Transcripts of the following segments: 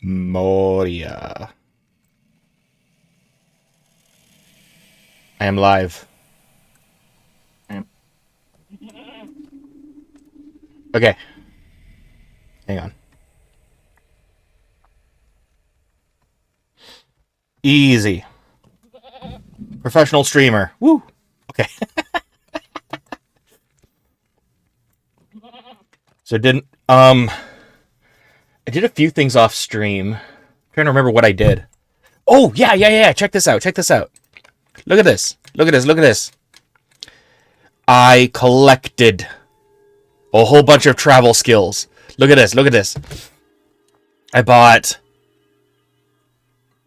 Moria. I am live. Okay. Hang on. Easy. Professional streamer. Woo. Okay. So I did a few things off stream. I'm trying to remember what I did. Oh, yeah. Check this out. Look at this. Look at this. I collected a whole bunch of travel skills. Look at this. I bought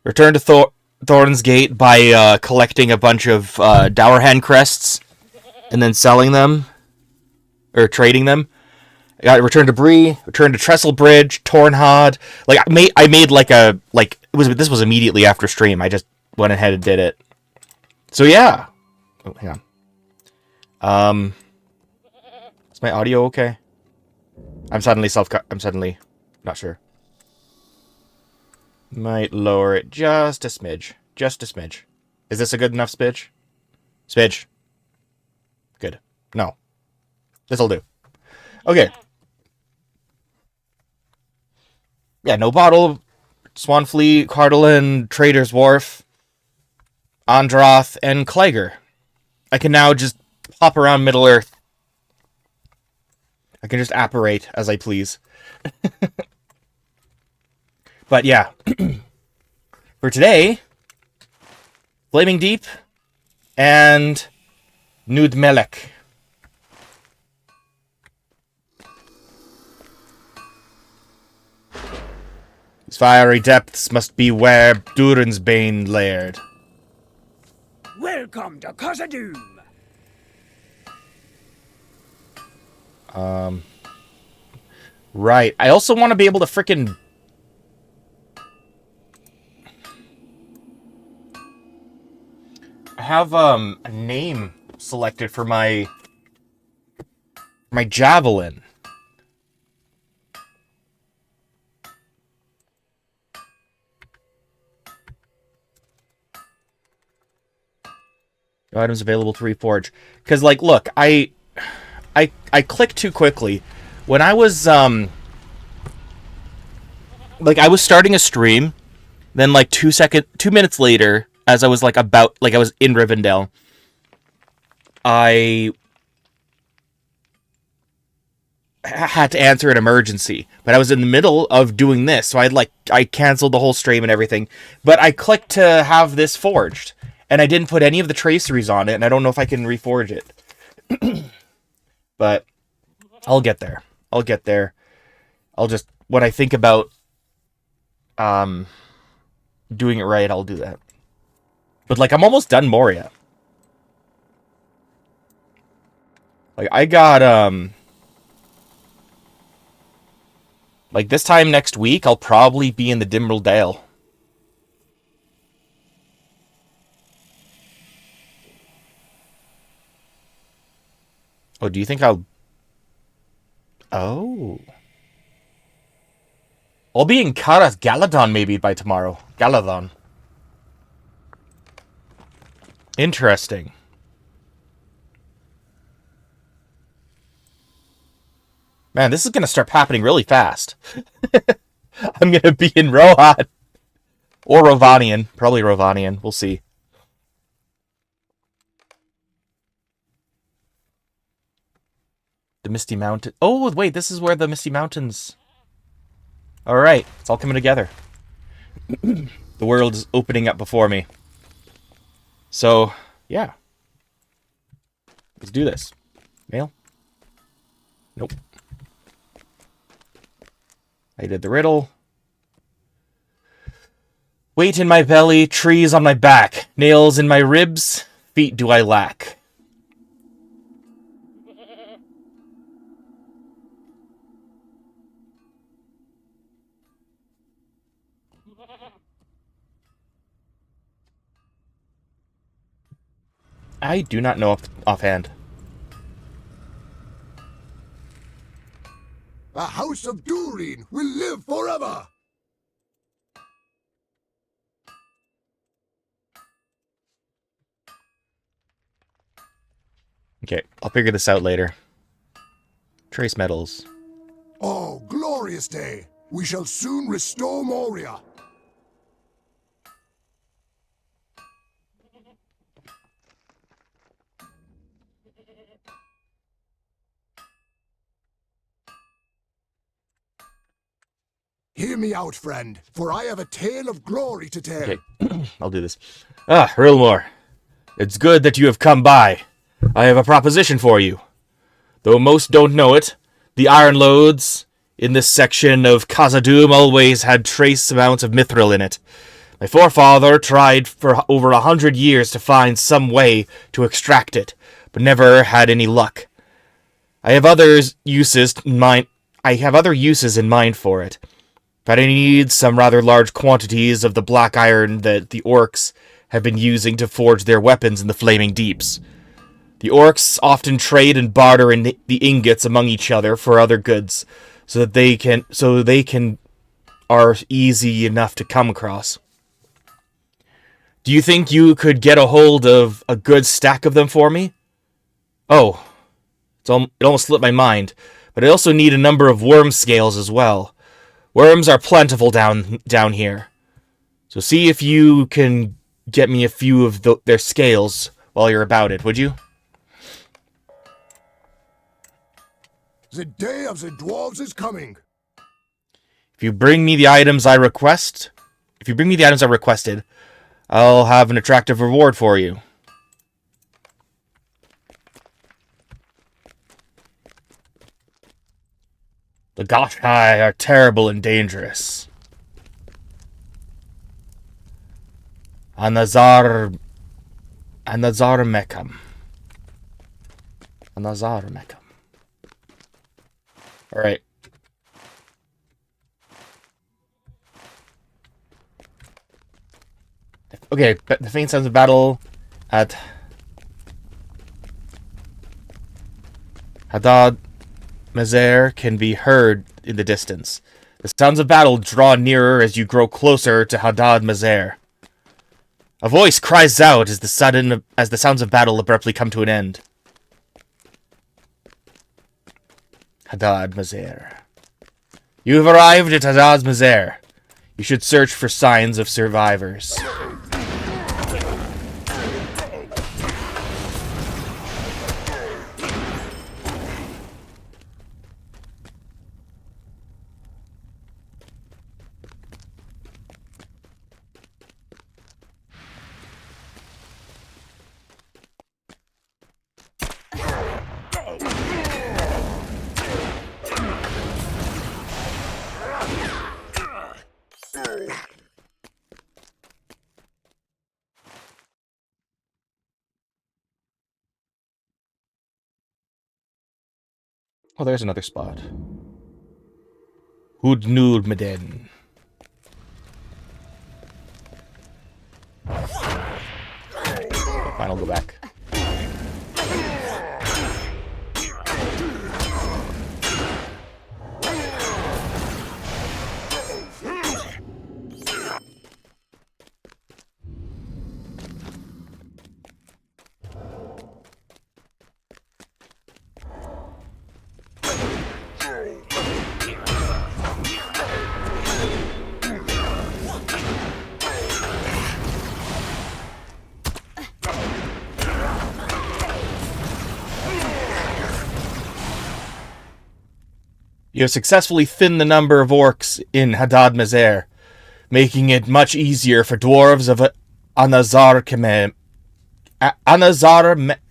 Return to Thorn's Gate by collecting a bunch of Dowerhand crests and then selling them or trading them. I got Return to Bree, Return to Trestle Bridge, Tornhod. Like I made this was immediately after stream. I just went ahead and did it. So yeah. Oh, hang on. Is my audio okay? I'm suddenly not sure. Might lower it just a smidge. Is this a good enough smidge? Good. No. This'll do. Okay. Yeah, no bottle, Swanfleet, Cardolin, Trader's Wharf, Androth, and Clegger. I can now just hop around Middle-earth. I can just apparate as I please. But yeah. For today, Flaming Deep and Nud-melek. These fiery depths must be where Durin's Bane laired. Welcome to Khazad-dûm. Right. I also want to be able to frickin' I have a name selected for my javelin. Items available to reforge. Because, like, look, I clicked too quickly. When I was, I was starting a stream, then, like, 2 minutes later, as I was, I was in Rivendell, I had to answer an emergency. But I was in the middle of doing this, so I canceled the whole stream and everything. But I clicked to have this forged. And I didn't put any of the traceries on it, and I don't know if I can reforge it. But I'll get there. I'll just, when I think about doing it right, I'll do that. But, I'm almost done Moria. I got, this time next week, I'll probably be in the Dimril Dale. Oh, do you think I'll... Oh. I'll be in Karath Galadon maybe by tomorrow. Galadon. Interesting. Man, this is going to start happening really fast. I'm going to be in Rohan. Or Rovanian. Probably Rovanian. We'll see. The Misty Mountain. Oh, wait, this is where the Misty Mountains... Alright, it's all coming together. The world is opening up before me. So, yeah. Let's do this. Mail? Nope. I did the riddle. Weight in my belly, trees on my back, nails in my ribs, feet do I lack. I do not know offhand. The House of Durin will live forever! Okay, I'll figure this out later. Trace metals. Oh, glorious day! We shall soon restore Moria. Hear me out, friend, for I have a tale of glory to tell. Okay, I'll do this. Ah, Rilmore. It's good that you have come by. I have a proposition for you. Though most don't know it, the iron lodes in this section of Khazad-dûm always had trace amounts of mithril in it. My forefather tried for over 100 years to find some way to extract it, but never had any luck. I have other uses in mind for it, but I need some rather large quantities of the black iron that the orcs have been using to forge their weapons in the flaming deeps. The orcs often trade and barter in the ingots among each other for other goods, so they are easy enough to come across. Do you think you could get a hold of a good stack of them for me? Oh, it almost slipped my mind, but I also need a number of worm scales as well. Worms are plentiful down here, so see if you can get me a few of their scales while you're about it, would you? The day of the dwarves is coming. If you bring me the items I requested, I'll have an attractive reward for you. The Goshai are terrible and dangerous. Anazar Mekam. Alright. Okay, the faint sounds of battle at Hadad Mazer can be heard in the distance. The sounds of battle draw nearer as you grow closer to Hadad Mazer. A voice cries out as the sounds of battle abruptly come to an end. Hadad Mazer. You have arrived at Hadad Mazer. You should search for signs of survivors. Oh, there's another spot. Nud-melek. Fine, I'll go back. You have successfully thinned the number of orcs in Hadad Mazer, making it much easier for dwarves of Anazar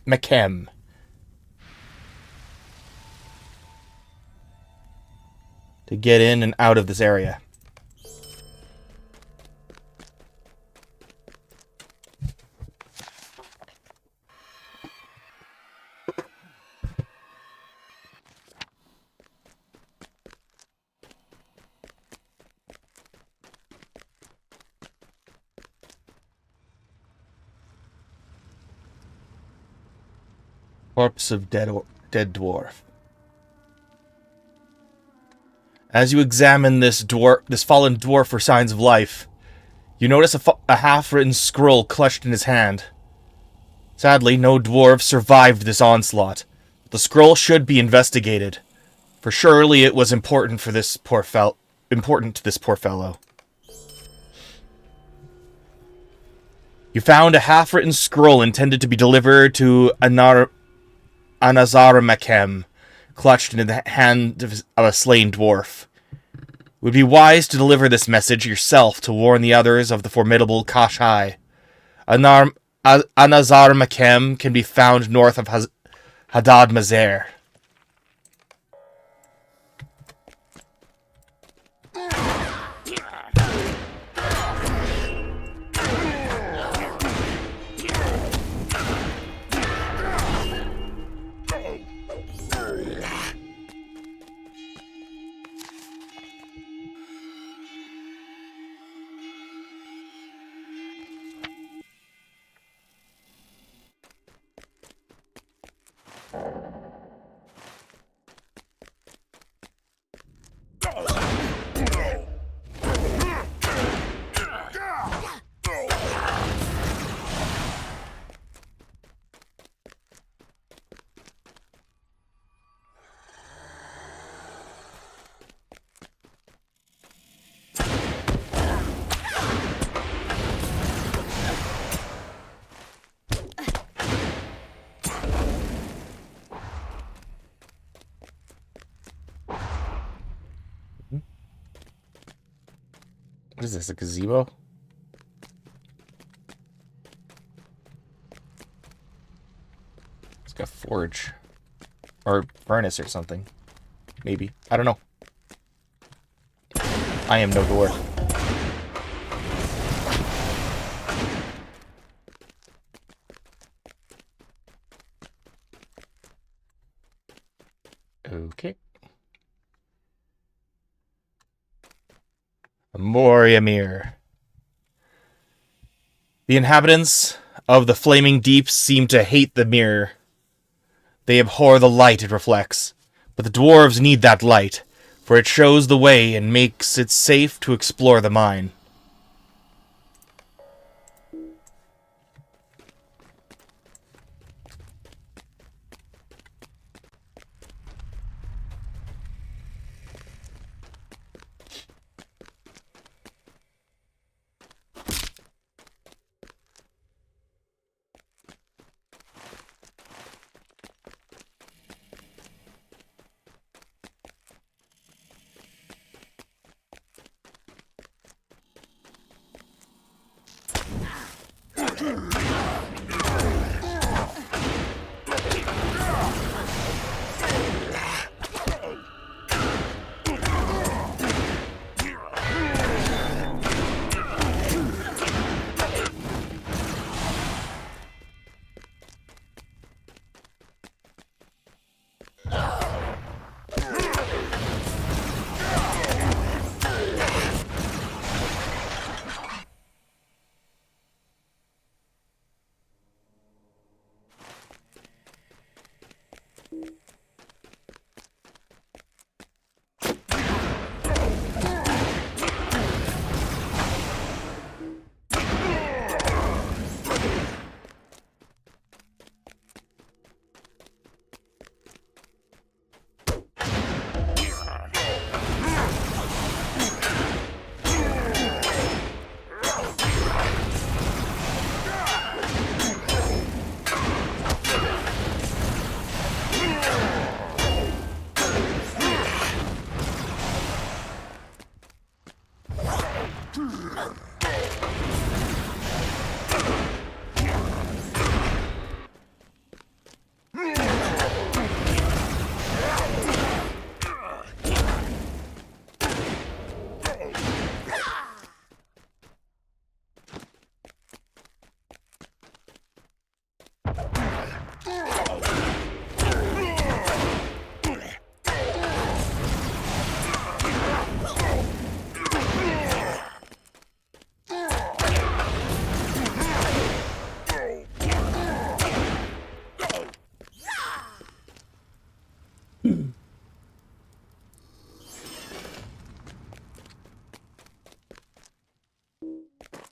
Mekem to get in and out of this area. Corpse of dead dwarf. As you examine this fallen dwarf for signs of life, you notice a half-written scroll clutched in his hand. Sadly, no dwarves survived this onslaught. The scroll should be investigated, for surely it was important to this poor fellow. You found a half-written scroll intended to be delivered to Anazaramakem, clutched in the hand of a slain dwarf. It would be wise to deliver this message yourself to warn the others of the formidable Kashai. Anazaramakem can be found north of Hadad Mazer. What is this, a gazebo? It's got a forge. Or furnace or something. Maybe. I don't know. I am no dwarf. Okay. A Moria mirror. The inhabitants of the flaming deep seem to hate the mirror. They abhor the light it reflects. But the dwarves need that light, for it shows the way and makes it safe to explore the mine.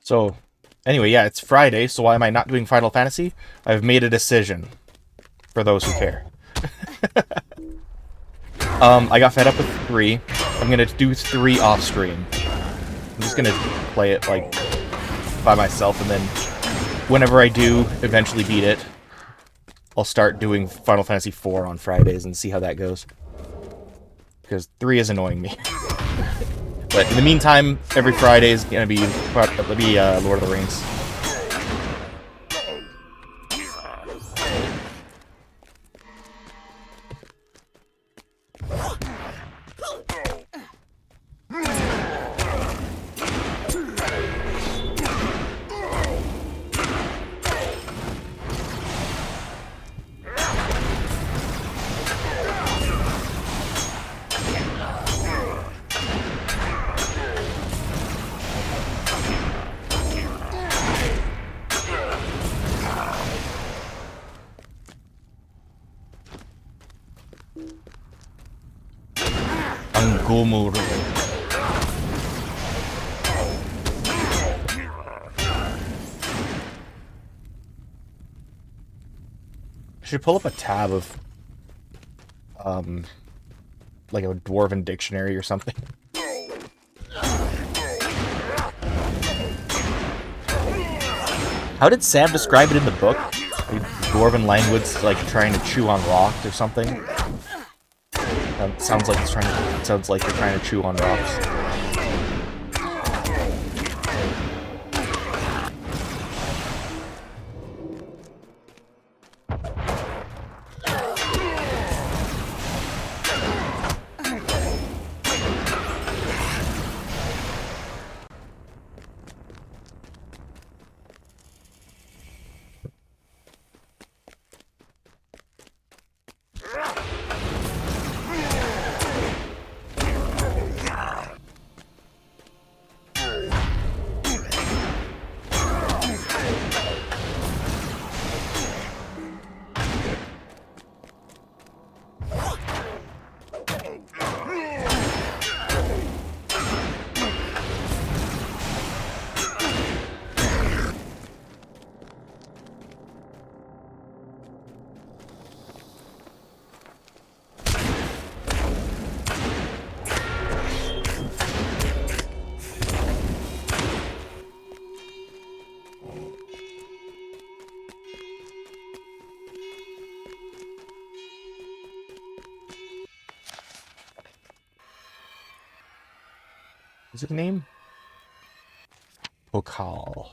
So, Anyway, yeah, it's Friday, so why am I not doing Final Fantasy? I've made a decision. For those who care. I got fed up with 3. I'm gonna do 3 off stream. I'm just gonna play it, like, by myself, and then whenever I do eventually beat it, I'll start doing Final Fantasy 4 on Fridays and see how that goes. Because 3 is annoying me. But in the meantime, every Friday is gonna be Lord of the Rings. Angomur. I should pull up a tab of, like a dwarven dictionary or something. How did Sam describe it in the book? The dwarven language, like trying to chew on rocks or something. Sounds like they're trying to chew on rocks. Is it a name? Pokal.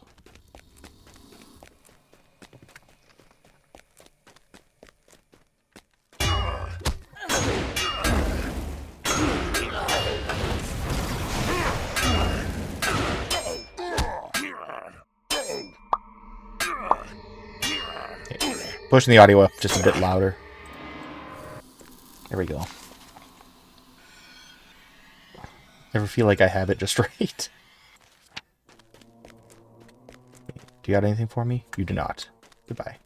Pushing the audio up just a bit louder. There we go. Never feel like I have it just right. Do you got anything for me? You do not. Goodbye.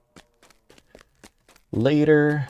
Later.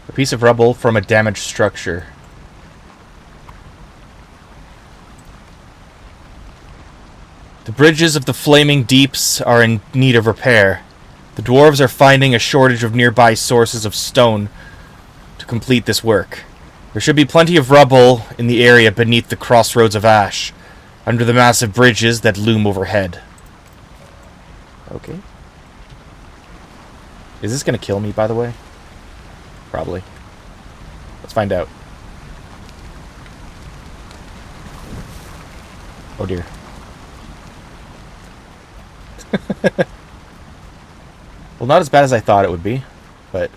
A piece of rubble from a damaged structure. The bridges of the flaming deeps are in need of repair. The dwarves are finding a shortage of nearby sources of stone to complete this work. There should be plenty of rubble in the area beneath the crossroads of ash, under the massive bridges that loom overhead. Okay. Is this gonna kill me, by the way? Probably. Let's find out. Oh dear. Well, not as bad as I thought it would be, but...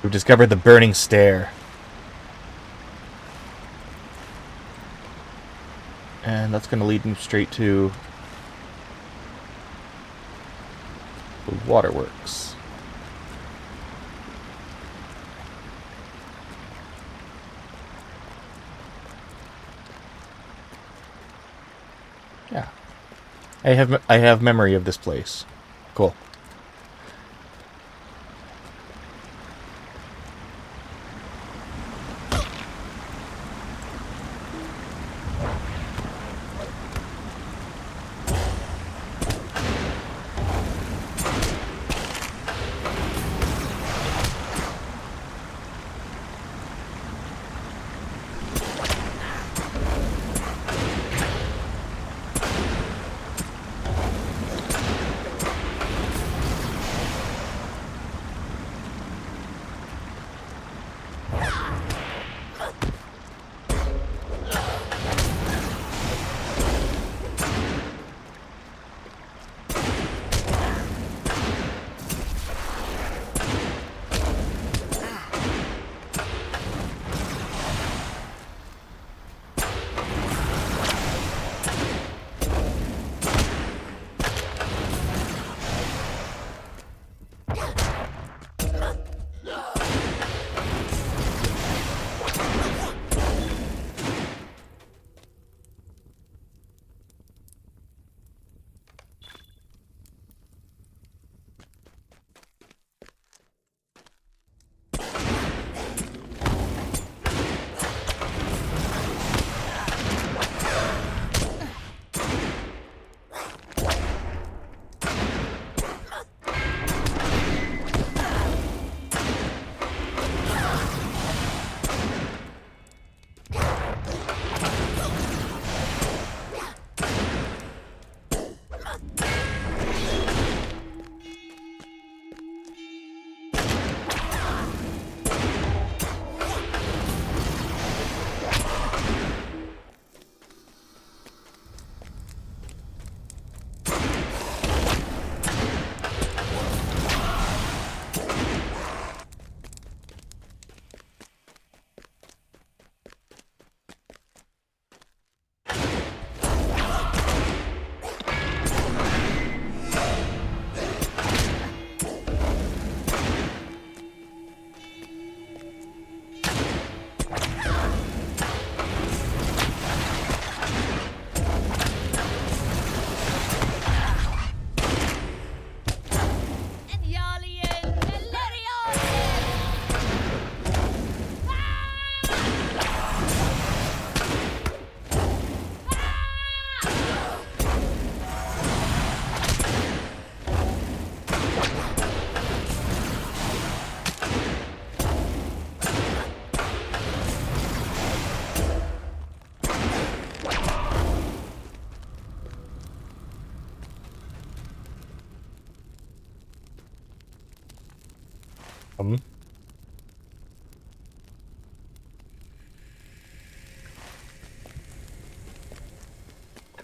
We've discovered the burning stair. And that's going to lead me straight to the waterworks. Yeah. I have memory of this place. Cool.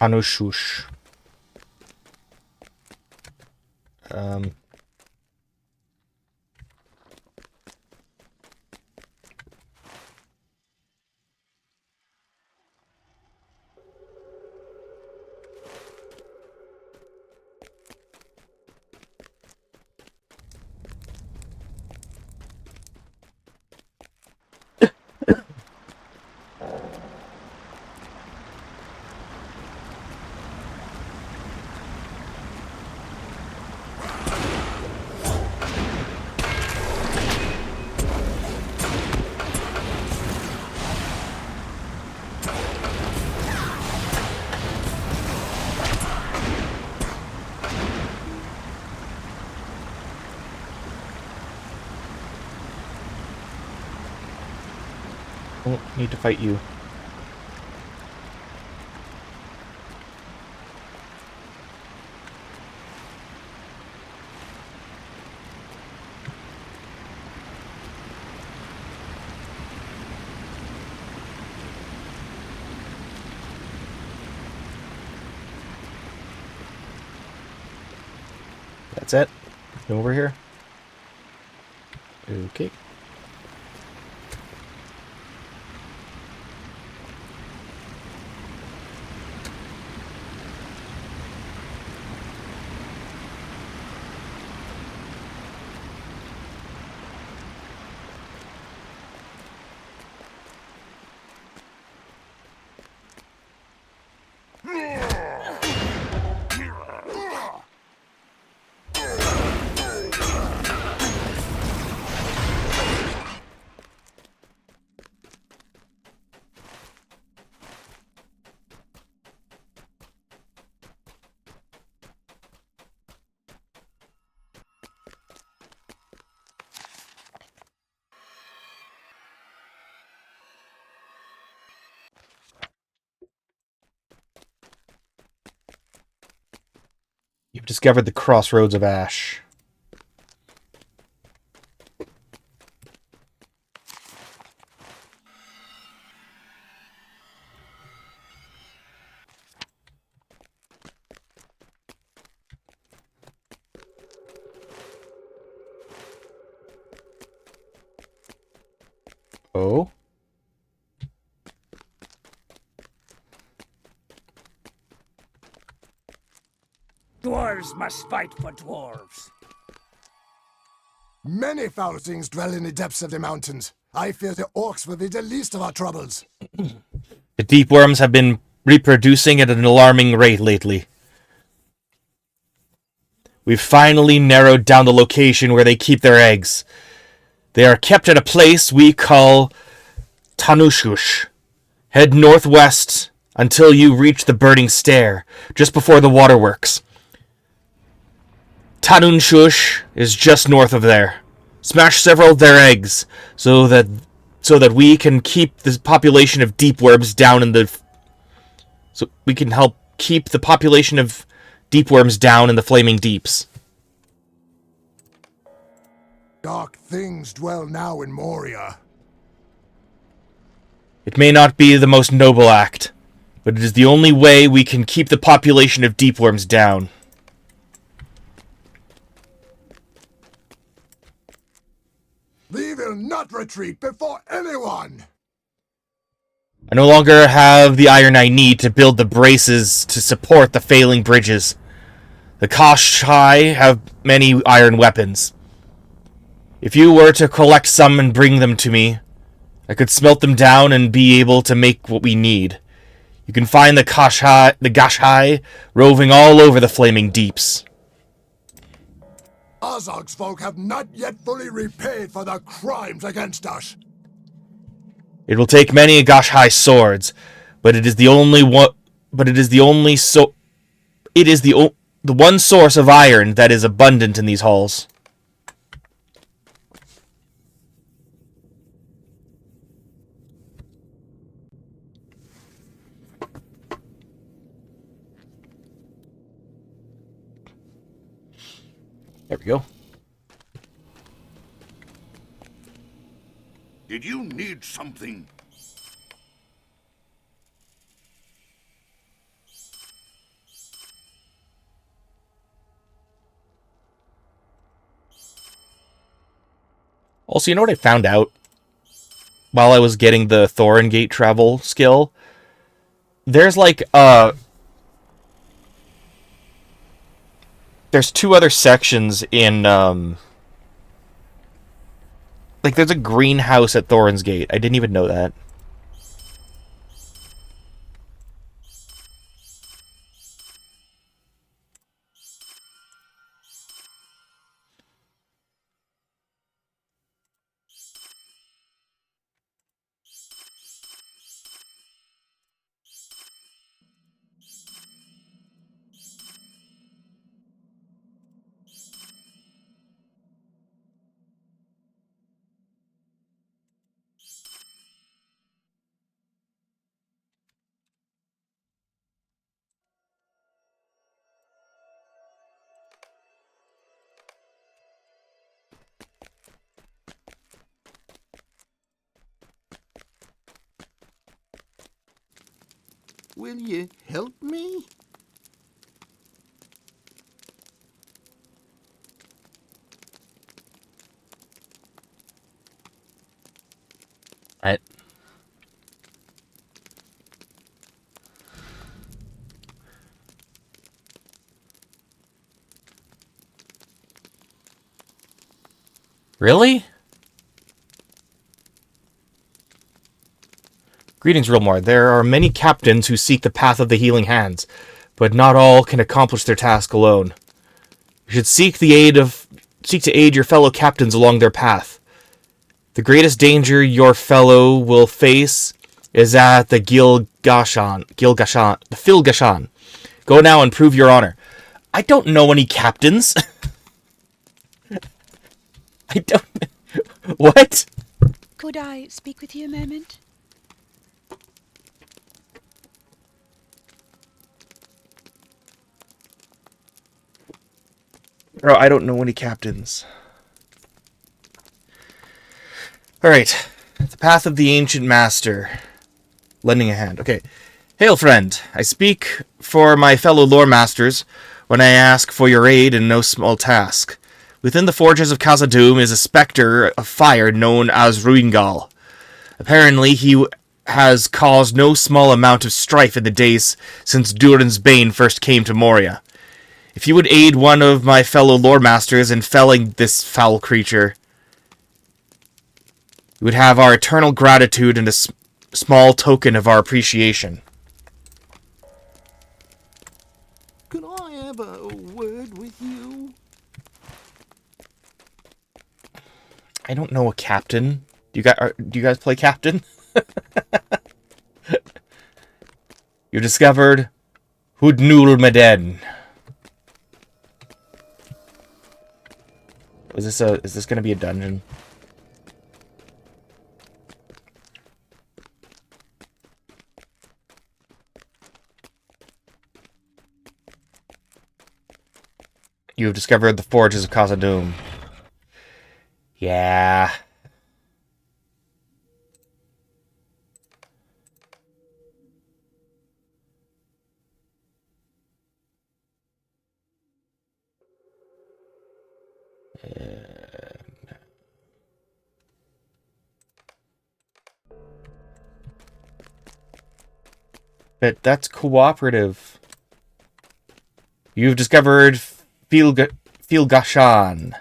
Tanushush. Oh, need to fight you. That's it? No over here? Okay. You've discovered the crossroads of ash. Oh? Dwarves must fight for dwarves. Many foul things dwell in the depths of the mountains. I fear the orcs will be the least of our troubles. The deep worms have been reproducing at an alarming rate lately. We've finally narrowed down the location where they keep their eggs. They are kept at a place we call Tanushush. Head northwest until you reach the burning stair, just before the waterworks. Tanushush is just north of there. Smash several of their eggs so that we can keep the population of deep worms down in the... So we can help keep the population of deep worms down in the flaming deeps. Dark things dwell now in Moria. It may not be the most noble act, but it is the only way we can keep the population of deep worms down. We will not retreat before anyone! I no longer have the iron I need to build the braces to support the failing bridges. The Koshai have many iron weapons. If you were to collect some and bring them to me, I could smelt them down and be able to make what we need. You can find the Gashai roving all over the flaming deeps. Azog's folk have not yet fully repaid for their crimes against us. It will take many Gashai swords, but it is the only one. But it is the only so. It is the one source of iron that is abundant in these halls. There we go. Did you need something? Also, you know what I found out while I was getting the Thorin Gate travel skill? There's like there's two other sections in like there's a greenhouse at Thorin's Gate. I didn't even know that. Will you help me? I Really? Greetings, Rilmar. There are many captains who seek the path of the healing hands, but not all can accomplish their task alone. You should seek to aid your fellow captains along their path. The greatest danger your fellow will face is at the Gilgashan. The Filgashan. Go now and prove your honor. I don't know any captains. I don't... What? Could I speak with you a moment? Bro, I don't know any captains. Alright. The path of the ancient master. Lending a hand. Okay. Hail, friend. I speak for my fellow lore masters when I ask for your aid in no small task. Within the forges of Khazad-dûm is a specter of fire known as Ruingal. Apparently, he has caused no small amount of strife in the days since Durin's Bane first came to Moria. If you would aid one of my fellow lore masters in felling this foul creature, you would have our eternal gratitude and a small token of our appreciation. Could I have a word with you? I don't know a captain. Do you guys play captain? You discovered Nud-melek. Is this gonna be a dungeon? You have discovered the forges of Khazad-dûm. Yeah. But that's cooperative. You've discovered Filgashan.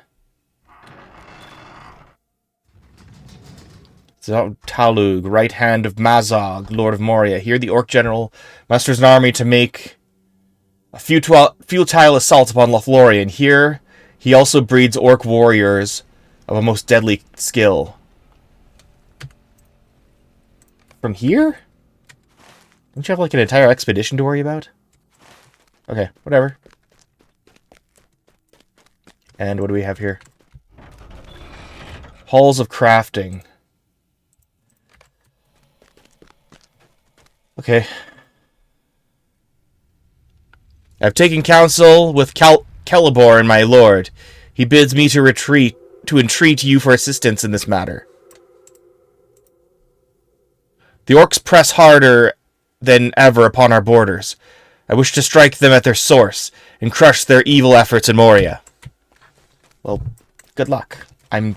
Talug, right hand of Mazog, Lord of Moria. Here the Orc General musters an army to make a futile assault upon Lothlorien. Here he also breeds Orc warriors of a most deadly skill. From here? Don't you have like an entire expedition to worry about? Okay, whatever. And what do we have here? Halls of Crafting. Okay. I've taken counsel with Celeborn, my lord. He bids me to entreat you for assistance in this matter. The orcs press harder than ever upon our borders. I wish to strike them at their source and crush their evil efforts in Moria. Well, good luck. I'm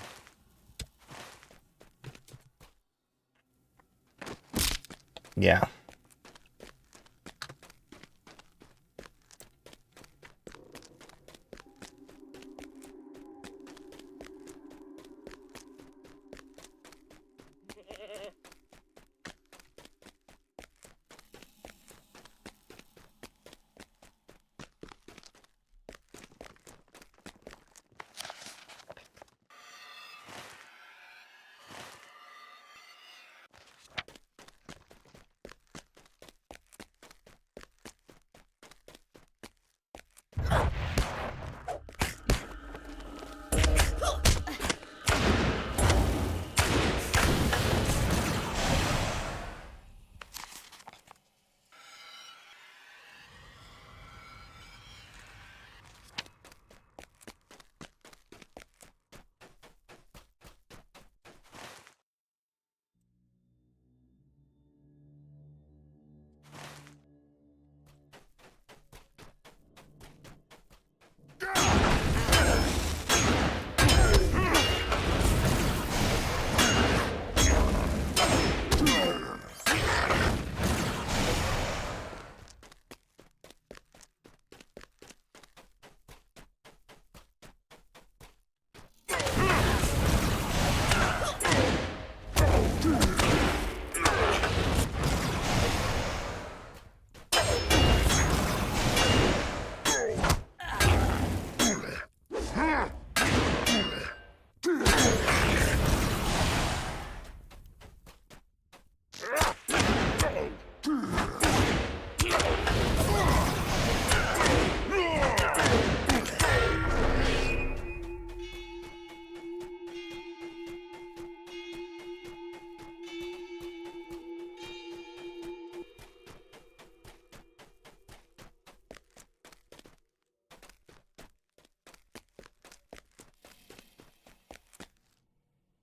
Yeah.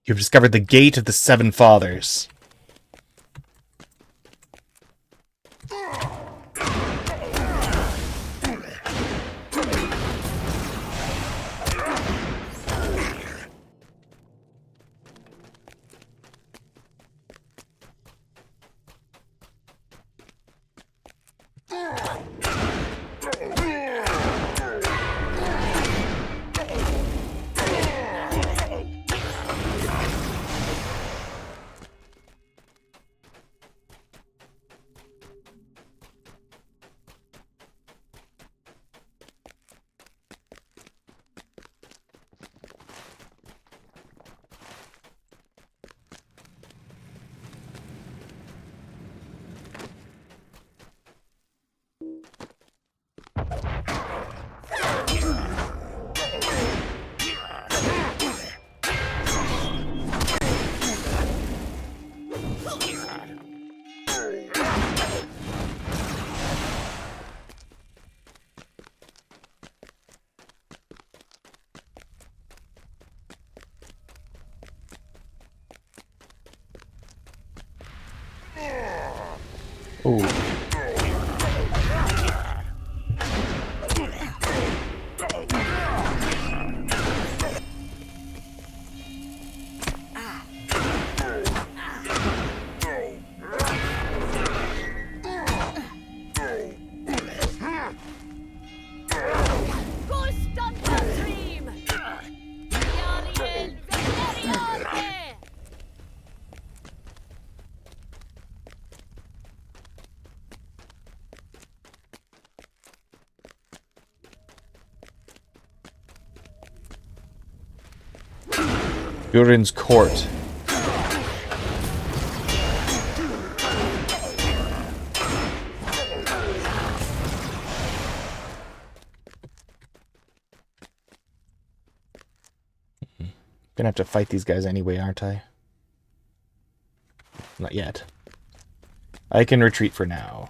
You've discovered the Gate of the Seven Fathers. Ooh. Burin's court. Gonna have to fight these guys anyway, aren't I? Not yet. I can retreat for now.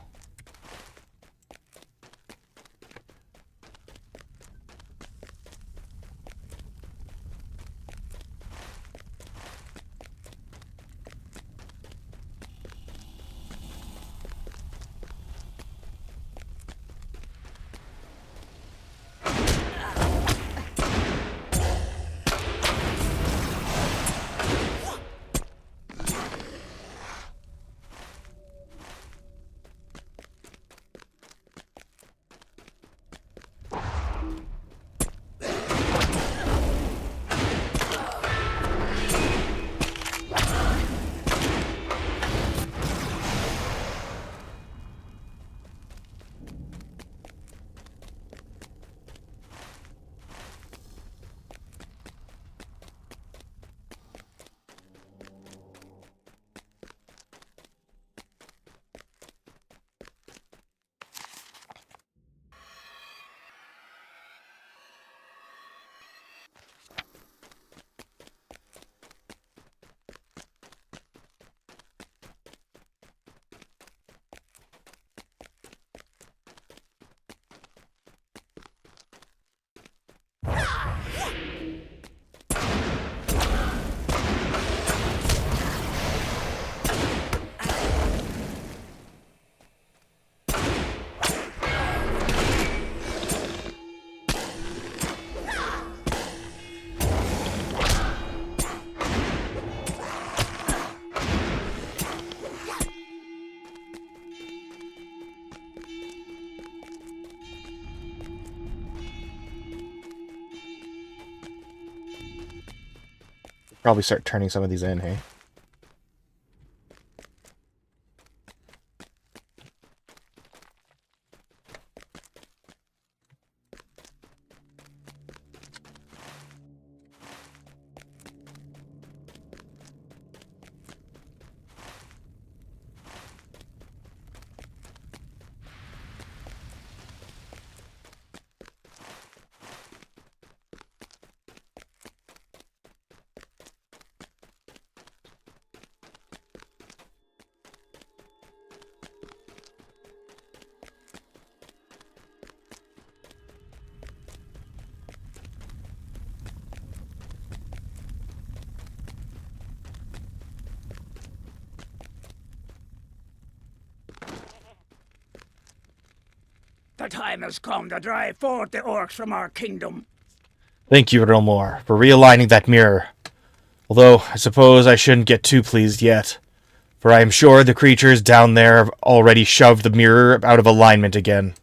probably start turning some of these in, hey? The time has come to drive forth the orcs from our kingdom. Thank you, Rilmore, for realigning that mirror. Although, I suppose I shouldn't get too pleased yet, for I am sure the creatures down there have already shoved the mirror out of alignment again.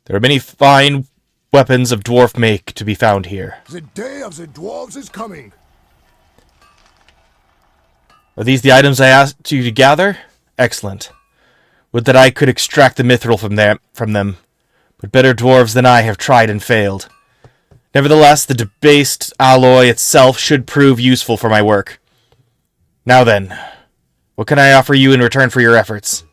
There are many fine weapons of dwarf make to be found here. The day of the dwarves is coming. Are these the items I asked you to gather? Excellent. Would that I could extract the mithril from them, but better dwarves than I have tried and failed. Nevertheless, the debased alloy itself should prove useful for my work. Now then, what can I offer you in return for your efforts?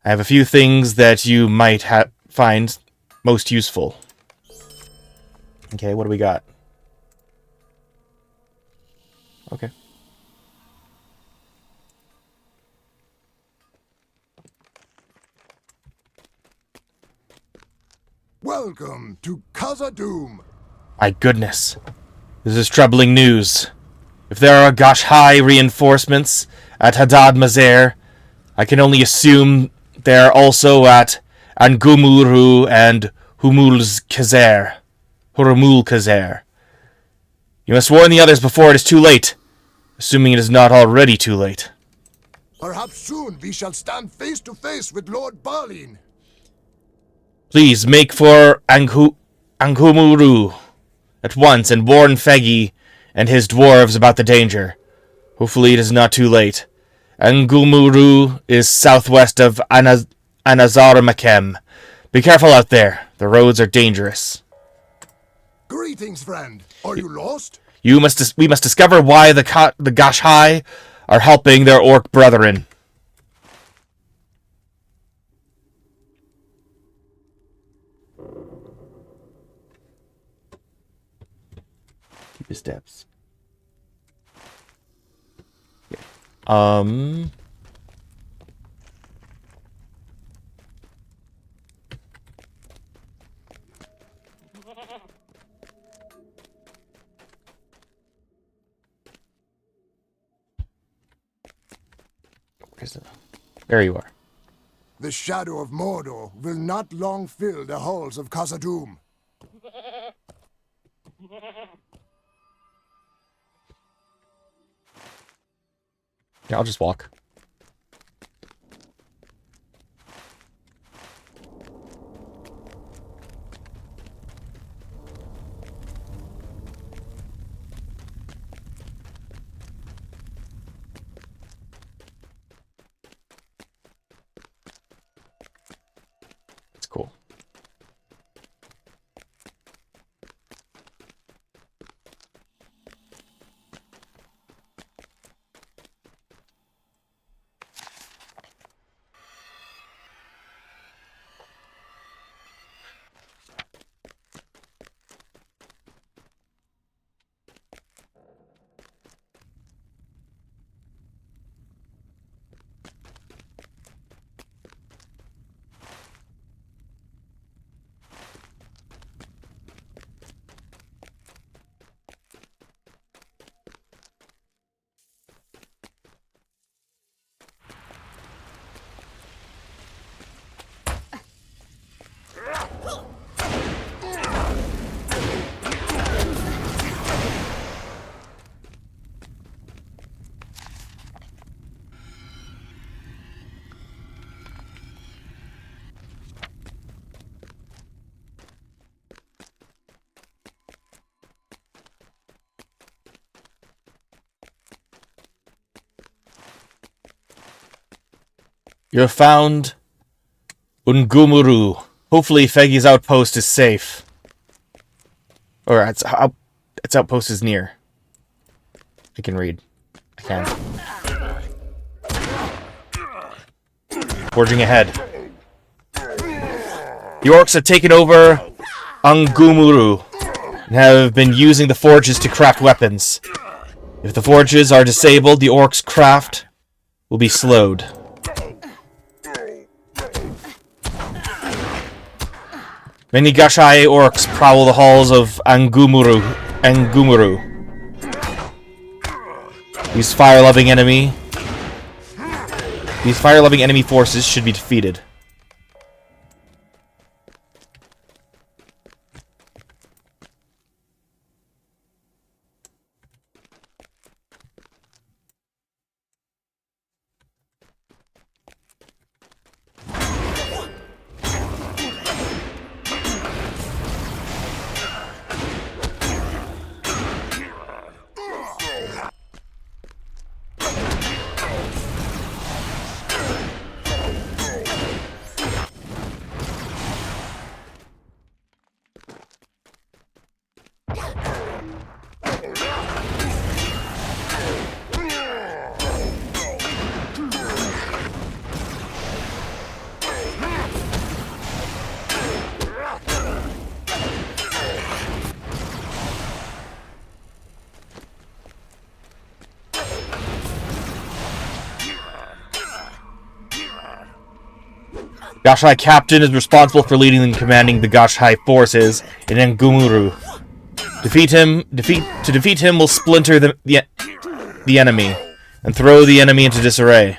I have a few things that you might find most useful. Okay, what do we got? Okay. Welcome to Khazad-dûm. My goodness. This is troubling news. If there are Gash-Hai reinforcements at Hadad Mazer, I can only assume they are also at Angumuru and Humul-Kazer. You must warn the others before it is too late, assuming it is not already too late. Perhaps soon we shall stand face to face with Lord Balin. Please make for Angumuru at once and warn Fegi and his dwarves about the danger. Hopefully it is not too late. Angumuru is southwest of Anazarmakem. Be careful out there. The roads are dangerous. Greetings, friend. Are you lost? We must discover why the Gash-Hai are helping their orc brethren. Keep your steps. Okay. There you are. The shadow of Mordor will not long fill the halls of Khazad-dûm. Yeah, I'll just walk. It's cool. You have found Ungumuru. Hopefully Fegi's outpost is safe. Or its outpost is near. I can read. I can. Forging ahead. The orcs have taken over Ungumuru and have been using the forges to craft weapons. If the forges are disabled, the orcs' craft will be slowed. Many Gashai orcs prowl the halls of Ungumuru. These fire-loving enemy forces should be defeated. Gashai Captain is responsible for leading and commanding the Gashai forces in Ngumuru. To defeat him will splinter the enemy and throw the enemy into disarray.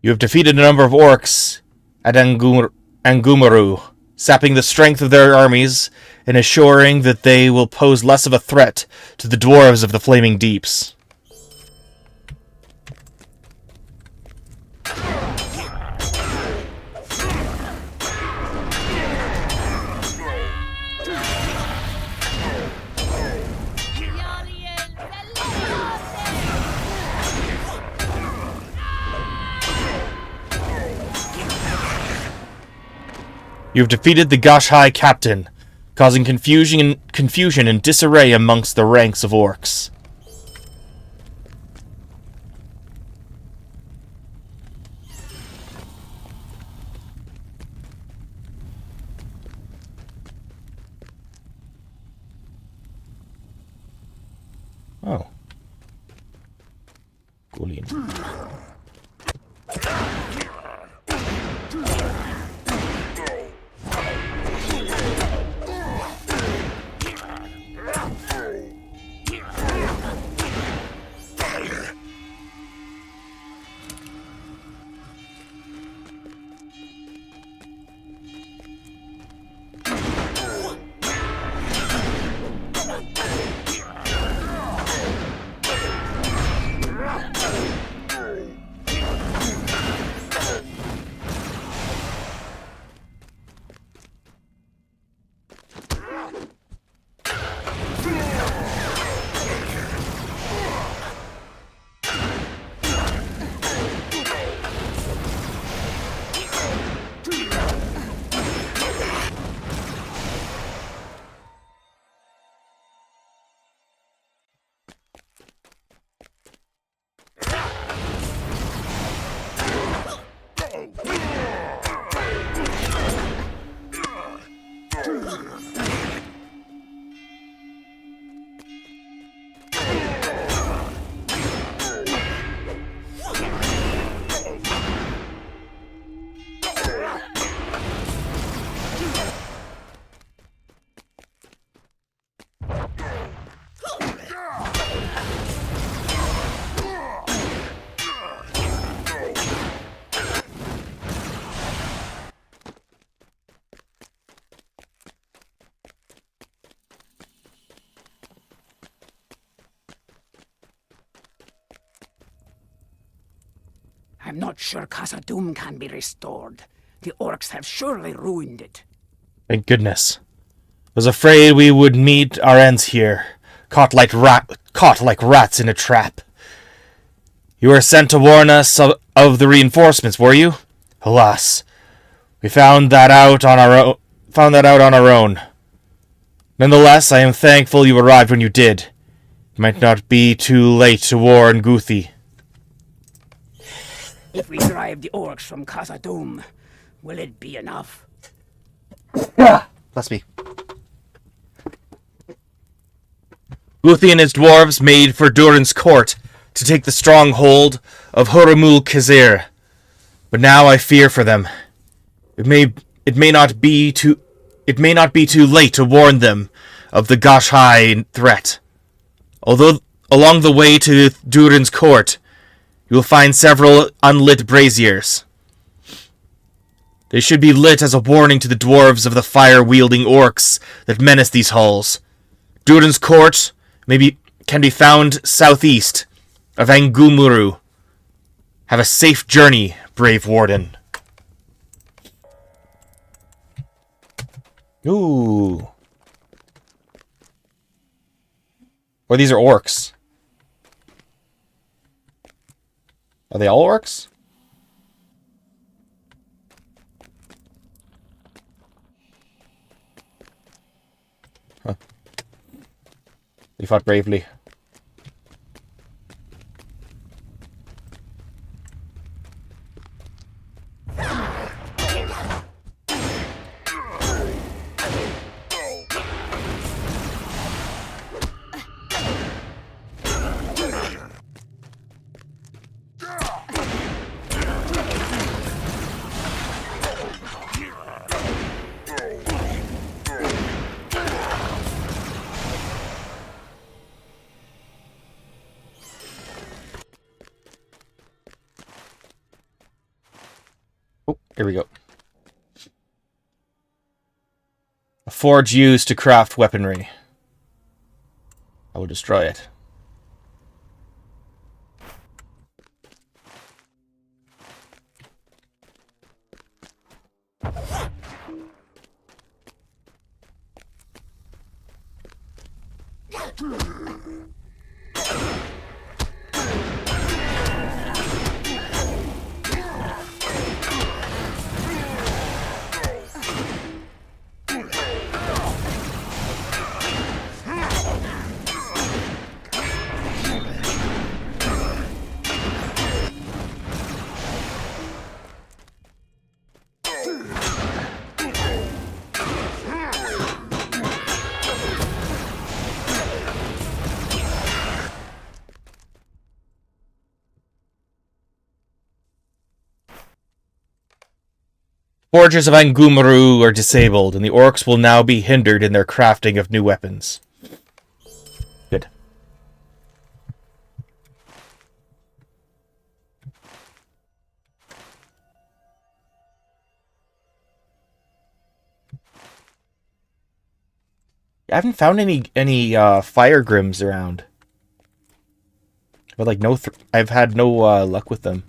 You have defeated a number of orcs at Ngumuru, sapping the strength of their armies and assuring that they will pose less of a threat to the dwarves of the Flaming Deeps. You have defeated the Gashai Captain, causing confusion and disarray amongst the ranks of orcs. Oh. Gullion. I'm not sure Khazad-dûm can be restored. The orcs have surely ruined it. Thank goodness. I was afraid we would meet our ends here, caught like rats in a trap. You were sent to warn us of the reinforcements, were you? Alas, we found that out on our own. Nonetheless, I am thankful you arrived when you did. It might not be too late to warn Guthi. If we drive the orcs from Khazad-dûm, will it be enough? Bless me. Guthi and his dwarves made for Durin's court to take the stronghold of Hurumul Khazir. But now I fear for them. It may not be too late to warn them of the Gashai threat. Although along the way to Durin's court, you will find several unlit braziers. They should be lit as a warning to the dwarves of the fire-wielding orcs that menace these halls. Durin's court can be found southeast of Angumuru. Have a safe journey, brave warden. Ooh. Or these are orcs. Are they all orcs? Huh. They fought bravely. Oh, here we go. A forge used to craft weaponry. I will destroy it. Forges of Angumuru are disabled, and the orcs will now be hindered in their crafting of new weapons. Good. I haven't found any fire grims around. But like I've had no luck with them.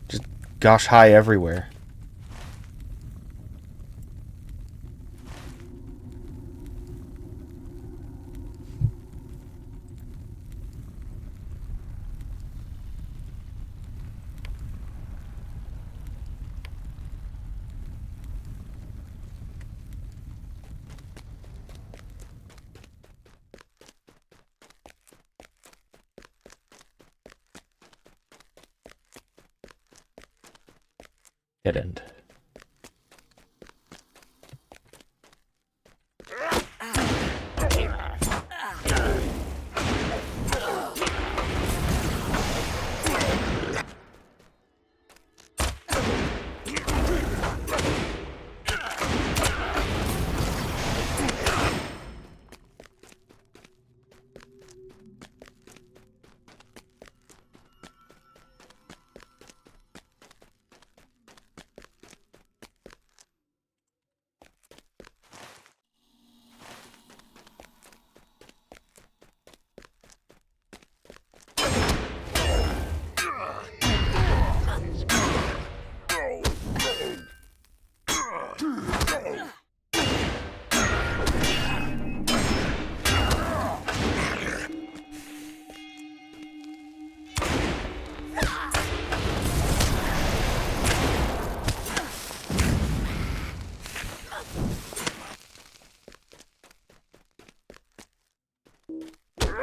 Just gosh high everywhere. Dead end.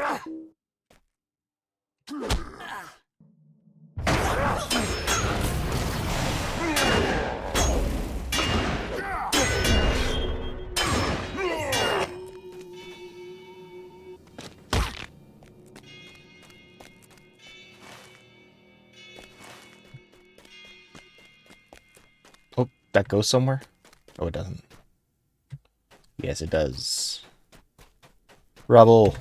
Oh, that goes somewhere? Oh, it doesn't. Yes, it does. Rubble.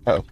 Uh-oh.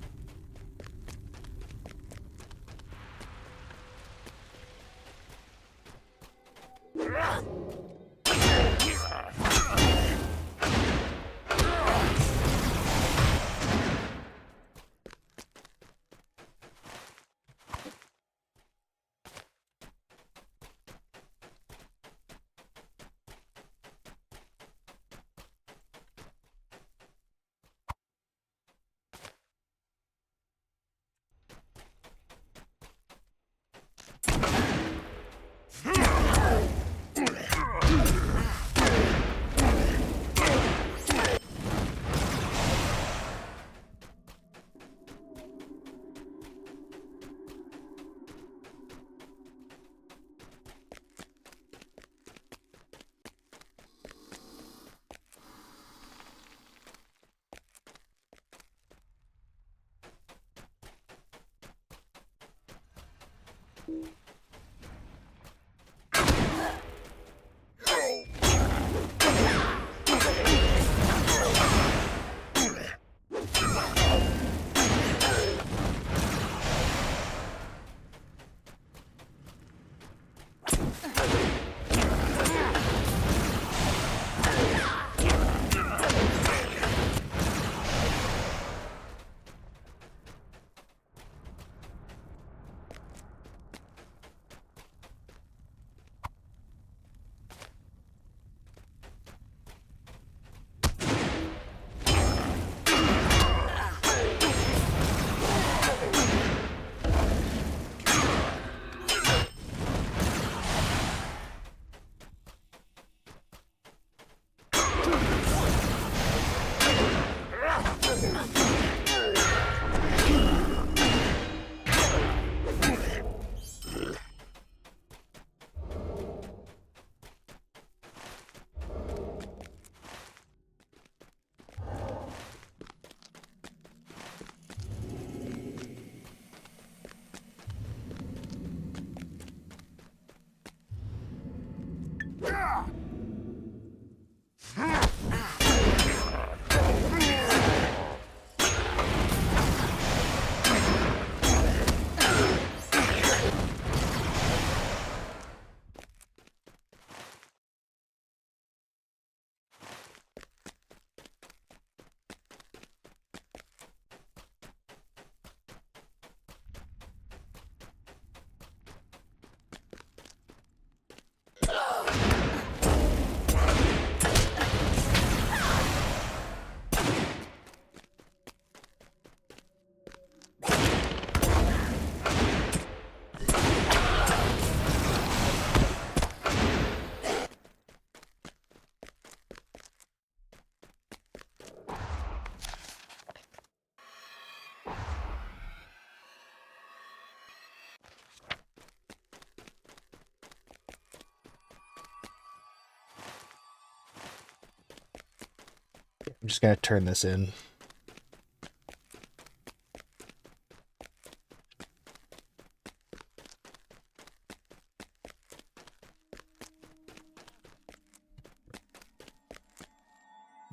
I'm just gonna turn this in.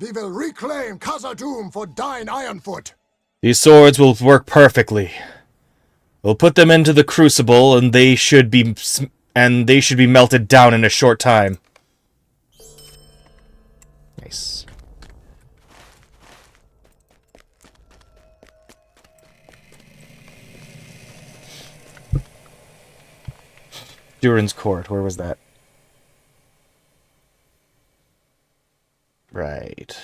We will reclaim Khazad-dûm for Dine Ironfoot. These swords will work perfectly. We'll put them into the crucible, and they should be melted down in a short time. Nice. Durin's Court, where was that? Right.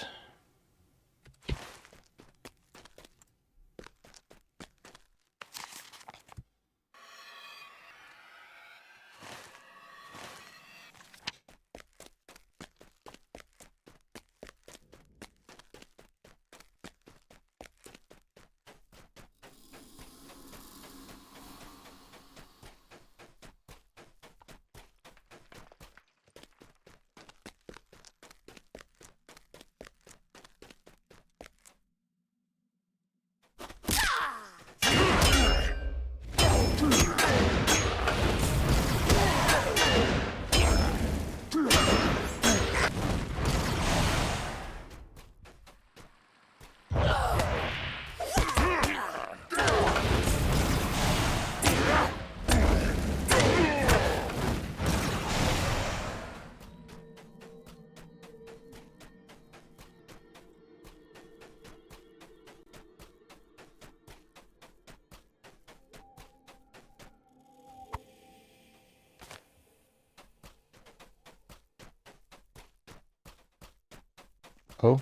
Oh.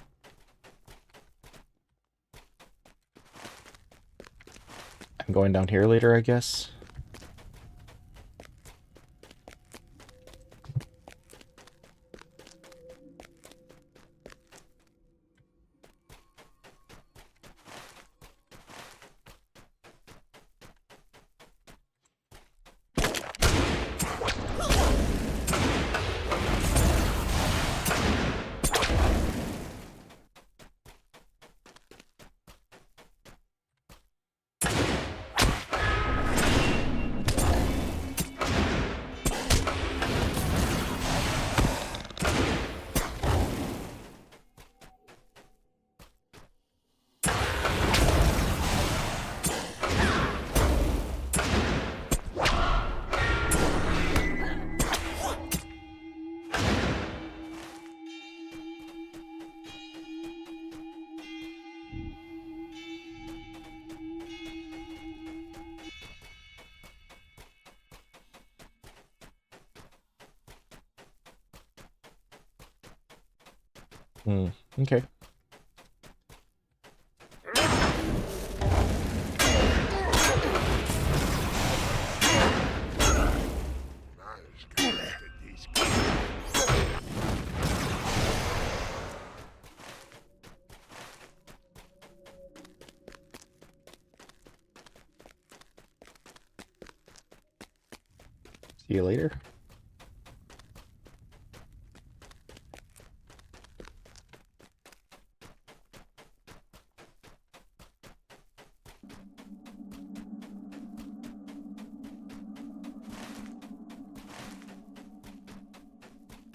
I'm going down here later, I guess. Okay. See you later.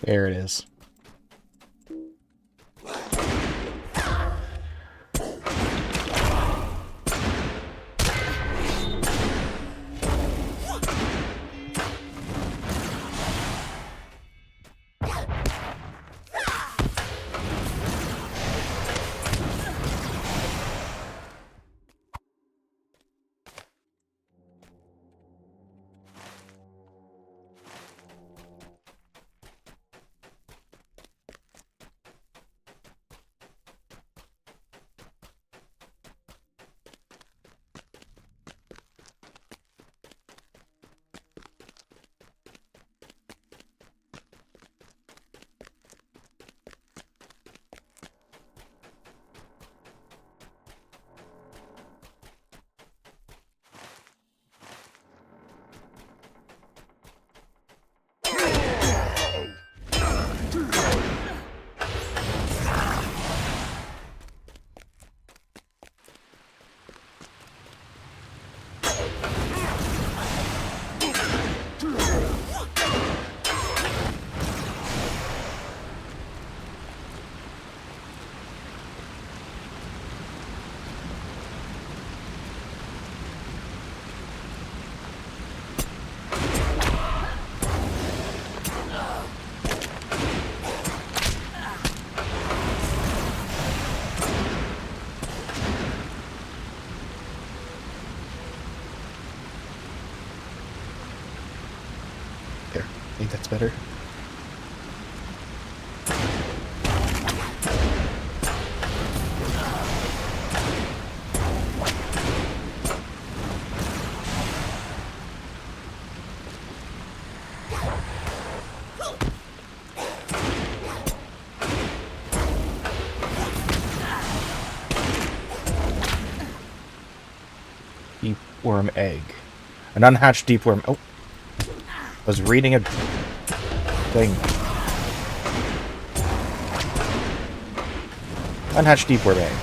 There it is. think that's better. Deep worm egg. An unhatched deep worm. Oh. I was reading a thing. Unhatched deep worm egg.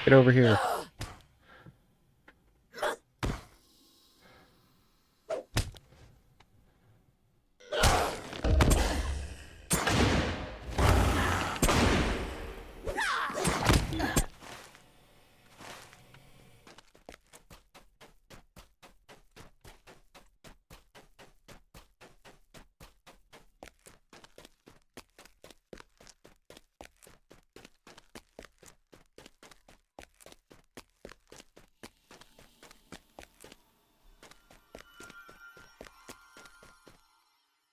Get over here.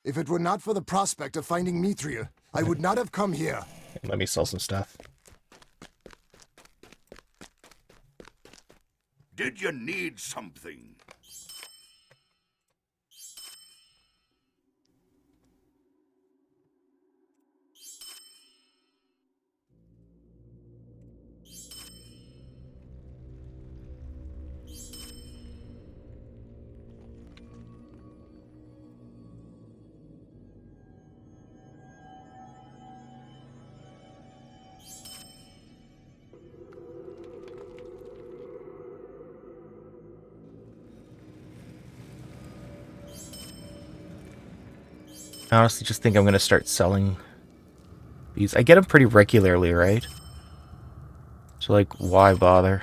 If it were not for the prospect of finding Mithril, I would not have come here. Let me sell some stuff. Did you need something? I honestly just think I'm going to start selling these. I get them pretty regularly, right? So, like, why bother?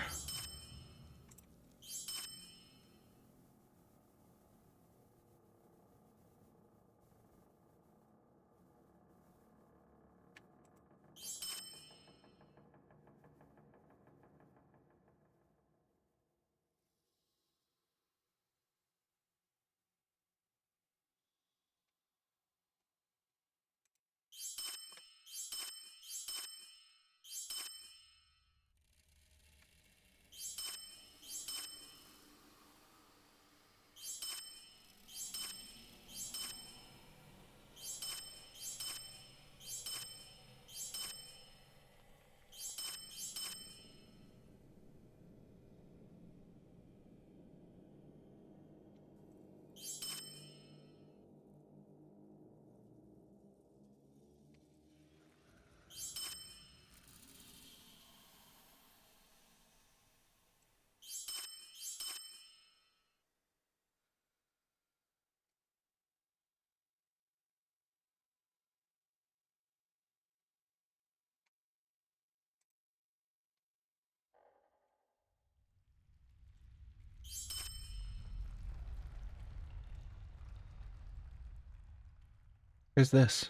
Where's this?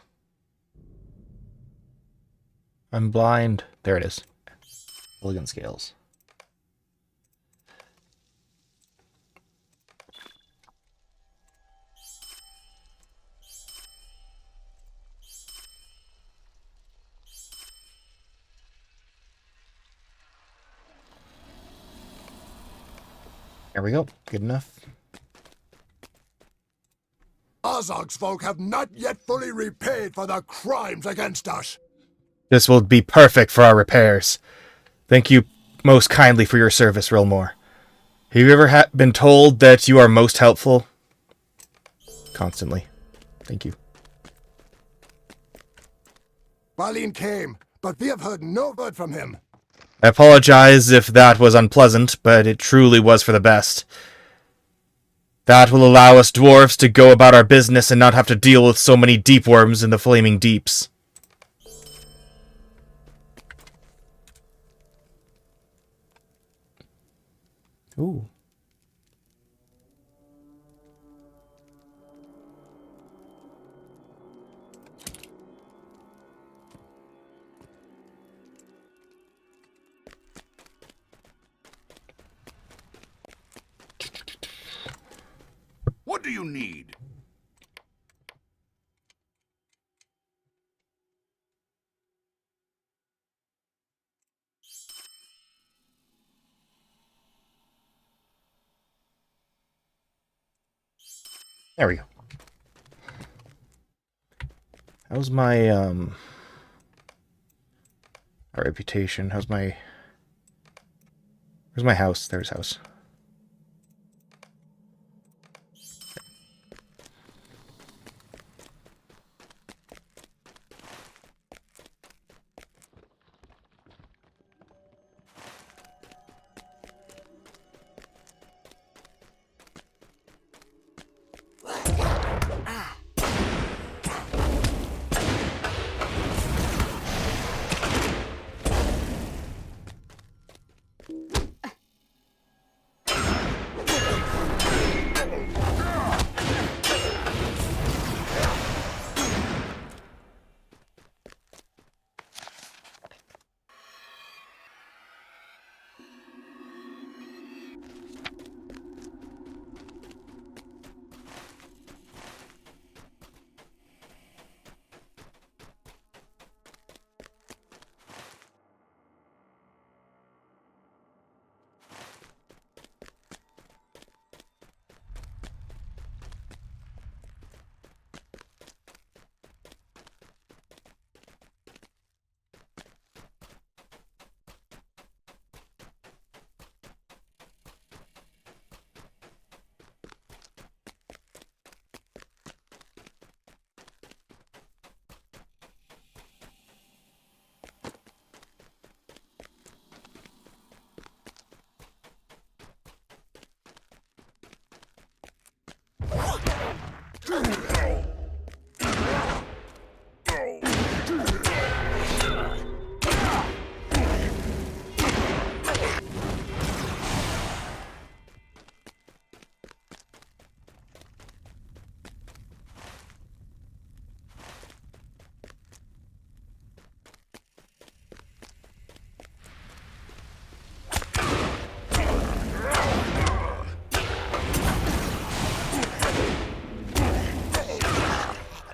I'm blind. There it is. Elegant scales. There we go. Good enough. Azog's folk have not yet fully repaid for their crimes against us. This will be perfect for our repairs. Thank you most kindly for your service, Rilmore. Have you ever been told that you are most helpful? Constantly. Thank you. Balin came, but we have heard no word from him. I apologize if that was unpleasant, but it truly was for the best. That will allow us dwarves to go about our business and not have to deal with so many deep worms in the flaming deeps. Ooh. What do you need? There we go. How's my reputation? Where's my house? There's house.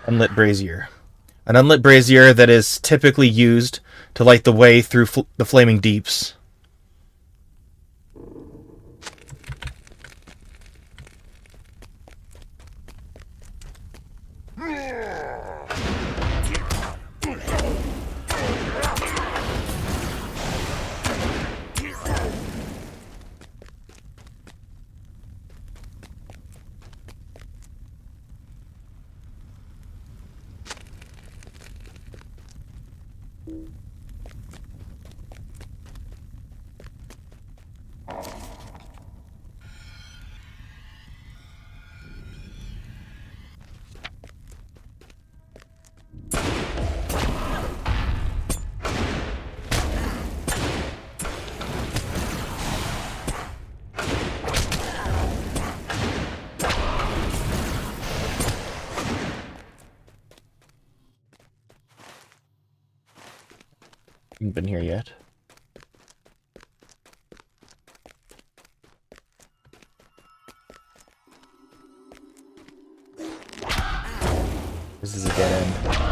Unlit brazier. An unlit brazier that is typically used to light the way through the flaming deeps. Haven't been here yet. This is a dead end.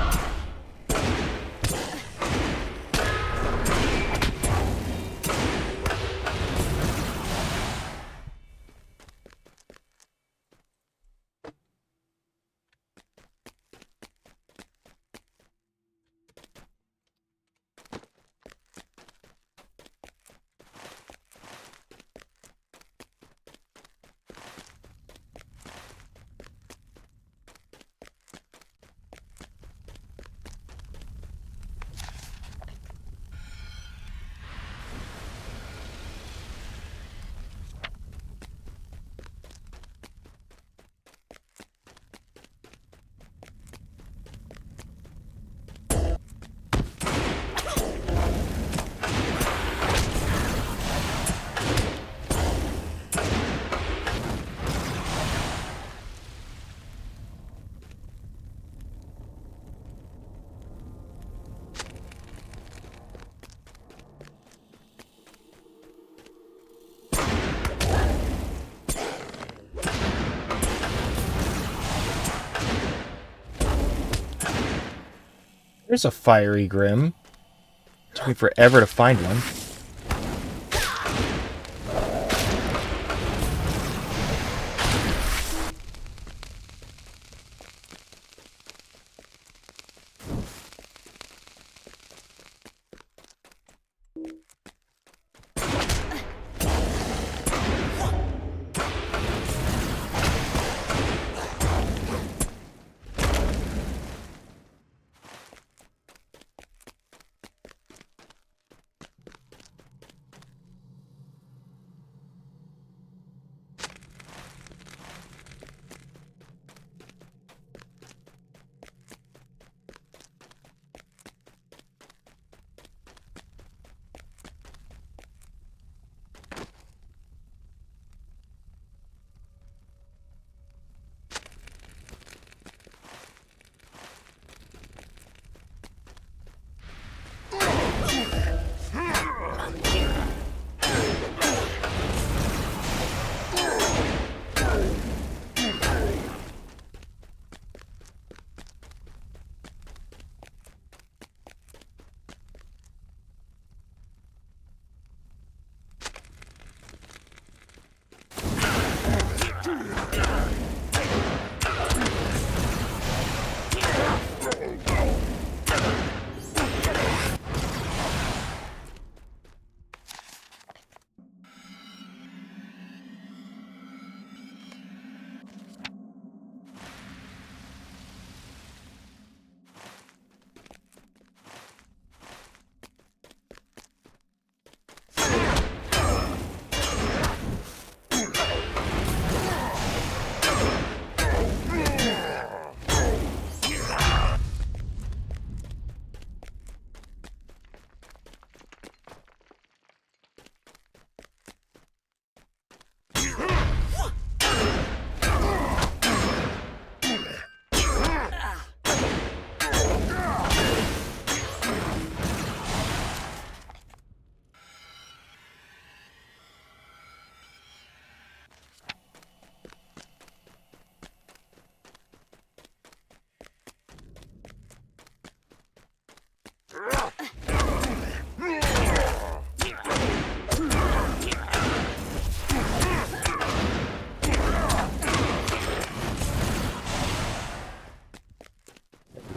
There's a fiery grim. Took me forever to find one.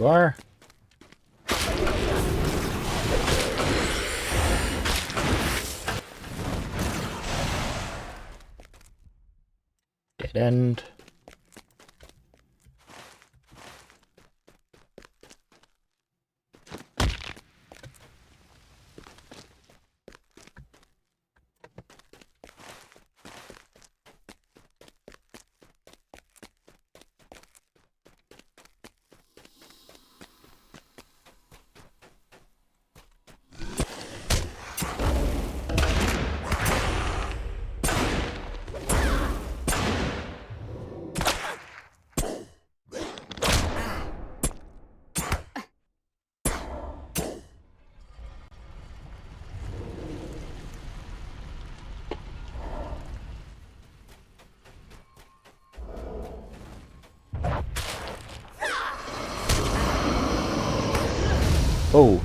you are. Dead end. Oh.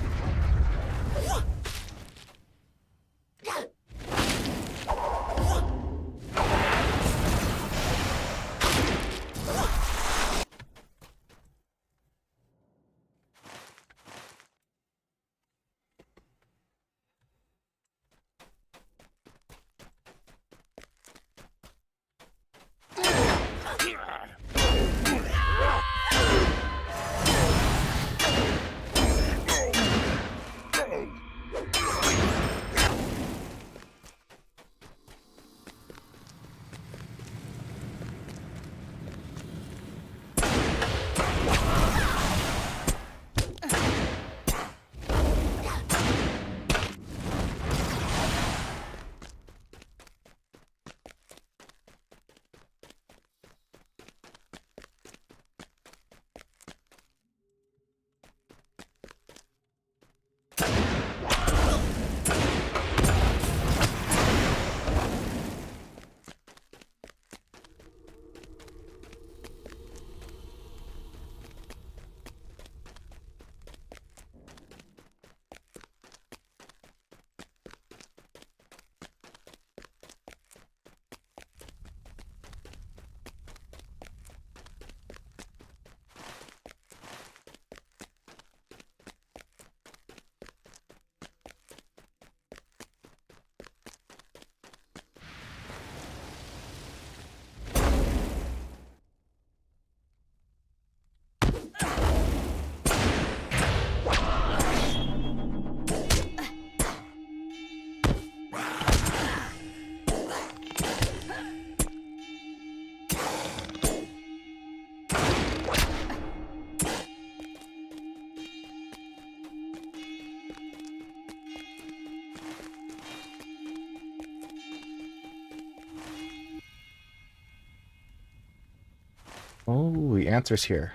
Oh, the answer's here.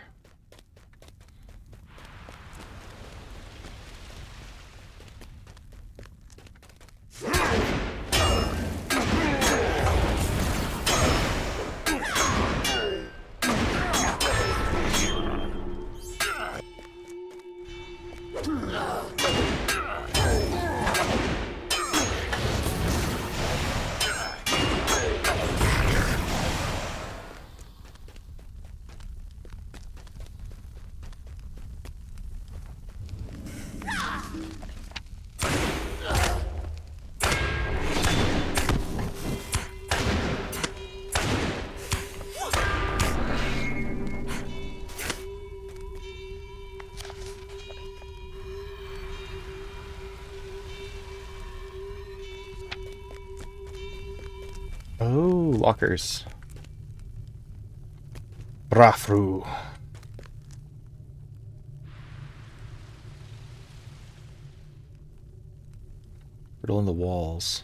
Oh, lockers. Rafru. Riddle in the walls.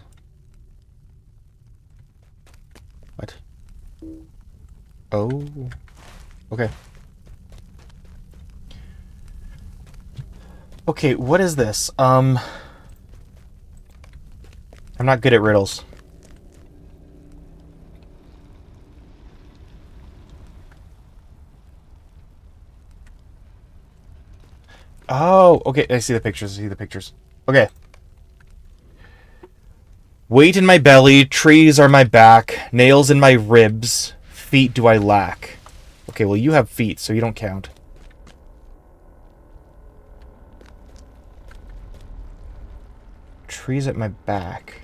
What? Oh. Okay. Okay, what is this? I'm not good at riddles. Oh, okay. I see the pictures. I see the pictures. Okay. Weight in my belly, trees are my back, nails in my ribs, feet do I lack. Okay, well you have feet, so you don't count. Trees at my back.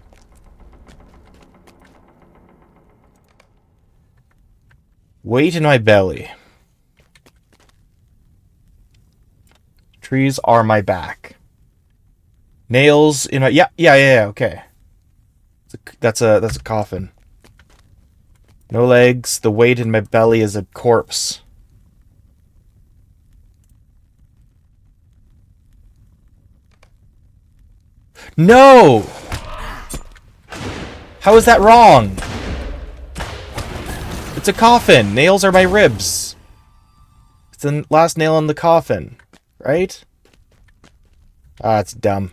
Weight in my belly. Trees are my back. Nails in my... Yeah, okay. That's a coffin. No legs. The weight in my belly is a corpse. No! How is that wrong? It's a coffin. Nails are my ribs. It's the last nail in the coffin, right? Ah, it's dumb.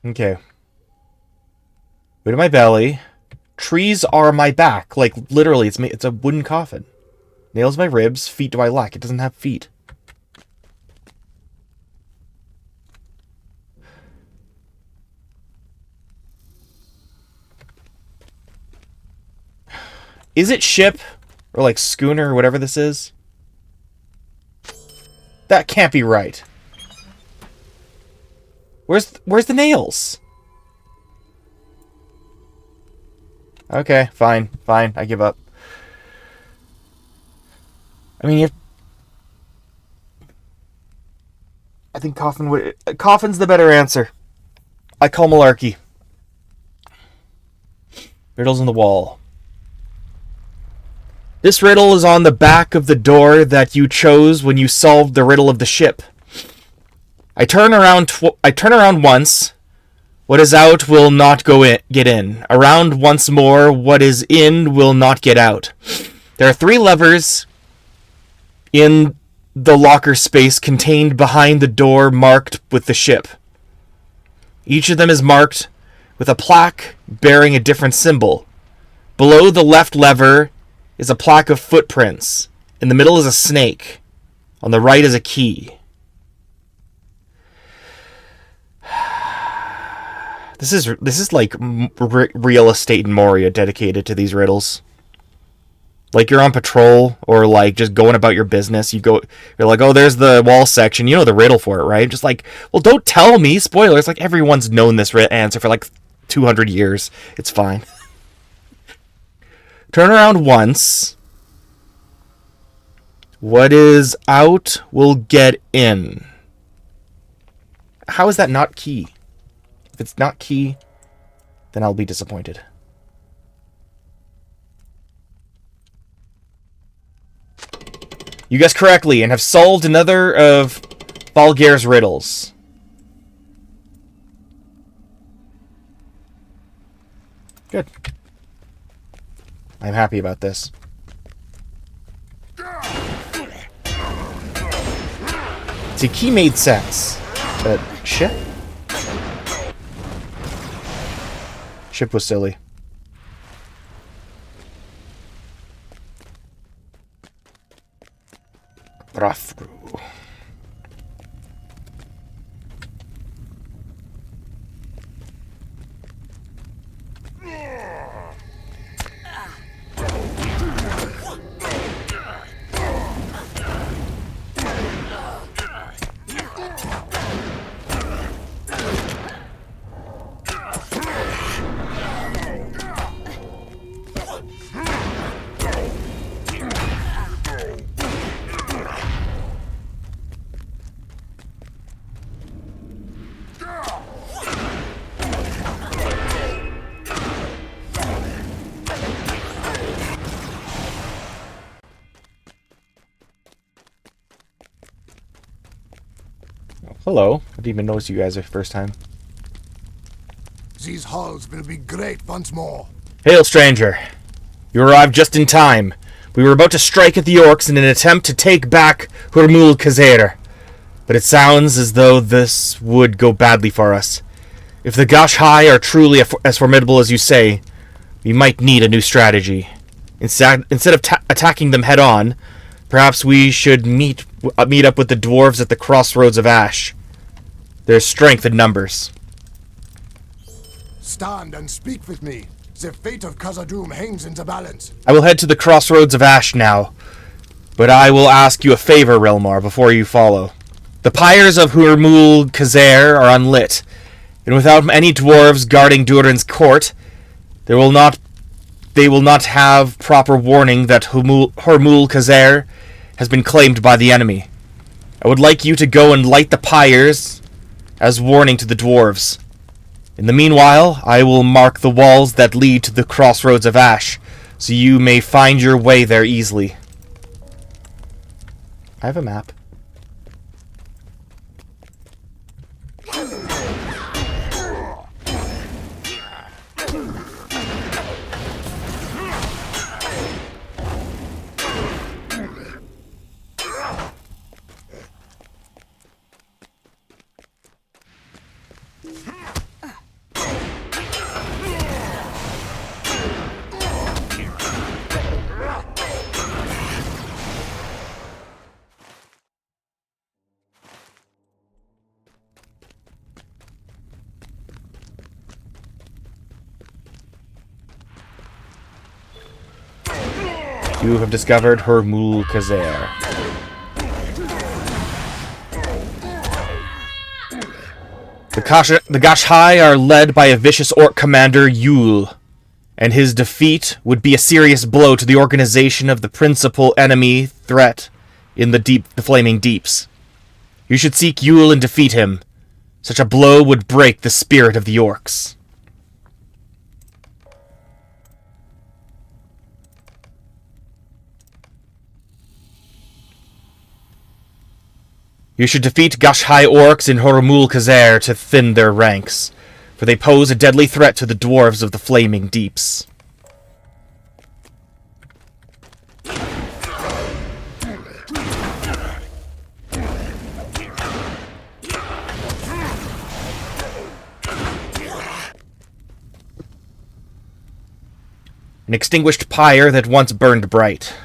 Okay. Weight of my belly. Trees are my back. Like, literally, it's a wooden coffin. Nails my ribs. Feet do I lack? It doesn't have feet. Is it ship? Or like schooner or whatever this is? That can't be right. Where's the nails? Okay, fine. I give up. I mean, I think coffin's the better answer. I call malarkey. Riddles on the wall. This riddle is on the back of the door that you chose when you solved the riddle of the ship. I turn around once. What is out will not get in. Around once more. What is in will not get out. There are 3 levers in the locker space contained behind the door marked with the ship. Each of them is marked with a plaque bearing a different symbol. Below the left lever is a plaque of footprints. In the middle is a snake. On the right is a key. This is like real estate in Moria dedicated to these riddles. Like you're on patrol or like just going about your business. You're like, oh, there's the wall section. You know the riddle for it, right? Just like, well, don't tell me. Spoilers. Like everyone's known this answer for like 200 years. It's fine. Turn around once. What is out will get in. How is that not key? If it's not key, then I'll be disappointed. You guessed correctly and have solved another of Balgair's riddles. Good. I'm happy about this. See, key made sense, but ship? Ship was silly. Brathru. Hello. I didn't even notice you guys the first time. These halls will be great once more. Hail, stranger. You arrived just in time. We were about to strike at the orcs in an attempt to take back Hurmul Khazer. But it sounds as though this would go badly for us. If the Gash High are truly as formidable as you say, we might need a new strategy. Instead of attacking them head on, perhaps we should meet meet up with the dwarves at the crossroads of Ash. There's strength in numbers. Stand and speak with me. The fate of Khazad-dûm hangs in the balance. I will head to the crossroads of Ash now, but I will ask you a favor, Relmar, before you follow. The pyres of Hurmul-Khazer are unlit, and without any dwarves guarding Durin's court, they will not have proper warning that Hurmul-Khazer has been claimed by the enemy. I would like you to go and light the pyres as warning to the dwarves. In the meanwhile, I will mark the walls that lead to the crossroads of Ash, so you may find your way there easily. I have a map. You have discovered Hurmul-Khazer. The Gashai are led by a vicious orc commander, Yul, and his defeat would be a serious blow to the organization of the principal enemy threat in the Flaming Deeps. You should seek Yul and defeat him. Such a blow would break the spirit of the orcs. You should defeat Gashai orcs in Hurmul-Khazer to thin their ranks, for they pose a deadly threat to the dwarves of the Flaming Deeps. An extinguished pyre that once burned bright.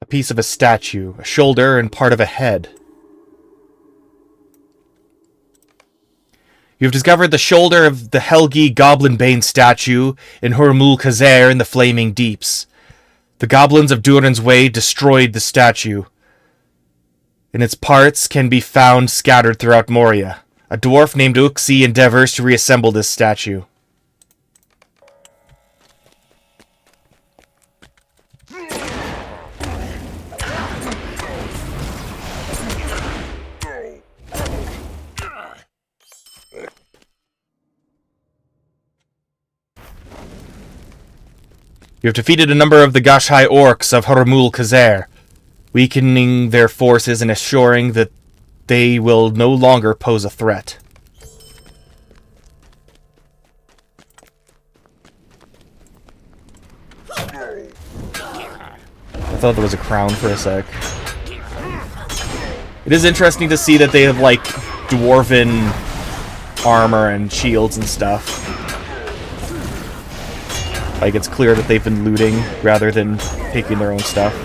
Piece of a statue, a shoulder, and part of a head. You have discovered the shoulder of the Helgi Goblin-Bane statue in Hurmul-Khazer in the Flaming Deeps. The goblins of Durin's Way destroyed the statue, and its parts can be found scattered throughout Moria. A dwarf named Uxie endeavors to reassemble this statue. You have defeated a number of the Gashai orcs of Hurmul-Khazer. weakening their forces and assuring that they will no longer pose a threat. I thought there was a crown for a sec. It is interesting to see that they have, like, dwarven armor and shields and stuff. Like, it's clear that they've been looting rather than taking their own stuff.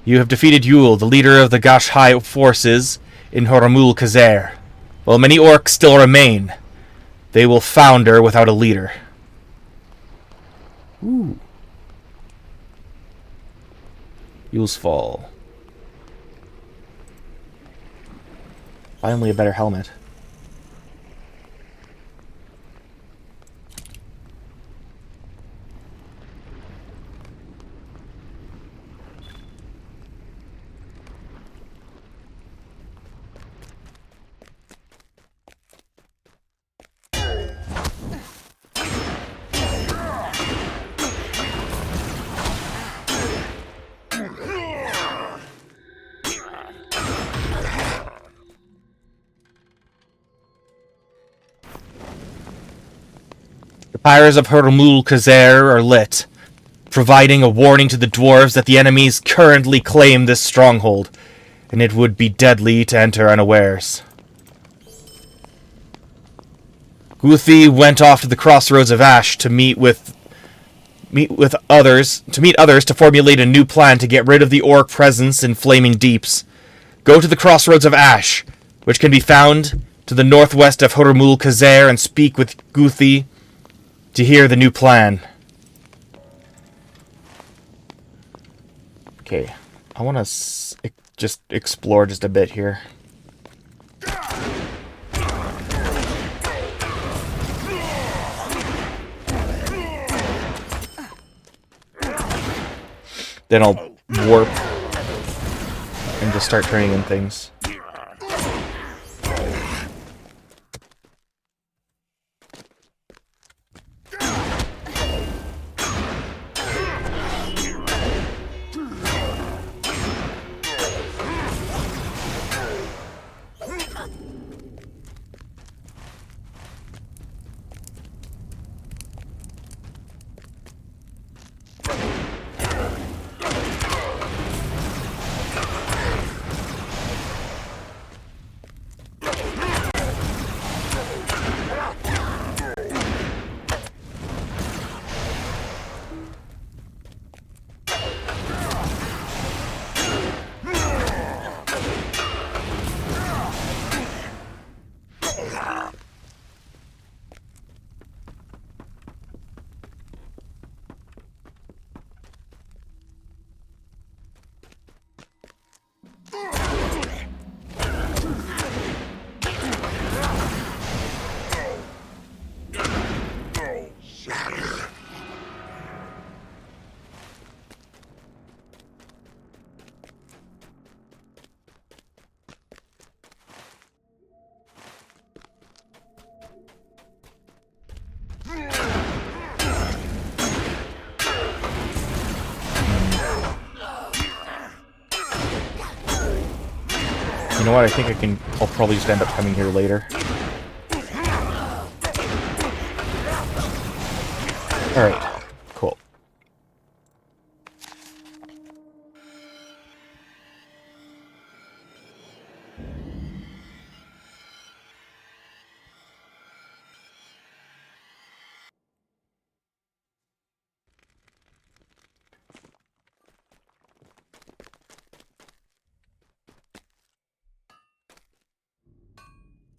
You have defeated Yule, the leader of the Gashai forces in Hormul Khazer. While many orcs still remain, they will founder without a leader. Ooh. Yule's Fall. Finally a better helmet. The fires of Hormul Khazer are lit, providing a warning to the dwarves that the enemies currently claim this stronghold, and it would be deadly to enter unawares. Guthi went off to the crossroads of Ash to meet others to formulate a new plan to get rid of the orc presence in Flaming Deeps. Go to the crossroads of Ash, which can be found to the northwest of Hormul Khazer, and speak with Guthi to hear the new plan. Okay, I want to just explore just a bit here. Then I'll warp and just start turning in things. You know what, I think I'll probably just end up coming here later. Alright, cool.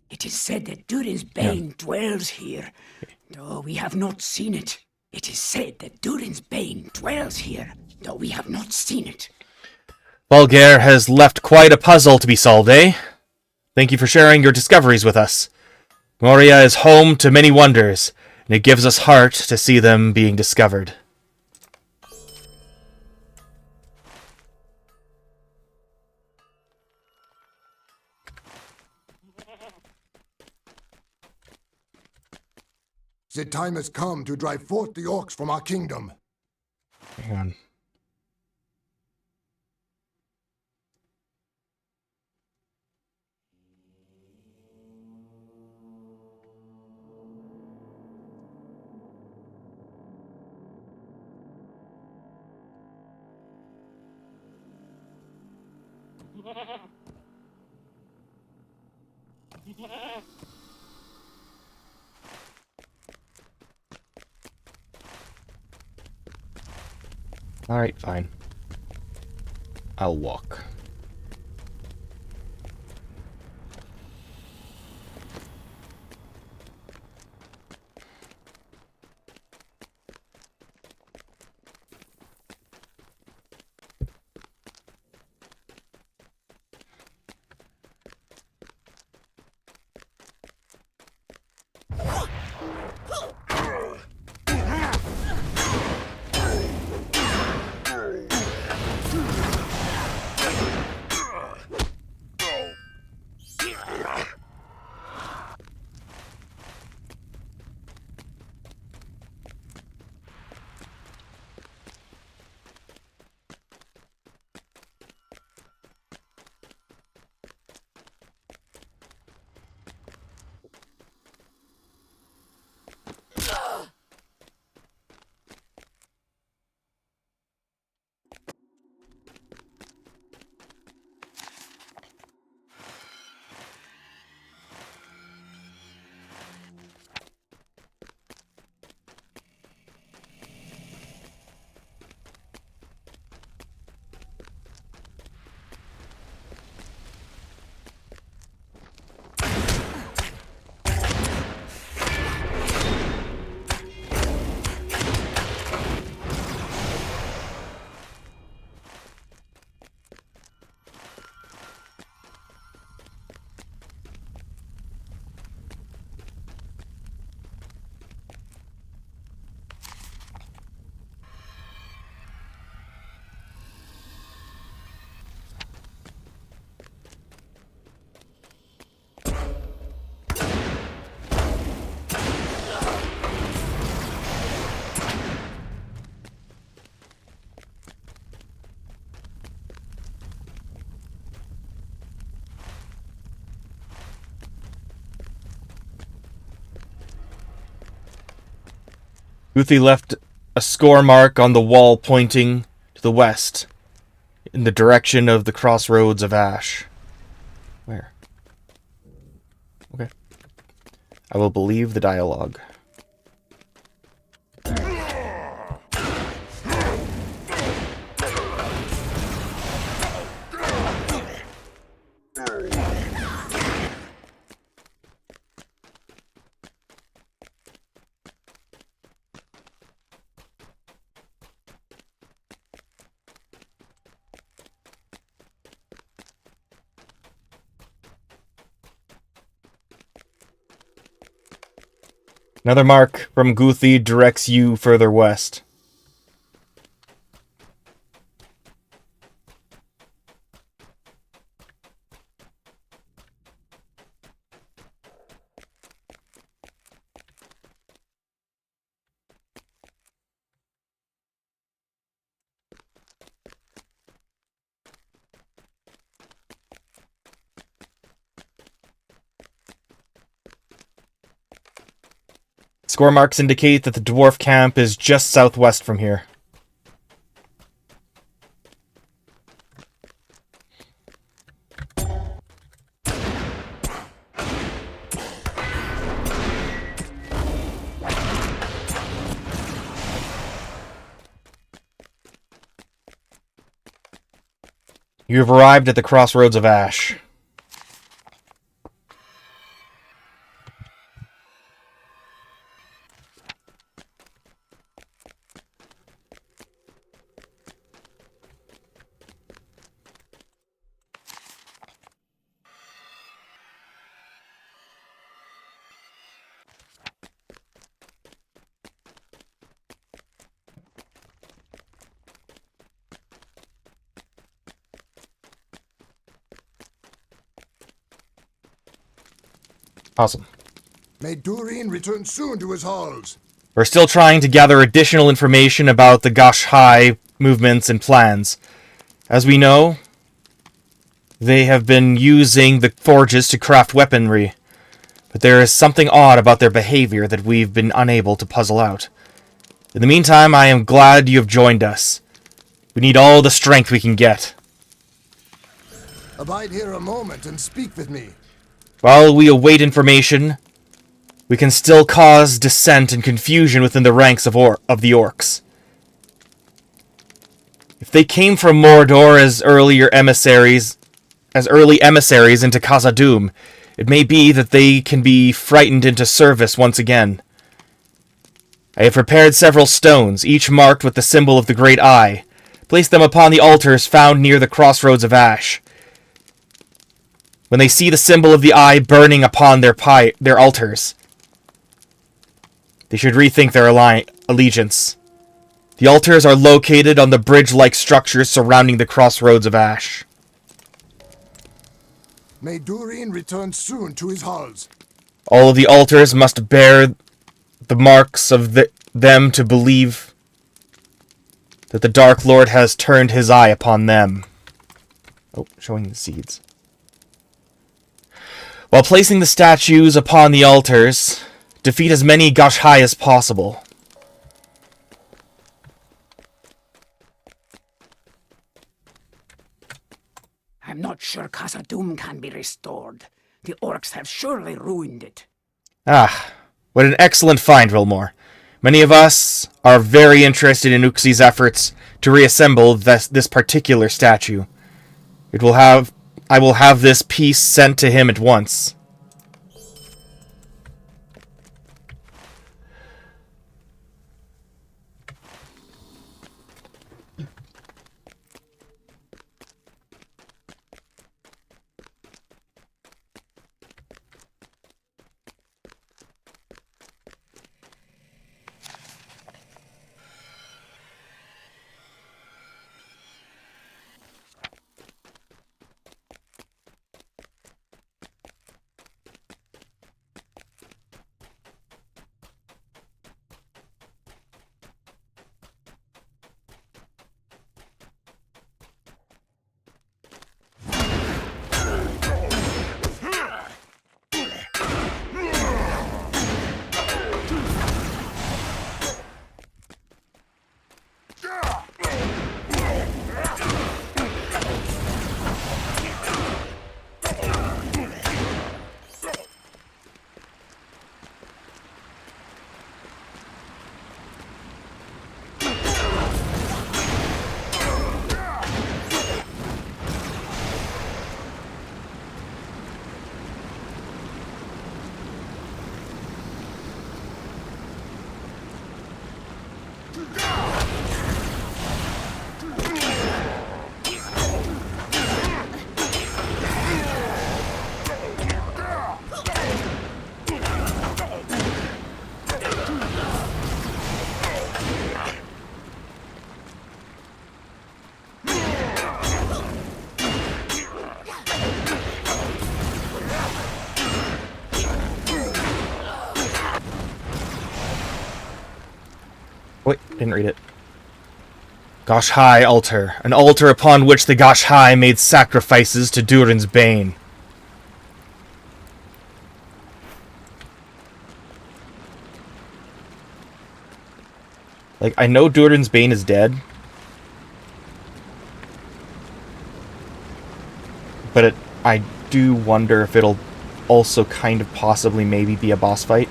It is said that Durin's Bane dwells here, though we have not seen it. It is said that Durin's Bane dwells here, though we have not seen it. Bulgair has left quite a puzzle to be solved, eh? Thank you for sharing your discoveries with us. Moria is home to many wonders, And it gives us heart to see them being discovered. The time has come to drive forth the orcs from our kingdom. Hang on. Alright, fine. I'll walk. Guthi left a score mark on the wall pointing to the west, in the direction of the crossroads of Ash. Where? Okay. I will believe the dialogue. Another mark from Guthi directs you further west. Score marks indicate that the dwarf camp is just southwest from here. You have arrived at the crossroads of Ash. Awesome. May Durin return soon to his halls. We're still trying to gather additional information about the Gosh-Hai movements and plans. As we know, they have been using the forges to craft weaponry, but there is something odd about their behavior that we've been unable to puzzle out. In the meantime, I am glad you have joined us. We need all the strength we can get. Abide here a moment and speak with me. While we await information, we can still cause dissent and confusion within the ranks of the orcs. If they came from Mordor as early emissaries into Khazad-dûm, it may be that they can be frightened into service once again. I have prepared several stones, each marked with the symbol of the Great Eye. Place them upon the altars found near the crossroads of ash. When they see the symbol of the eye burning upon their altars, they should rethink their allegiance. The altars are located on the bridge-like structures surrounding the crossroads of ash. May Durin return soon to his halls. All of the altars must bear the marks of them to believe that the Dark Lord has turned his eye upon them. Oh, showing the seeds. While placing the statues upon the altars, defeat as many Gosh-Hai as possible. I'm not sure Khazad-dûm can be restored. The orcs have surely ruined it. Ah, what an excellent find, Wilmore. Many of us are very interested in Uxi's efforts to reassemble this particular statue. I will have this piece sent to him at once. Wait, didn't read it. Gosh-Hai altar. An altar upon which the Gosh-Hai made sacrifices to Durin's Bane. Like, I know Durin's Bane is dead. But I do wonder if it'll also kind of possibly maybe be a boss fight.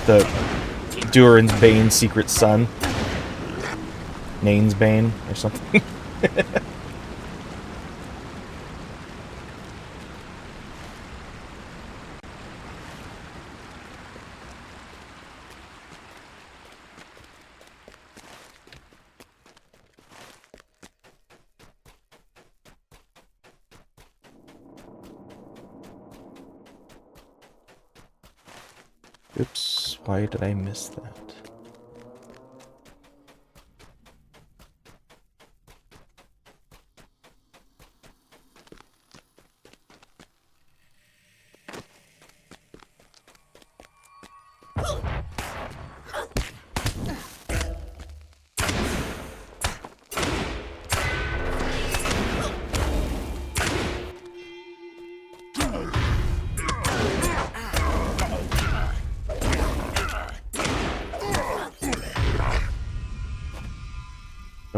The Durin's Bane secret son. Nain's Bane or something. Oops, why did I miss that?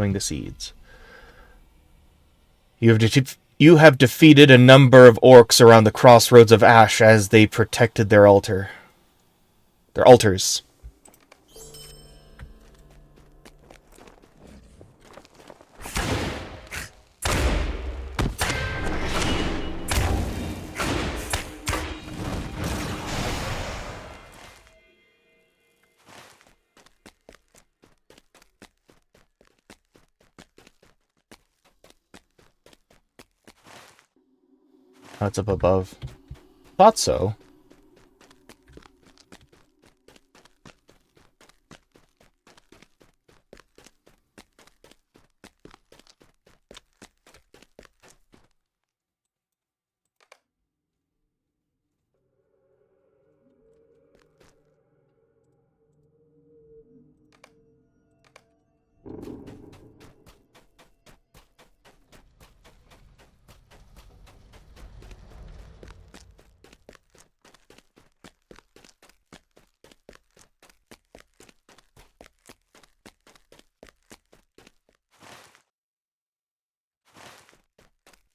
sowing the seeds. You have defeated a number of orcs around the crossroads of Ash as they protected their altars. Oh, it's up above. Thought so.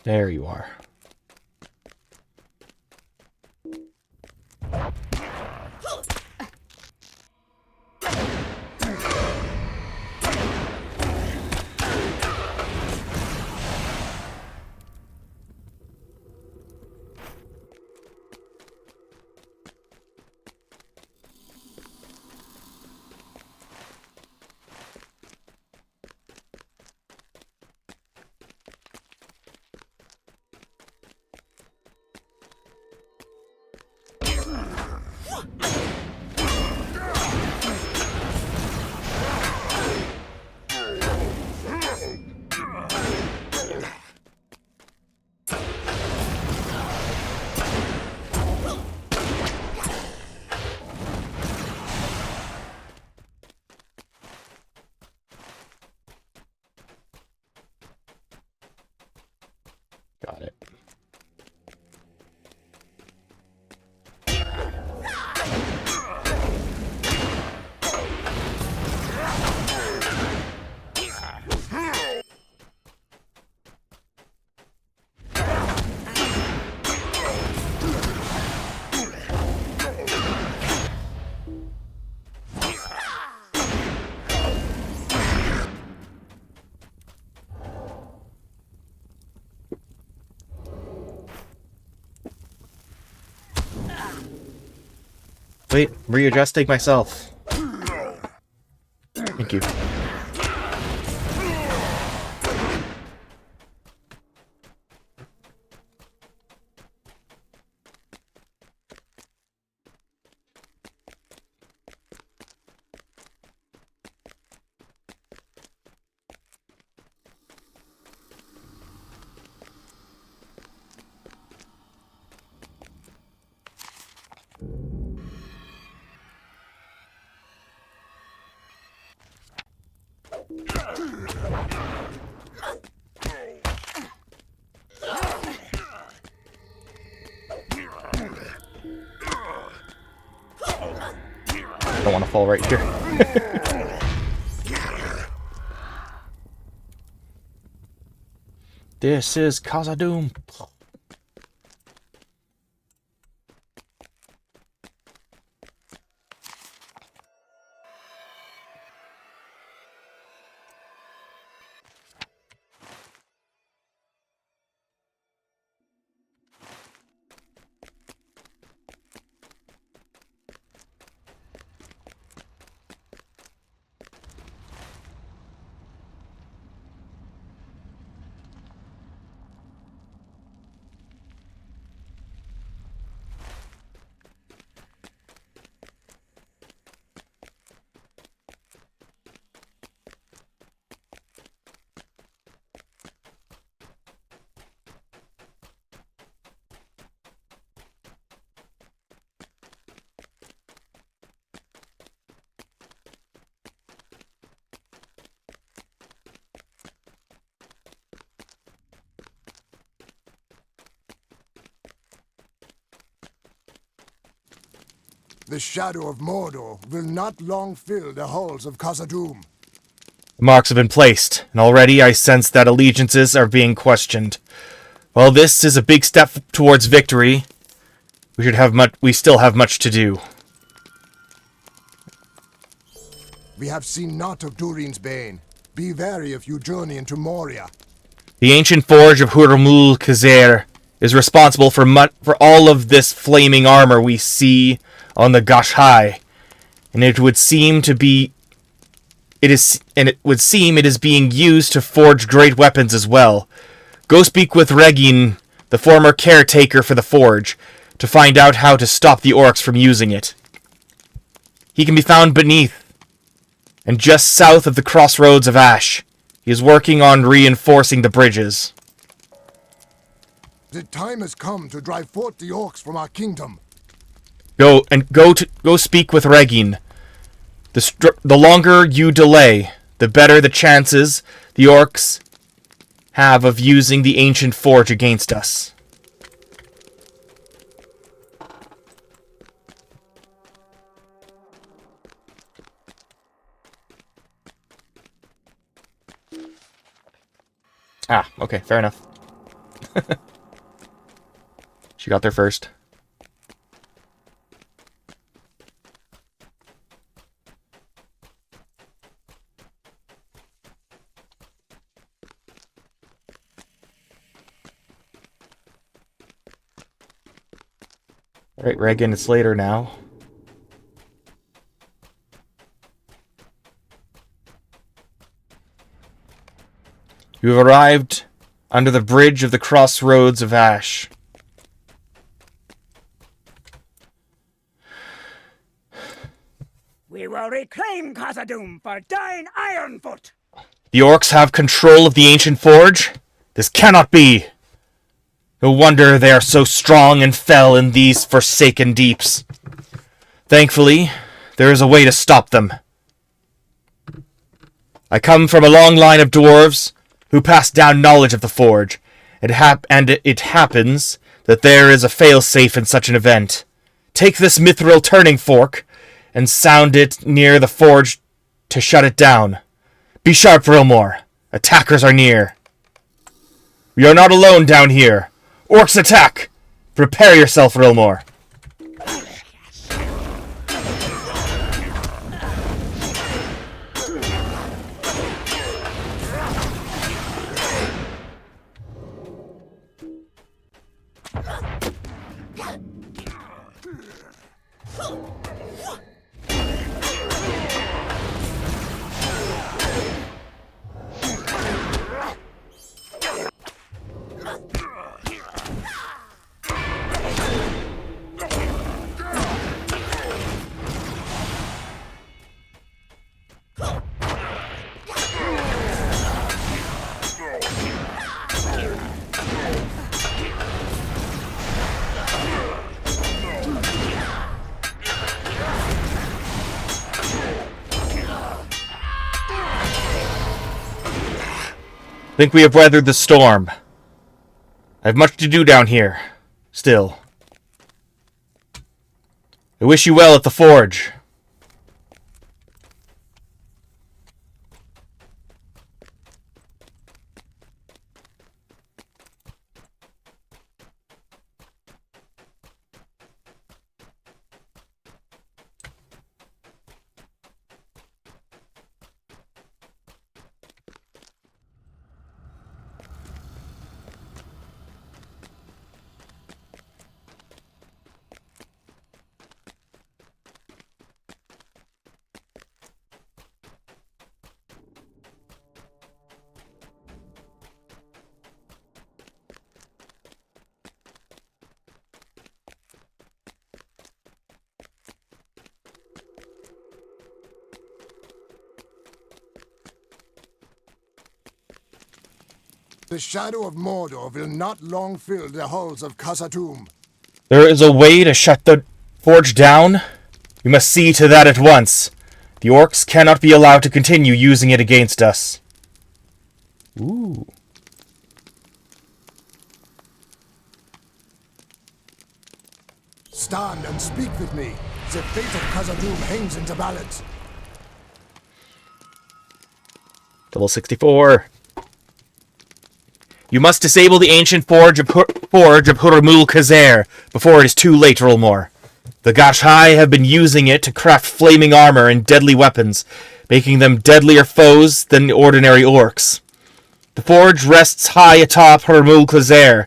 There you are. Got it. Wait, readjusting myself. Thank you. Don't want to fall right here. This is Khazad-dûm. The shadow of Mordor will not long fill the halls of Khazad-dûm. The marks have been placed, and already I sense that allegiances are being questioned. While this is a big step towards victory, we still have much to do. We have seen naught of Durin's bane. Be wary if you journey into Moria. The ancient forge of Hurmul Khazer is responsible for all of this flaming armor we see on the Gashai, and it would seem it is being used to forge great weapons as well. Go speak with Regin, the former caretaker for the forge, to find out how to stop the orcs from using it. He can be found beneath, and just south of the crossroads of Ash. He is working on reinforcing the bridges. The time has come to drive forth the orcs from our kingdom. Go speak with Regin. The longer you delay, the better the chances the orcs have of using the ancient forge against us. Ah, okay, fair enough. She got there first. Alright, Regan, it's later now. You have arrived under the bridge of the crossroads of Ash. We will reclaim Khazad-dûm for Dine Ironfoot. The orcs have control of the ancient forge? This cannot be! No wonder they are so strong and fell in these forsaken deeps. Thankfully, there is a way to stop them. I come from a long line of dwarves who passed down knowledge of the forge, and it happens that there is a fail-safe in such an event. Take this mithril turning fork and sound it near the forge to shut it down. Be sharp, Rilmore. Attackers are near. We are not alone down here. Orcs attack! Prepare yourself, Rilmore. Think we have weathered the storm. I have much to do down here, still. I wish you well at the forge. The shadow of Mordor will not long fill the halls of Khazad-dûm. There is a way to shut the forge down? We must see to that at once. The orcs cannot be allowed to continue using it against us. Ooh. Stand and speak with me. The fate of Khazad-dûm hangs in the balance. Level 64. You must disable the ancient forge of Huramul Khazer before it is too late, Rolmor. The Gashai have been using it to craft flaming armor and deadly weapons, making them deadlier foes than ordinary orcs. The forge rests high atop Huramul Khazer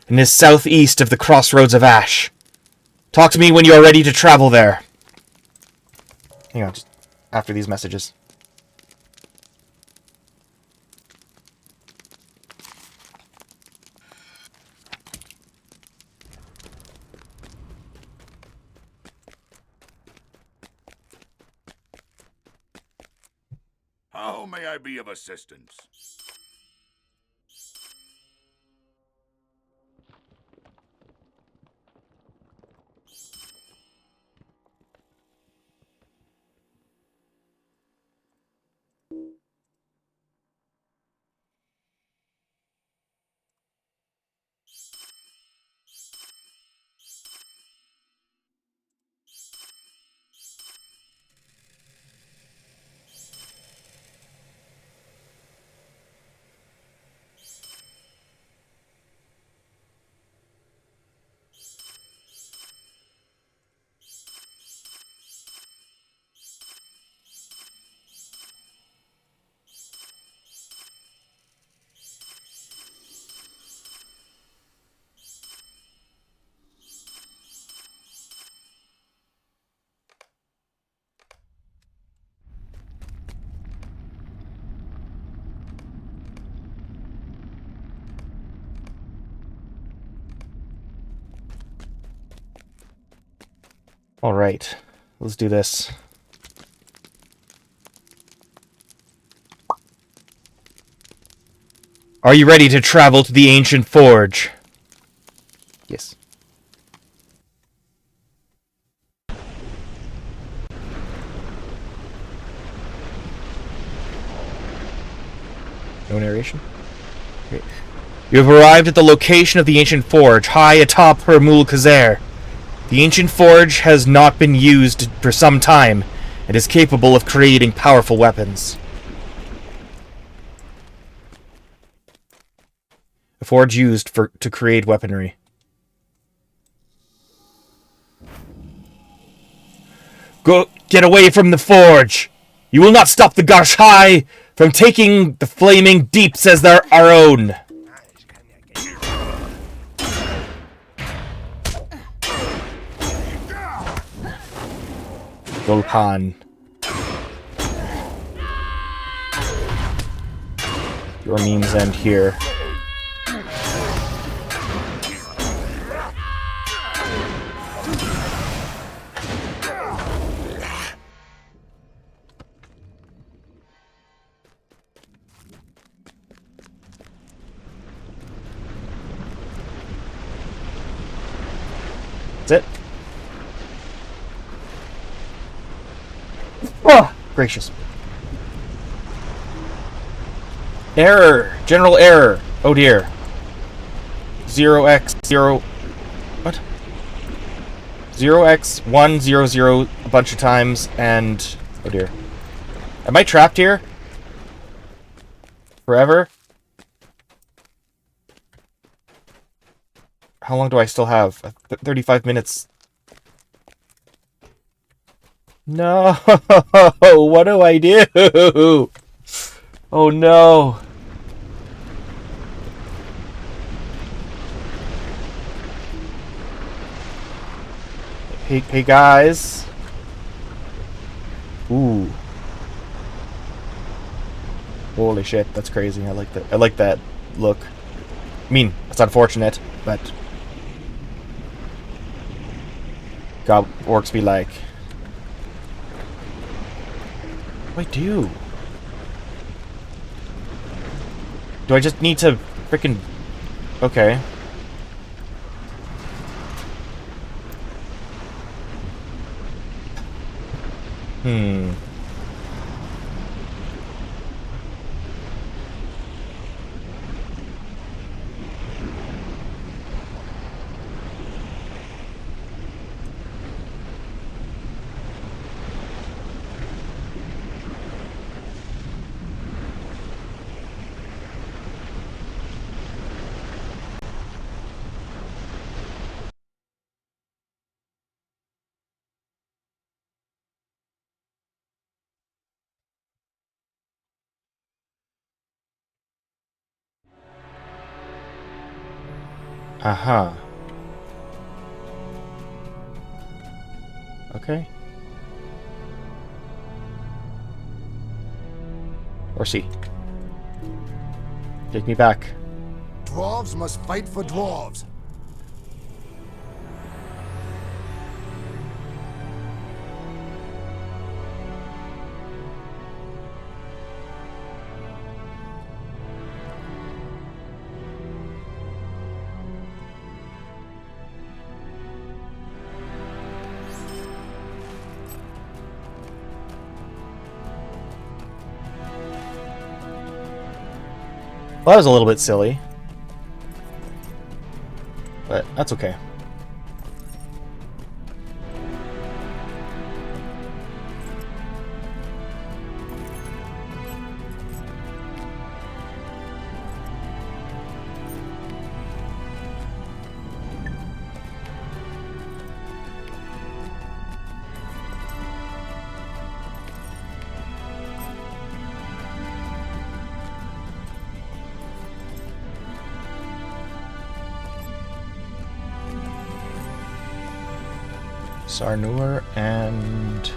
and is southeast of the Crossroads of Ash. Talk to me when you are ready to travel there. Hang on, just after these messages. How may I be of assistance? Alright, let's do this. Are you ready to travel to the ancient forge? Yes. No narration? Great. You have arrived at the location of the ancient forge, high atop Huramul Khazer. The ancient forge has not been used for some time, and is capable of creating powerful weapons. A forge used to create weaponry. Go, get away from the forge! You will not stop the Gashai from taking the flaming deeps as our own! Golpan. Your memes end here. That's it. Oh, gracious. Error! General error! Oh dear. 0x0... What? 0x100 a bunch of times, and... Oh dear. Am I trapped here? Forever? How long do I still have? 35 minutes. No! What do I do? Oh no! Hey guys! Ooh. Holy shit, that's crazy. I like that. I like that look. I mean, it's unfortunate, but... God, orcs be like... What do I do? Do I just need to frickin'... Okay. Uh-huh. Okay. Or C. Take me back. Dwarves must fight for dwarves. Well, that was a little bit silly. But that's okay. Sarnur and...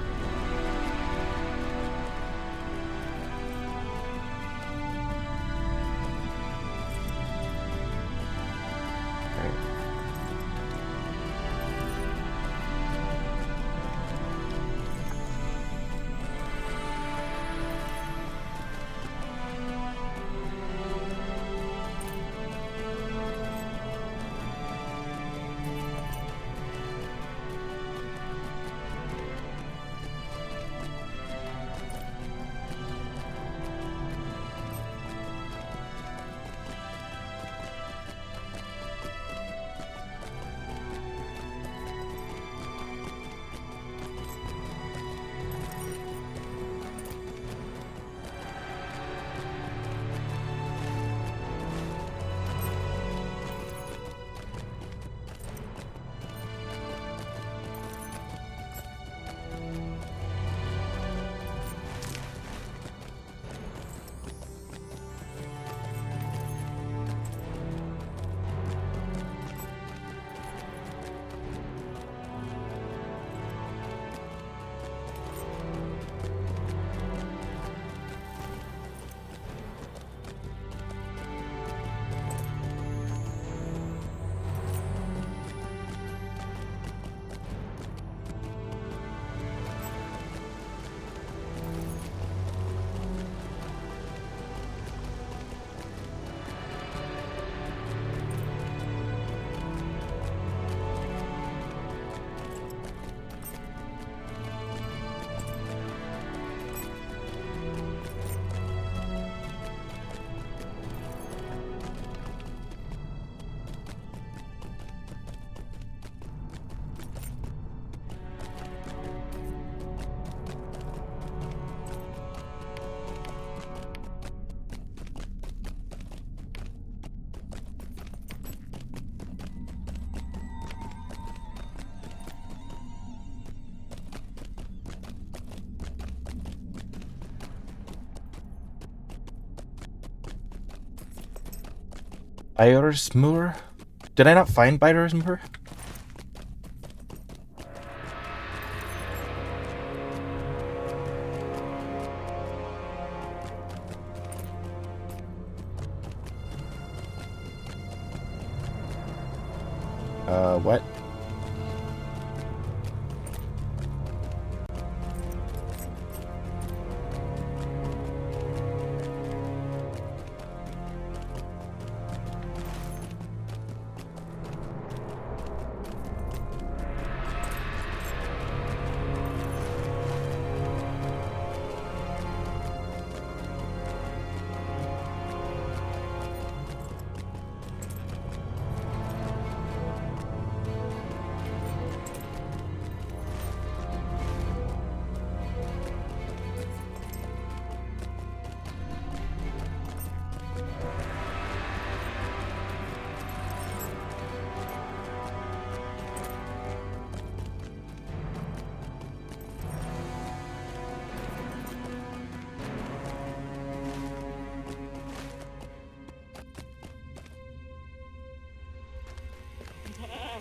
Byersmoor? Did I not find Byersmoor? What?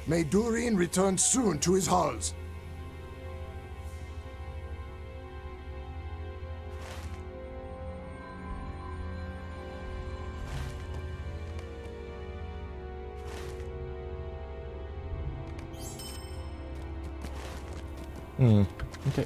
May Durin return soon to his halls. Okay.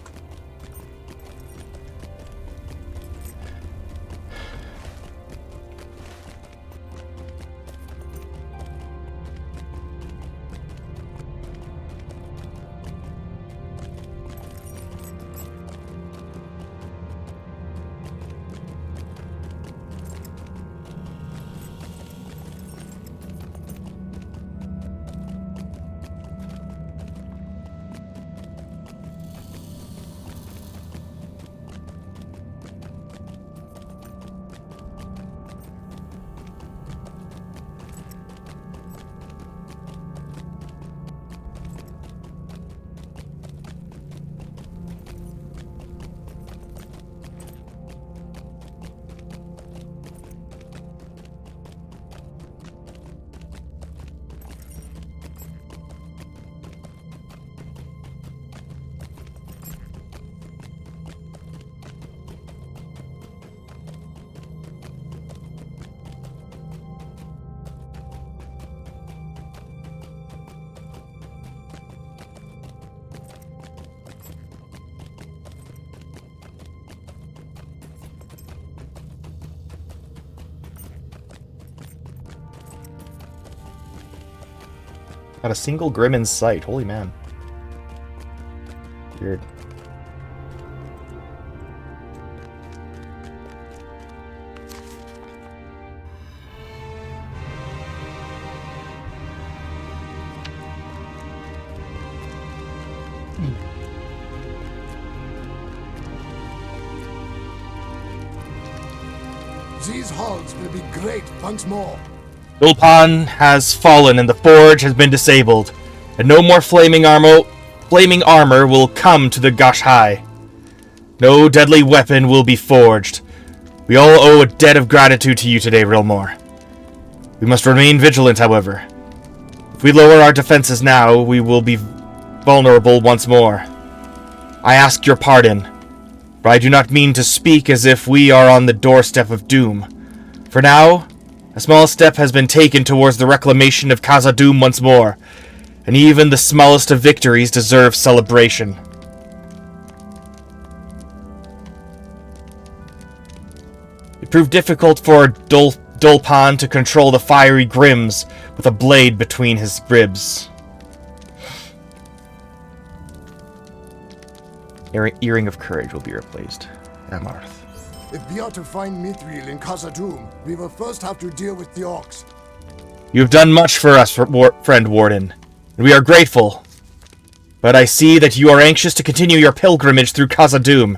Not a single Grim in sight. Holy man. Weird. These halls will be great once more. Gulpan has fallen and the forge has been disabled, and no more flaming armor will come to the Gashai. No deadly weapon will be forged. We all owe a debt of gratitude to you today, Rilmore. We must remain vigilant, however. If we lower our defenses now, we will be vulnerable once more. I ask your pardon, but I do not mean to speak as if we are on the doorstep of doom. For now, a small step has been taken towards the reclamation of Khazad-dûm once more, and even the smallest of victories deserve celebration. It proved difficult for Dulpan to control the fiery Grims with a blade between his ribs. Earring of Courage will be replaced. Amarth. If we are to find Mithril in Khazad-dûm, we will first have to deal with the orcs. You have done much for us, friend Warden, and we are grateful. But I see that you are anxious to continue your pilgrimage through Khazad-dûm.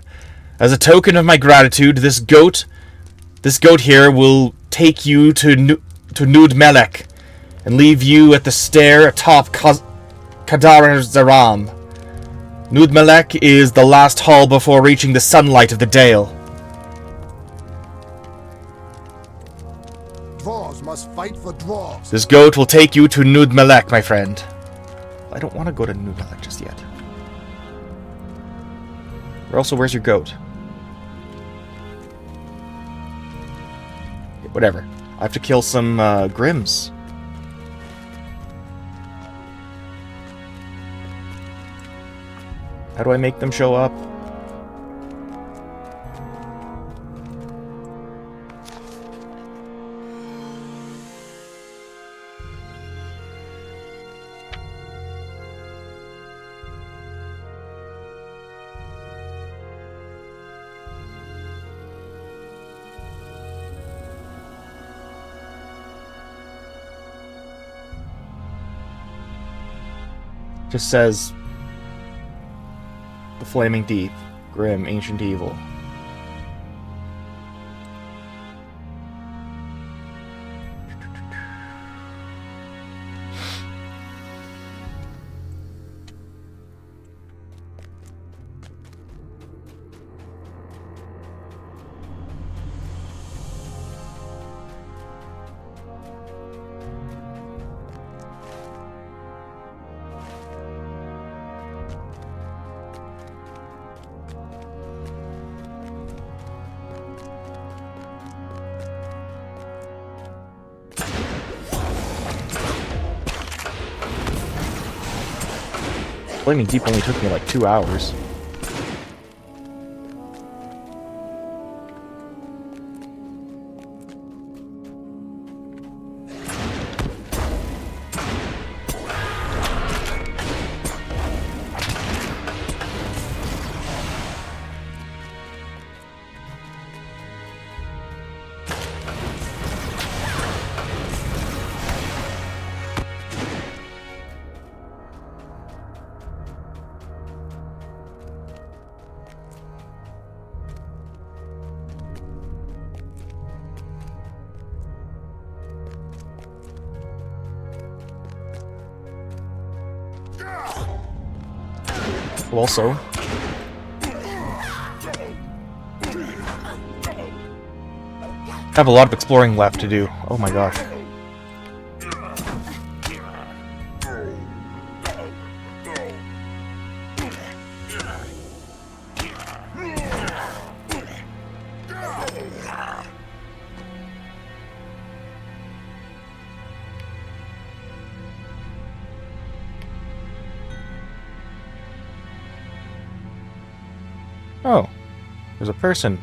As a token of my gratitude, this goat here will take you to Nud-melek and leave you at the stair atop Kadar-Zaram. Nud-melek is the last hall before reaching the sunlight of the Dale. Dwarves must fight for dwarves. This goat will take you to Nud-melek, my friend. I don't want to go to Nud-melek just yet. Or also, where's your goat? Okay, whatever. I have to kill some Grims. How do I make them show up? Just says the Flaming Deep, Grim, Ancient Evil. Flaming Deep only took me like 2 hours. Also, I have a lot of exploring left to do. Oh my gosh. Oh, there's a person.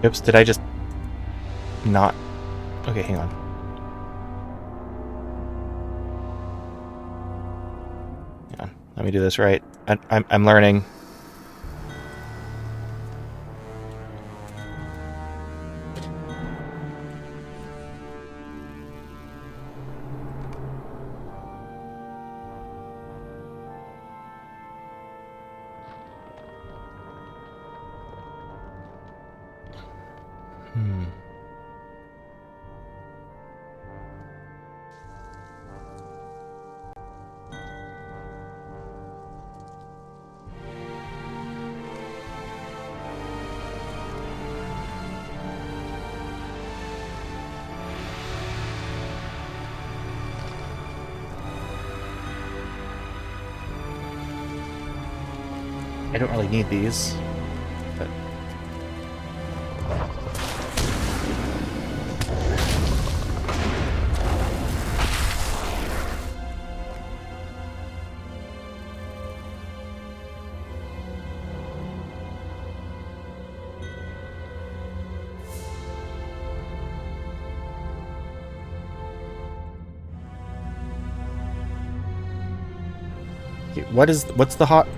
Oops, did I just not? Okay, hang on. Hang on. Let me do this right. I'm learning. I don't really need these, but... Okay, what's the hot...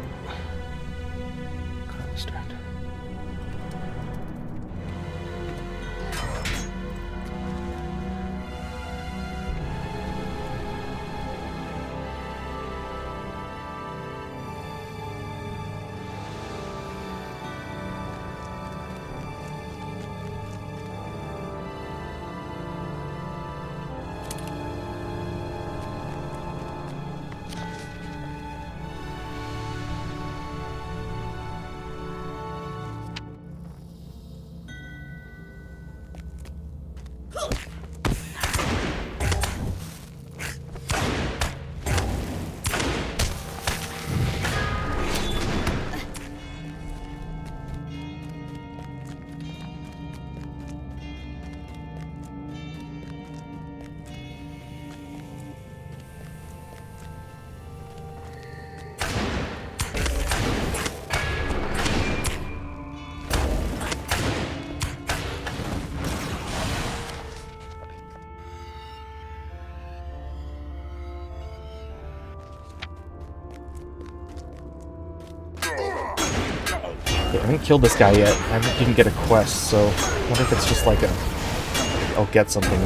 I haven't killed this guy yet. I didn't get a quest, so I wonder if it's just like a... I'll get something.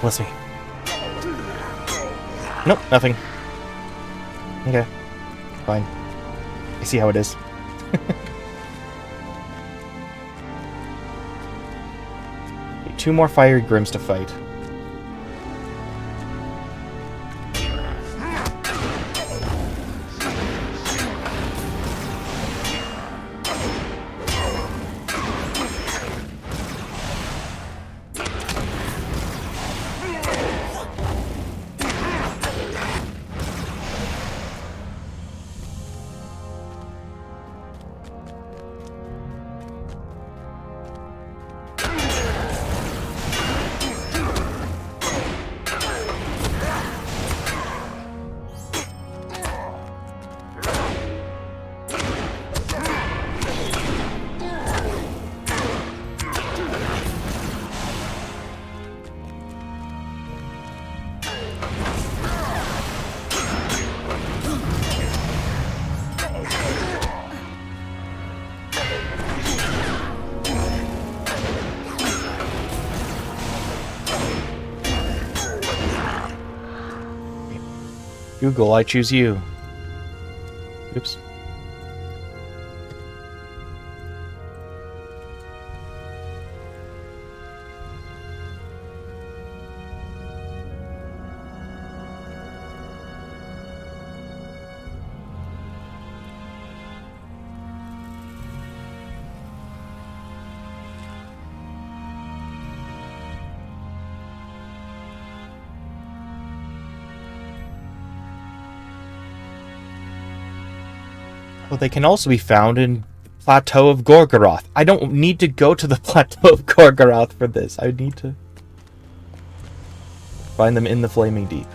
Bless me. Nope, nothing. Okay. Fine. I see how it is. Okay, 2 more fiery grims to fight. Google, I choose you. Oops. Well, they can also be found in Plateau of Gorgoroth. I don't need to go to the Plateau of Gorgoroth for this. I need to find them in the Flaming Deep.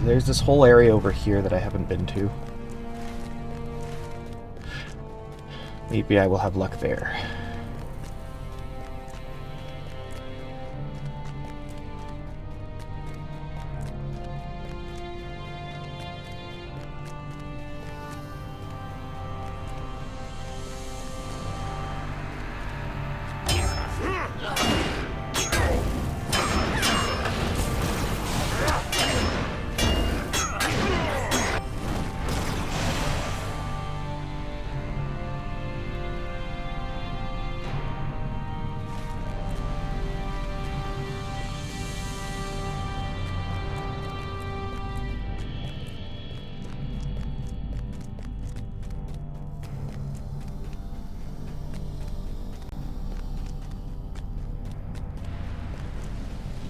there's this whole area over here that I haven't been to. Maybe I will have luck there.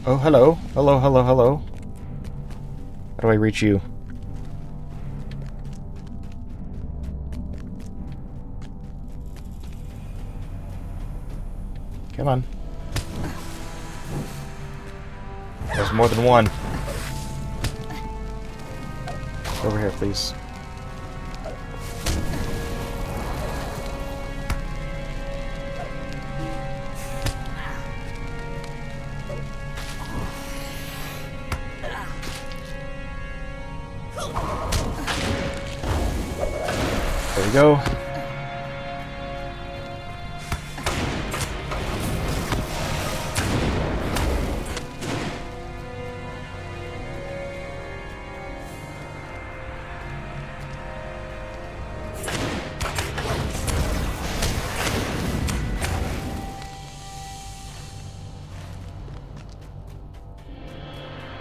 Oh, hello. Hello, hello, hello. How do I reach you? Come on. There's more than one. Over here, please. There we go.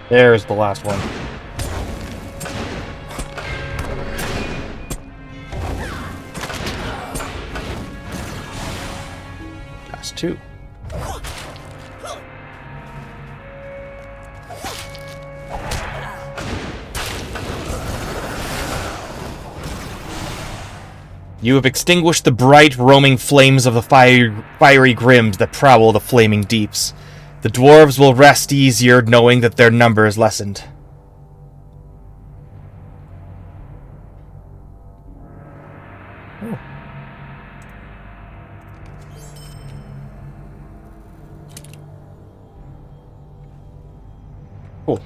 There's the last one. Last two. You have extinguished the bright, roaming flames of the fiery grims that prowl the flaming deeps. The dwarves will rest easier knowing that their number is lessened. Oh. Cool.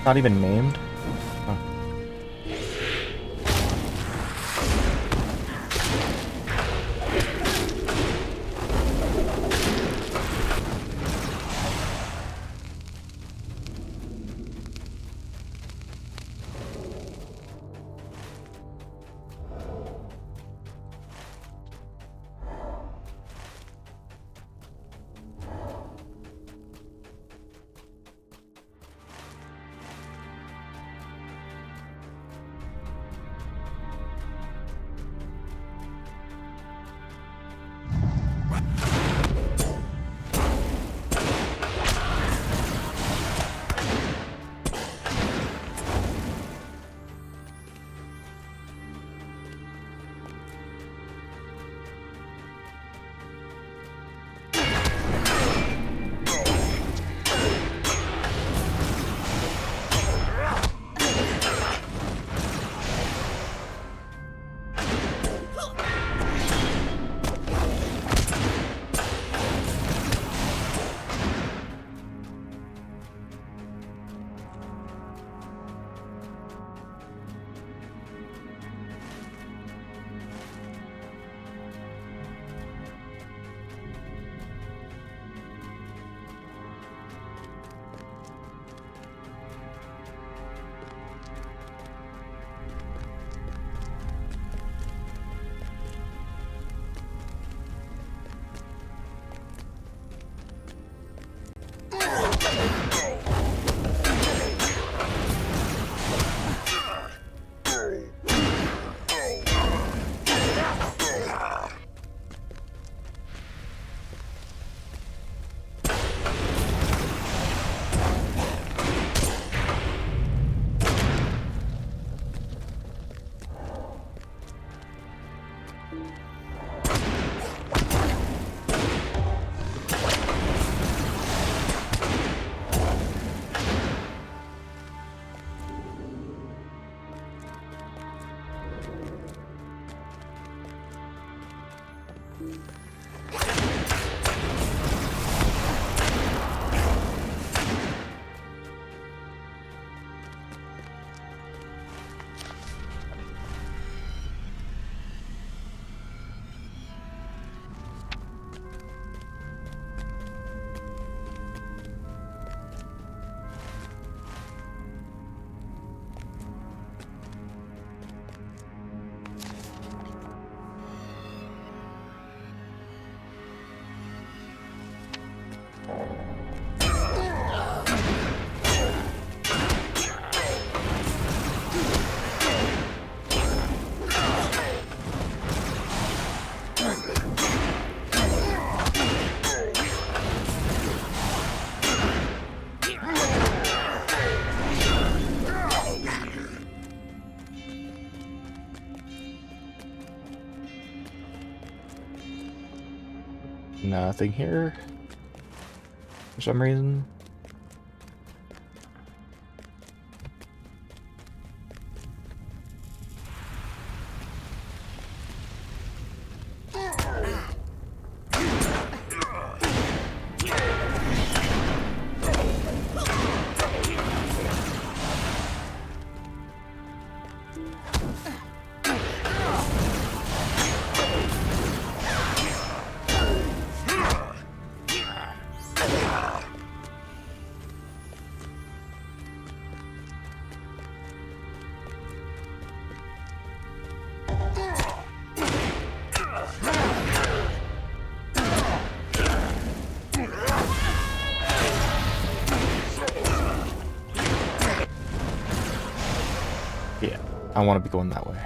Not even named? Huh. Nothing here. For some reason. Yeah, I want to be going that way.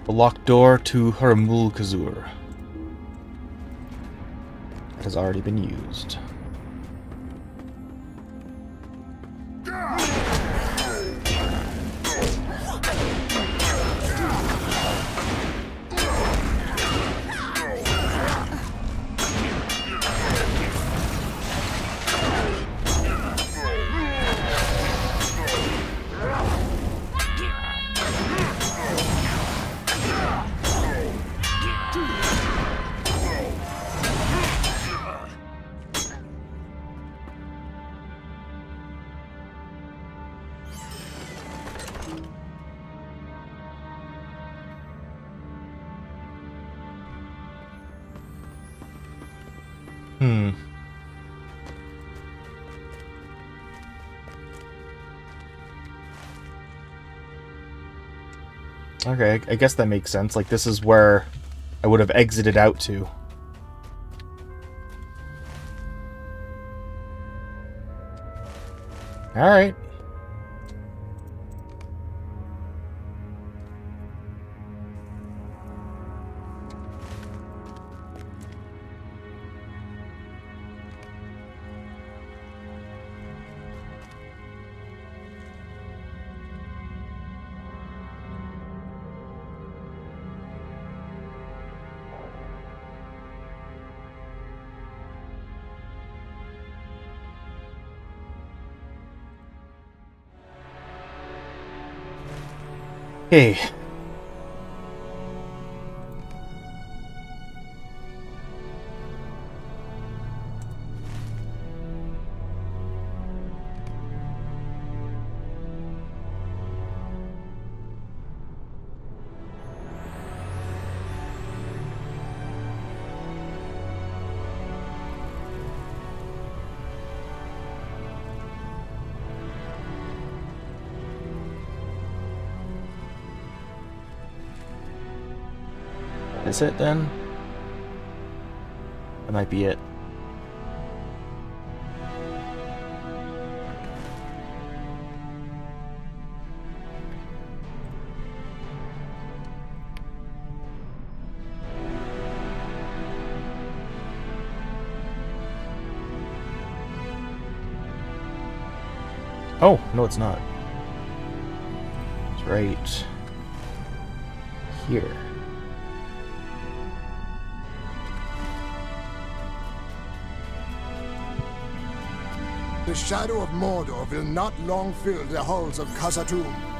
The locked door to Kazur. It has already been used. Okay, I guess that makes sense. Like, this is where I would have exited out to. Alright. Hey. Is it then? That might be it. Oh, no it's not. It's right here. The shadow of Mordor will not long fill the halls of Khazad-dûm.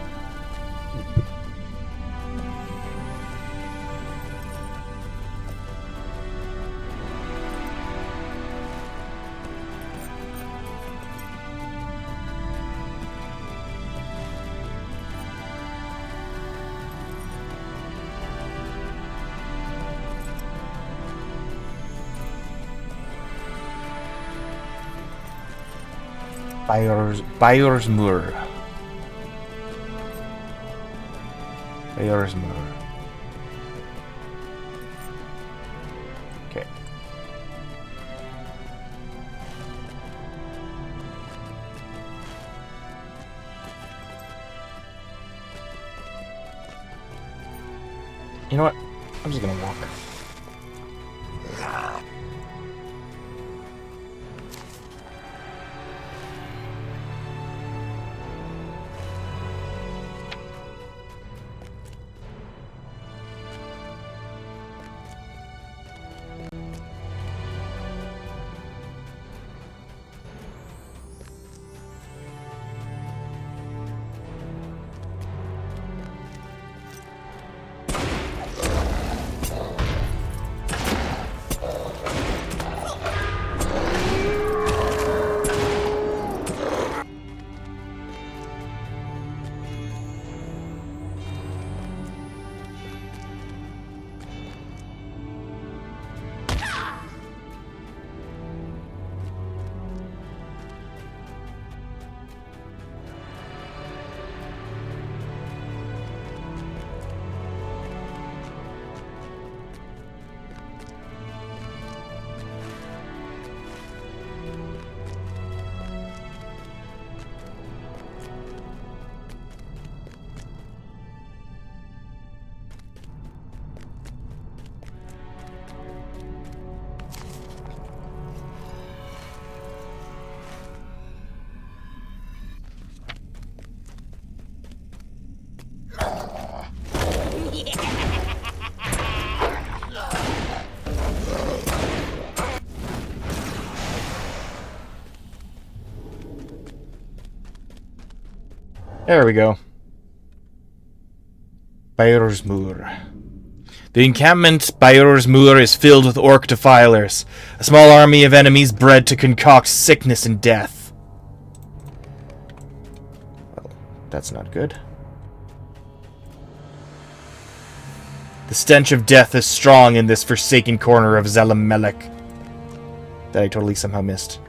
Biorsmur. Okay. You know what? I'm just gonna walk. There we go. Biorsmur. The encampment Biorsmur is filled with orc defilers, a small army of enemies bred to concoct sickness and death. Well, that's not good. The stench of death is strong in this forsaken corner of Nud-melek that I totally somehow missed.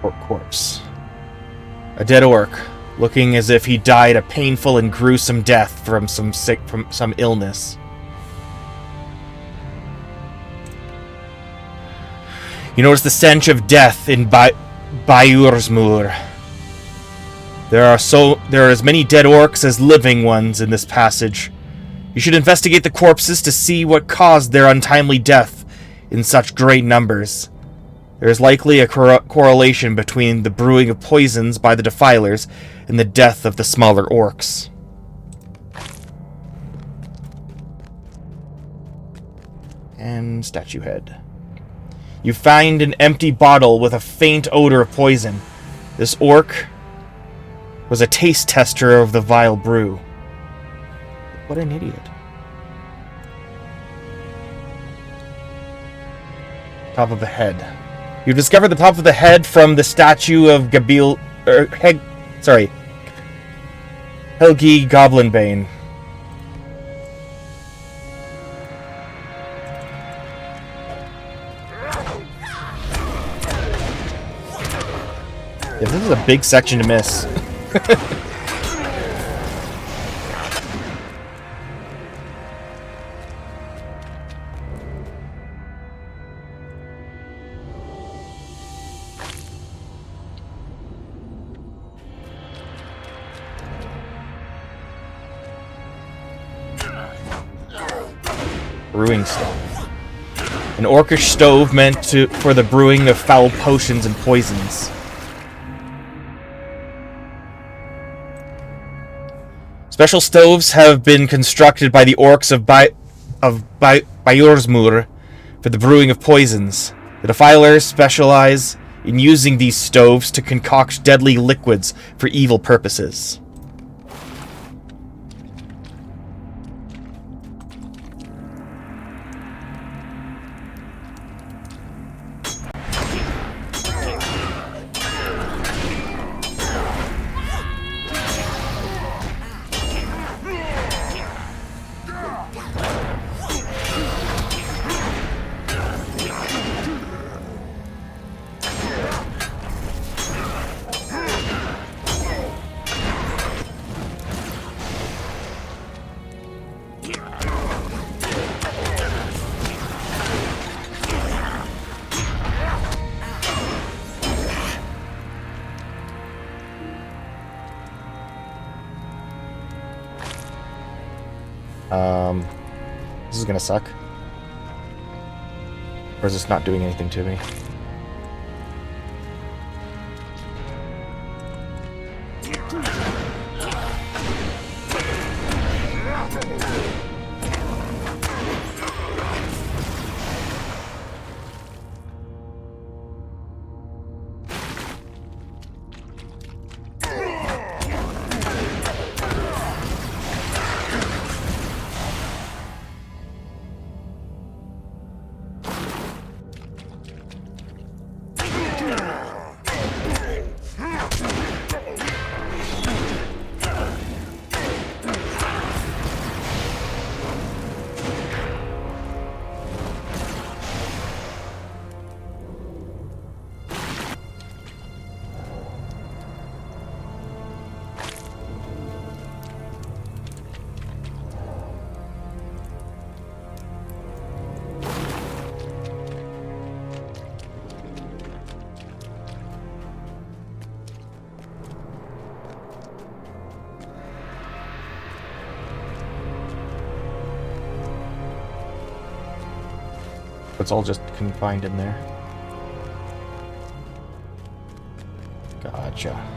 Orc corpse. A dead orc, looking as if he died a painful and gruesome death from some illness. You notice the stench of death in Bayursmur. There are as many dead orcs as living ones in this passage. You should investigate the corpses to see what caused their untimely death in such great numbers. There is likely a correlation between the brewing of poisons by the defilers and the death of the smaller orcs. And statue head. You find an empty bottle with a faint odor of poison. This orc was a taste tester of the vile brew. What an idiot. Top of the head. You discovered the top of the head from the statue of Helgi Goblinbane. Yeah, this is a big section to miss. Brewing stove. An orcish stove meant for the brewing of foul potions and poisons. Special stoves have been constructed by the orcs of Bayursmur for the brewing of poisons. The defilers specialize in using these stoves to concoct deadly liquids for evil purposes. This is gonna suck. Or is this not doing anything to me? It's all just confined in there. Gotcha.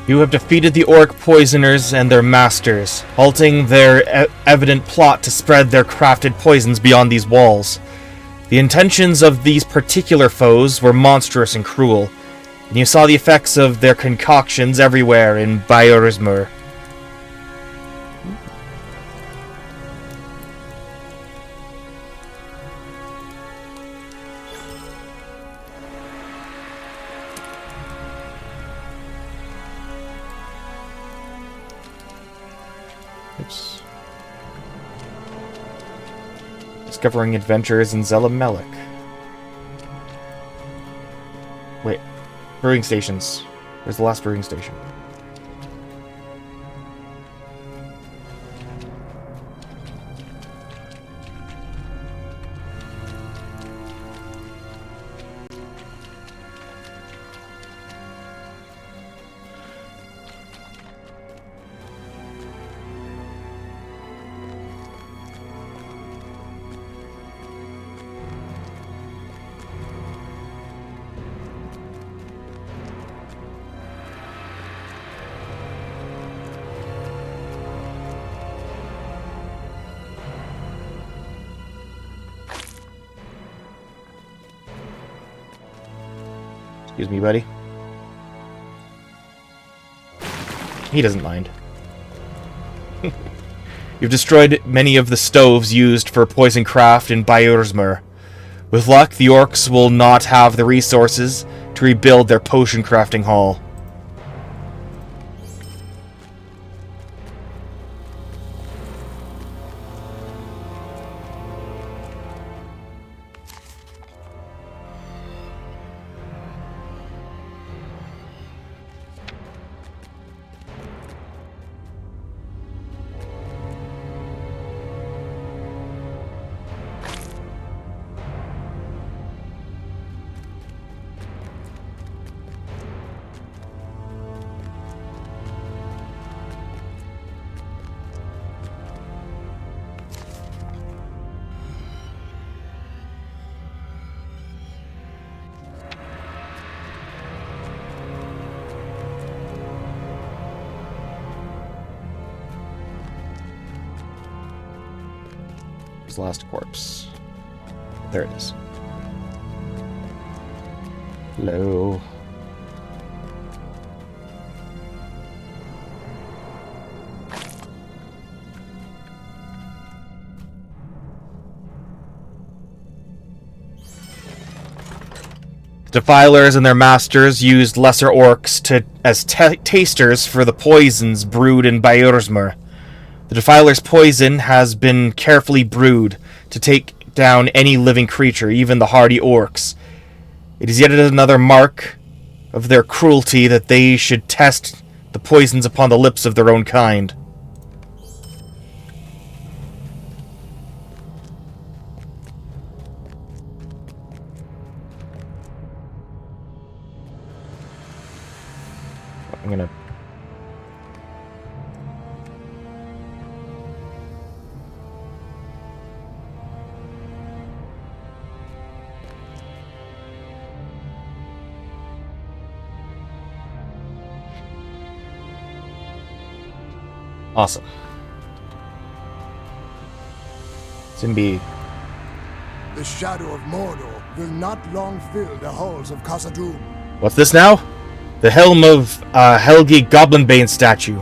You have defeated the orc poisoners and their masters, halting their evident plot to spread their crafted poisons beyond these walls. The intentions of these particular foes were monstrous and cruel, and you saw the effects of their concoctions everywhere in Biorismur. Oops. Discovering adventures in Nud-melek. Wait. Brewing stations. Where's the last brewing station? Excuse me, buddy. He doesn't mind. You've destroyed many of the stoves used for poison craft in Biorismur. With luck, the orcs will not have the resources to rebuild their potion crafting hall. His last corpse. There it is. Hello. Defilers and their masters used lesser orcs as tasters for the poisons brewed in Biorismur. The Defiler's poison has been carefully brewed to take down any living creature, even the hardy orcs. It is yet another mark of their cruelty that they should test the poisons upon the lips of their own kind. I'm gonna... Awesome. Zimbi. The shadow of Mordor will not long fill the halls of Khazad-dûm. What's this now? The helm of Helgi Goblinbane statue.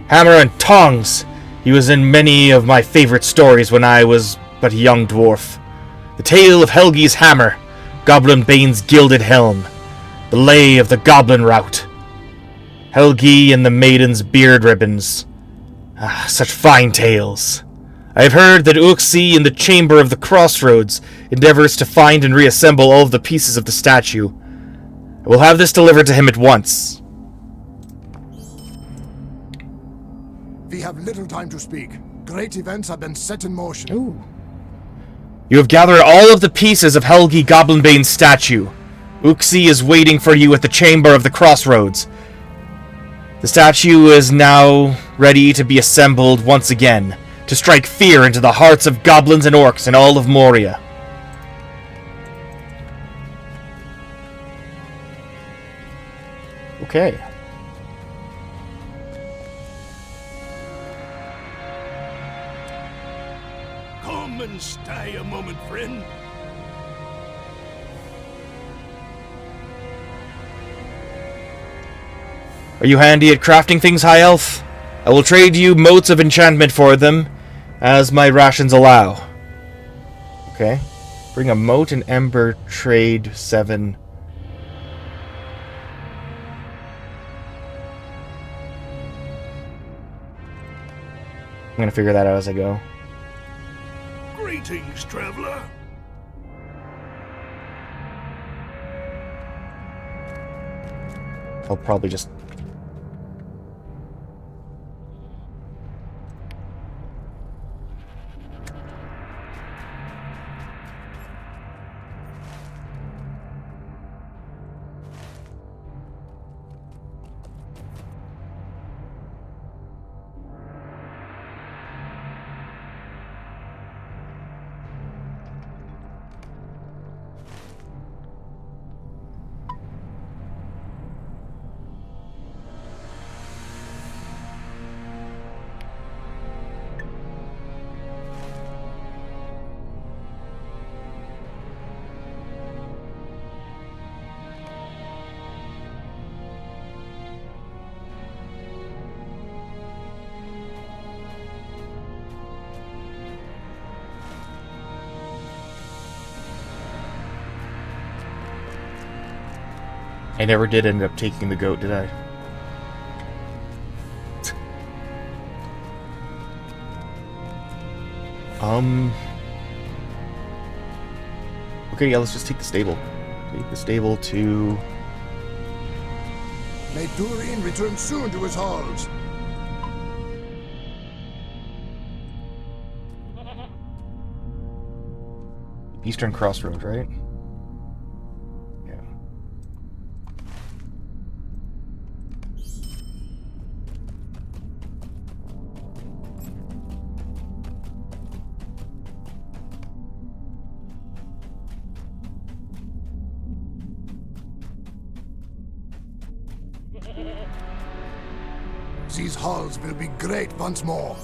Hammer and tongs! He was in many of my favorite stories when I was but a young dwarf. The tale of Helgi's hammer, Goblinbane's gilded helm, the lay of the goblin rout, Helgi and the maiden's beard ribbons. Ah, such fine tales. I have heard that Uxie in the Chamber of the Crossroads endeavors to find and reassemble all of the pieces of the statue. I will have this delivered to him at once. We have little time to speak. Great events have been set in motion. Ooh. You have gathered all of the pieces of Helgi Goblinbane's statue. Uxie is waiting for you at the Chamber of the Crossroads. The statue is now ready to be assembled once again, to strike fear into the hearts of goblins and orcs in all of Moria. Okay. Stay a moment, friend. Are you handy at crafting things, High Elf? I will trade you motes of enchantment for them, as my rations allow. Okay. Bring a mote and ember, trade 7. I'm gonna figure that out as I go. Greetings, traveler. I'll probably just... I never did end up taking the goat, did I? Okay, yeah, let's just take the stable. Take the stable to... May Durin return soon to his halls. Eastern Crossroads, right? Yeah. These halls will be great once more.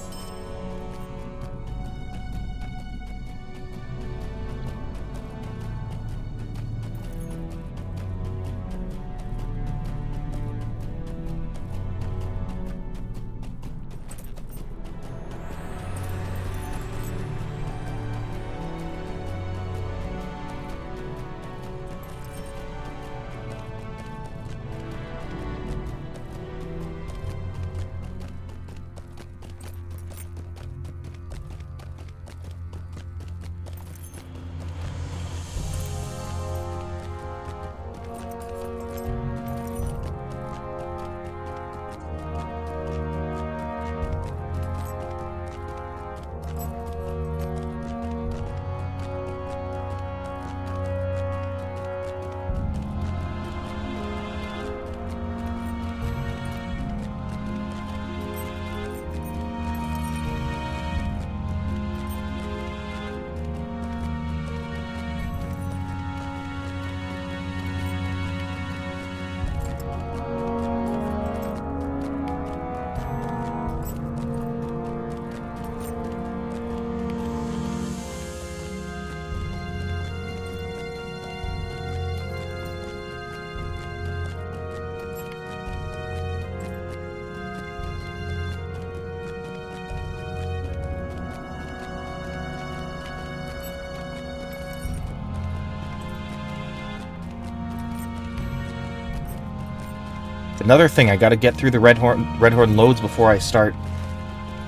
Another thing, I gotta get through the Redhorn loads before I start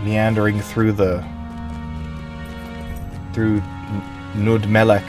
meandering through Nud-melek.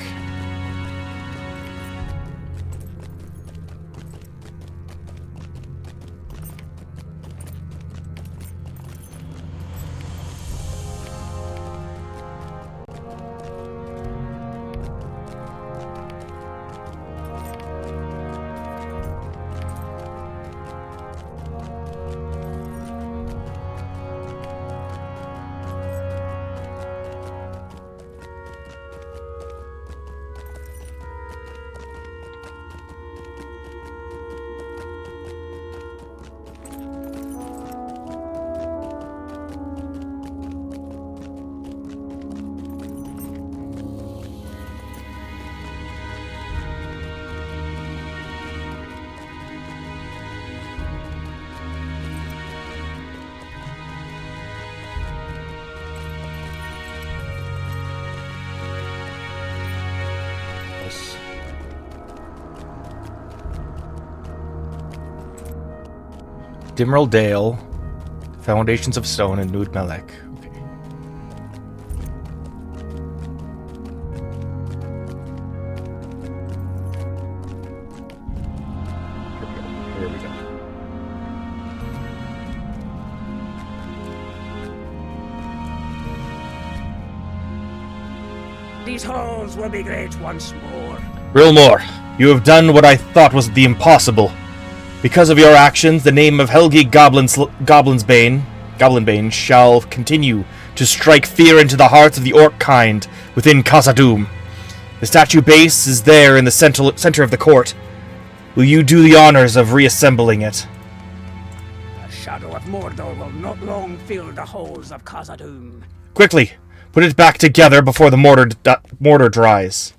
Dimril Dale, Foundations of Stone, and Nud-melek. Okay. Here we go. These halls will be great once more. Rilmore, you have done what I thought was the impossible. Because of your actions, the name of Helgi Goblinbane shall continue to strike fear into the hearts of the orc kind within Khazad-dûm. The statue base is there in the center of the court. Will you do the honors of reassembling it? The shadow of Mordor will not long fill the halls of Khazad-dûm. Quickly, put it back together before the mortar dries.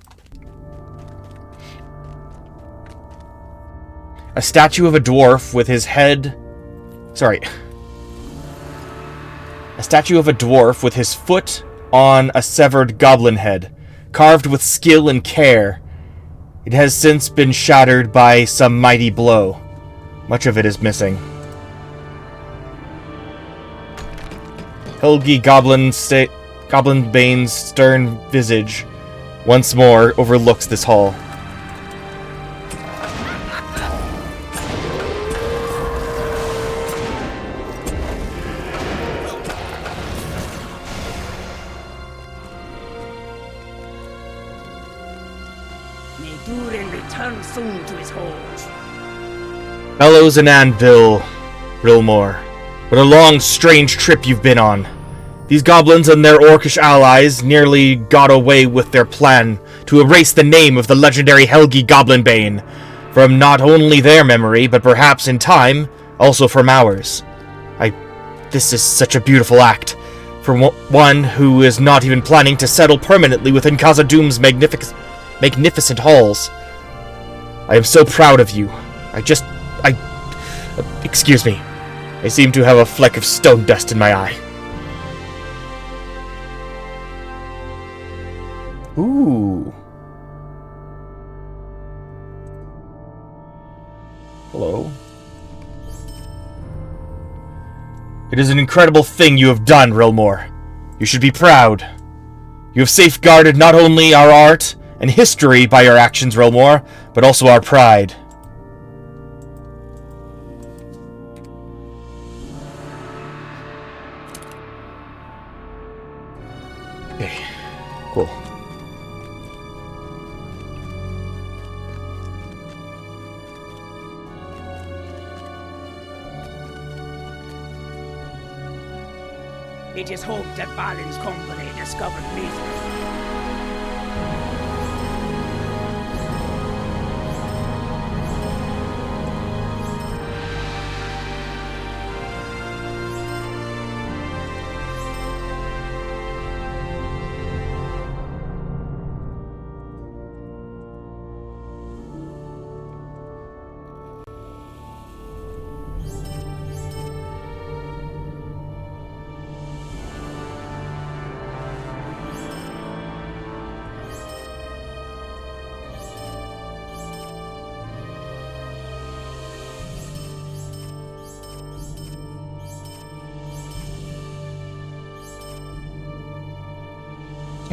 A statue of a dwarf with his head... A statue of a dwarf with his foot on a severed goblin head, carved with skill and care. It has since been shattered by some mighty blow. Much of it is missing. Helgi Goblinbane's stern visage once more overlooks this hall. May Durin return soon to his halls. Bellows and Anvil, Rilmore. What a long, strange trip you've been on. These goblins and their orcish allies nearly got away with their plan to erase the name of the legendary Helgi Goblinbane from not only their memory, but perhaps in time, also from ours. This is such a beautiful act, for one who is not even planning to settle permanently within Khazad-dûm's magnificent halls. I am so proud of you. Excuse me. I seem to have a fleck of stone dust in my eye. Ooh. Hello. It is an incredible thing you have done, Rilmore. You should be proud. You have safeguarded not only our art and history by your actions, Rilmore, but also our pride. Okay, cool. It is hoped that Balin's company discovered Mithril.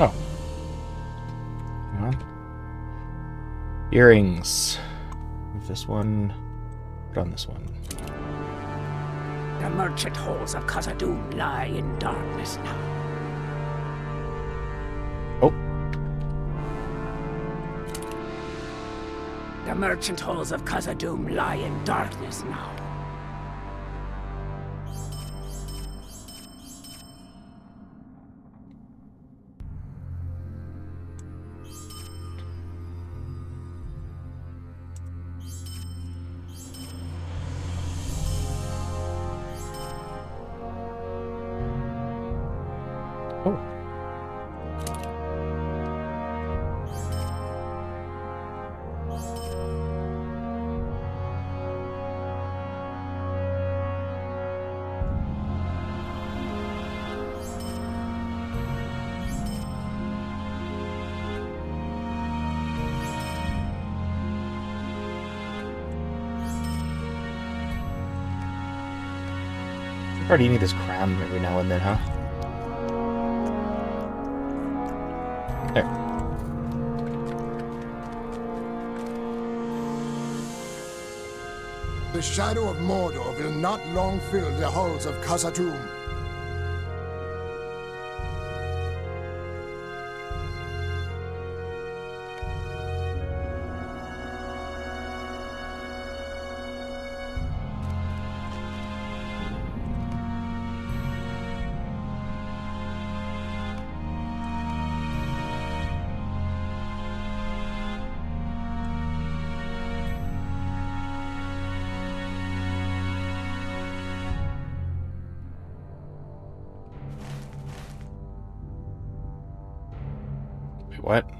Oh. Hang on. Earrings. Move this one. Put on this one. The merchant halls of Khazad-dûm lie in darkness now. Oh. The merchant halls of Khazad-dûm lie in darkness now. Oh. Already need this crown every now and then, huh? There. The shadow of Mordor will not long fill the halls of Khazad-dûm. Wait, what?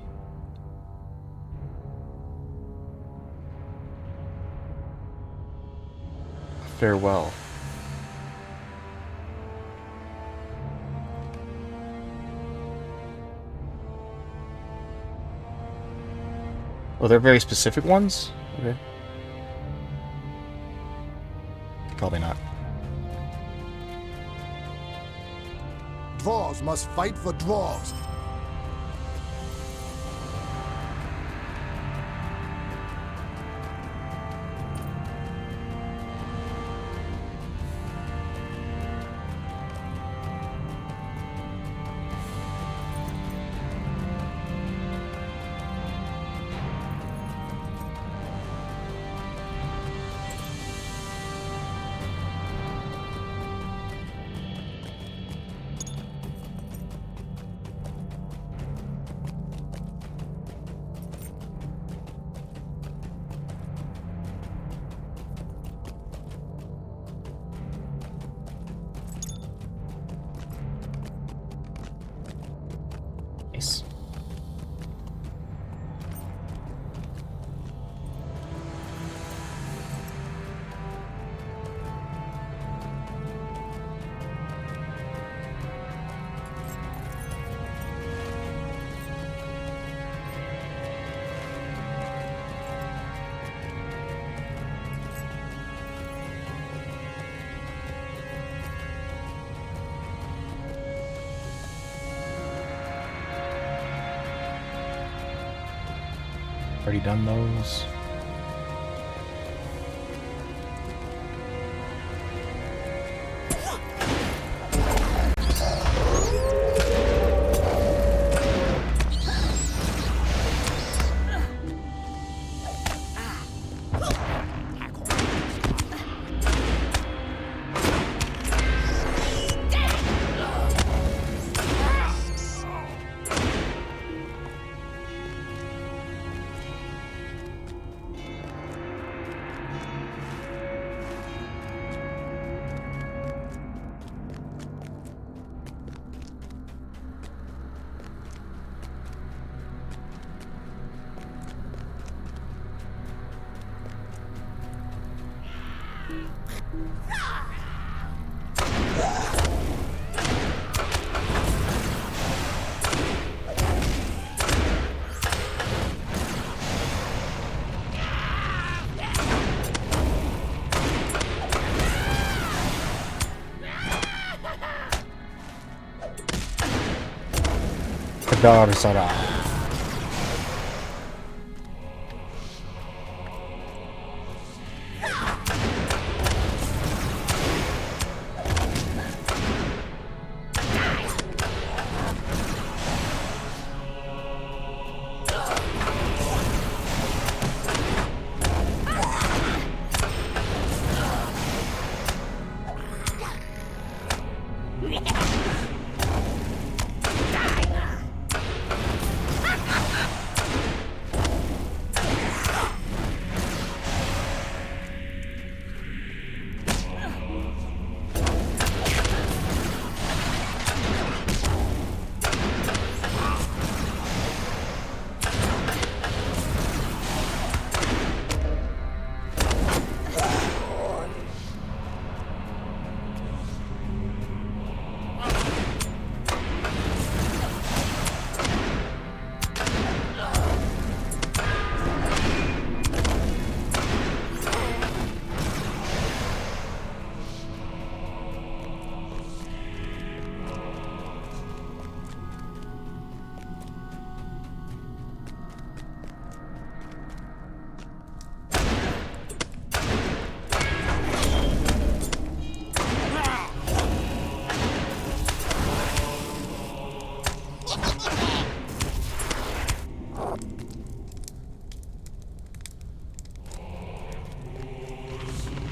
Farewell. Oh, they're very specific ones? Okay. Probably not. Dwarves must fight for dwarves. Nice. Already done those. Darsara.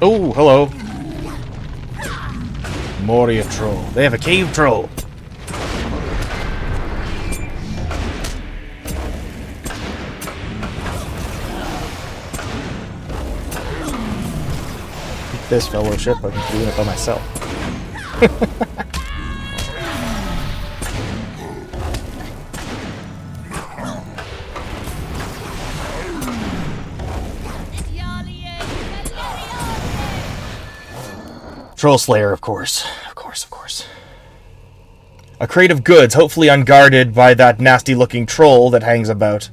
Oh, hello. Moria troll. They have a cave troll. This fellowship, I'm doing it by myself. Troll Slayer, of course. Of course, of course. A crate of goods, hopefully unguarded by that nasty-looking troll that hangs about.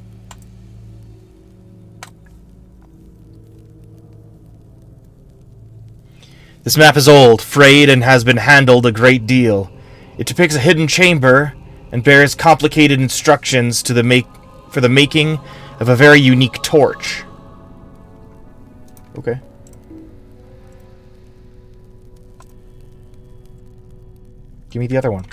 This map is old, frayed, and has been handled a great deal. It depicts a hidden chamber and bears complicated instructions for the making of a very unique torch. Okay. Give me the other one.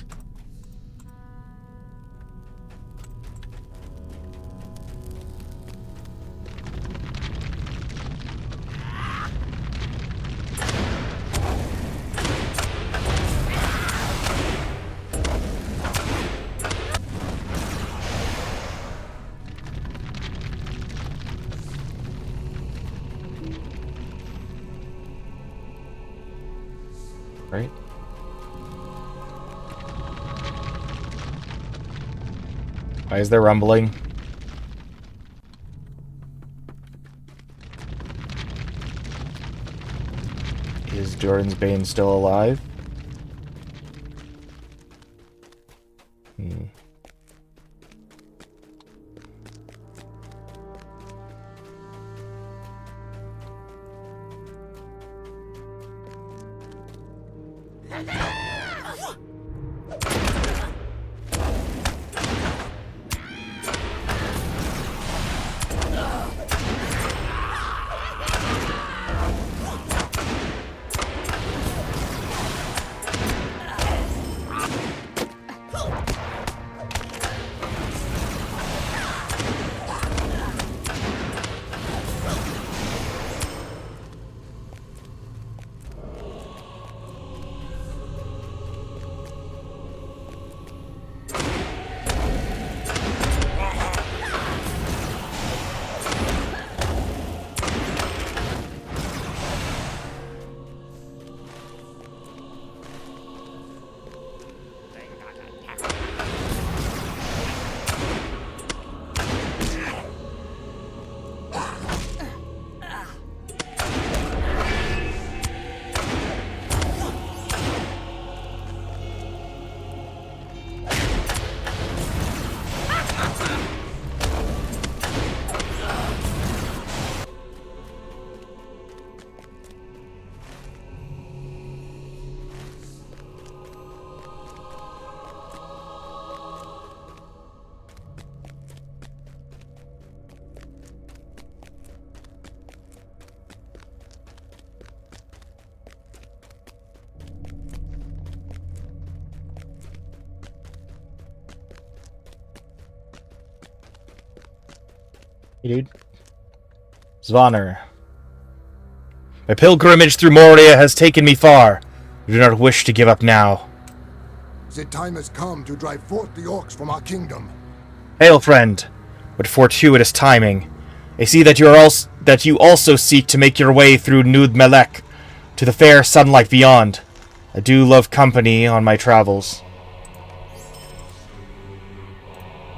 Right? Why is there rumbling? Is Jordan's Bane still alive? Hey, dude. Svanner. My pilgrimage through Moria has taken me far. I do not wish to give up now. The time has come to drive forth the orcs from our kingdom. Hail, friend. What fortuitous timing. I see that you also seek to make your way through Nud-melek to the fair sunlight beyond. I do love company on my travels.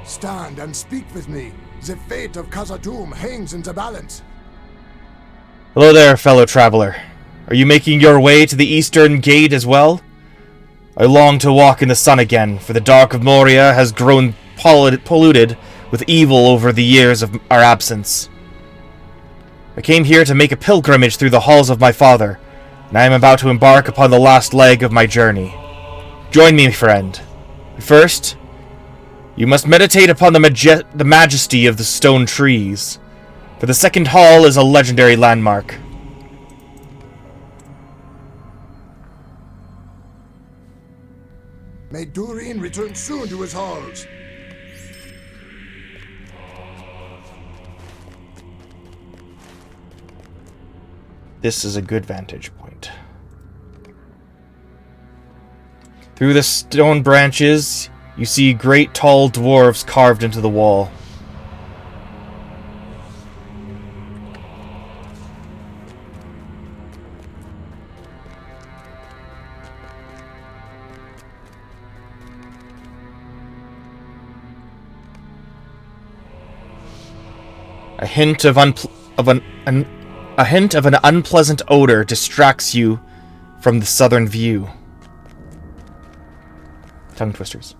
Stand and speak with me. The fate of Khazad-dûm hangs in the balance. Hello there, fellow traveler. Are you making your way to the eastern gate as well? I long to walk in the sun again, for the dark of Moria has grown polluted with evil over the years of our absence. I came here to make a pilgrimage through the halls of my father, and I am about to embark upon the last leg of my journey. Join me, friend. First, you must meditate upon the majesty of the stone trees, for the second hall is a legendary landmark. May Durin return soon to his halls. This is a good vantage point. Through the stone branches, you see great tall dwarves carved into the wall. A hint of an unpleasant odor distracts you from the southern view. Tongue twisters.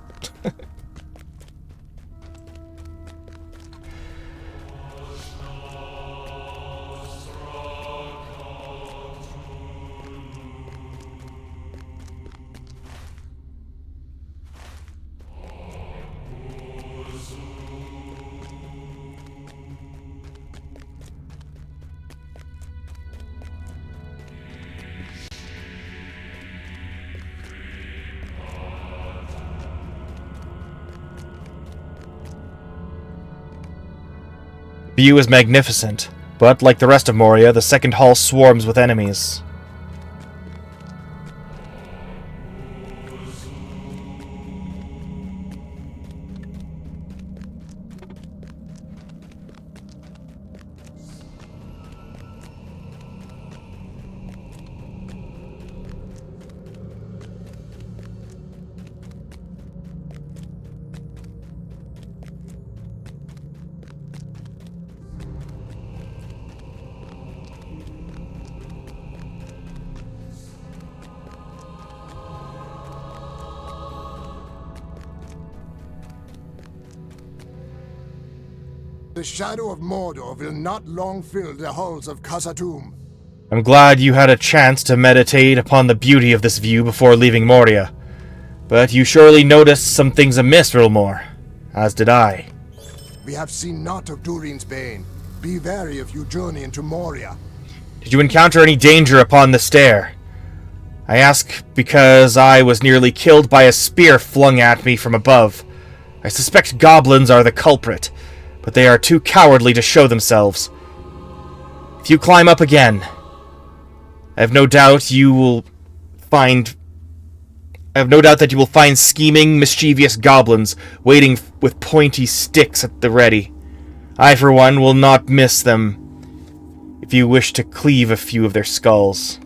View is magnificent, but like the rest of Moria, the second hall swarms with enemies. The shadow of Mordor will not long fill the halls of Khazad-dûm. I'm glad you had a chance to meditate upon the beauty of this view before leaving Moria. But you surely noticed some things amiss, Rilmore. As did I. We have seen naught of Durin's bane. Be wary if you journey into Moria. Did you encounter any danger upon the stair? I ask because I was nearly killed by a spear flung at me from above. I suspect goblins are the culprit, but they are too cowardly to show themselves. If you climb up again, I have no doubt that you will find scheming, mischievous goblins waiting with pointy sticks at the ready. I, for one, will not miss them if you wish to cleave a few of their skulls.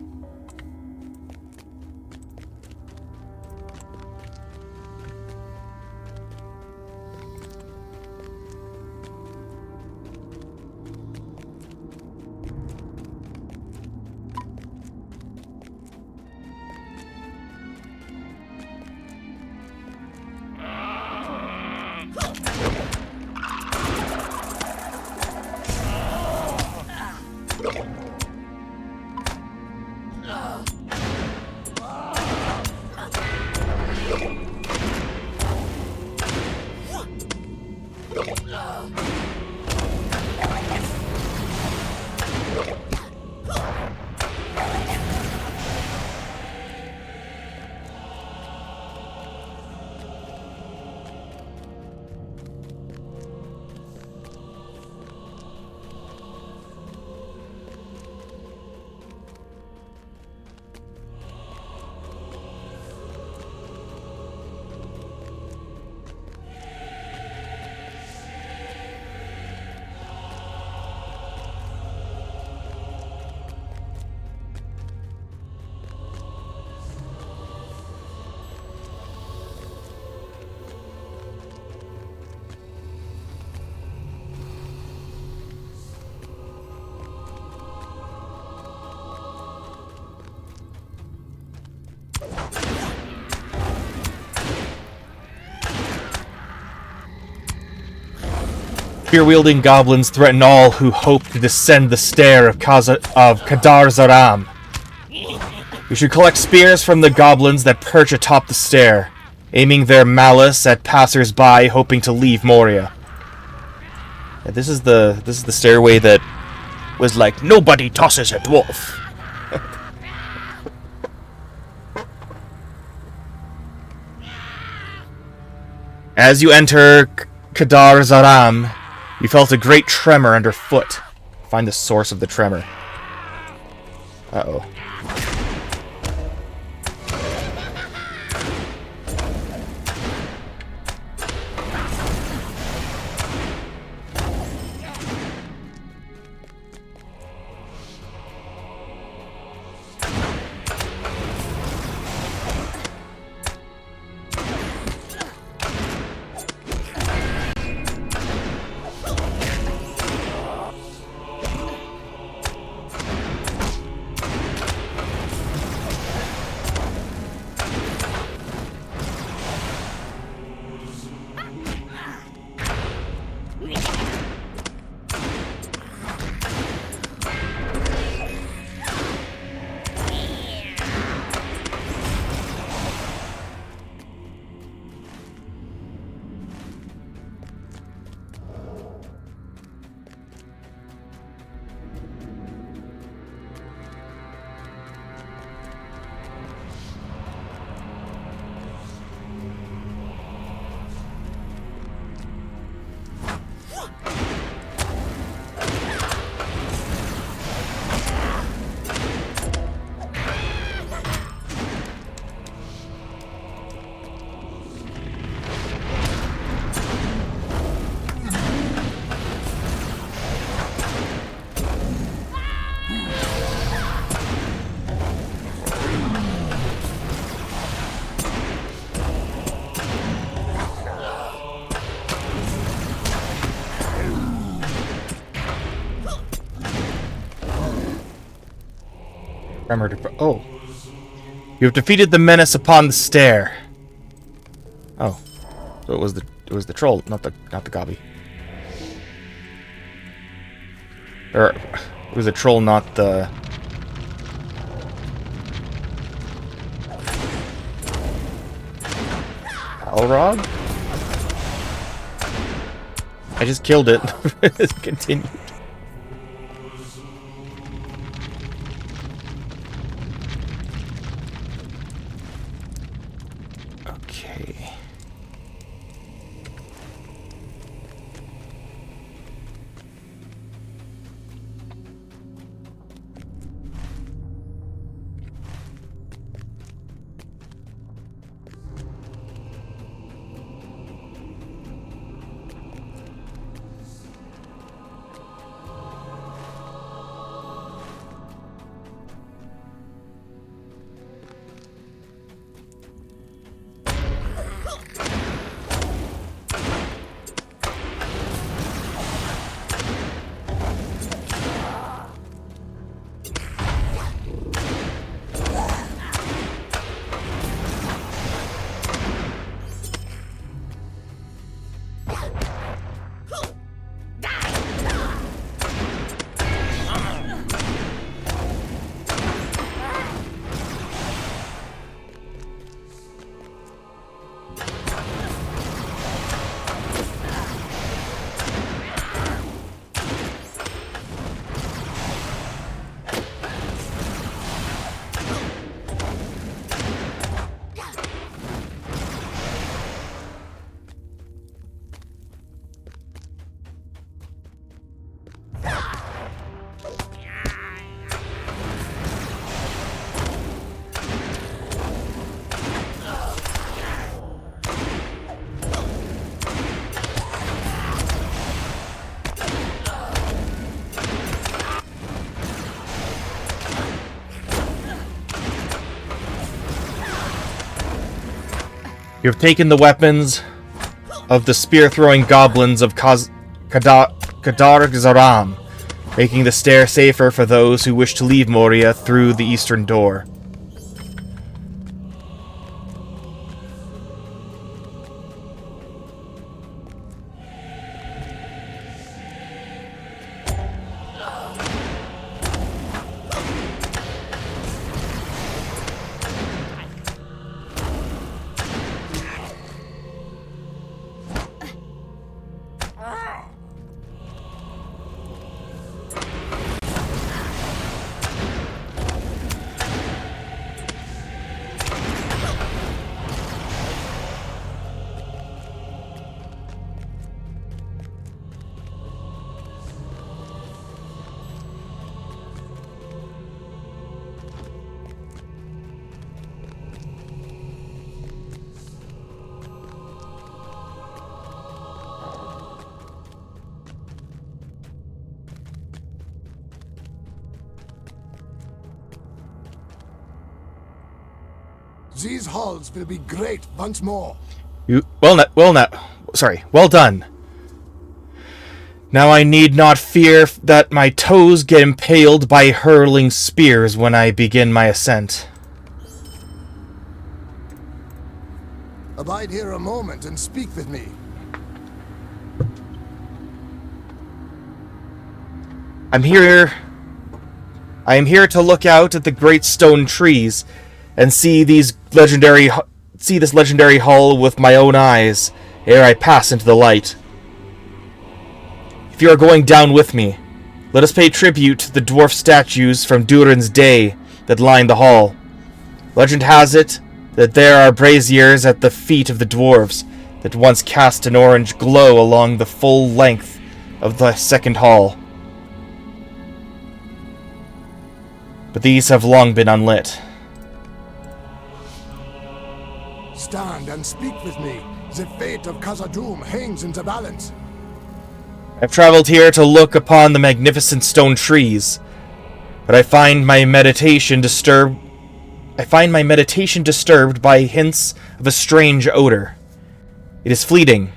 Spear-wielding goblins threaten all who hope to descend the stair of Kadar Zaram. We should collect spears from the goblins that perch atop the stair, aiming their malice at passers-by hoping to leave Moria. Yeah, this is the stairway that was like, nobody tosses a dwarf. As you enter Kadar Zaram, you felt a great tremor underfoot. Find the source of the tremor. Uh-oh. Oh. You have defeated the menace upon the stair. Oh. So it was the troll, not the gobby. Or it was a troll, not the Balrog? I just killed it. Continue. Okay. You have taken the weapons of the spear-throwing goblins of Kadar Zaram, making the stair safer for those who wish to leave Moria through the eastern door. These halls will be great once more. Well done. Now I need not fear that my toes get impaled by hurling spears when I begin my ascent. Abide here a moment and speak with me. I am here to look out at the great stone trees and see this legendary hall with my own eyes ere I pass into the light. If you are going down with me, let us pay tribute to the dwarf statues from Durin's day that line the hall. Legend has it that there are braziers at the feet of the dwarves that once cast an orange glow along the full length of the second hall. But these have long been unlit. Stand and speak with me. The fate of Khazad-dûm hangs in the balance. I've traveled here to look upon the magnificent stone trees, but I find my meditation disturbed by hints of a strange odor. It is fleeting,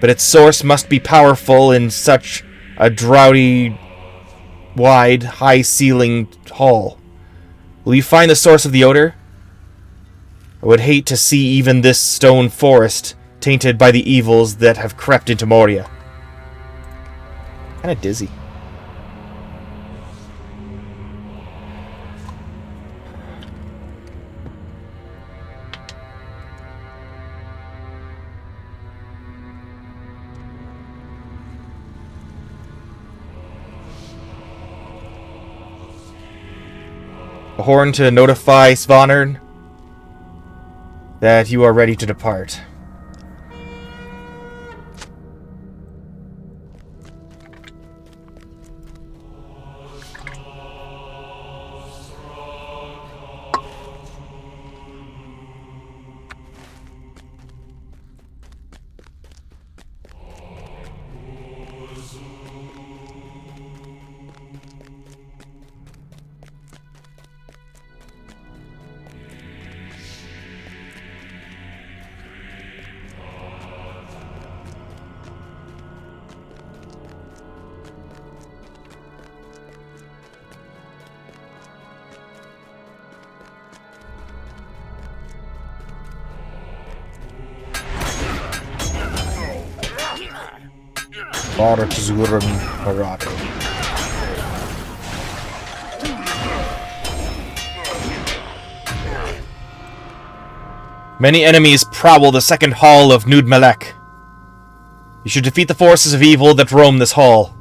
but its source must be powerful in such a draughty, wide, high-ceilinged hall. Will you find the source of the odor? I would hate to see even this stone forest tainted by the evils that have crept into Moria. Kinda dizzy. A horn to notify Svanern that you are ready to depart. Many enemies prowl the second hall of Nud-melek. You should defeat the forces of evil that roam this hall.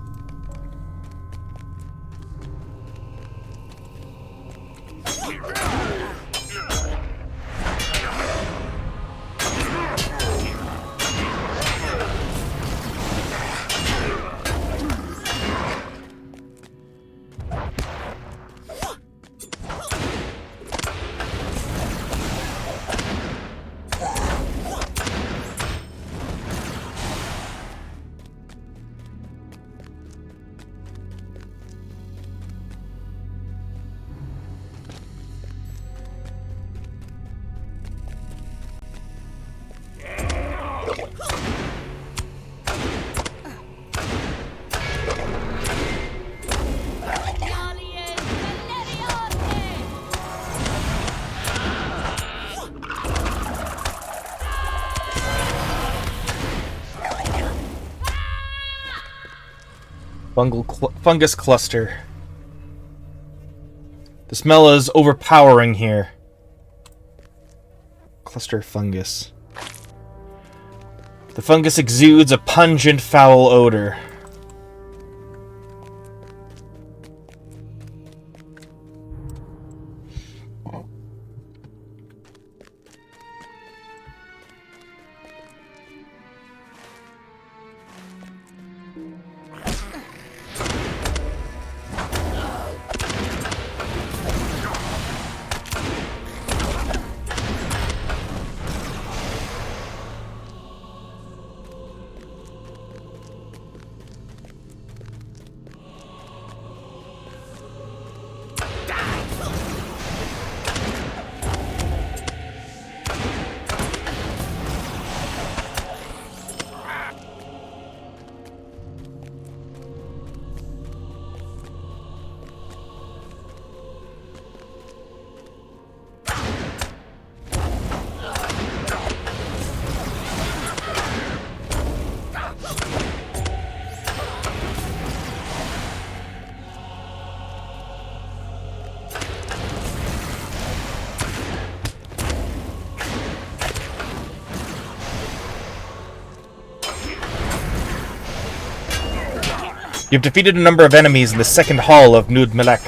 Fungus cluster. The smell is overpowering here. Cluster fungus. The fungus exudes a pungent, foul odor. You've defeated a number of enemies in the second hall of Nud-melek.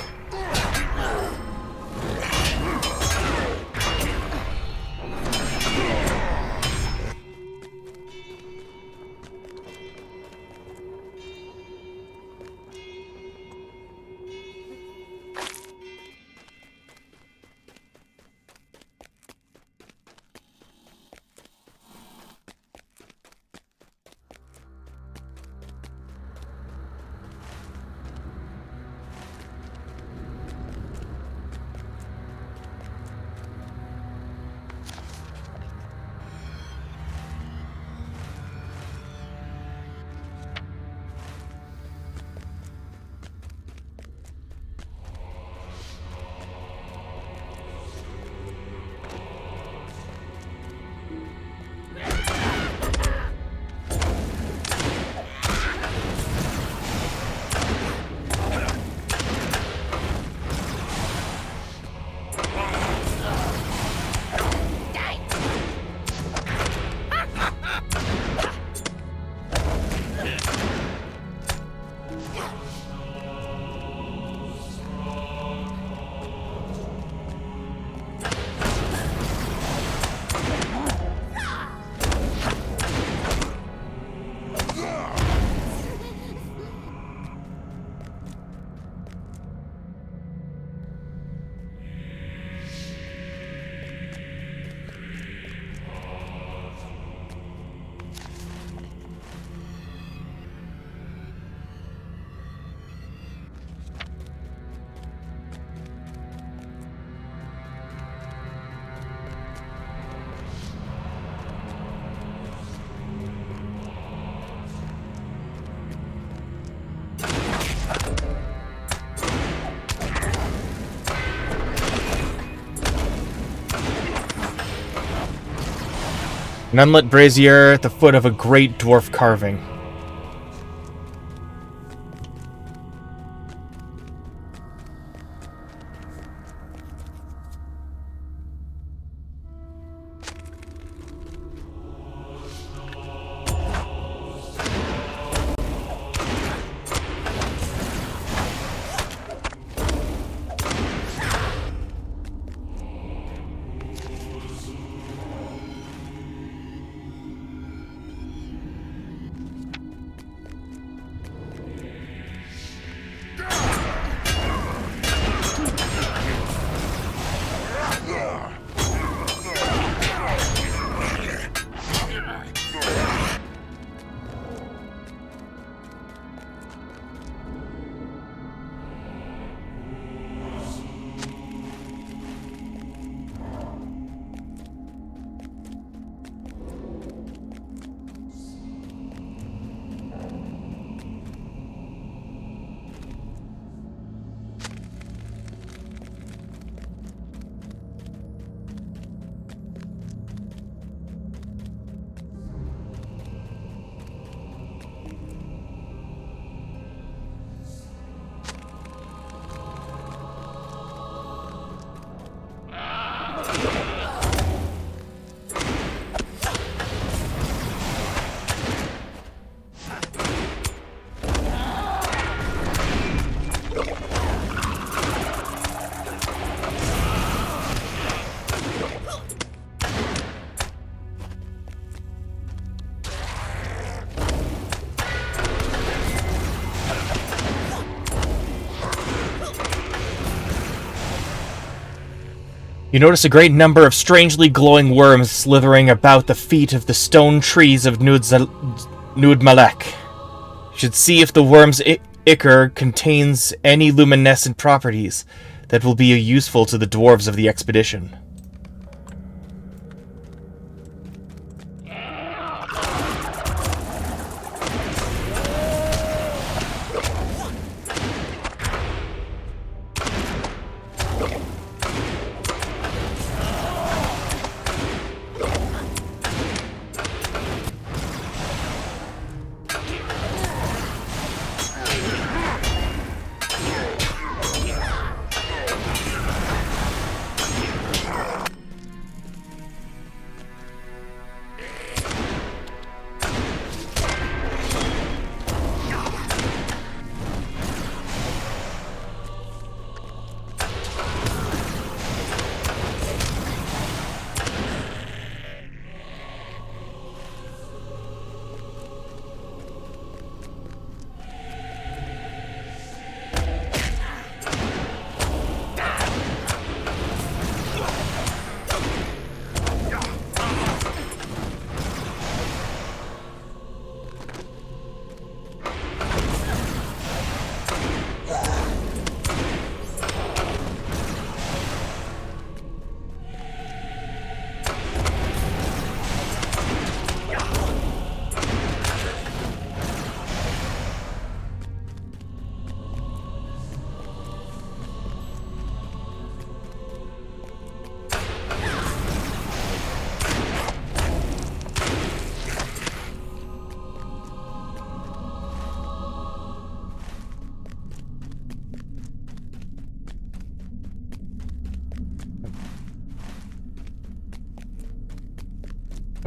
An unlit brazier at the foot of a great dwarf carving. You notice a great number of strangely glowing worms slithering about the feet of the stone trees of Nud-melek. You should see if the worm's ichor contains any luminescent properties that will be useful to the dwarves of the expedition.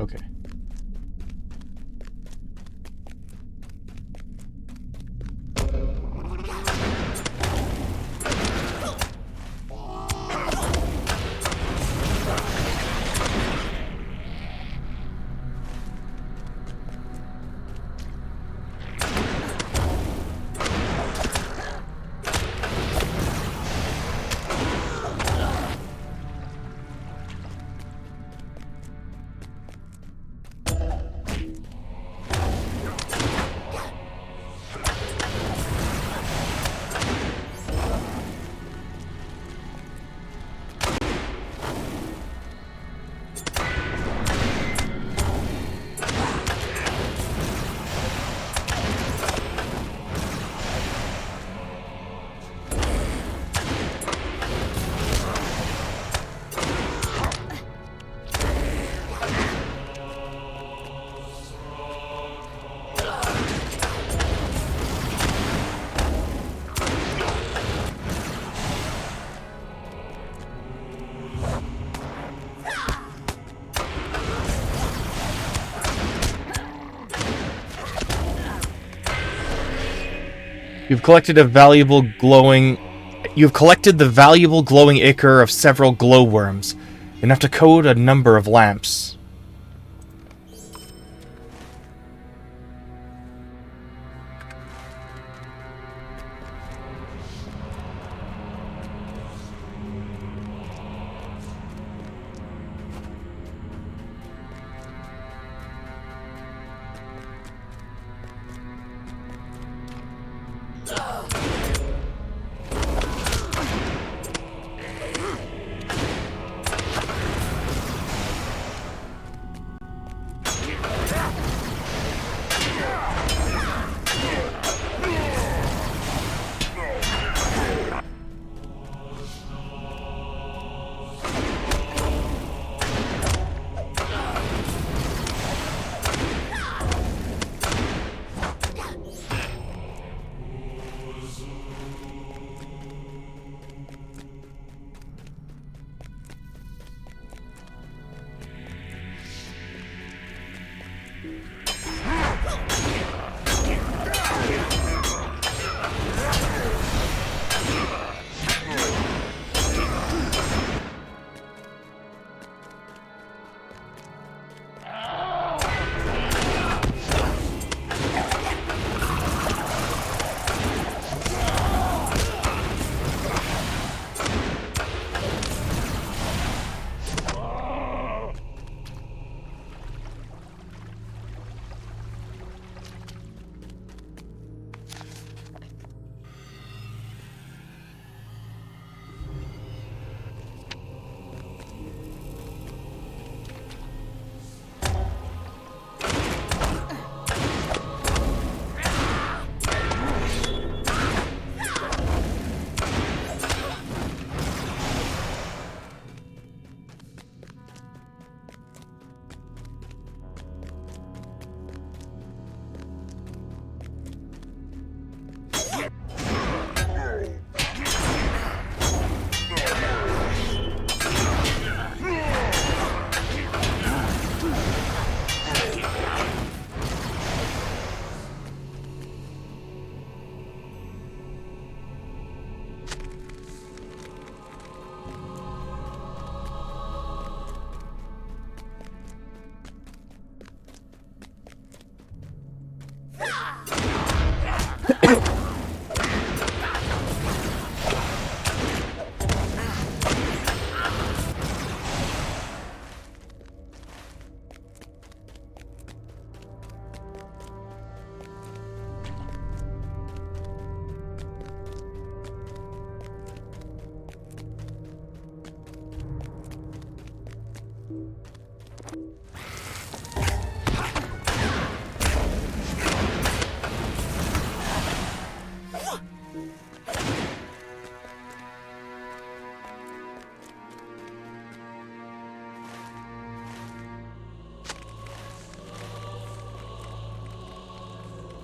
Okay. You've collected the valuable glowing ichor of several glowworms, enough to coat a number of lamps.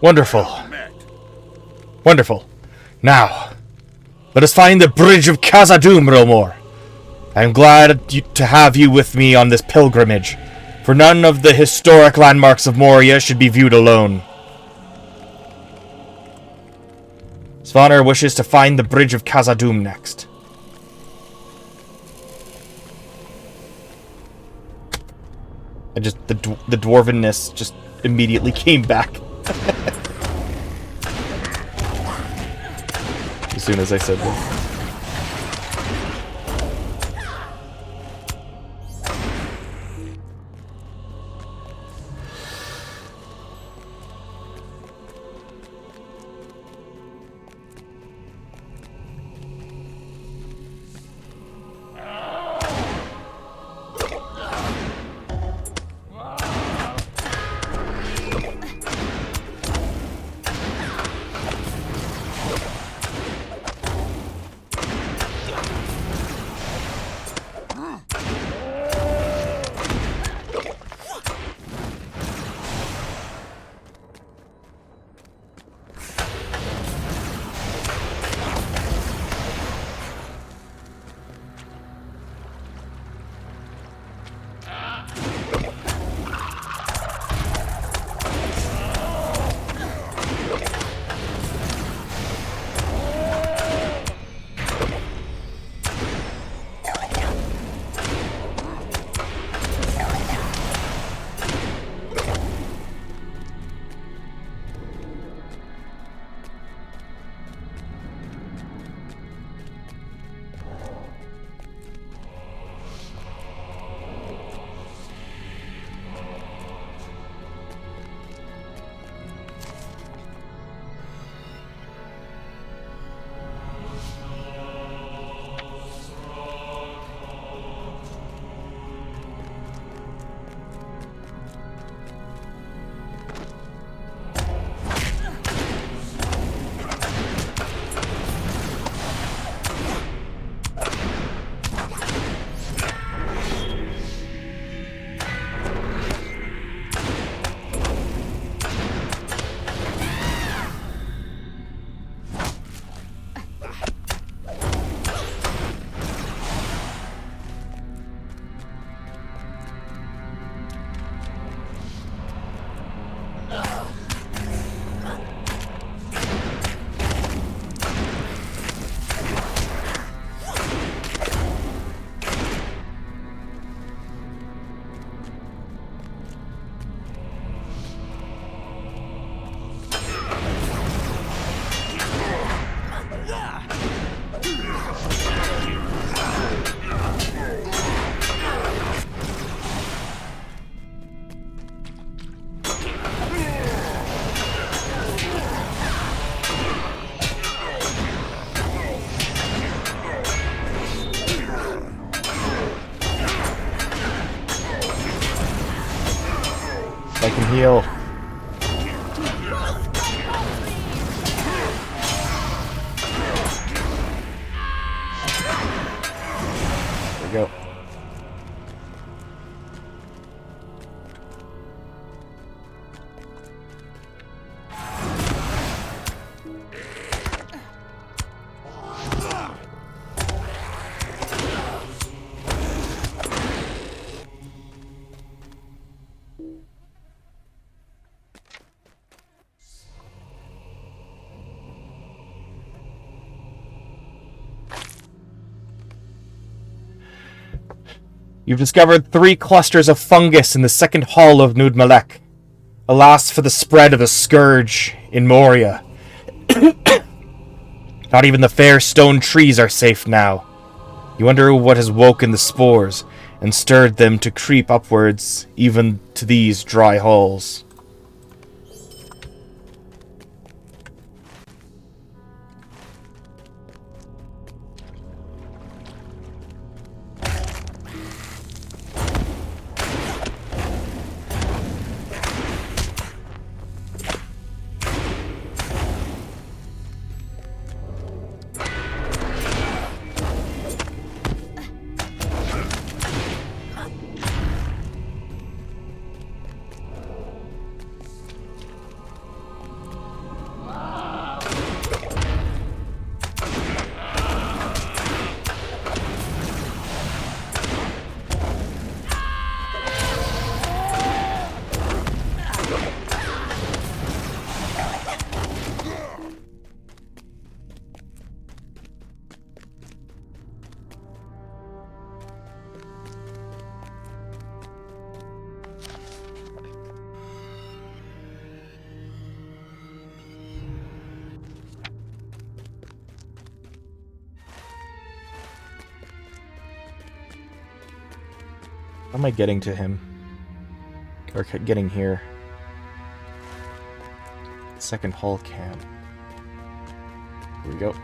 Wonderful. Wonderful. Now, let us find the Bridge of Khazad-dûm, Romor. I am glad to have you with me on this pilgrimage, For none of the historic landmarks of Moria should be viewed alone. Svanir wishes to find the Bridge of Khazad-dûm next. I just, the dwarvenness just immediately came back. As soon as I said that. I can heal. There we go. You've discovered 3 clusters of fungus in the second hall of Nud-melek. Alas for the spread of the scourge in Moria. Not even the fair stone trees are safe now. You wonder what has woken the spores and stirred them to creep upwards even to these dry halls. How am I getting to him? Or getting here? Second hull camp. Here we go.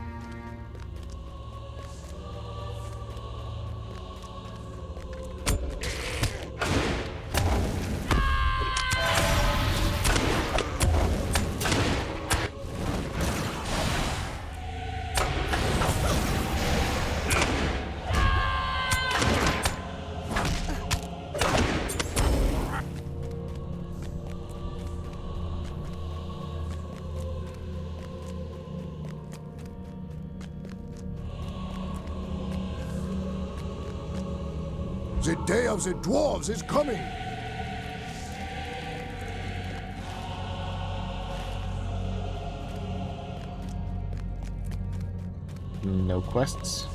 The day of the dwarves is coming. No quests.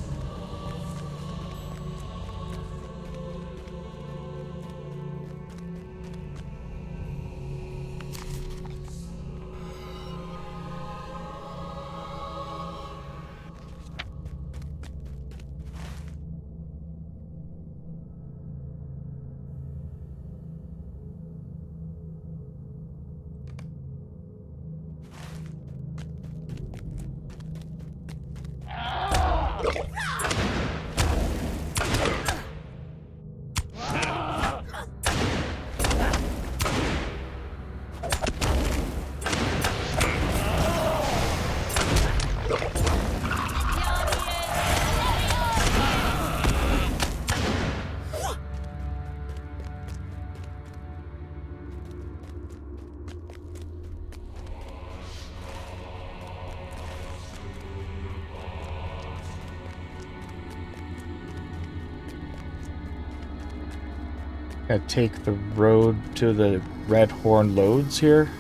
Gotta take the road to the Red Horn Lodes here.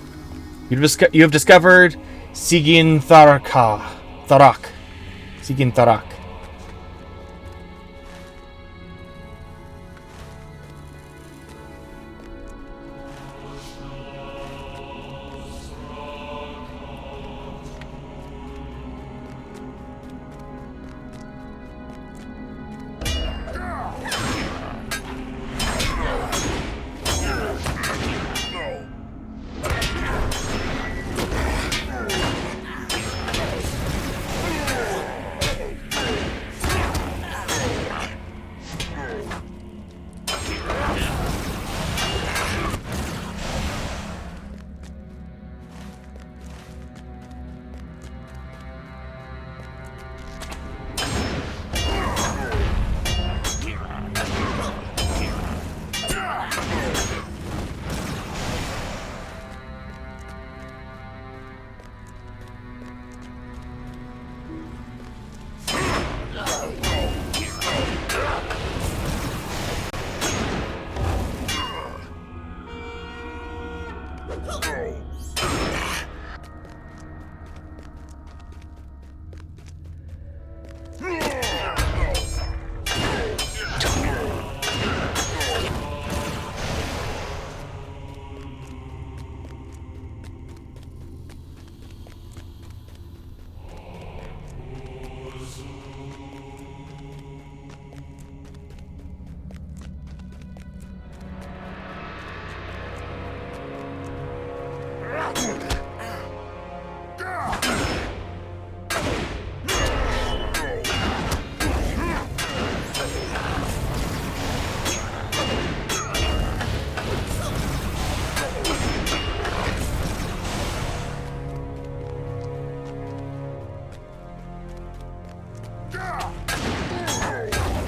You have discovered Sigin Tharak. Sigin Tharak.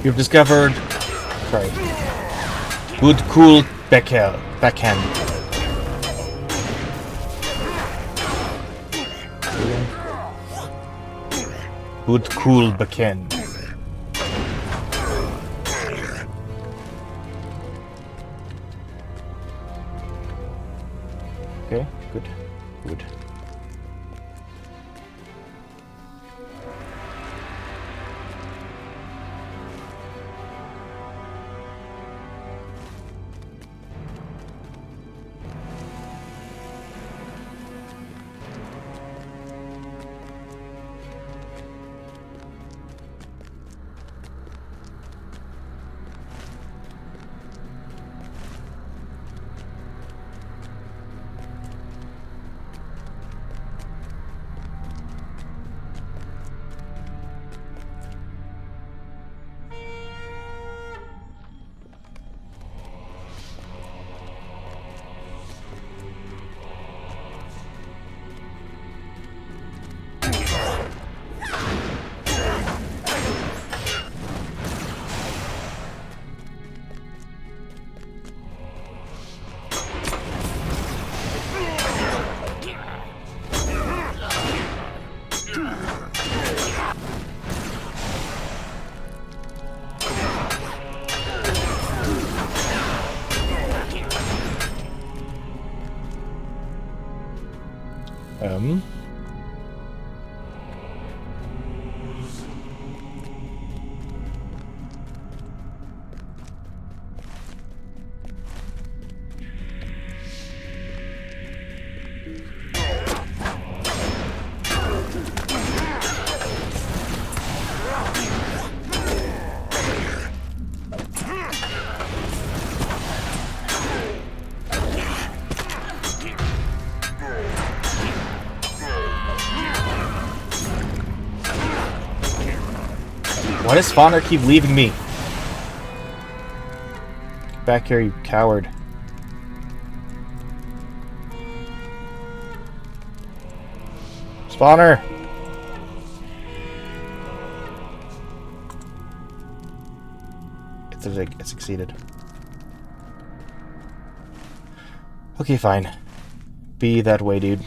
You've discovered... Sorry. Wood-cool backhand. Wood-cool backhand. Okay, good. Good. Why does Spawner keep leaving me? Get back here, you coward. Spawner! It succeeded. Okay, fine. Be that way, dude.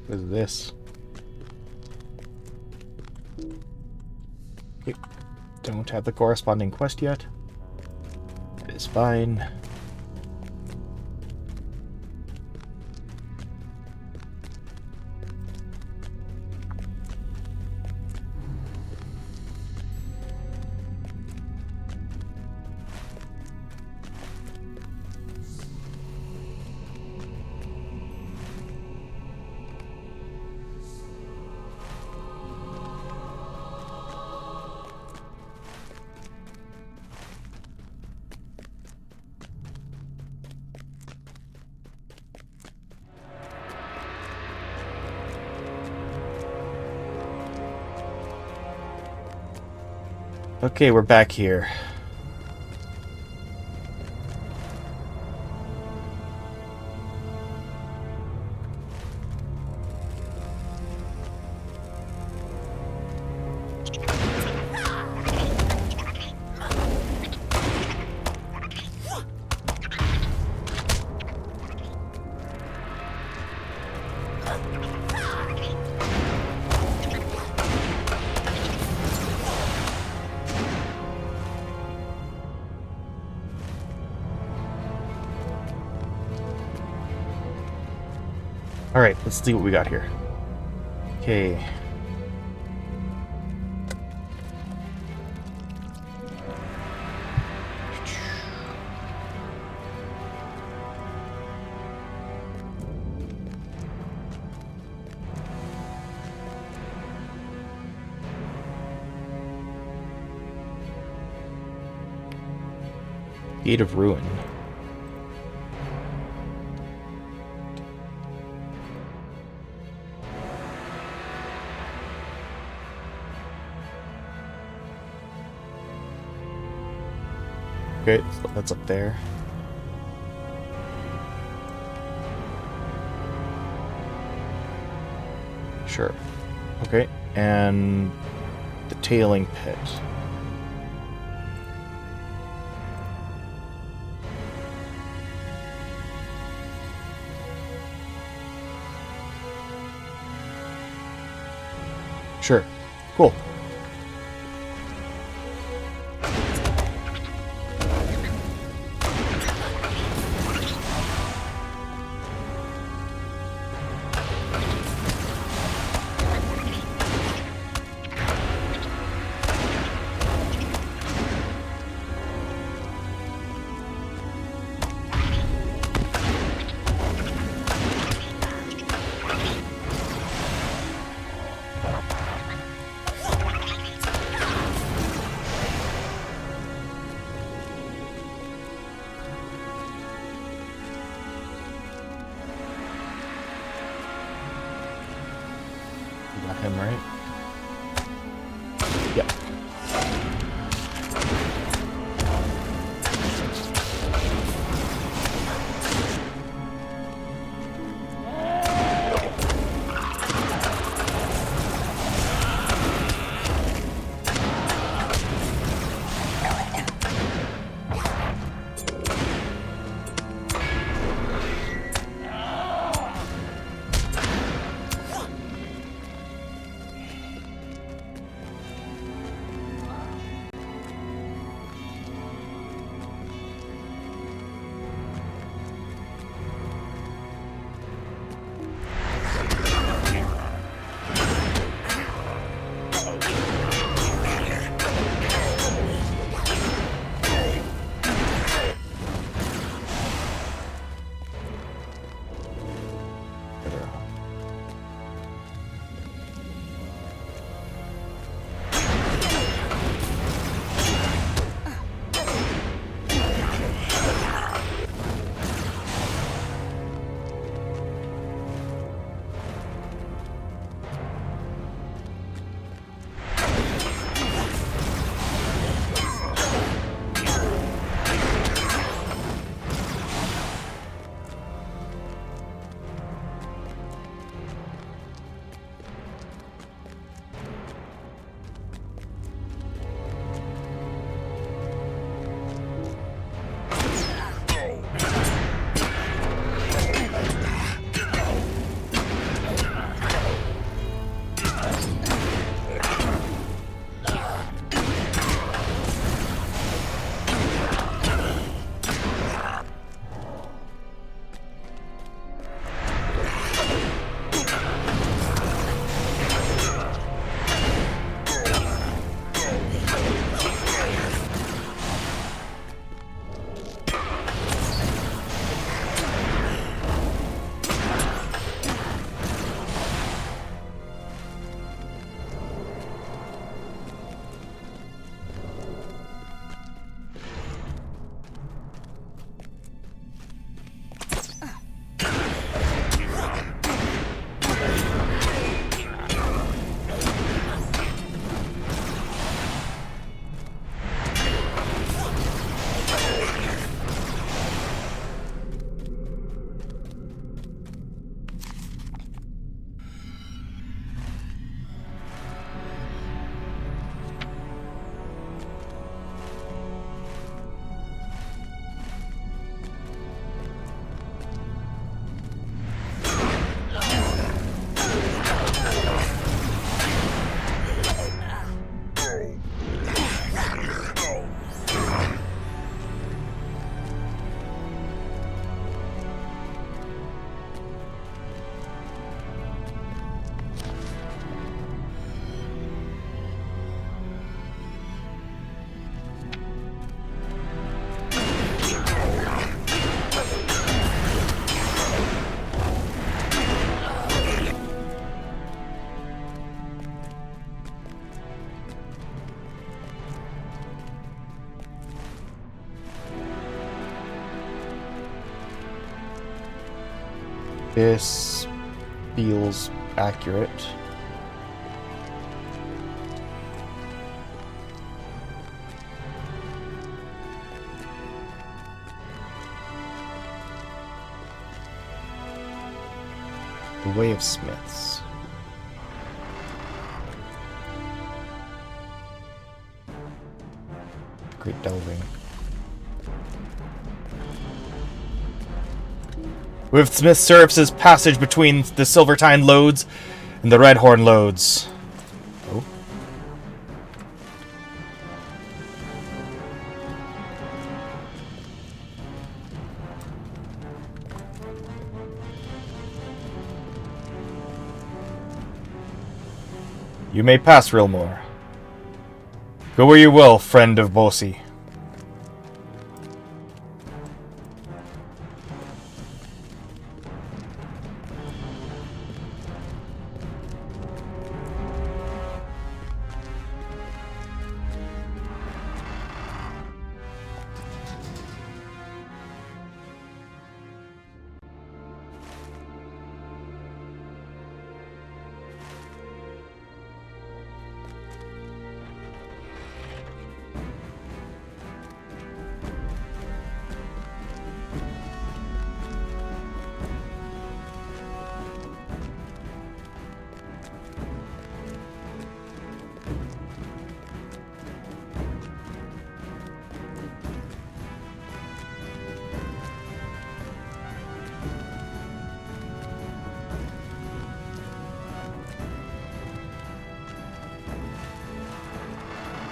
What is this? Okay. Don't have the corresponding quest yet. It is fine. Okay, we're back here. Alright, let's see what we got here. Okay. Gate of Ruin. Okay, so that's up there. Sure. Okay, and the Tailing Pit. Sure. Cool. Got him, right? Yep. This feels accurate. The Way of Smiths. Great delving. With Smith serves as passage between the Silvertine lodes and the Redhorn lodes. You may pass, Rilmore. Go where you will, friend of Bosi.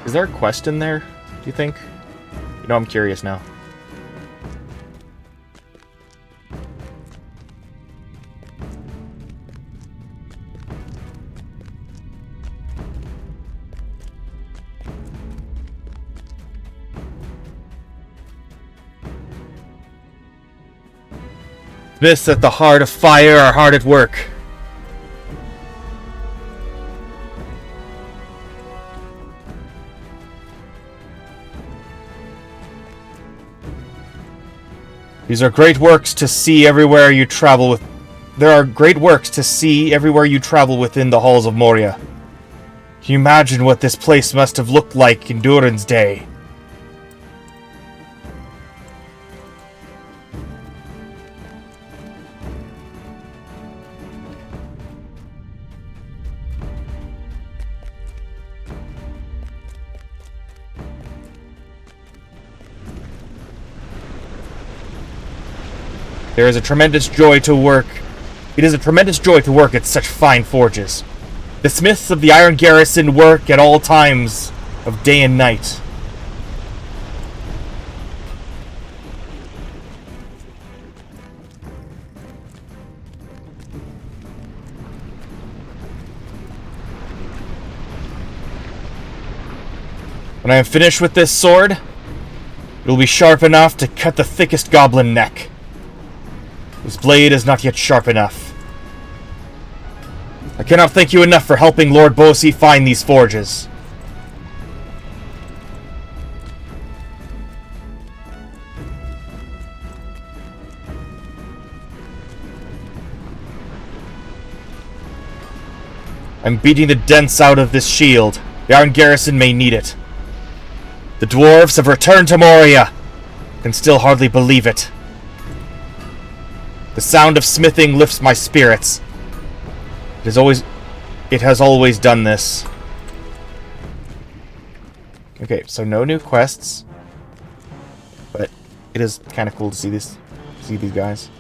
Is there a quest in there, do you think? You know, I'm curious now. Smiths at the heart of fire are hard at work. These are great works to see everywhere you travel with. There are great works to see everywhere you travel within the halls of Moria. Can you imagine what this place must have looked like in Durin's day? There is a tremendous joy to work. It is a tremendous joy to work at such fine forges. The smiths of the Iron Garrison work at all times of day and night. When I am finished with this sword, it will be sharp enough to cut the thickest goblin neck. This blade is not yet sharp enough. I cannot thank you enough for helping Lord Bosi find these forges. I'm beating the dents out of this shield. The Iron Garrison may need it. The dwarves have returned to Moria. I can still hardly believe it. The sound of smithing lifts my spirits. It has always done this. Okay, so no new quests. But it is kind of cool to see these guys.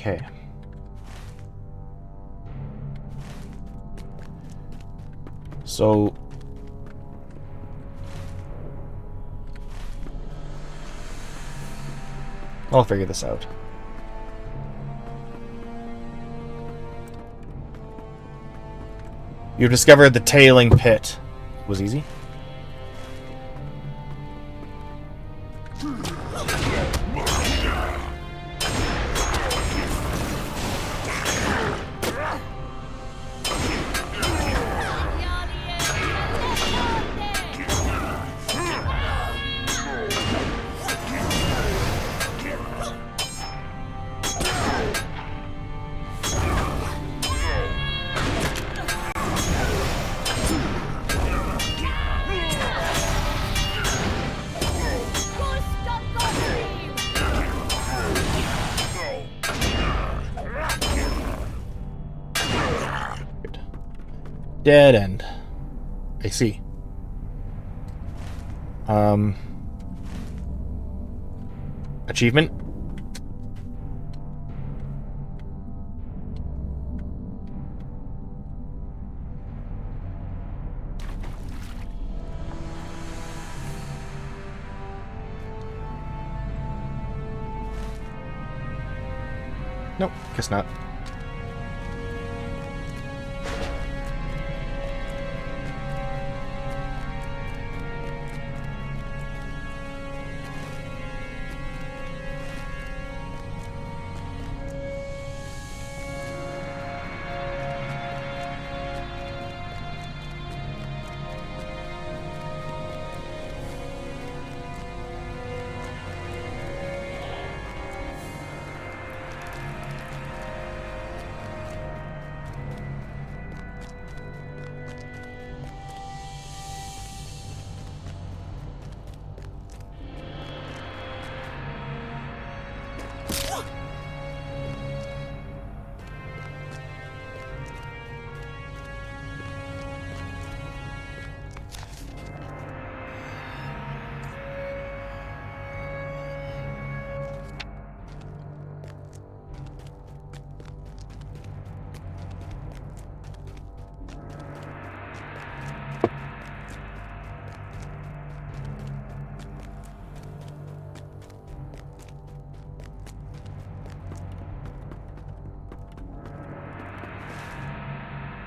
Okay. So I'll figure this out. You've discovered the tailing pit. Was easy. Dead end. I see. Achievement? Nope, guess not.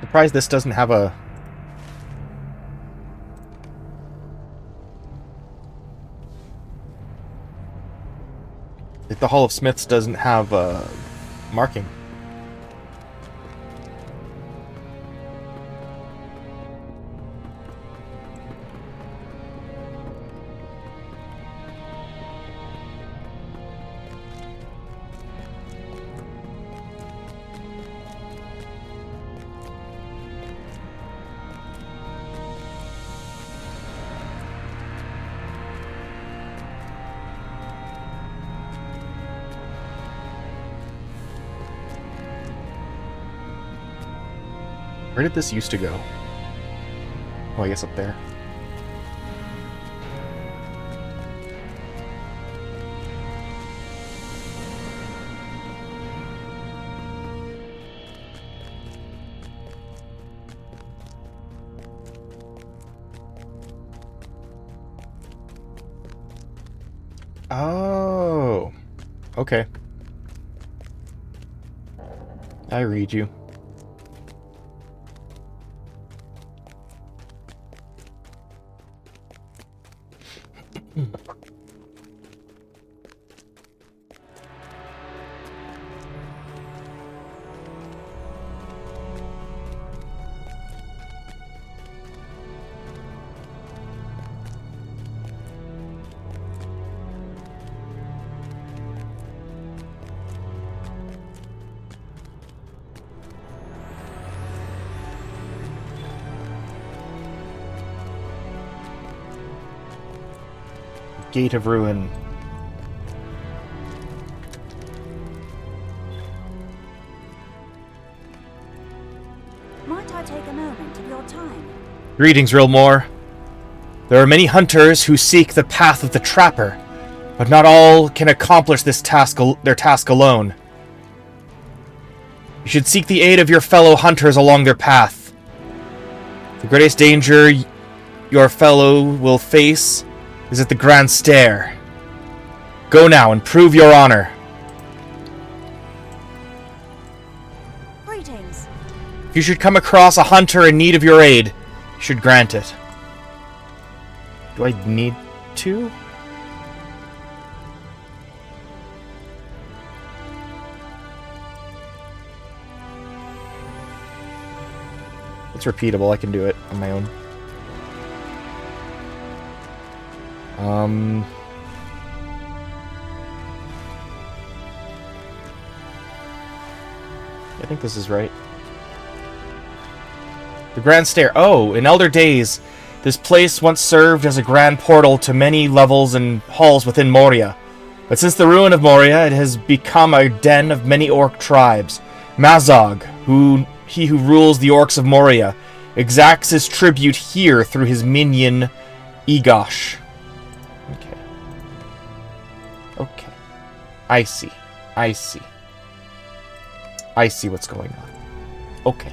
Surprised this doesn't have a... Like the Hall of Smiths doesn't have a marking. Where did this used to go? Oh, I guess up there. Oh. Okay. I read you. Gate of Ruin. Might I take a moment of your time? Greetings, Rilmore. There are many hunters who seek the path of the trapper, but not all can accomplish this task their task alone. You should seek the aid of your fellow hunters along their path. The greatest danger your fellow will face is at the Grand Stair. Go now and prove your honor. Greetings. If you should come across a hunter in need of your aid, you should grant it. Do I need to? It's repeatable, I can do it on my own. I think this is right. The Grand Stair. Oh, in elder days, this place once served as a grand portal to many levels and halls within Moria. But since the ruin of Moria, it has become a den of many orc tribes. Mazog, he who rules the orcs of Moria, exacts his tribute here through his minion, Egosh. Okay. Okay. I see. I see. I see what's going on. Okay.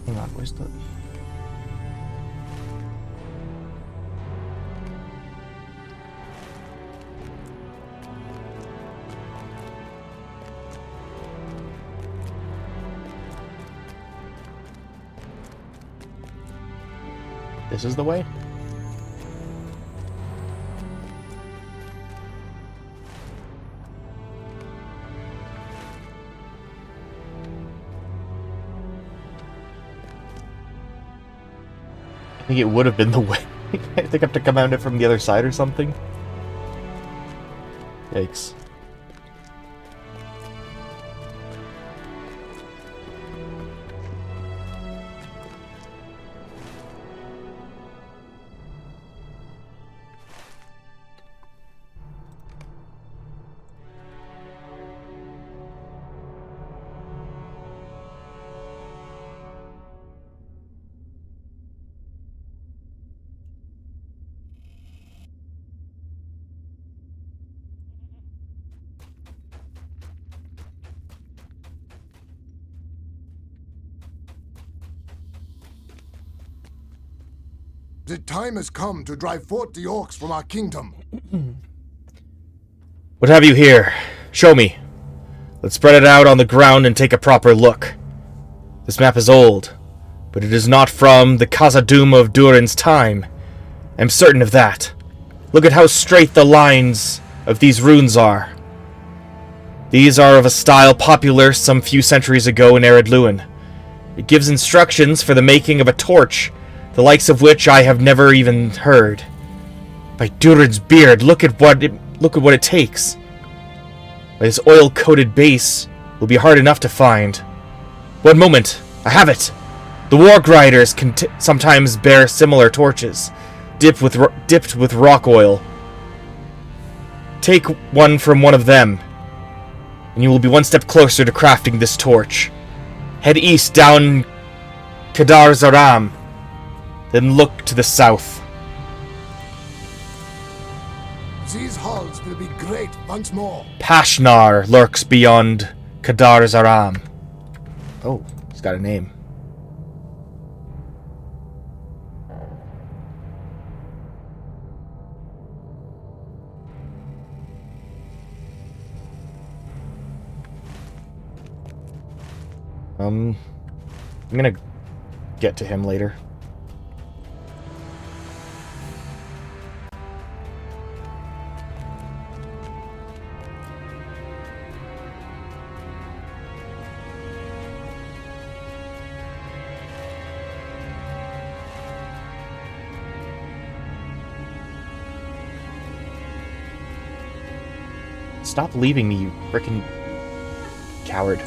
Hang on, where's the... This is the way? I think it would have been the way. I think I have to come at it from the other side or something. Yikes. The time has come to drive forth the orcs from our kingdom. What have you here? Show me. Let's spread it out on the ground and take a proper look. This map is old, but it is not from the Khazad-dûm of Durin's time. I'm certain of that. Look at how straight the lines of these runes are. These are of a style popular some few centuries ago in Ered Luin. It gives instructions for the making of a torch, the likes of which I have never even heard. By Durin's beard, look at what it takes. This oil-coated base will be hard enough to find. One moment, I have it. The Warg Riders can sometimes bear similar torches, dipped with rock oil. Take one from one of them, and you will be one step closer to crafting this torch. Head east down Kadar Zaram, then look to the south. These halls will be great once more. Pashnar lurks beyond Kadar Zaram. Oh, he's got a name. I'm gonna get to him later. Stop leaving me, you frickin' coward.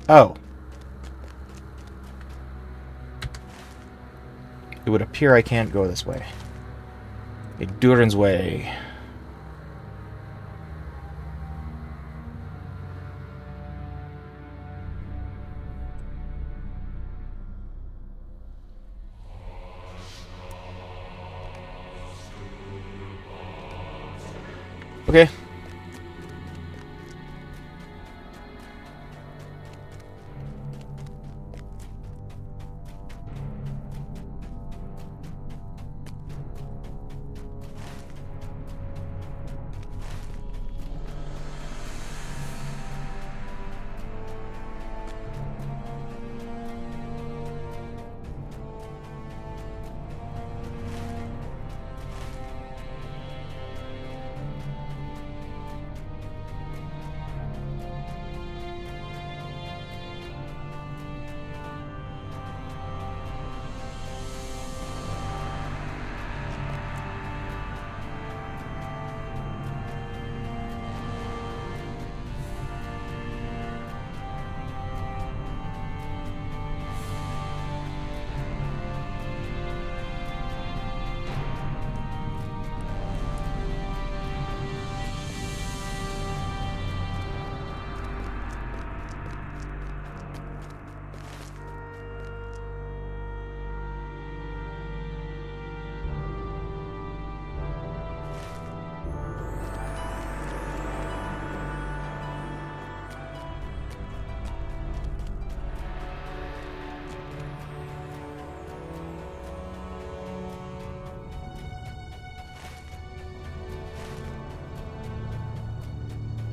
Oh. It would appear I can't go this way. Durin's way. Okay.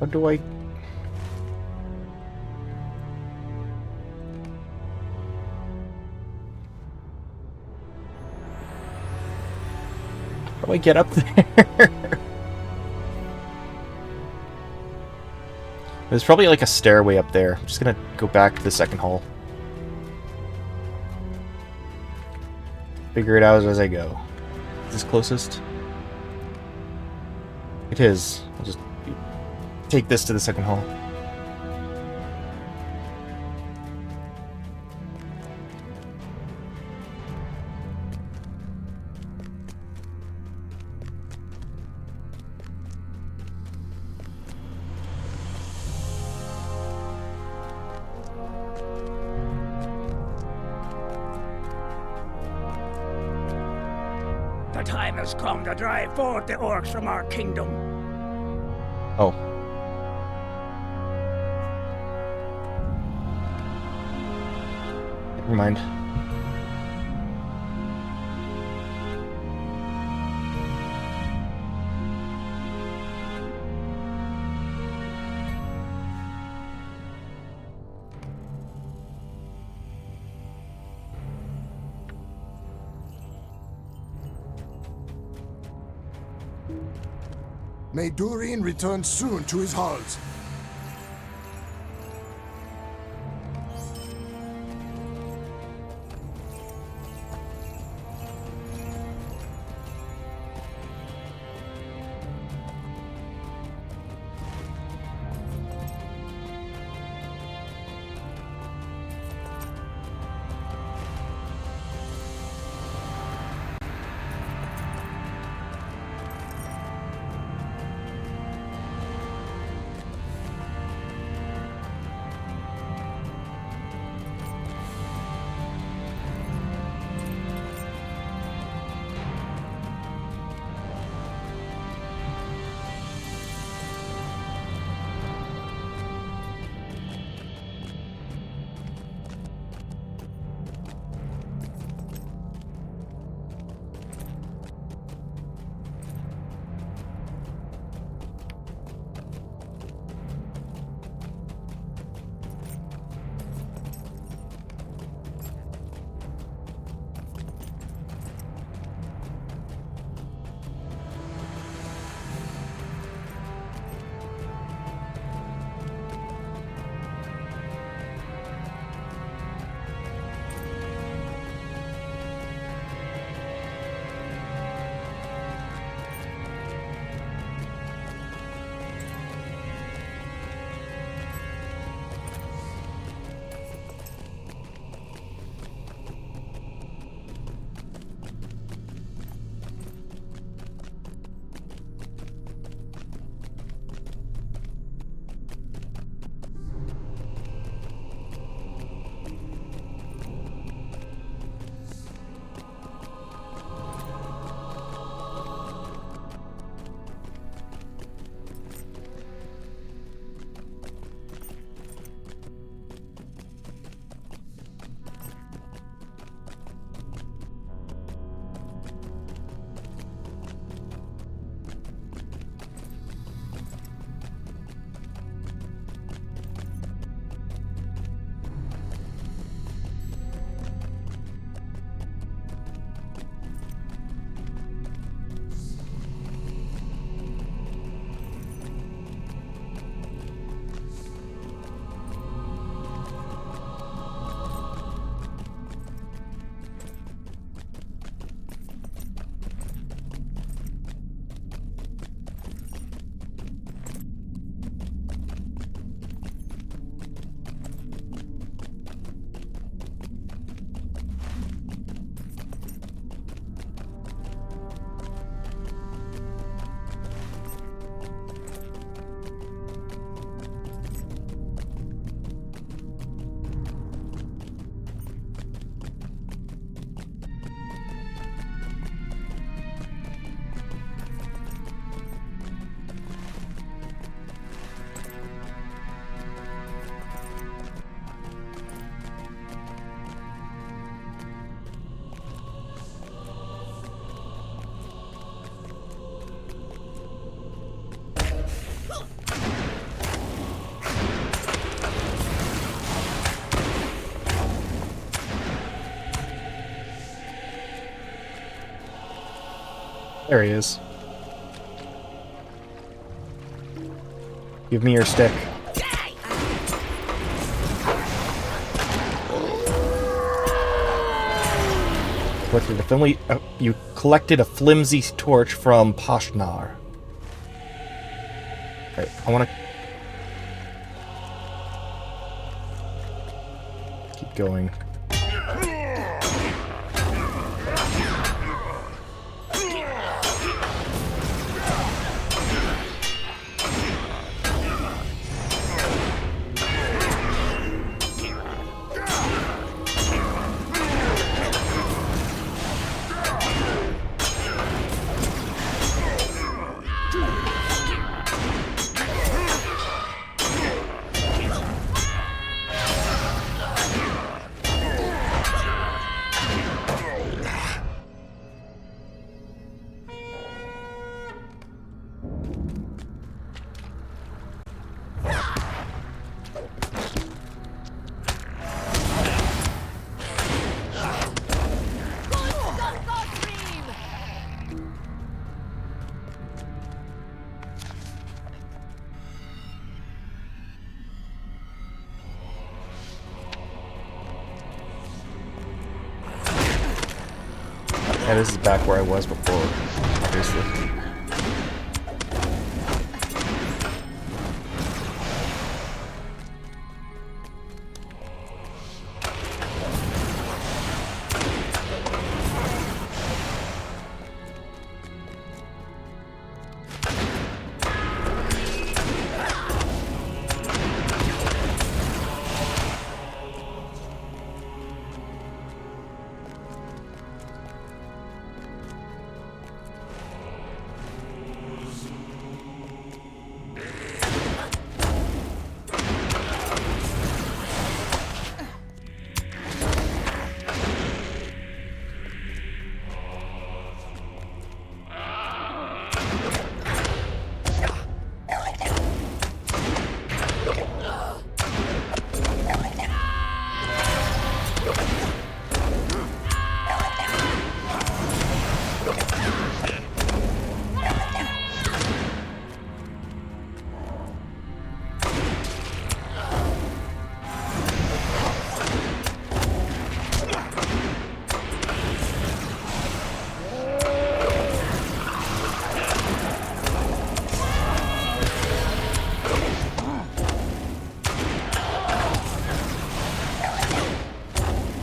How do I... How do I get up there? There's probably like a stairway up there. I'm just gonna go back to the second hall. Figure it out as I go. Is this closest? It is. I'll just take this to the second hall. The time has come to drive forth the orcs from our kingdom. Oh. Never mind. May Durin return soon to his halls. There he is. Give me your stick. You collected a flimsy torch from Pashnar. Okay, I want to keep going. Yeah, this is back where I was before, obviously.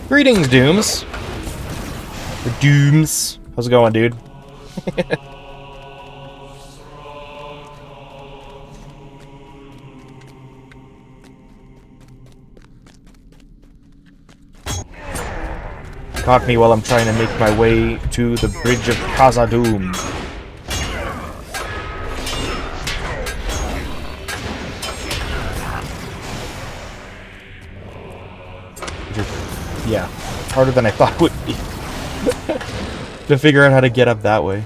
Greetings, Dooms. Or Dooms. How's it going, dude? Caught me while I'm trying to make my way to the bridge of Khazad-dûm. Yeah, harder than I thought it would be. To figure out how to get up that way.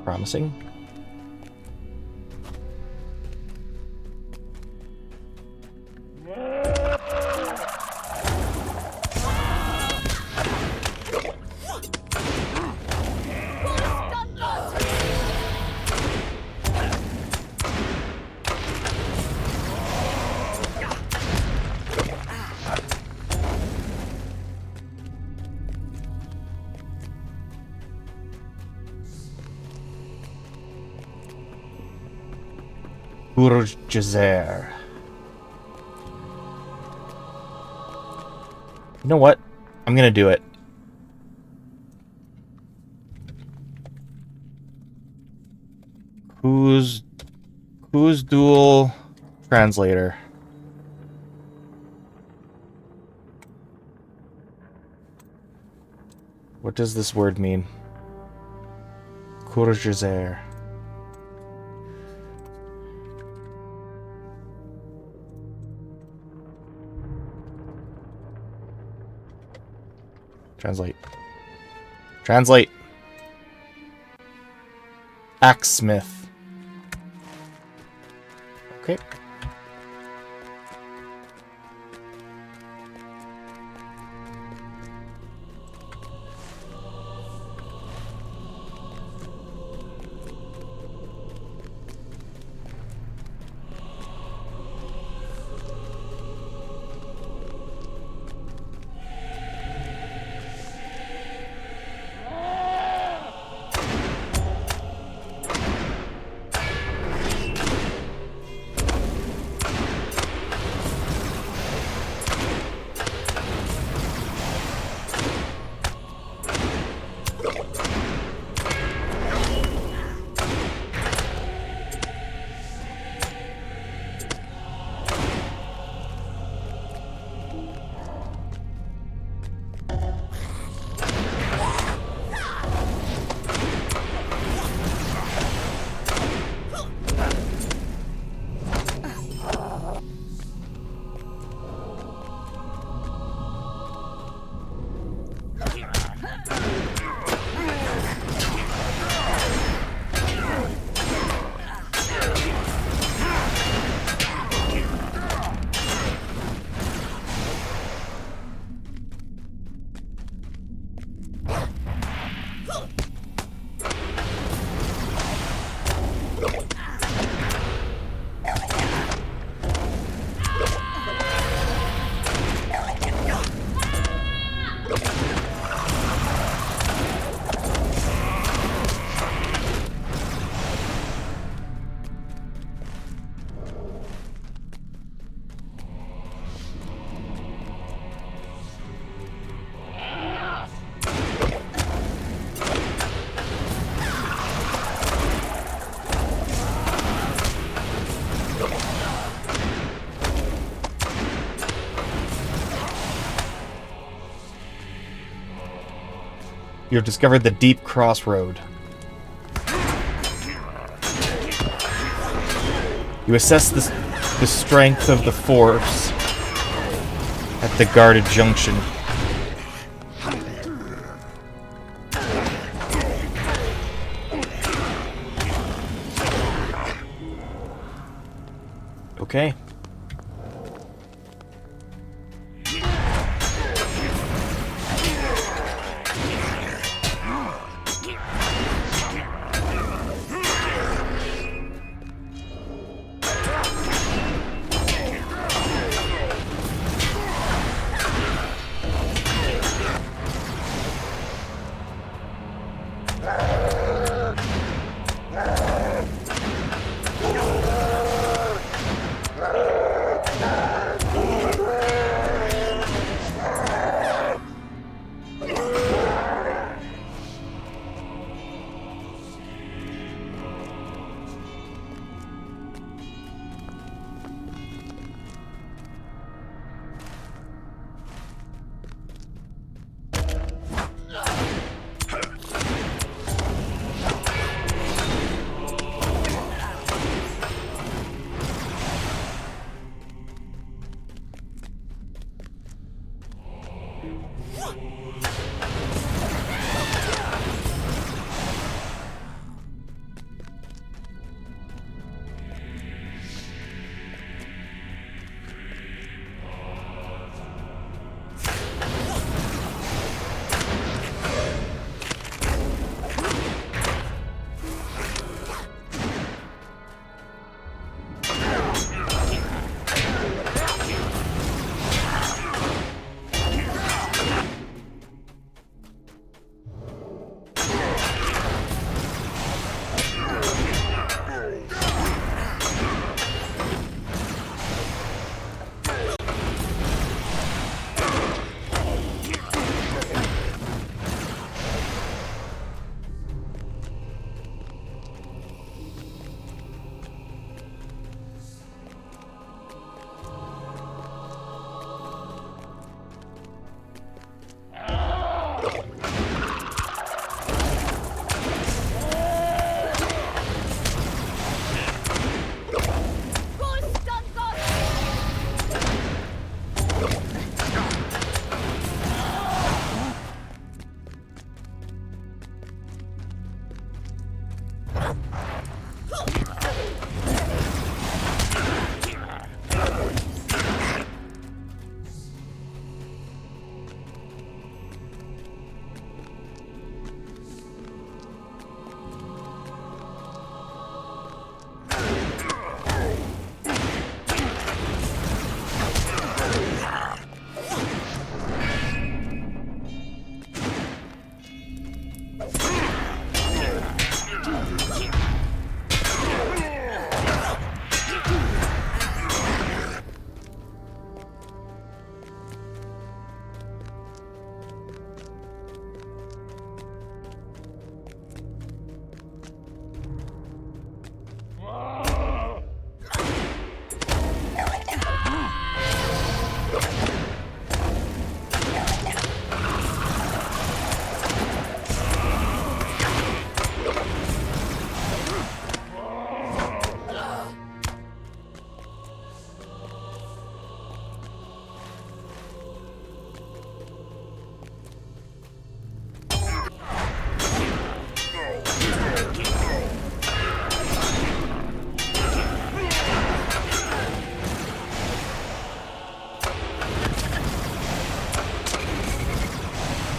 Promising. Jazer. You know what? I'm gonna do it. Who's dual translator? What does this word mean? Courgezer. Translate. Translate. Axesmith. Okay. You have discovered the deep crossroad. You assess the strength of the force at the guarded junction. Okay.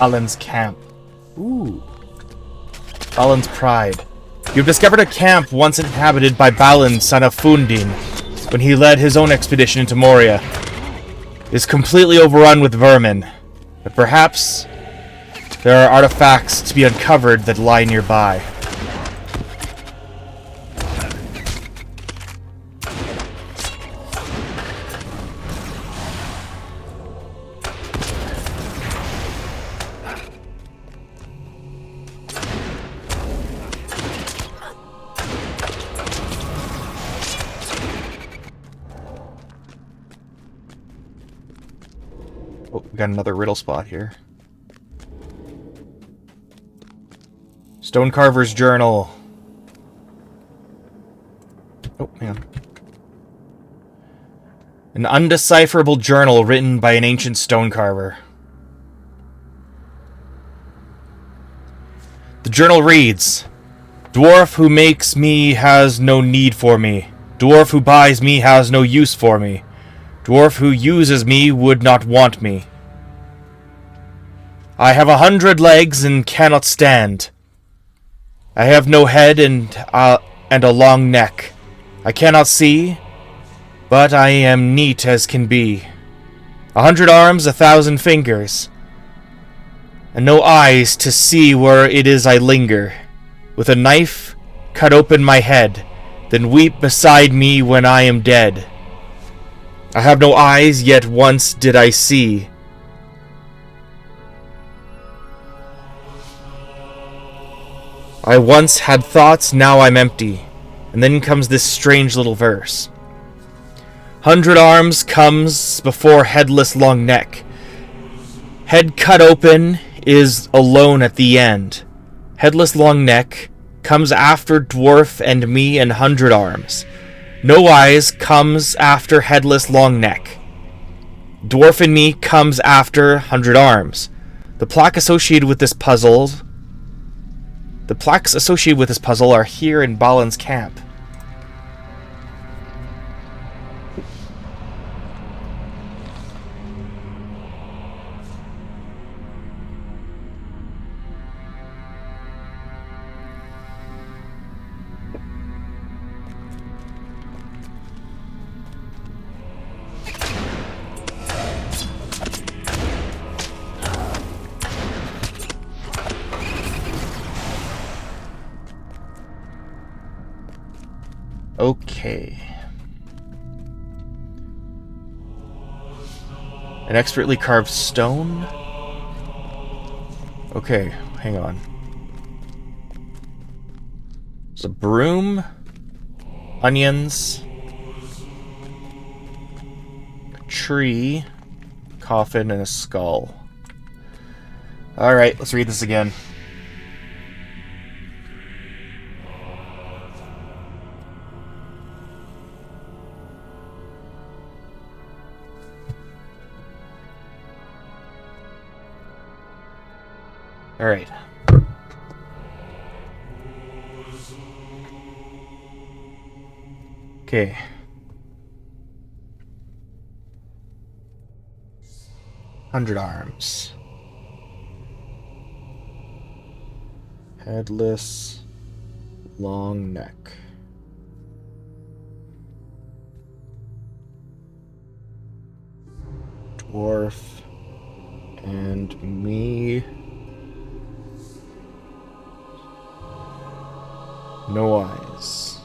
Balin's camp. Ooh. Balin's pride. You've discovered a camp once inhabited by Balin, son of Fundin, when he led his own expedition into Moria. It is completely overrun with vermin, but perhaps there are artifacts to be uncovered that lie nearby. Oh, we got another riddle spot here. Stonecarver's Journal. Oh, man. An undecipherable journal written by an ancient stonecarver. The journal reads, Dwarf who makes me has no need for me. Dwarf who buys me has no use for me. Dwarf who uses me would not want me. I have 100 legs and cannot stand. I have no head and a long neck. I cannot see, but I am neat as can be. 100 arms, 1,000 fingers, and no eyes to see where it is I linger. With a knife, cut open my head, then weep beside me when I am dead. I have no eyes, yet once did I see. I once had thoughts, now I'm empty. And then comes this strange little verse. 100 arms comes before headless long neck. Head cut open is alone at the end. Headless long neck comes after dwarf and me and 100 arms. No eyes comes after headless long neck. Dwarf and me comes after 100 arms. The plaques associated with this puzzle are here in Balin's camp. Okay. An expertly carved stone? Okay, hang on. There's a broom, onions, a tree, coffin, and a skull. Alright, let's read this again. Alright. Okay. Hundred arms. Headless, long neck. Dwarf and me. No eyes.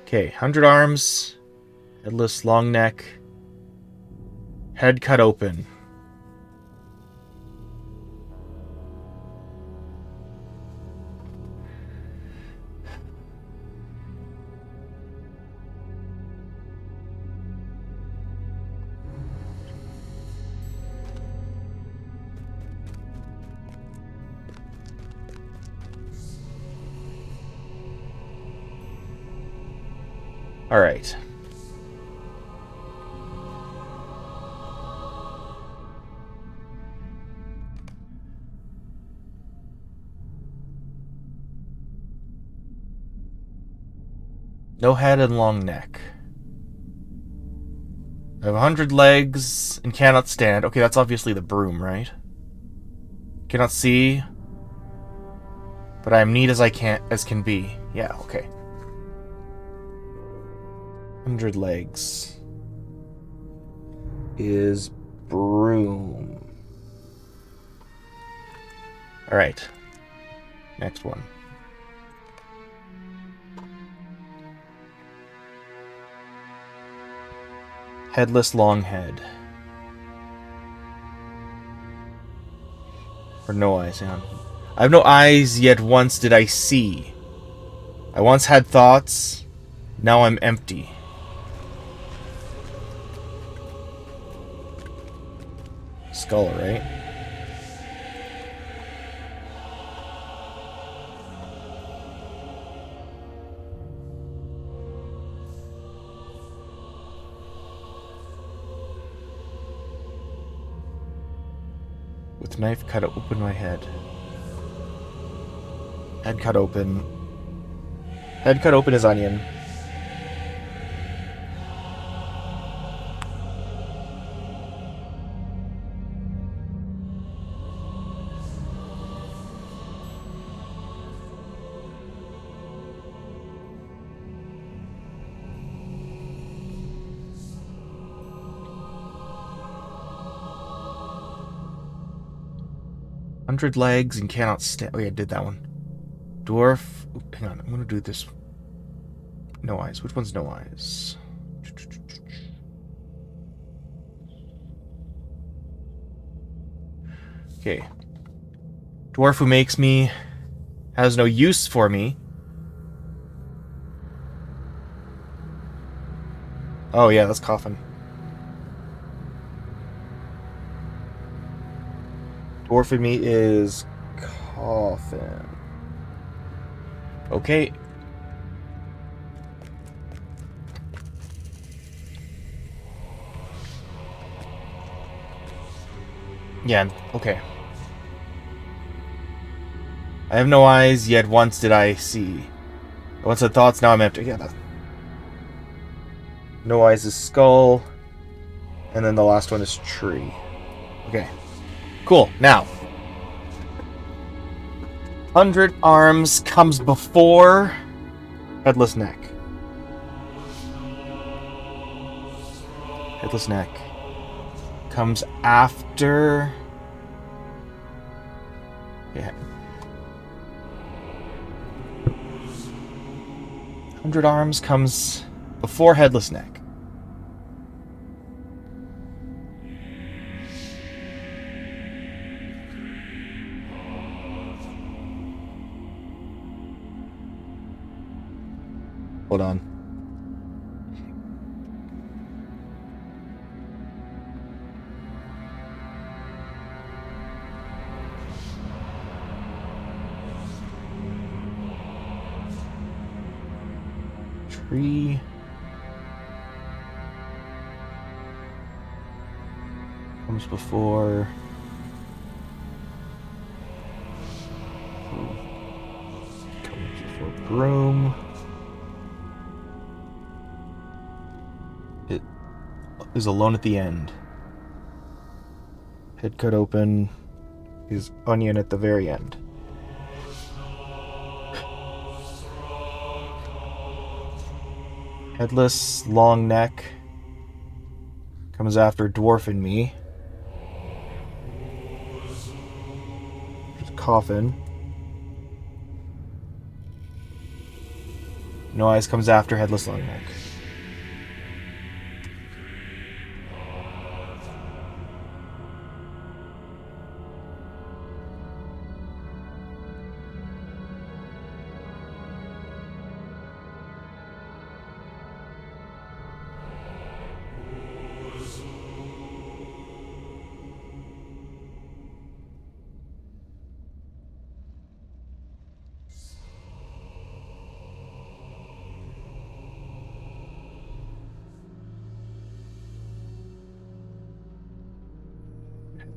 Okay, 100 arms, headless, long neck, head cut open. All right. No head and long neck. I have 100 legs and cannot stand. Okay, that's obviously the broom, right? Cannot see, but I am neat as can be. Yeah, okay. 100 legs is broom. Alright. Next one. Headless long head. Or no eyes, hang on. I have no eyes, yet once did I see. I once had thoughts, now I'm empty. Skull, right? With knife cut open my head. Head cut open. Head cut open as onion. Hundred legs and cannot stand. Oh yeah, I did that one. Dwarf. Oop, hang on, I'm gonna do this. No eyes. Which one's no eyes? Okay. Dwarf who makes me has no use for me. Oh yeah, that's coffin. Dwarf in me is coffin. Okay. Yeah, okay. I have no eyes, yet once did I see. I once had thoughts, now I'm empty. Yeah, that's... No eyes is skull. And then the last one is tree. Okay. Cool. Now. 100 arms comes before headless neck. Headless neck comes after... Yeah. 100 arms comes before headless neck. Hold on. Tree. Comes before. Comes before broom. It is alone at the end. Head cut open is onion at the very end. Headless, long neck comes after dwarf in me. Coffin. No eyes comes after headless, long neck.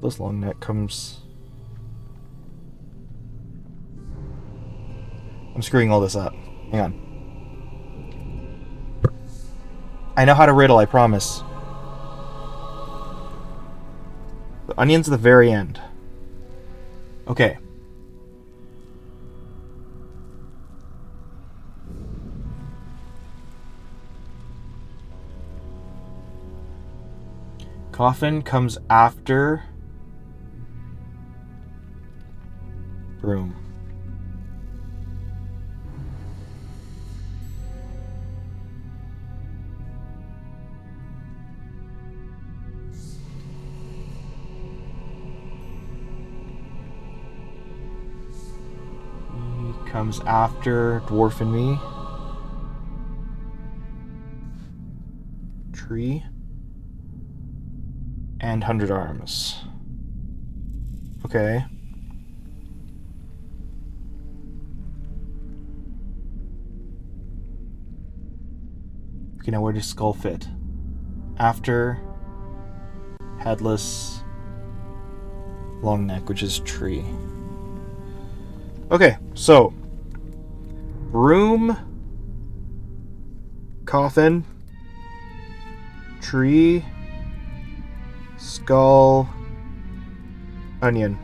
This long neck comes... I'm screwing all this up. Hang on. I know how to riddle, I promise. onions at the very end. Okay. Coffin comes after broom. He comes after dwarf and me. Tree. And 100 arms. Okay. Okay, now where does skull fit? After headless long neck, which is tree. Okay, so broom, coffin, tree, skull, onion.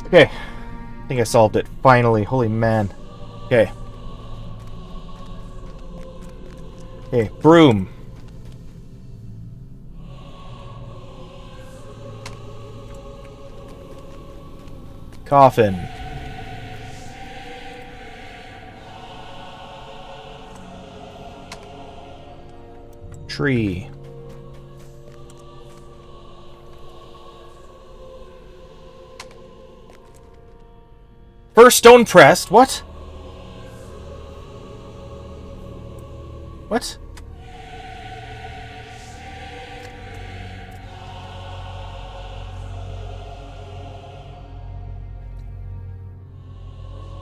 Okay, I think I solved it finally. Holy man. Okay. Okay, broom. Coffin. Tree. First stone pressed? What? What?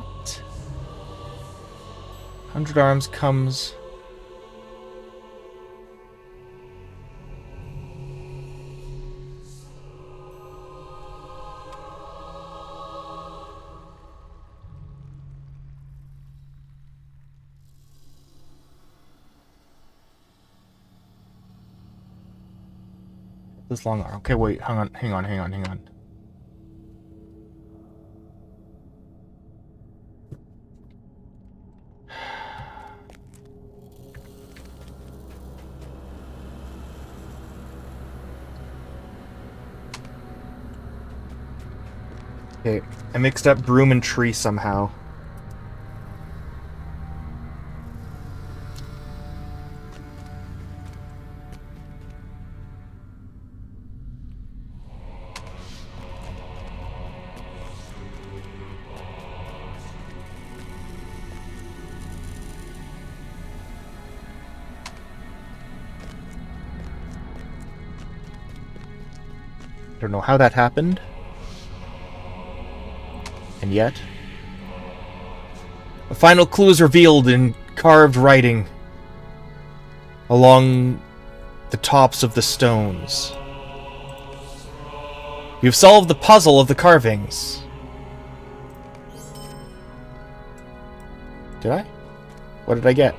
What? 100 arms comes... This long arm. Okay, wait, hang on. Okay, I mixed up broom and tree somehow. Don't know how that happened. And yet... a final clue is revealed in carved writing along the tops of the stones. You've solved the puzzle of the carvings. Did I? What did I get?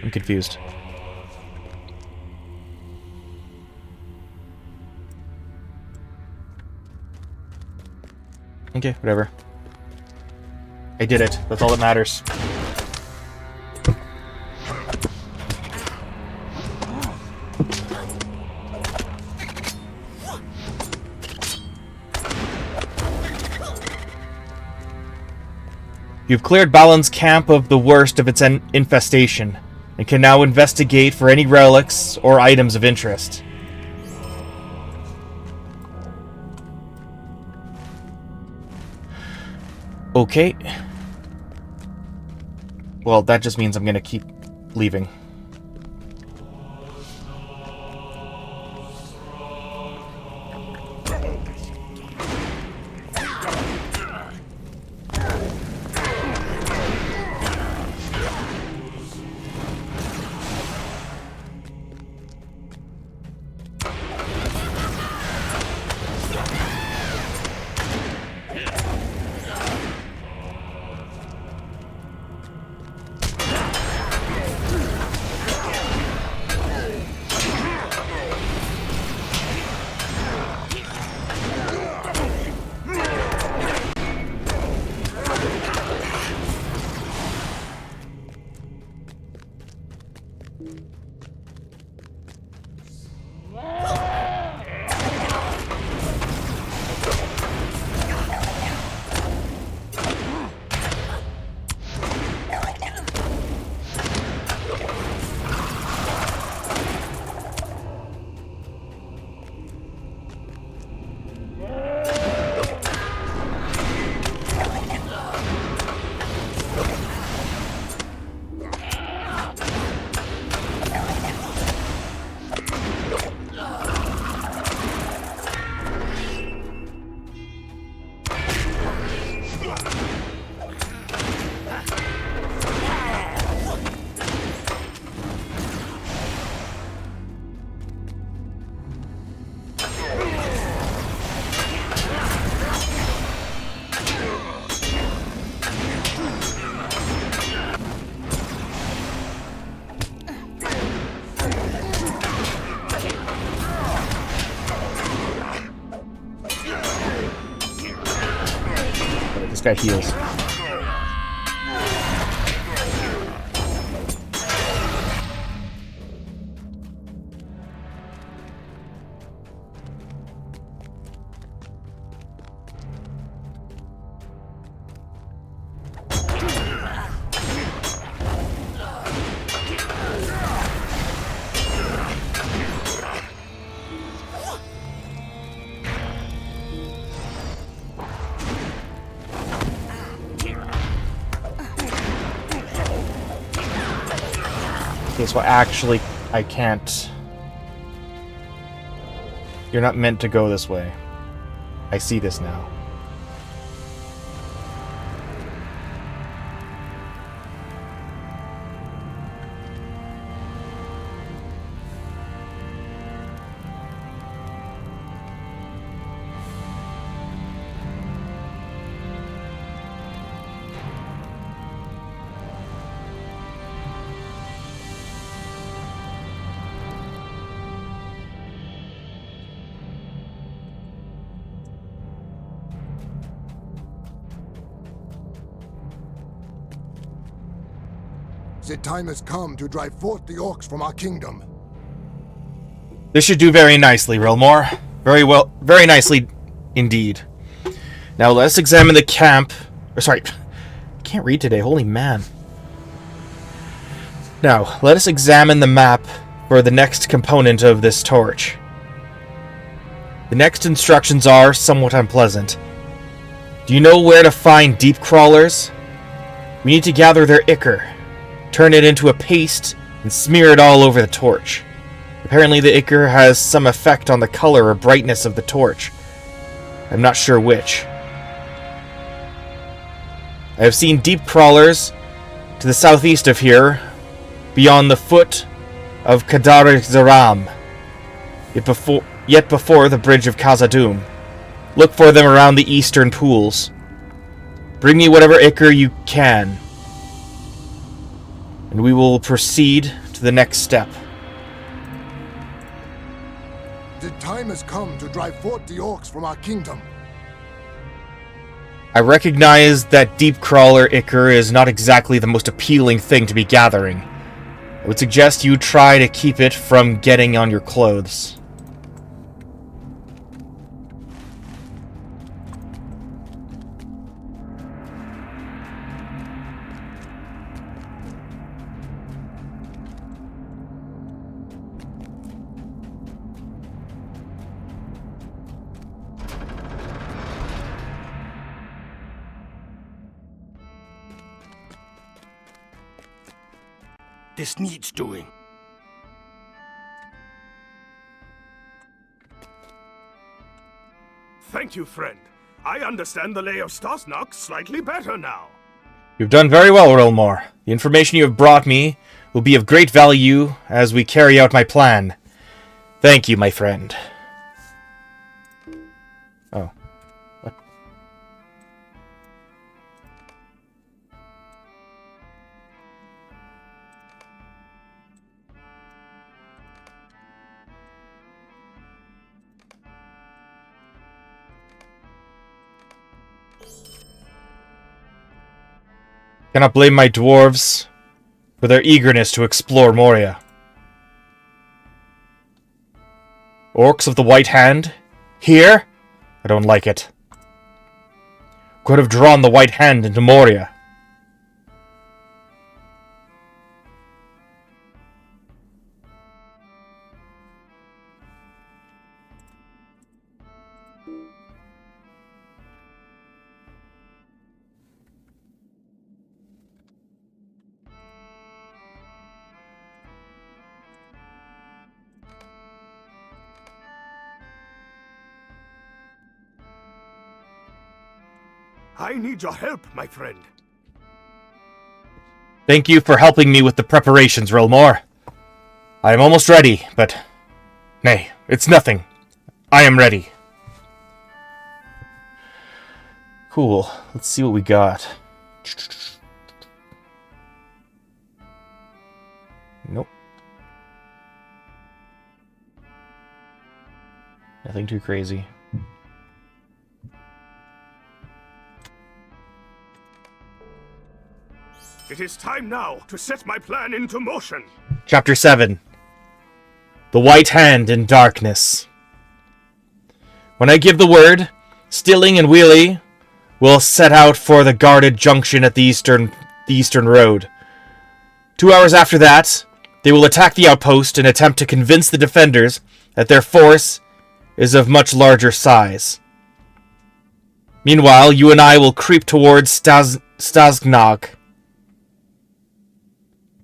I'm confused. Okay, whatever. I did it. That's all that matters. You've cleared Balan's camp of the worst of its infestation, and can now investigate for any relics or items of interest. Okay. Well, that just means I'm gonna keep leaving. This guy heals. Okay, so actually, I can't. You're not meant to go this way. I see this now. The time has come to drive forth the orcs from our kingdom. This should do very nicely, Rilmore. Very well, very nicely indeed. Now let's examine the camp. Or sorry, I can't read today. Holy man. Now, let us examine the map for the next component of this torch. The next instructions are somewhat unpleasant. Do you know where to find deep crawlers? We need to gather their ichor, turn it into a paste, and smear it all over the torch. Apparently the ichor has some effect on the color or brightness of the torch. I'm not sure which. I have seen deep crawlers to the southeast of here, beyond the foot of Kadar Zaram, yet before the bridge of Khazad-dûm. Look for them around the eastern pools. Bring me whatever ichor you can, and we will proceed to the next step. The time has come to drive forth the orcs from our kingdom. I recognize that deep crawler ichor is not exactly the most appealing thing to be gathering. I would suggest you try to keep it from getting on your clothes. This needs doing. Thank you, friend. I understand the lay of Stasnak slightly better now. You've done very well, Rilmore. The information you have brought me will be of great value as we carry out my plan. Thank you, my friend. Oh. What? Cannot blame my dwarves for their eagerness to explore Moria. Orcs of the White Hand? Here? I don't like it. Could have drawn the White Hand into Moria. I need your help, my friend. Thank you for helping me with the preparations, Rilmore. I am almost ready, but... Nay, it's nothing. I am ready. Cool. Let's see what we got. Nope. Nothing too crazy. It is time now to set my plan into motion. Chapter 7. The White Hand in Darkness. When I give the word, Stilling and Wheelie will set out for the guarded junction at the eastern road. 2 hours after that, they will attack the outpost and attempt to convince the defenders that their force is of much larger size. Meanwhile, you and I will creep towards Stazgnog.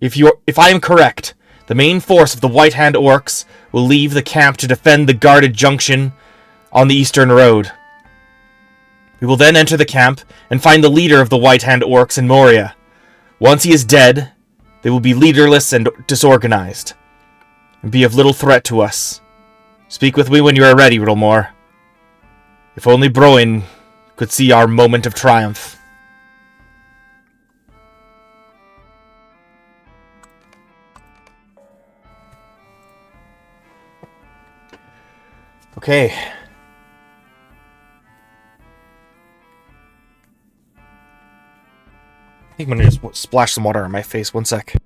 If I am correct, the main force of the White Hand Orcs will leave the camp to defend the guarded junction on the eastern road. We will then enter the camp and find the leader of the White Hand Orcs in Moria. Once he is dead, they will be leaderless and disorganized, and be of little threat to us. Speak with me when you are ready, Riddlemore. If only Broin could see our moment of triumph. Okay. I think I'm gonna just splash some water on my face. One sec.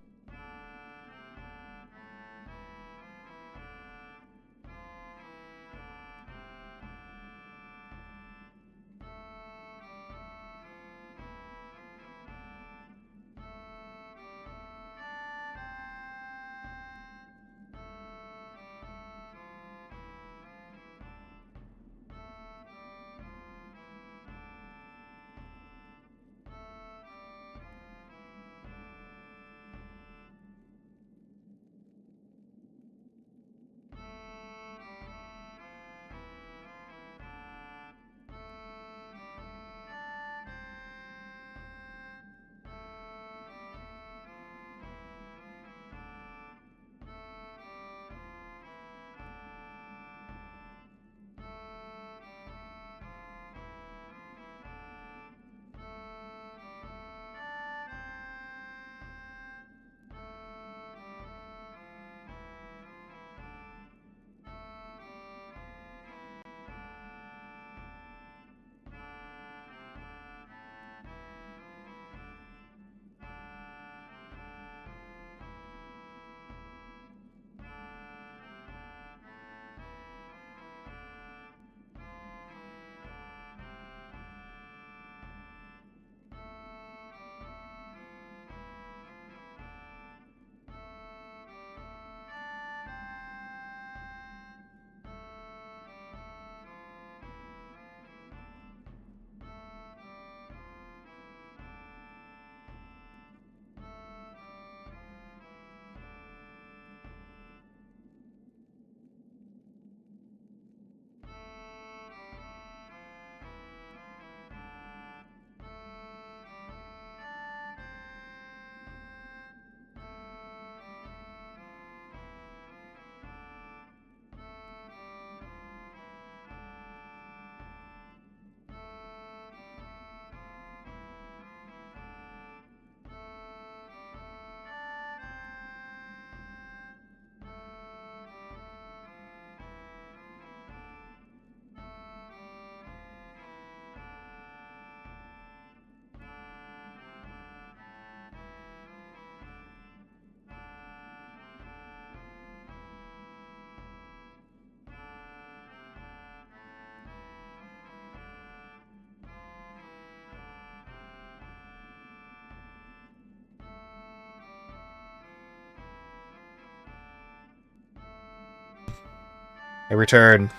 I return.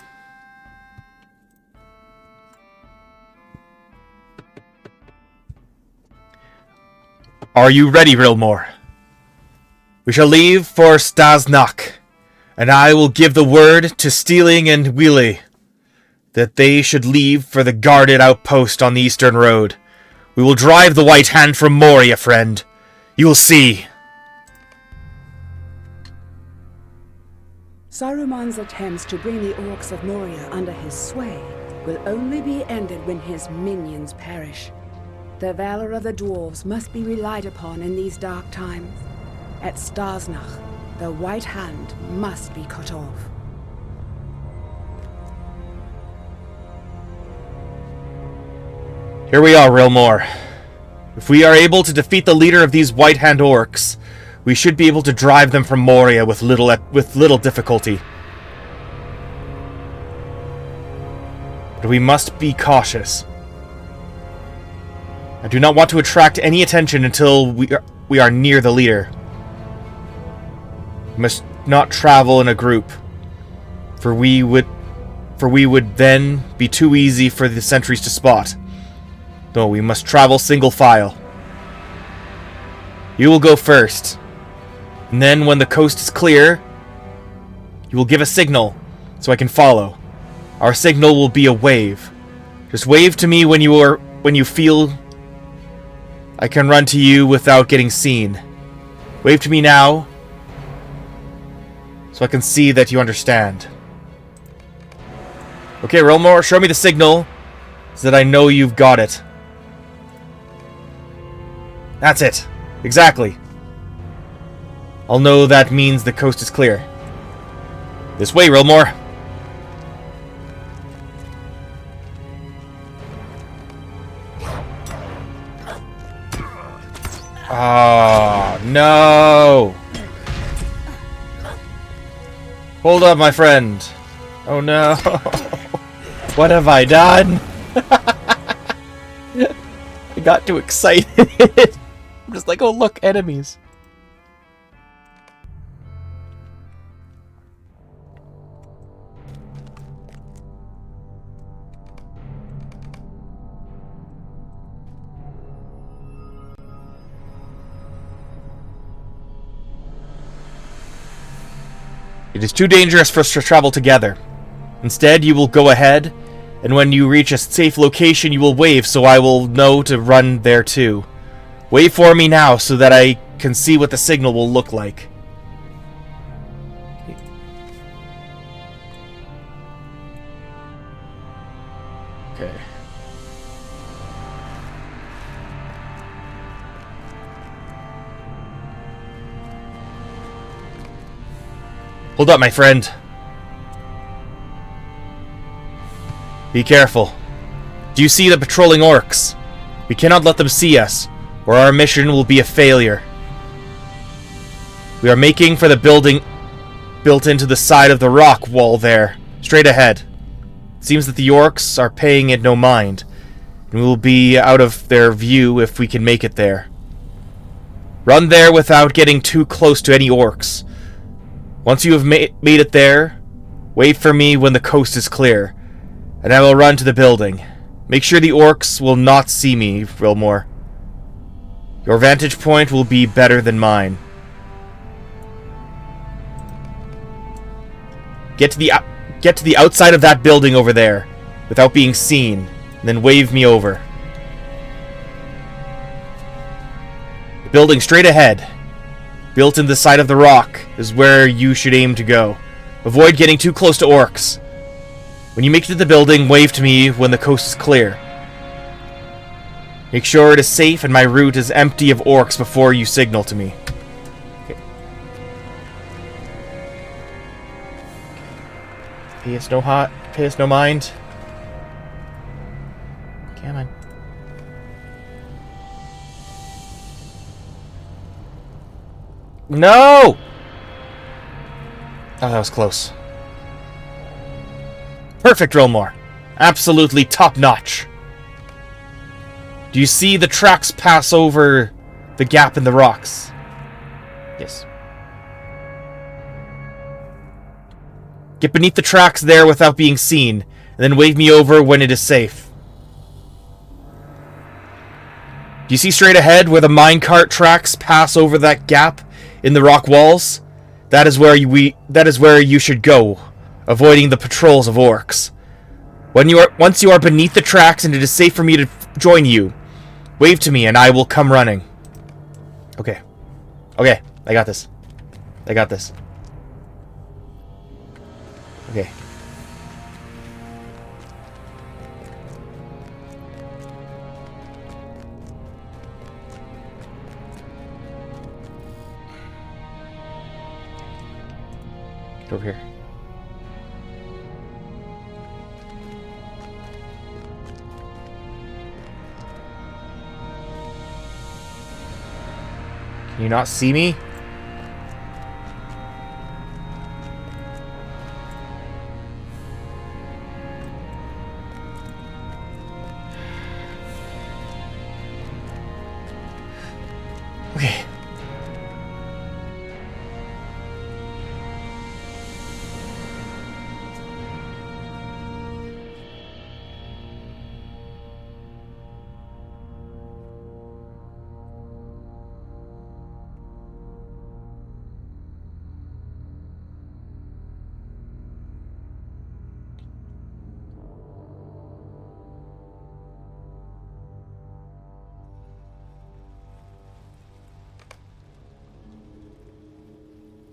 Are you ready, Rilmore? We shall leave for Stasnak, and I will give the word to Stealing and Wheelie that they should leave for the guarded outpost on the eastern road. We will drive the White Hand from Moria, friend. You will see. Saruman's attempts to bring the orcs of Moria under his sway will only be ended when his minions perish. The valor of the dwarves must be relied upon in these dark times. At Stasnach, the White Hand must be cut off. Here we are, Rilmore. If we are able to defeat the leader of these White Hand orcs, we should be able to drive them from Moria with little difficulty. But we must be cautious. I do not want to attract any attention until we are near the leader. We must not travel in a group, for we would then be too easy for the sentries to spot. No, we must travel single file. You will go first, and then when the coast is clear, you will give a signal so I can follow. Our signal will be a wave. Just wave to me when you feel I can run to you without getting seen. Wave to me now so I can see that you understand. Okay, Rilmore, show me the signal so that I know you've got it. That's it. Exactly. I'll know that means the coast is clear. This way, Rilmore. Oh, no. Hold up, my friend. Oh, no. What have I done? I got too excited. I'm just like, oh look, enemies. It is too dangerous for us to travel together. Instead, you will go ahead, and when you reach a safe location, you will wave so I will know to run there too. Wave for me now so that I can see what the signal will look like. Okay. Hold up, my friend. Be careful. Do you see the patrolling orcs? We cannot let them see us, or our mission will be a failure. We are making for the building built into the side of the rock wall there, straight ahead. It seems that the orcs are paying it no mind, and we will be out of their view if we can make it there. Run there without getting too close to any orcs. Once you have made it there, wait for me when the coast is clear, and I will run to the building. Make sure the orcs will not see me, Rilmore. Your vantage point will be better than mine. Get to the outside of that building over there, without being seen, and then wave me over. The building straight ahead, built in the side of the rock, is where you should aim to go. Avoid getting too close to orcs. When you make it to the building, wave to me when the coast is clear. Make sure it is safe and my route is empty of orcs before you signal to me. Okay. Pay us no mind. Come on. No! Oh, that was close. Perfect, Rilmore. Absolutely top-notch. Do you see the tracks pass over the gap in the rocks? Yes. Get beneath the tracks there without being seen, and then wave me over when it is safe. Do you see straight ahead where the minecart tracks pass over that gap in the rock walls? That is where you should go, avoiding the patrols of orcs. Once you are beneath the tracks and it is safe for me to join you, wave to me and I will come running. Okay. Okay, I got this. I got this. Okay. Get over here. Can you not see me? Okay.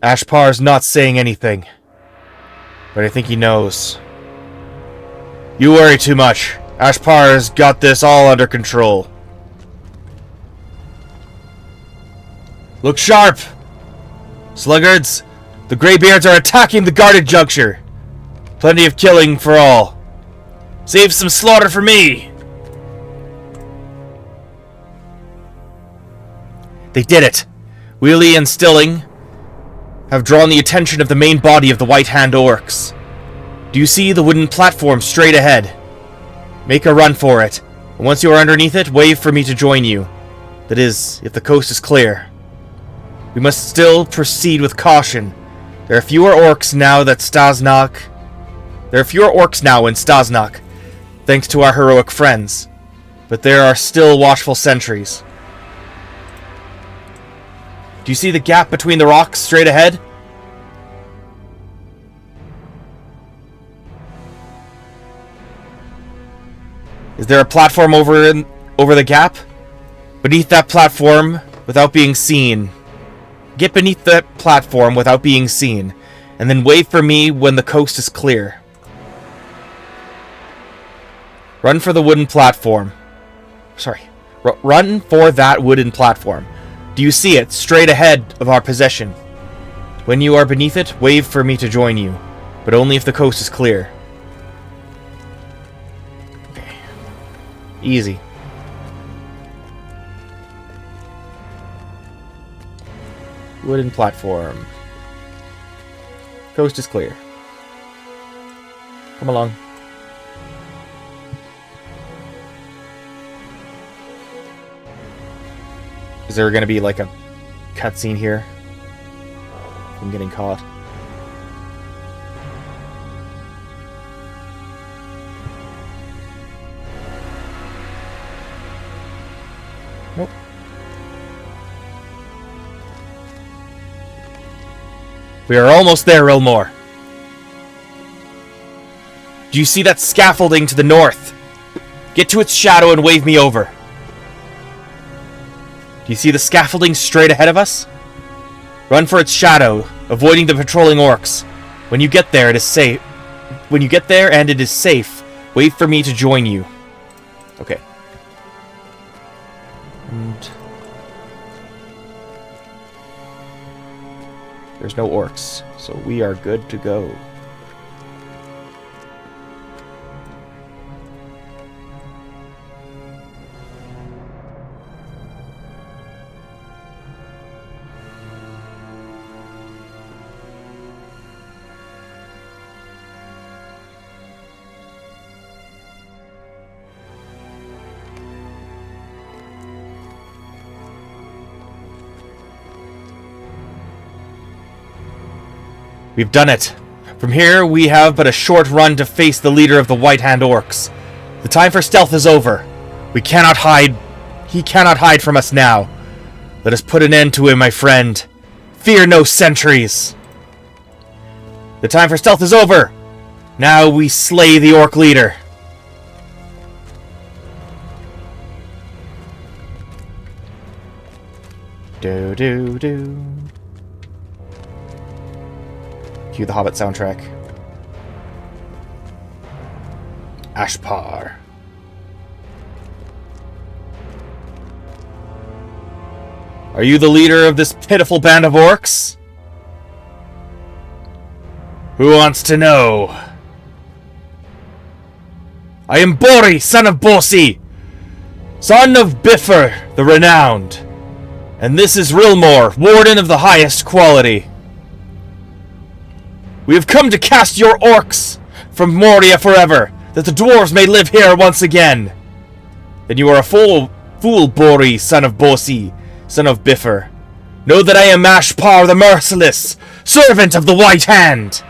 Ashpar's not saying anything, but I think he knows. You worry too much. Ashpar's got this all under control. Look sharp! Sluggards, the Greybeards are attacking the guarded juncture. Plenty of killing for all. Save some slaughter for me! They did it. Wheelie and Stilling have drawn the attention of the main body of the White Hand Orcs. Do you see the wooden platform straight ahead? Make a run for it, and once you are underneath it, wave for me to join you. That is, if the coast is clear. We must still proceed with caution. There are fewer orcs now in Stasnok, thanks to our heroic friends. But there are still watchful sentries. Do you see the gap between the rocks straight ahead? Is there a platform over the gap? Beneath that platform, without being seen. Get beneath that platform without being seen, and then wave for me when the coast is clear. Run for the wooden platform. Sorry. Run for that wooden platform. Do you see it, straight ahead of our possession? When you are beneath it, wave for me to join you, but only if the coast is clear. Okay. Easy. Wooden platform. Coast is clear. Come along. Is there going to be like a cutscene here? I'm getting caught. Nope. We are almost there, Ilmor. Do you see that scaffolding to the north? Get to its shadow and wave me over. Do you see the scaffolding straight ahead of us? Run for its shadow, avoiding the patrolling orcs. When you get there, it is safe. When you get there and it is safe, wait for me to join you. Okay. And there's no orcs, so we are good to go. We've done it. From here, we have but a short run to face the leader of the White Hand Orcs. The time for stealth is over. We cannot hide. He cannot hide from us now. Let us put an end to him, my friend. Fear no sentries. The time for stealth is over. Now we slay the orc leader. Do do do. Cue the Hobbit soundtrack. Ashpar. Are you the leader of this pitiful band of orcs? Who wants to know? I am Bori, son of Bosi, son of Bifur the Renowned, and this is Rilmor, warden of the highest quality. We have come to cast your orcs from Moria forever, that the dwarves may live here once again. Then you are a fool, Bori, son of Bosi, son of Bifur. Know that I am Ashpar the Merciless, servant of the White Hand.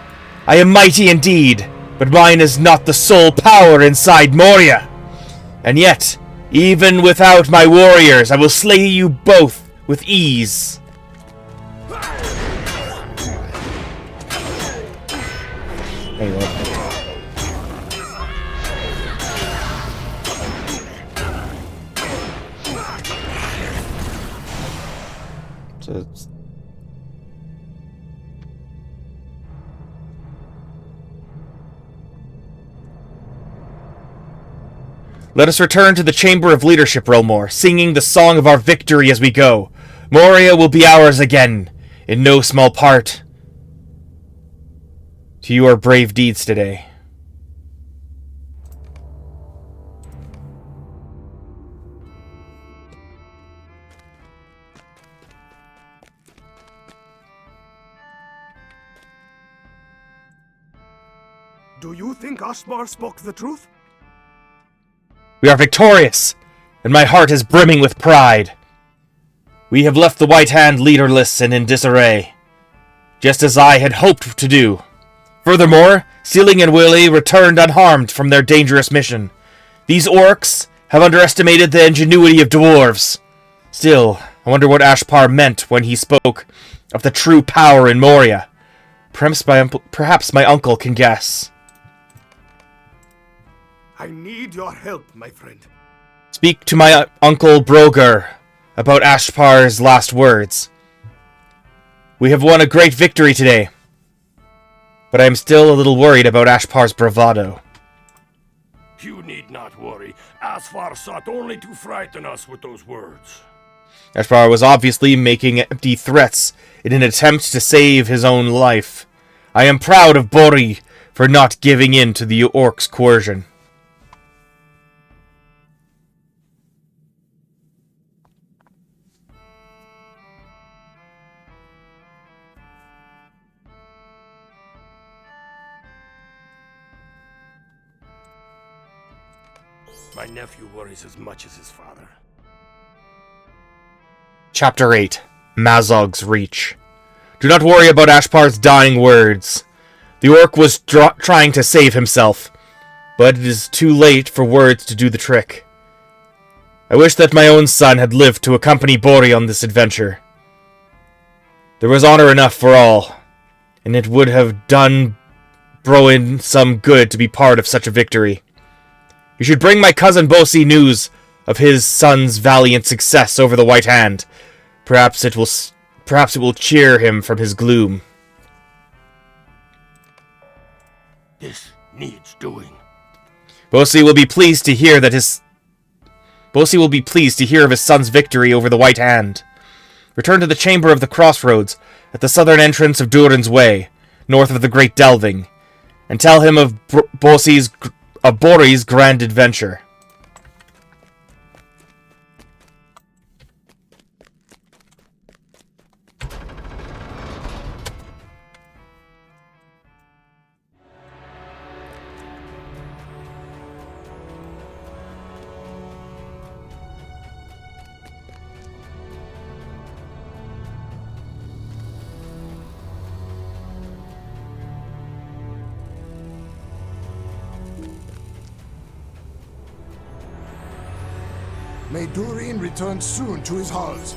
I am mighty indeed, but mine is not the sole power inside Moria. And yet, even without my warriors, I will slay you both with ease. There you go. So it's... Let us return to the Chamber of Leadership, Rilmor, singing the song of our victory as we go. Moria will be ours again, in no small part to your brave deeds today. Do you think Ashpar spoke the truth? We are victorious, and my heart is brimming with pride. We have left the White Hand leaderless and in disarray, just as I had hoped to do. Furthermore, Sealing and Willie returned unharmed from their dangerous mission. These orcs have underestimated the ingenuity of dwarves. Still, I wonder what Ashpar meant when he spoke of the true power in Moria. Perhaps my uncle can guess. I need your help, my friend. Speak to my uncle Broger about Ashpar's last words. We have won a great victory today, but I am still a little worried about Ashpar's bravado. You need not worry. Ashpar sought only to frighten us with those words. Ashpar was obviously making empty threats in an attempt to save his own life. I am proud of Bori for not giving in to the orc's coercion. My nephew worries as much as his father. Chapter 8. Mazog's Reach. Do not worry about Ashpar's dying words. The orc was trying to save himself, but it is too late for words to do the trick. I wish that my own son had lived to accompany Bori on this adventure. There was honor enough for all, and it would have done Broin some good to be part of such a victory. You should bring my cousin Bosi news of his son's valiant success over the White Hand. Perhaps it will cheer him from his gloom. This needs doing. Bosi will be pleased to hear of his son's victory over the White Hand. Return to the Chamber of the Crossroads at the southern entrance of Durin's Way, north of the Great Delving, and tell him of Bori's grand adventure. May Durin return soon to his halls.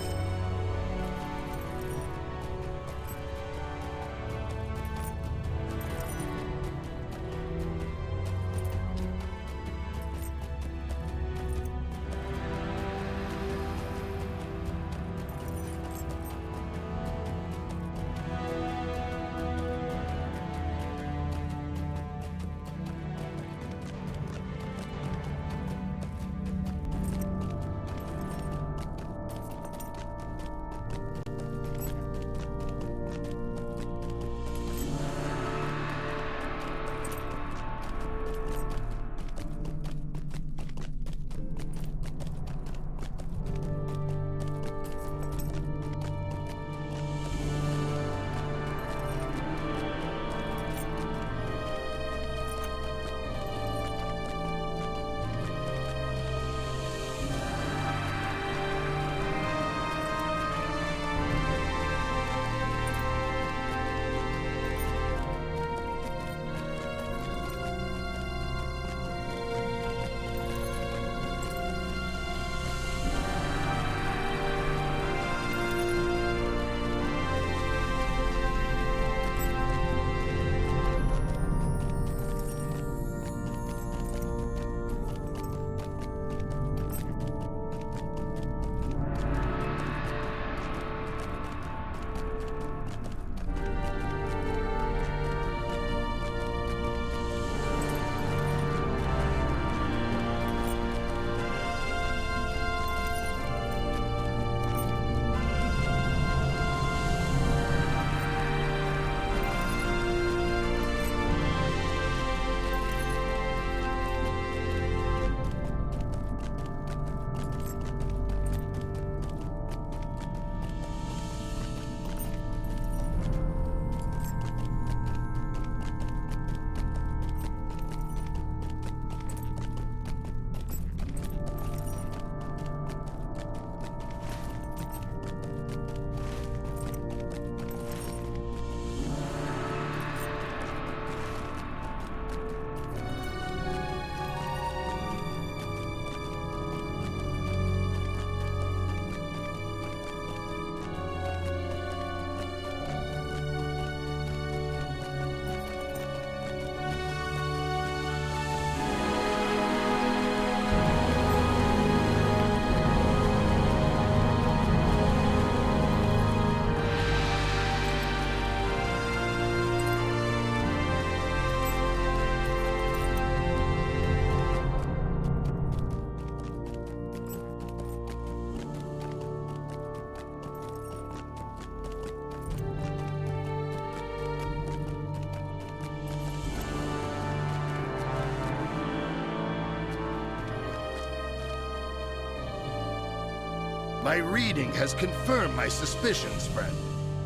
My reading has confirmed my suspicions, friend.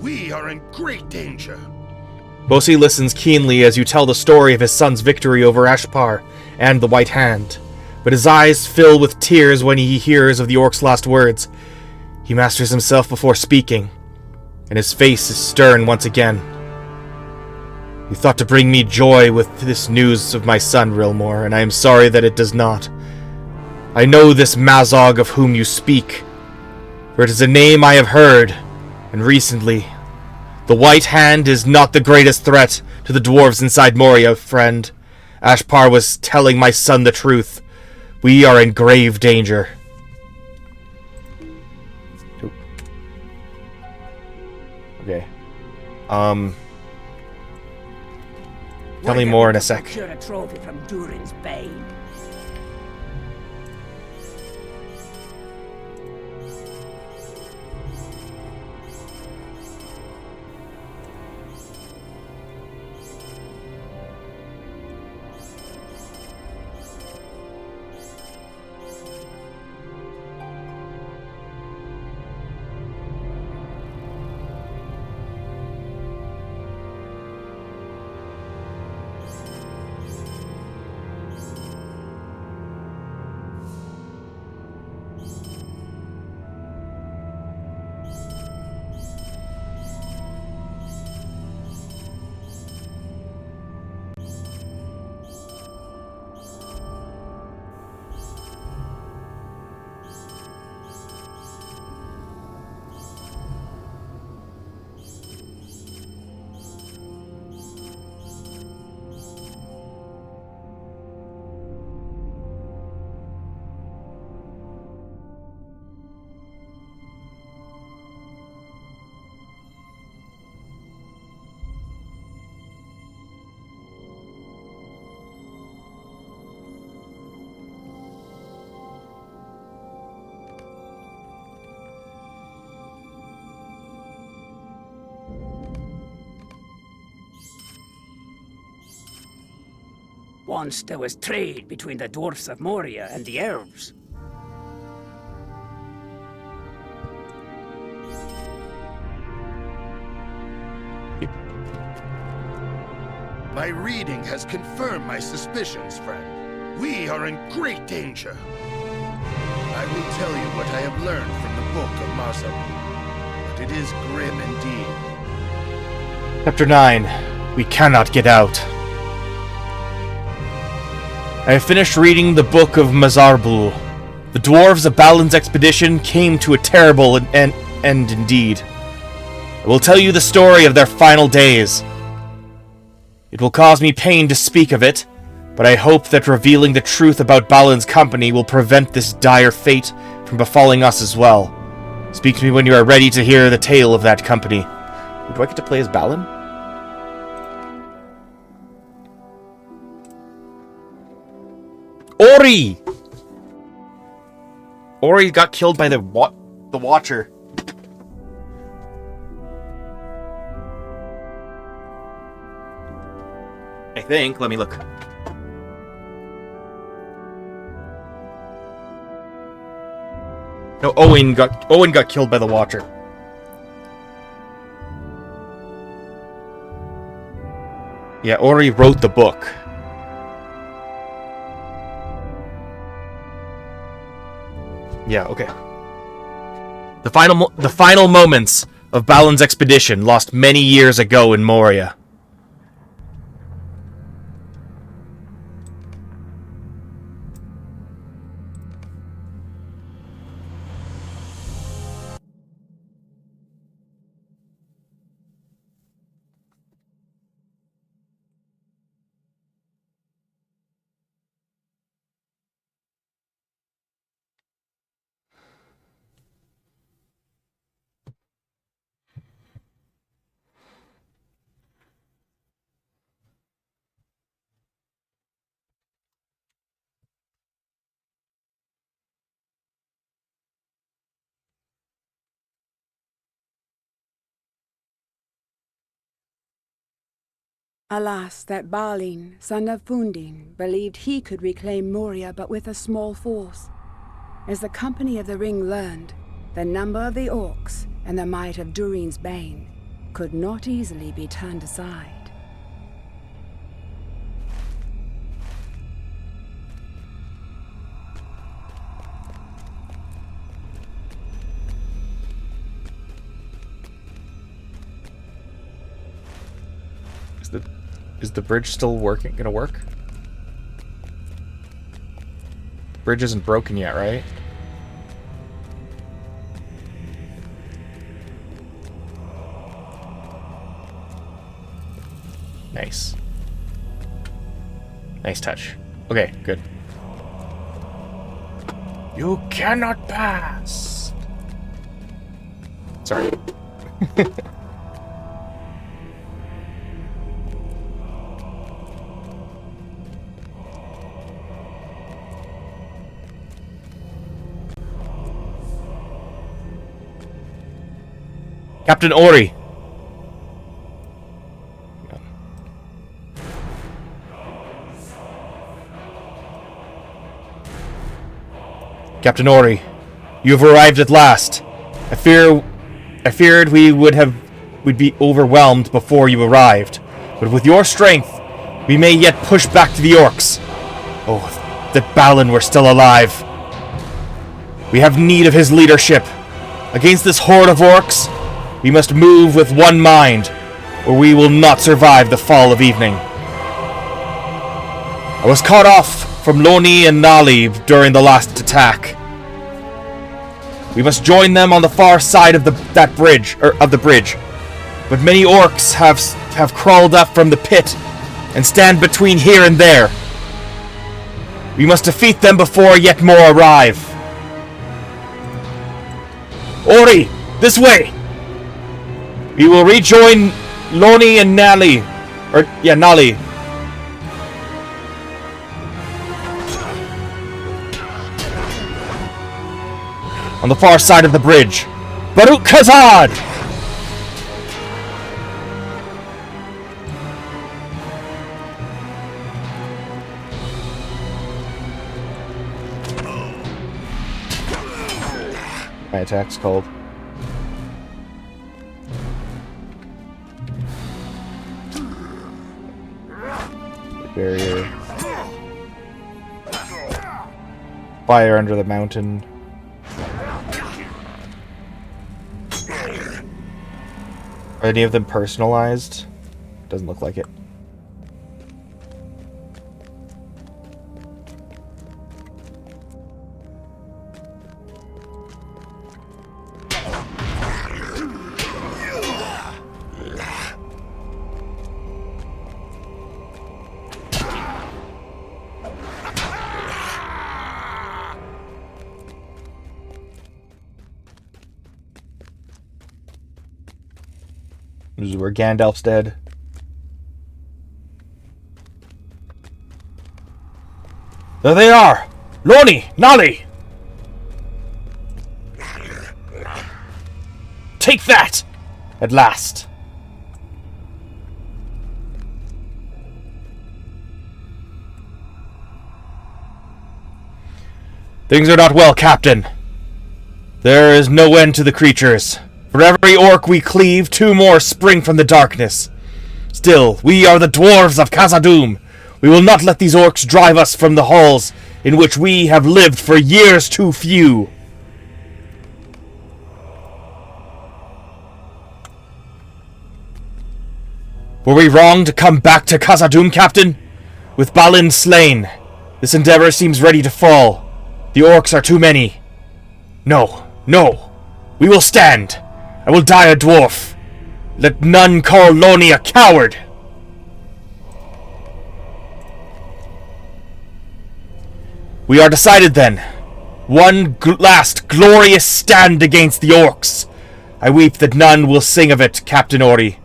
We are in great danger. Bosi listens keenly as you tell the story of his son's victory over Ashpar and the White Hand, but his eyes fill with tears when he hears of the orc's last words. He masters himself before speaking, and his face is stern once again. You thought to bring me joy with this news of my son, Rilmore, and I am sorry that it does not. I know this Mazog of whom you speak, for it is a name I have heard, and recently. The White Hand is not the greatest threat to the dwarves inside Moria, friend. Ashpar was telling my son the truth. We are in grave danger. Okay. Tell me more in a sec. Procure a trophy from Durin's Bane. Once there was trade between the dwarfs of Moria and the elves. My reading has confirmed my suspicions, friend. We are in great danger. I will tell you what I have learned from the Book of Marsabu, but it is grim indeed. Chapter 9. We cannot get out. I have finished reading the Book of Mazarbul. The dwarves of Balin's expedition came to a terrible end indeed. I will tell you the story of their final days. It will cause me pain to speak of it, but I hope that revealing the truth about Balin's company will prevent this dire fate from befalling us as well. Speak to me when you are ready to hear the tale of that company. Do I get to play as Balin? Ori! Ori got killed by the Watcher. I think. Let me look. No, Owen got killed by the Watcher. Yeah, Ori wrote the book. Yeah, okay. The final moments of Balin's expedition lost many years ago in Moria. Alas, that Balin, son of Fundin, believed he could reclaim Moria but with a small force. As the Company of the Ring learned, the number of the orcs and the might of Durin's Bane could not easily be turned aside. Is the bridge still gonna work? Bridge isn't broken yet, right? Nice. Nice touch. Okay, good. You cannot pass! Sorry. Captain Ori! Captain Ori, you have arrived at last. I feared we'd be overwhelmed before you arrived, but with your strength, we may yet push back to the orcs. Oh, that Balin were still alive. We have need of his leadership. Against this horde of orcs, we must move with one mind, or we will not survive the fall of evening. I was cut off from Loni and Nali during the last attack. We must join them on the far side of the bridge. But many orcs have crawled up from the pit and stand between here and there. We must defeat them before yet more arrive. Ori, this way! We will rejoin Loni and Nali. Nali. On the far side of the bridge. Baruch Khazad! My attack's called. Barrier. Fire under the mountain. Are any of them personalized? Doesn't look like it. This is where Gandalf's dead. There they are! Loni! Nali! Take that! At last! Things are not well, Captain. There is no end to the creatures. For every orc we cleave, 2 more spring from the darkness. Still, we are the dwarves of Khazad-dûm. We will not let these orcs drive us from the halls in which we have lived for years too few. Were we wrong to come back to Khazad-dûm, Captain? With Balin slain, this endeavor seems ready to fall. The orcs are too many. No, no. We will stand. I will die a dwarf. Let none call Loni a coward. We are decided then. One last glorious stand against the orcs. I weep that none will sing of it, Captain Ori.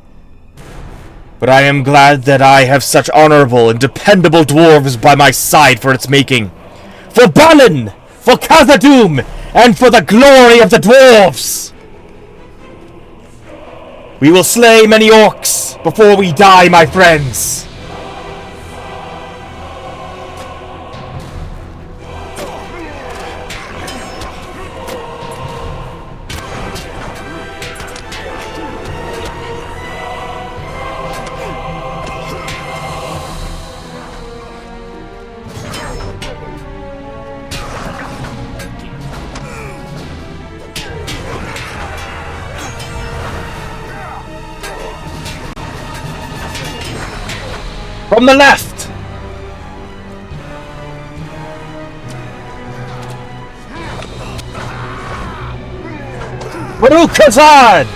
But I am glad that I have such honorable and dependable dwarves by my side for its making. For Balin! For Khazad-dûm! And for the glory of the dwarves! We will slay many orcs before we die, my friends! From the left! Baruch Khazad!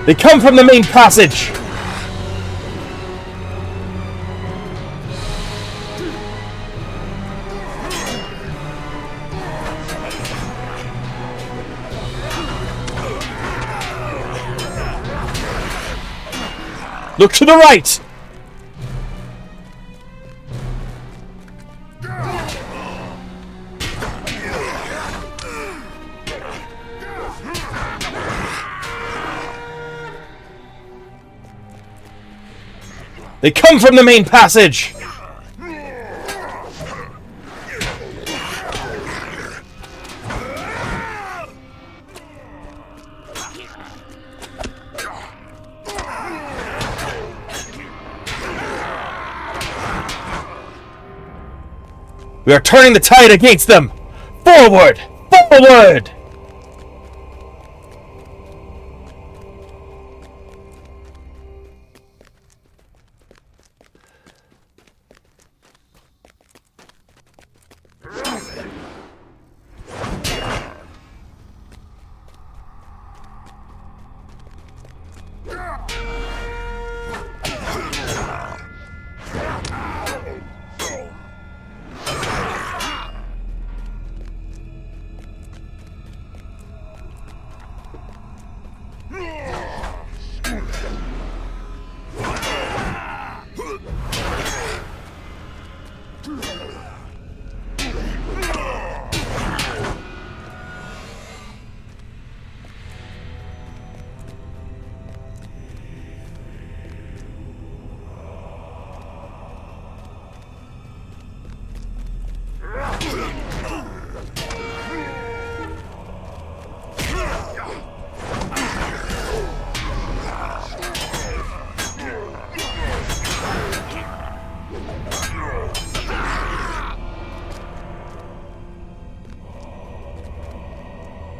They come from the main passage! Look to the right! They come from the main passage! We are turning the tide against them! Forward! Forward!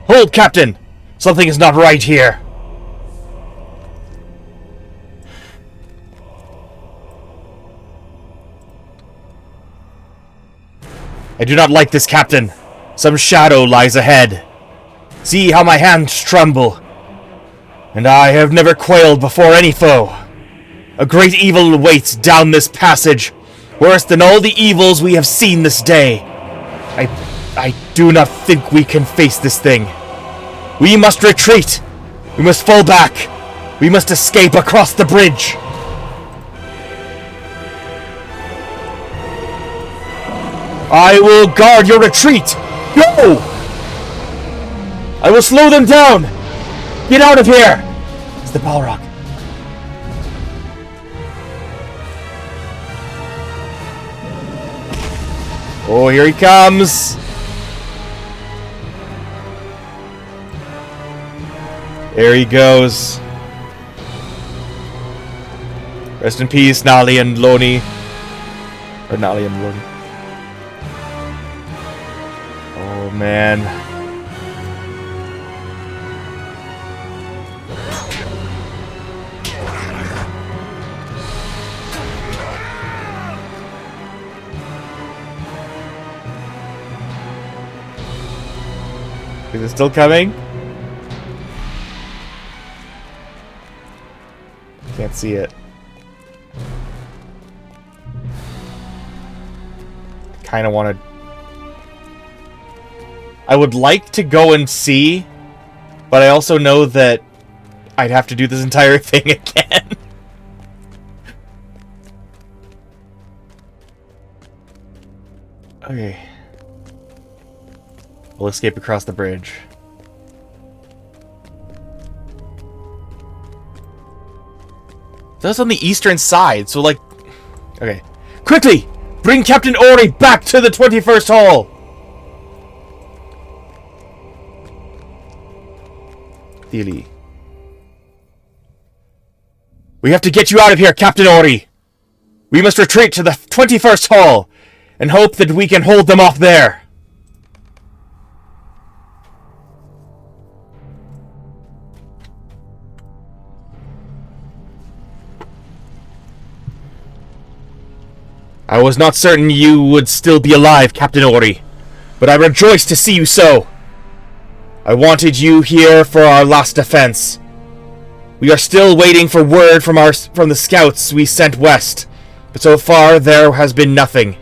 Hold, Captain! Something is not right here. I do not like this, Captain. Some shadow lies ahead. See how my hands tremble. And I have never quailed before any foe. A great evil waits down this passage, worse than all the evils we have seen this day. I do not think we can face this thing. We must retreat. We must fall back. We must escape across the bridge. I will guard your retreat. Go! I will slow them down. Get out of here. It's the Balrog. Oh, here he comes. There he goes. Rest in peace, Nali and Loni. Or Nali and Loni. Oh, man. Is it still coming? Can't see it. Kind of want to... I would like to go and see, but I also know that I'd have to do this entire thing again. Okay. We'll escape across the bridge. That's on the eastern side, so like... Okay. Quickly! Bring Captain Ori back to the 21st Hall! Thili. We have to get you out of here, Captain Ori! We must retreat to the 21st Hall, and hope that we can hold them off there! I was not certain you would still be alive, Captain Ori, but I rejoice to see you so. I wanted you here for our last defense. We are still waiting for word from the scouts we sent west, but so far there has been nothing.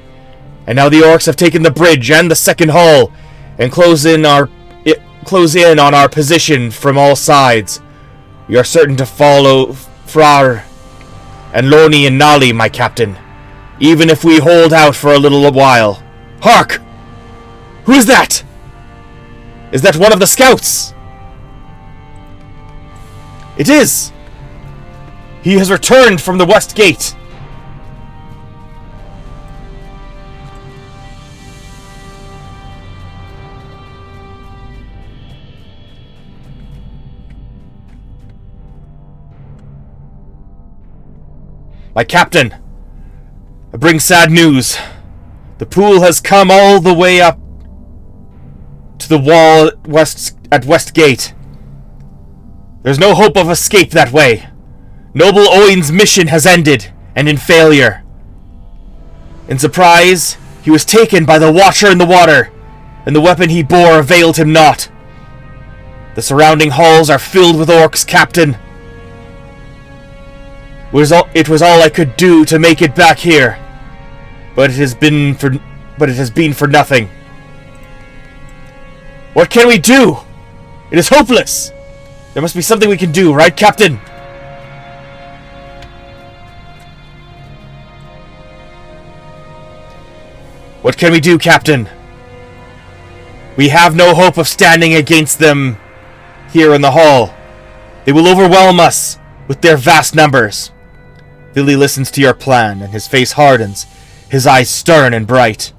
And now the orcs have taken the bridge and the second hall, and close in on our position from all sides. We are certain to follow Frar and Loni and Nali, my captain. Even if we hold out for a little while. Hark! Who is that? Is that one of the scouts? It is! He has returned from the west gate. My captain! I bring sad news. The pool has come all the way up to the wall at West Gate. There's no hope of escape that way. Noble Owen's mission has ended, and in failure. In surprise, he was taken by the Watcher in the water, and the weapon he bore availed him not. The surrounding halls are filled with orcs, Captain. It was all I could do to make it back here. But it has been for nothing. What can we do? It is hopeless. There must be something we can do, right, Captain? What can we do, Captain? We have no hope of standing against them here in the hall. They will overwhelm us with their vast numbers. Billy listens to your plan, and his face hardens, his eyes stern and bright.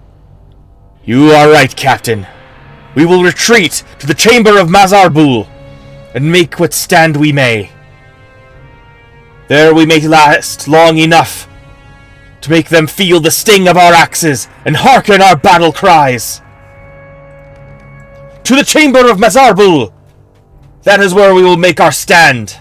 You are right, Captain. We will retreat to the chamber of Mazarbul, and make what stand we may. There we may last long enough to make them feel the sting of our axes and hearken our battle cries. To the chamber of Mazarbul! That is where we will make our stand.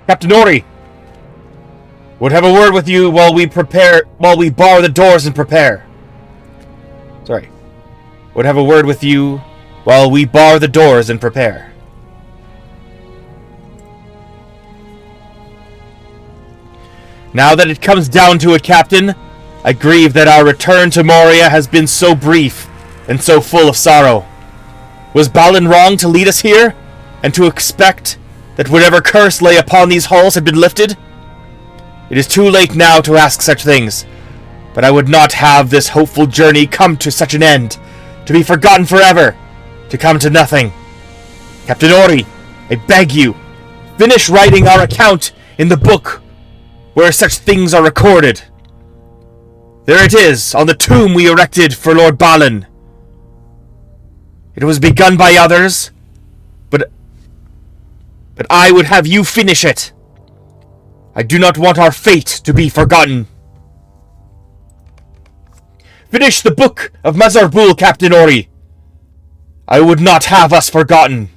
Captain Ori! Would have a word with you while we bar the doors and prepare. Sorry. Would have a word with you while we bar the doors and prepare. Now that it comes down to it, Captain, I grieve that our return to Moria has been so brief and so full of sorrow. Was Balin wrong to lead us here, and to expect that whatever curse lay upon these halls had been lifted? It is too late now to ask such things, but I would not have this hopeful journey come to such an end, to be forgotten forever, to come to nothing. Captain Ori, I beg you, finish writing our account in the book where such things are recorded. There it is, on the tomb we erected for Lord Balin. It was begun by others, but I would have you finish it. I do not want our fate to be forgotten. Finish the book of Mazarbul, Captain Ori. I would not have us forgotten.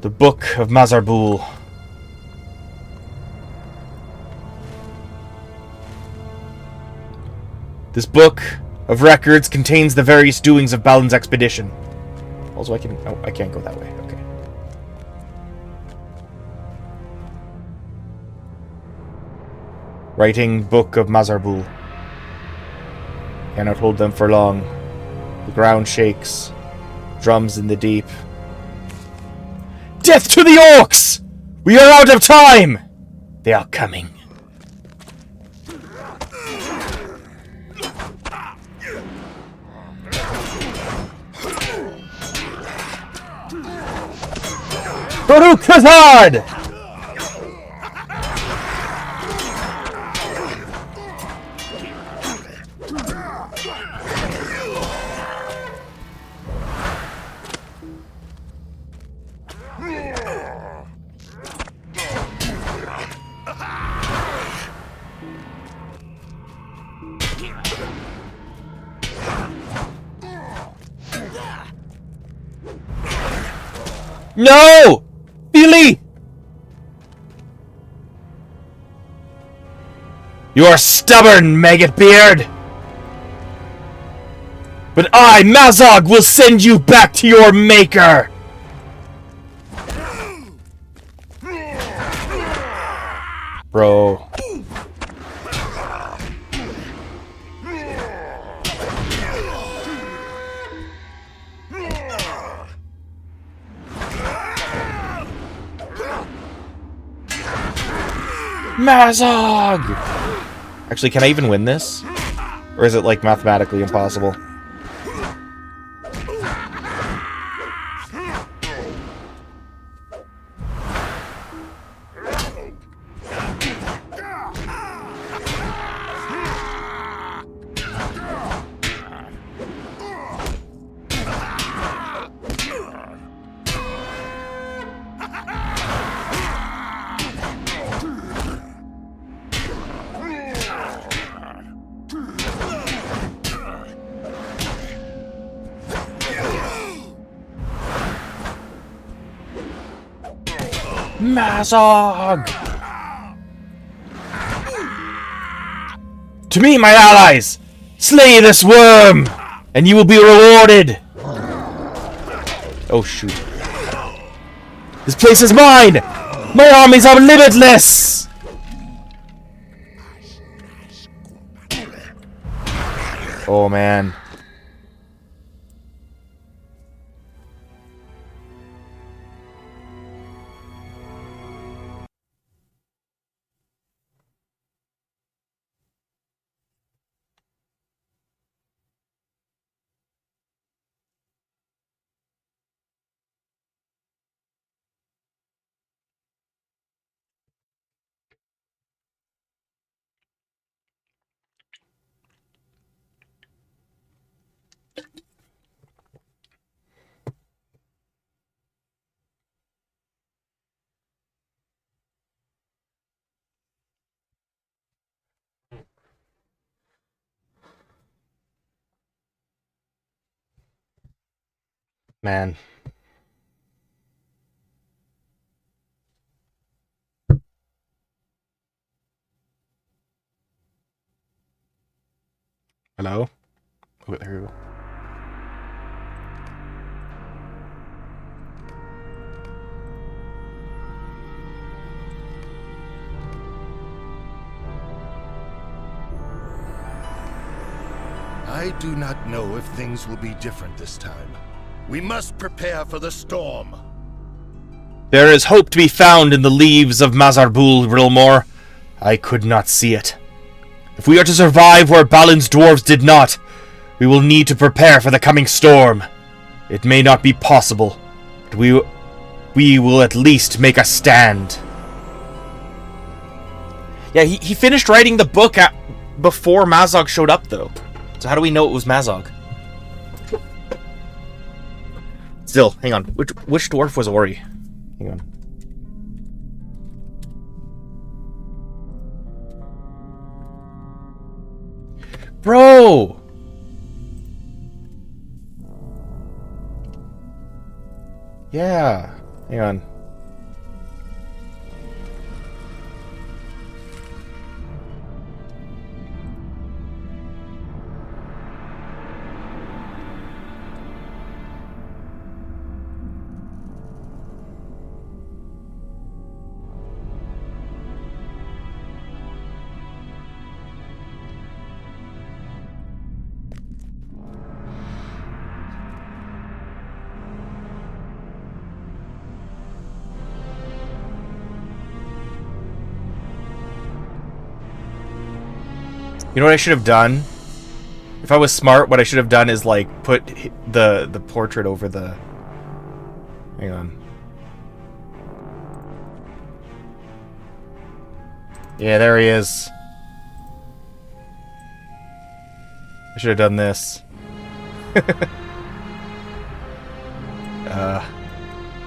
The book of Mazarbul. This book of records contains the various doings of Balin's expedition. Also, I can't go that way. Okay. Writing Book of Mazarbul. Cannot hold them for long. The ground shakes. Drums in the deep. Death to the orcs! We are out of time! They are coming. Baruch Khazad! No! Billy! You are stubborn, maggot beard! But I, Mazog, will send you back to your maker! Bro. Mazog! Actually, can I even win this? Or is it, like, mathematically impossible? Mazog! To me, my allies! Slay this worm! And you will be rewarded! Oh, shoot. This place is mine! My armies are limitless! Oh, man. Man. Hello? Oh, there we go. I do not know if things will be different this time. We must prepare for the storm. There is hope to be found in the leaves of Mazarbul, Rilmore. I could not see it. If we are to survive where Balin's dwarves did not, we will need to prepare for the coming storm. It may not be possible, but we will at least make a stand. Yeah, he finished writing the book before Mazog showed up, though. So how do we know it was Mazog? Still, hang on. Which dwarf was Ori? Hang on. Bro! Yeah. Hang on. You know what I should have done? If I was smart, what I should have done is, like, put the portrait over the... Hang on. Yeah, there he is. I should have done this.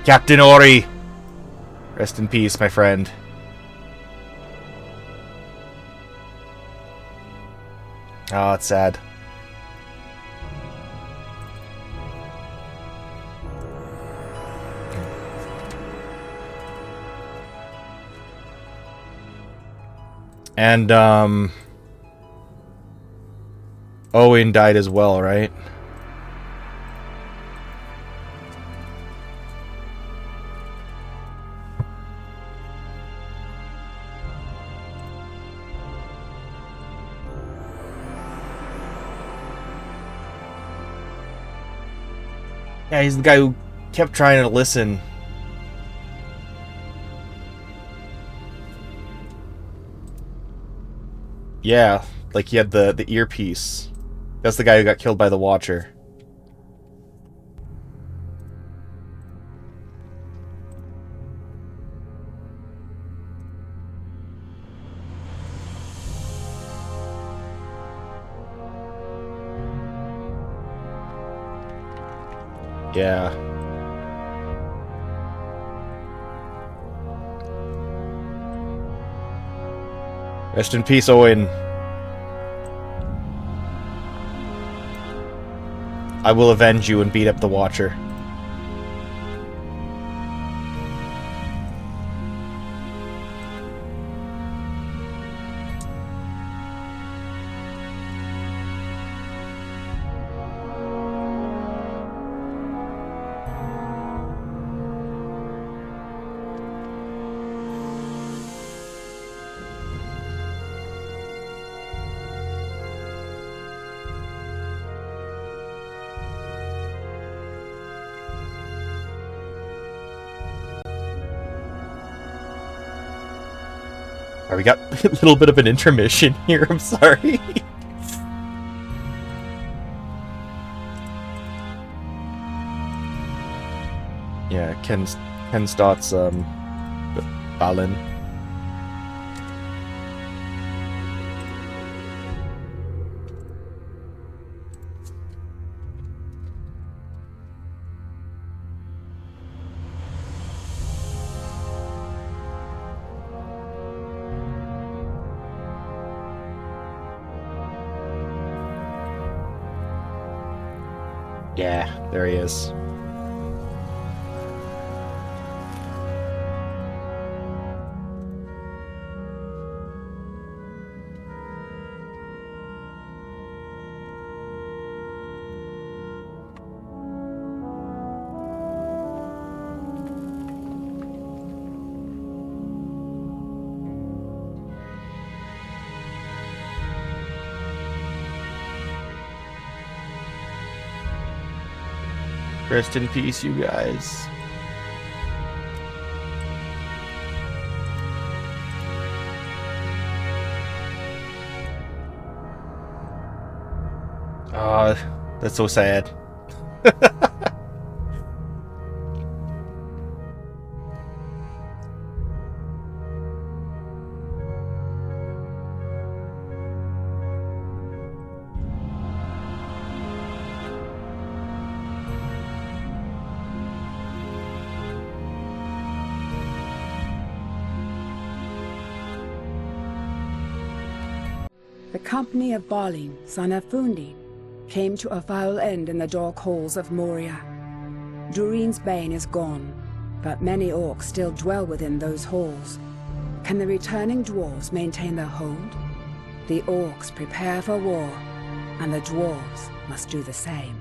Captain Ori! Rest in peace, my friend. Oh, it's sad. And, Owen died as well, right? Yeah, he's the guy who kept trying to listen. Yeah, like he had the earpiece. That's the guy who got killed by the Watcher. Yeah. Rest in peace, Owen. I will avenge you and beat up the Watcher. We got a little bit of an intermission here, I'm sorry. Yeah, Ken Stott's Balin. Yeah, there he is. Rest in peace, you guys. That's so sad. The company of Balin, son of Fundin, came to a foul end in the dark halls of Moria. Durin's bane is gone, but many orcs still dwell within those halls. Can the returning dwarves maintain their hold? The orcs prepare for war, and the dwarves must do the same.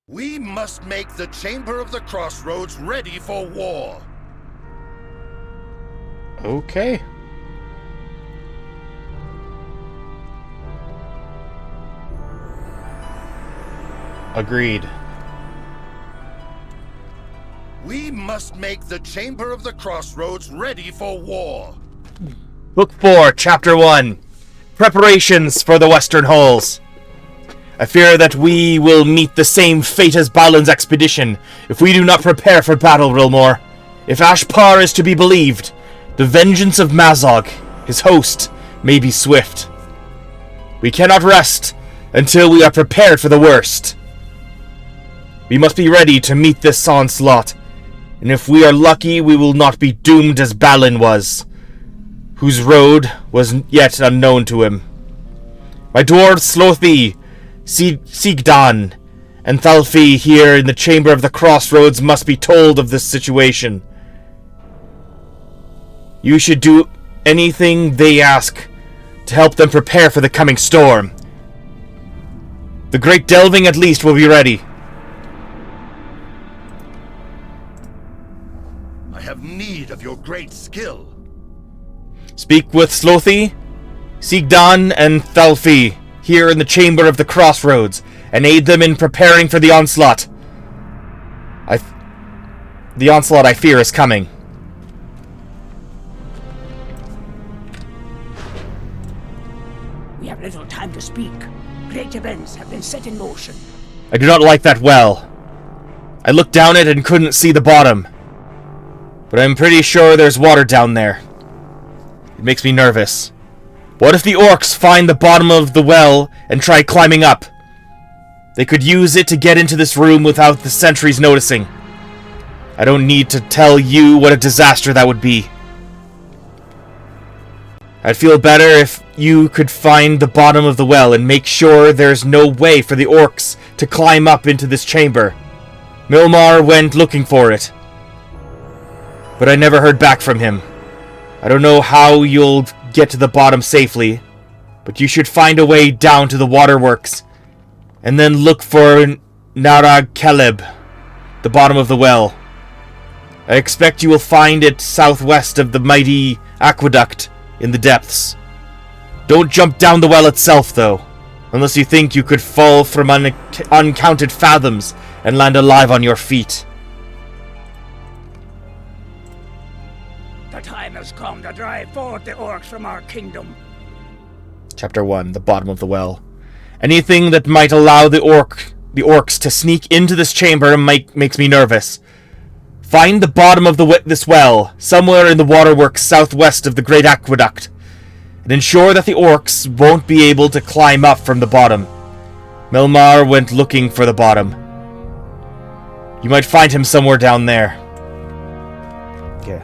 We must make the Chamber of the Crossroads ready for war. Okay. Agreed. We must make the Chamber of the Crossroads ready for war. Book 4, Chapter 1. Preparations for the Western Halls. I fear that we will meet the same fate as Balin's expedition if we do not prepare for battle, Rilmore. If Ashpar is to be believed, the vengeance of Mazog, his host, may be swift. We cannot rest until we are prepared for the worst. We must be ready to meet this onslaught, and if we are lucky, we will not be doomed as Balin was, whose road was yet unknown to him. My dwarves Slothy, Sigdan, and Thalfi here in the Chamber of the Crossroads must be told of this situation. You should do anything they ask to help them prepare for the coming storm. The Great Delving at least will be ready. I have need of your great skill. Speak with Slothy, Sigdan, and Thalfi here in the Chamber of the Crossroads, and aid them in preparing for the onslaught. The onslaught I fear is coming. We have little time to speak. Great events have been set in motion. I do not like that well. I looked down it and couldn't see the bottom. But I'm pretty sure there's water down there. It makes me nervous. What if the orcs find the bottom of the well and try climbing up? They could use it to get into this room without the sentries noticing. I don't need to tell you what a disaster that would be. I'd feel better if you could find the bottom of the well and make sure there's no way for the orcs to climb up into this chamber. Milmar went looking for it, but I never heard back from him. I don't know how you'll get to the bottom safely, but you should find a way down to the waterworks, and then look for Narag Keleb, the bottom of the well. I expect you will find it southwest of the mighty aqueduct in the depths. Don't jump down the well itself, though, unless you think you could fall from uncounted fathoms and land alive on your feet. The time has come to drive forth the orcs from our kingdom. Chapter 1, the bottom of the well. Anything that might allow the orcs to sneak into this chamber makes me nervous. Find the bottom of this well, somewhere in the waterworks southwest of the Great Aqueduct, and ensure that the orcs won't be able to climb up from the bottom. Milmar went looking for the bottom. You might find him somewhere down there. Okay.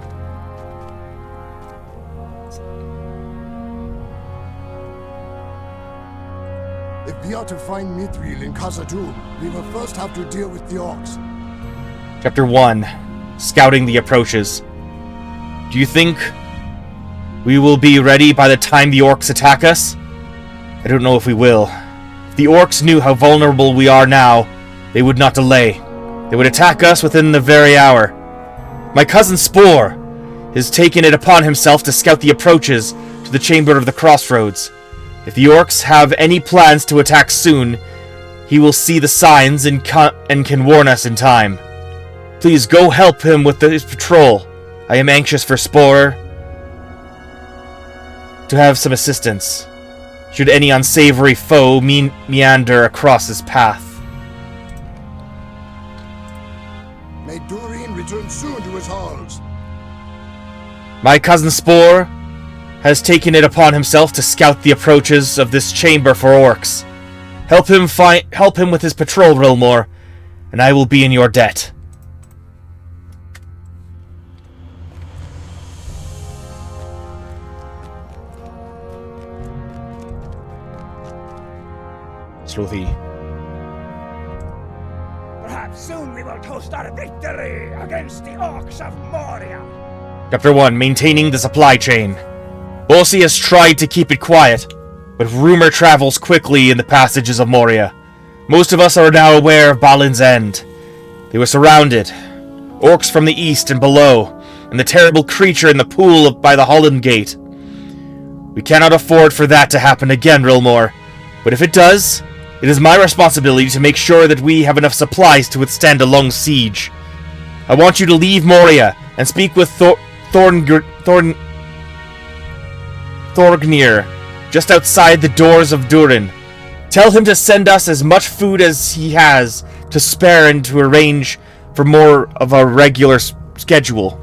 If we are to find Mithril in Khazad-dûm, we will first have to deal with the orcs. Chapter 1. Scouting the approaches. Do you think we will be ready by the time the orcs attack us? I don't know if we will. If the orcs knew how vulnerable we are now, they would not delay. They would attack us within the very hour. My cousin Spore has taken it upon himself to scout the approaches to the Chamber of the Crossroads. If the orcs have any plans to attack soon, he will see the signs and can warn us in time. Please go help him with his patrol. I am anxious for Spore to have some assistance, should any unsavory foe meander across his path. May Durin return soon to his halls. My cousin Spore has taken it upon himself to scout the approaches of this chamber for orcs. Help him with his patrol, Rilmore, and I will be in your debt. Slothy. Perhaps soon we will toast our victory against the orcs of Moria. Chapter 1. Maintaining the supply chain. Bolsi has tried to keep it quiet, but rumor travels quickly in the passages of Moria. Most of us are now aware of Balin's end. They were surrounded. Orcs from the east and below, and the terrible creature in the pool by the Holland Gate. We cannot afford for that to happen again, Rilmore. But if it does, it is my responsibility to make sure that we have enough supplies to withstand a long siege. I want you to leave Moria and speak with Thorgnir, just outside the doors of Durin. Tell him to send us as much food as he has to spare and to arrange for more of a regular schedule.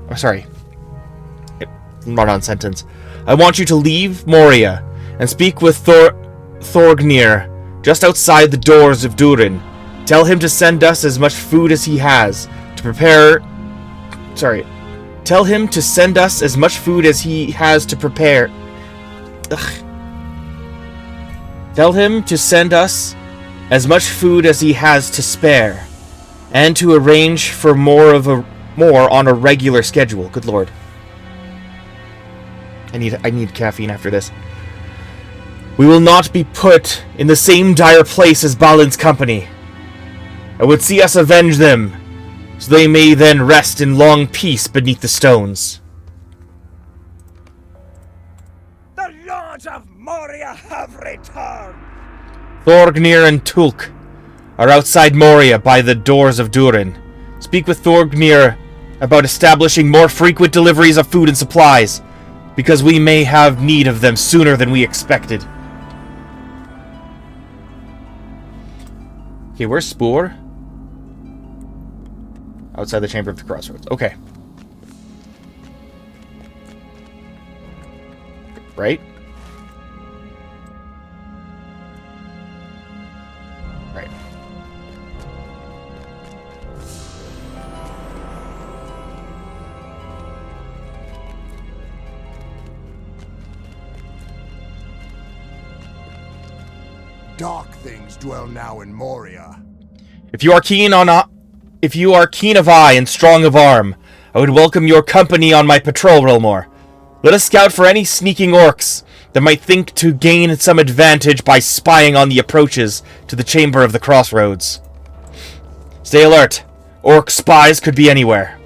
Oh, sorry. Not on sentence. I want you to leave Moria and speak with Thorgnir just outside the doors of Durin. Tell him to send us as much food as he has to prepare. Sorry. Tell him to send us as much food as he has to prepare. Ugh. Tell him to send us as much food as he has to spare, and to arrange for more on a regular schedule. Good lord. I need caffeine after this. We will not be put in the same dire place as Balin's company. I would see us avenge them, so they may then rest in long peace beneath the stones. The Lords of Moria have returned! Thorgnir and Tulk are outside Moria by the doors of Durin. Speak with Thorgnir about establishing more frequent deliveries of food and supplies, because we may have need of them sooner than we expected. Okay, where's Spore? Outside the Chamber of the Crossroads. Okay. Right? Right. Dark things dwell now in Moria. If you are keen of eye and strong of arm, I would welcome your company on my patrol, Rilmore. Let us scout for any sneaking orcs that might think to gain some advantage by spying on the approaches to the Chamber of the Crossroads. Stay alert. Orc spies could be anywhere.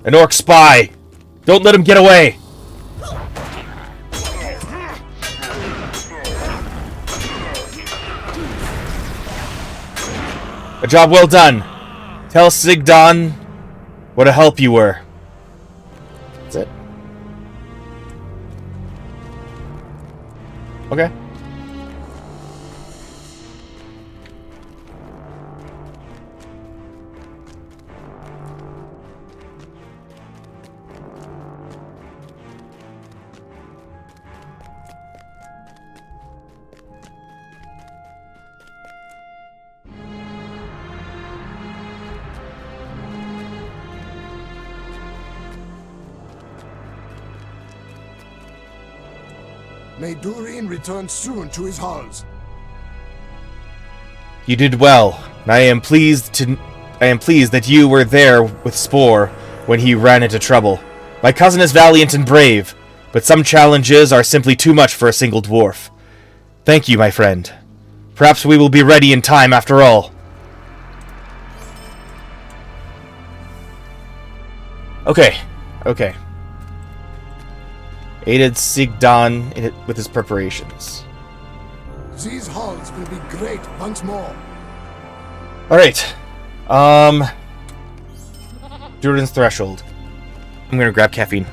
An orc spy! Don't let him get away! A job well done. Tell Sigdon what a help you were. That's it. Okay. May Durin return soon to his halls. You did well. I am pleased that you were there with Spore when he ran into trouble. My cousin is valiant and brave, but some challenges are simply too much for a single dwarf. Thank you, my friend. Perhaps we will be ready in time after all. Okay. Okay. Aided Sigdan with his preparations. These halls will be great once more. Alright. Durin's Threshold. I'm gonna grab caffeine.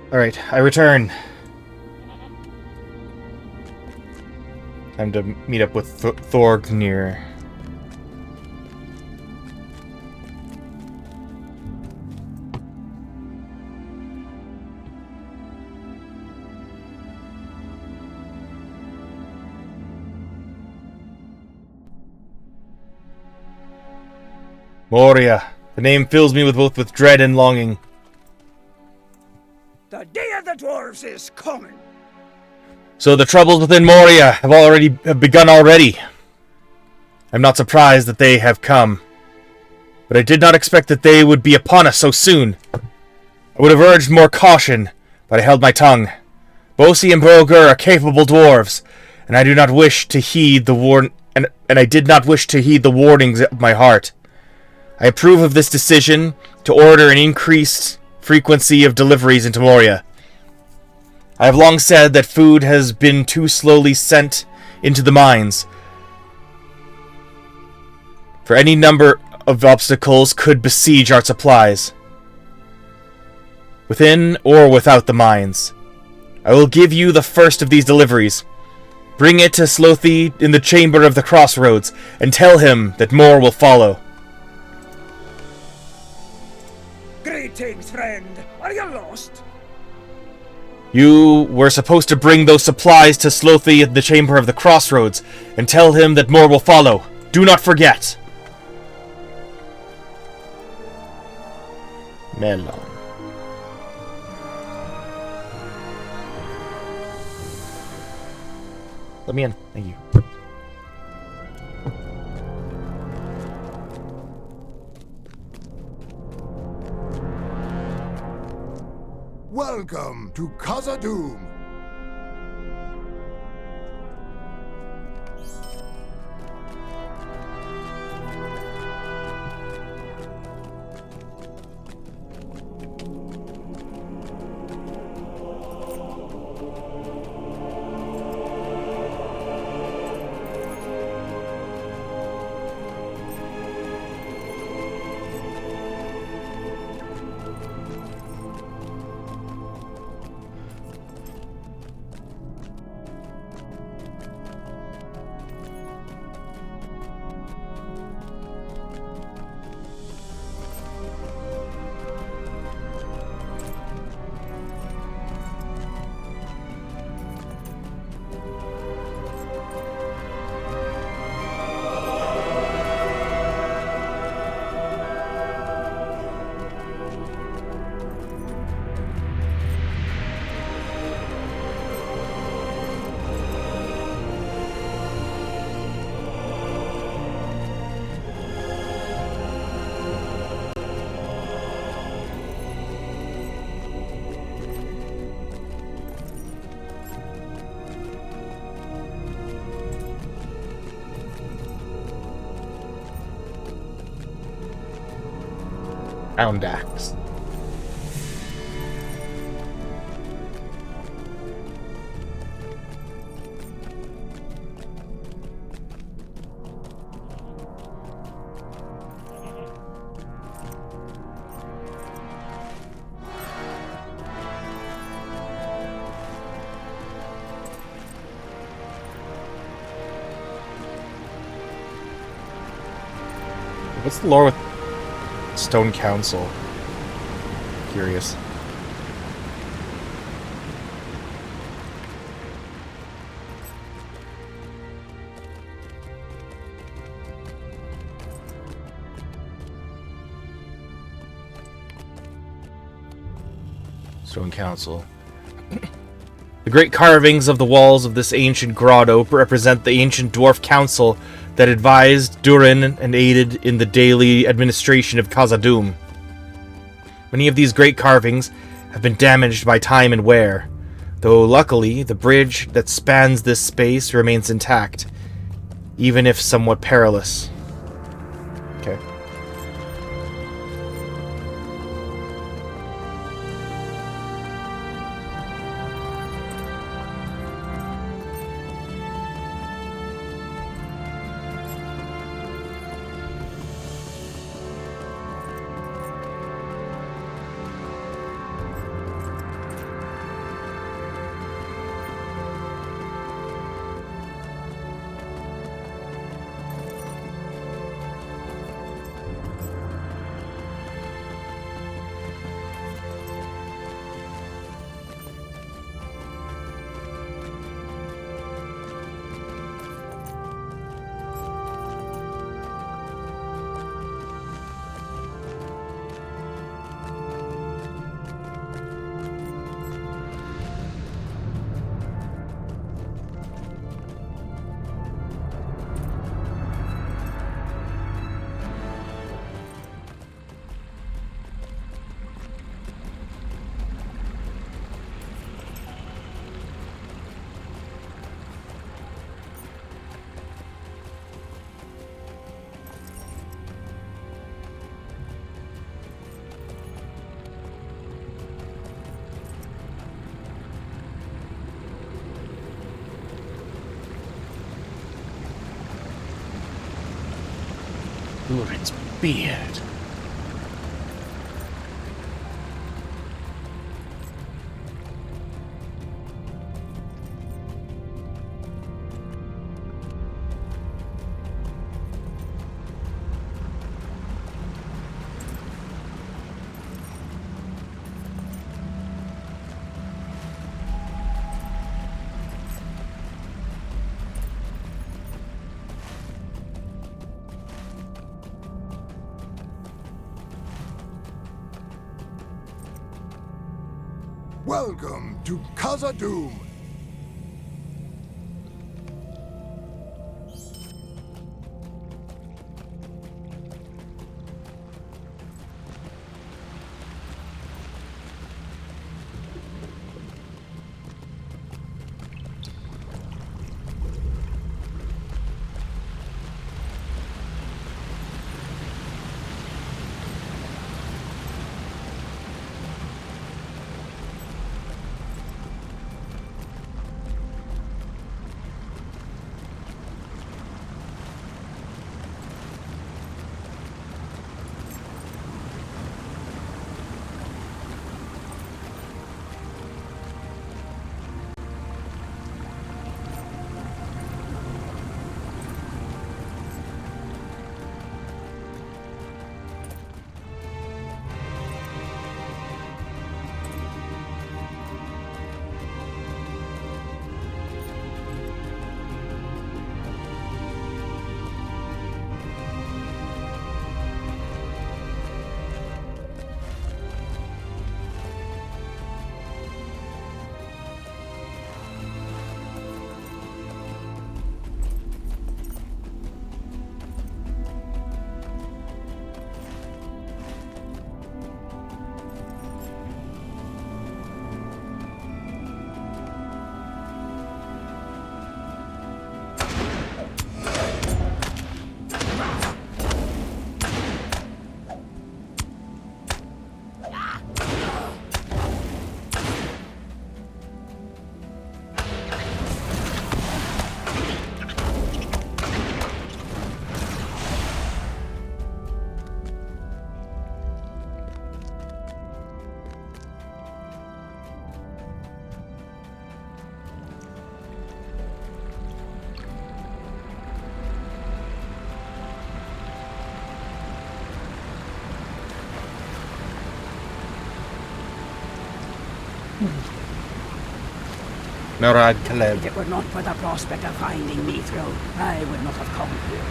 Alright, I return. Time to meet up with Thorgnir. Moria. The name fills me with both dread and longing. The day of the dwarves is coming. So the troubles within Moria have begun already. I'm not surprised that they have come. But I did not expect that they would be upon us so soon. I would have urged more caution, but I held my tongue. Bosi and Brogur are capable dwarves, and I do not wish to heed the I did not wish to heed the warnings of my heart. I approve of this decision to order an increased frequency of deliveries into Moria. I have long said that food has been too slowly sent into the mines. For any number of obstacles could besiege our supplies, within or without the mines. I will give you the first of these deliveries. Bring it to Slothy in the Chamber of the Crossroads, and tell him that more will follow. Greetings, friend. Are you lost? You were supposed to bring those supplies to Slothy at the Chamber of the Crossroads, and tell him that more will follow. Do not forget. Melon. Let me in. Thank you. Welcome to Khazad-dûm. Round axe. What's the lore with Stone Council? Curious. Stone Council. The great carvings of the walls of this ancient grotto represent the ancient dwarf council that advised Durin and aided in the daily administration of Khazad-dûm. Many of these great carvings have been damaged by time and wear, though luckily the bridge that spans this space remains intact, even if somewhat perilous. Okay. Durin's beard. Welcome to Khazad-dûm. Murad If Kaleb. it were not for the prospect of finding Mithril, I would not have come here.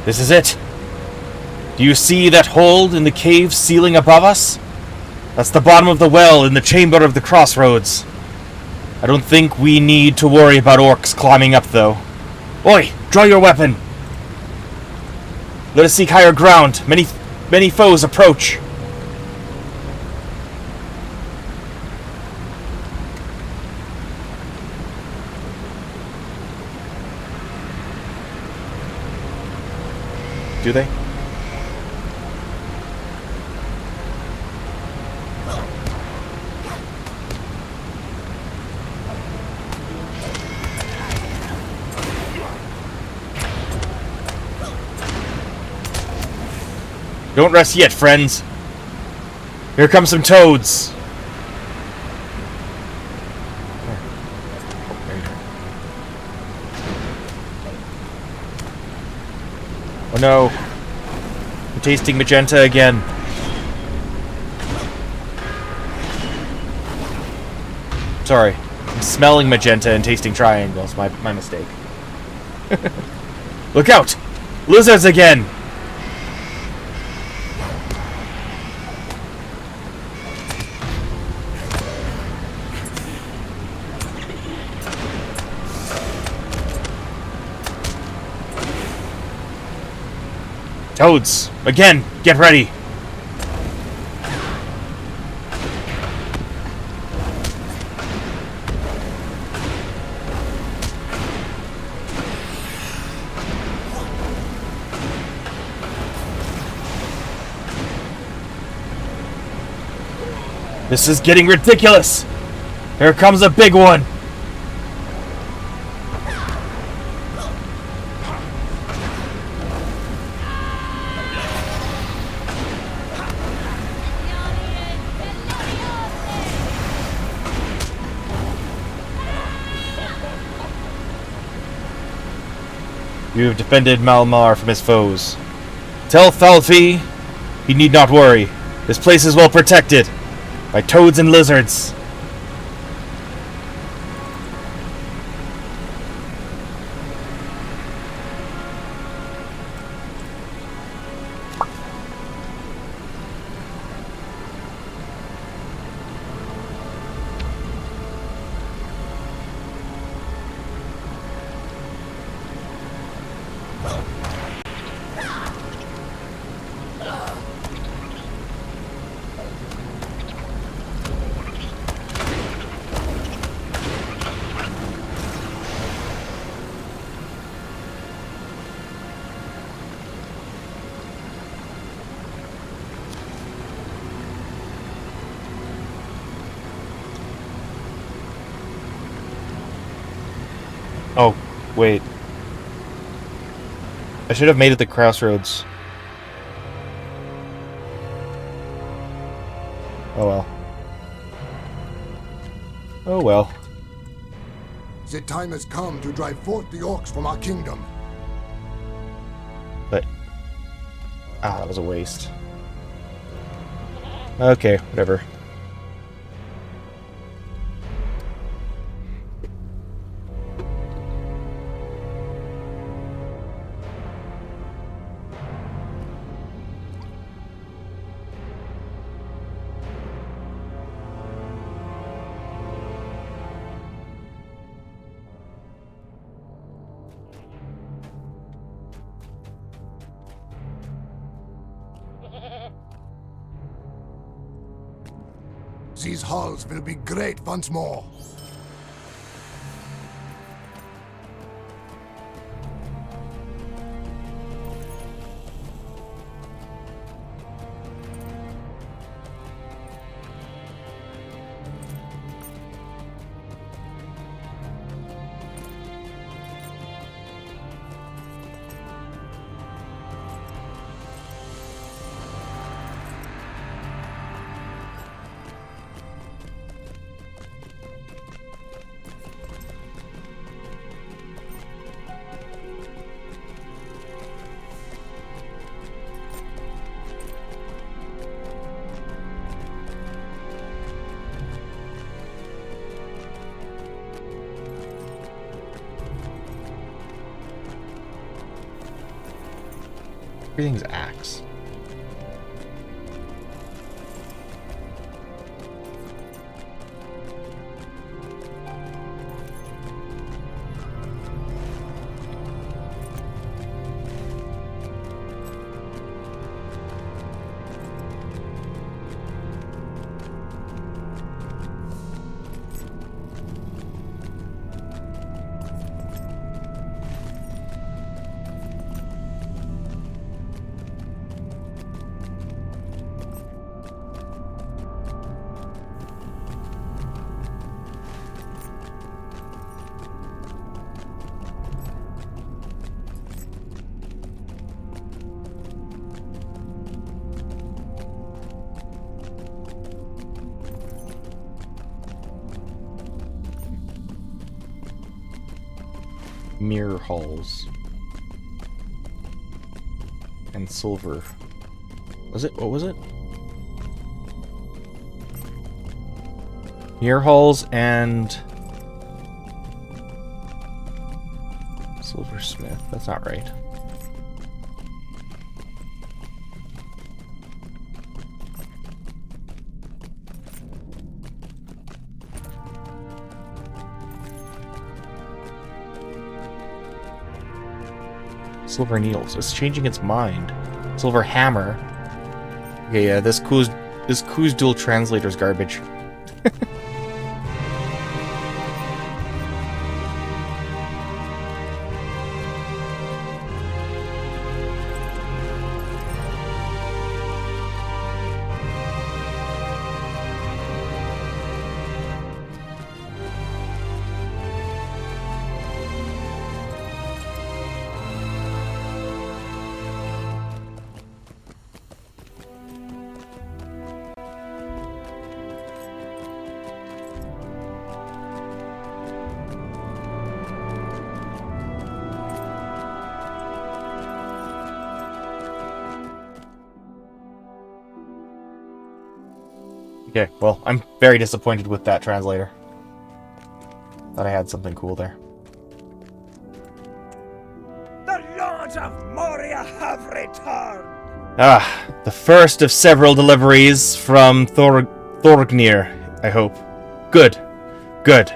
This is it. Do you see that hole in the cave ceiling above us? That's the bottom of the well in the chamber of the crossroads. I don't think we need to worry about orcs climbing up, though. Oi! Draw your weapon! Let us seek higher ground. Many foes approach. Do they? Don't rest yet, friends. Here come some toads. Oh no. I'm tasting magenta again. Sorry. I'm smelling magenta and tasting triangles. My mistake. Look out! Lizards again! Toads! Again! Get ready! This is getting ridiculous! Here comes a big one! You have defended Malmar from his foes. Tell Thalfi he need not worry. This place is well protected by toads and lizards. Oh, wait. I should have made it the crossroads. Oh well. Oh well. The time has come to drive forth the orcs from our kingdom. But... ah, that was a waste. Okay, whatever. These halls will be great once more. Everything's axe. Mirror halls. And silver. Was it? What was it? Mirror halls and... silversmith. That's not right. Silver needles. It's changing its mind. Silver hammer. Okay, yeah, this Ku's dual translator's garbage. Okay, well, I'm very disappointed with that translator. Thought I had something cool there. The Lords of Moria have returned! Ah, the first of several deliveries from Thorgnir, I hope. Good. Good.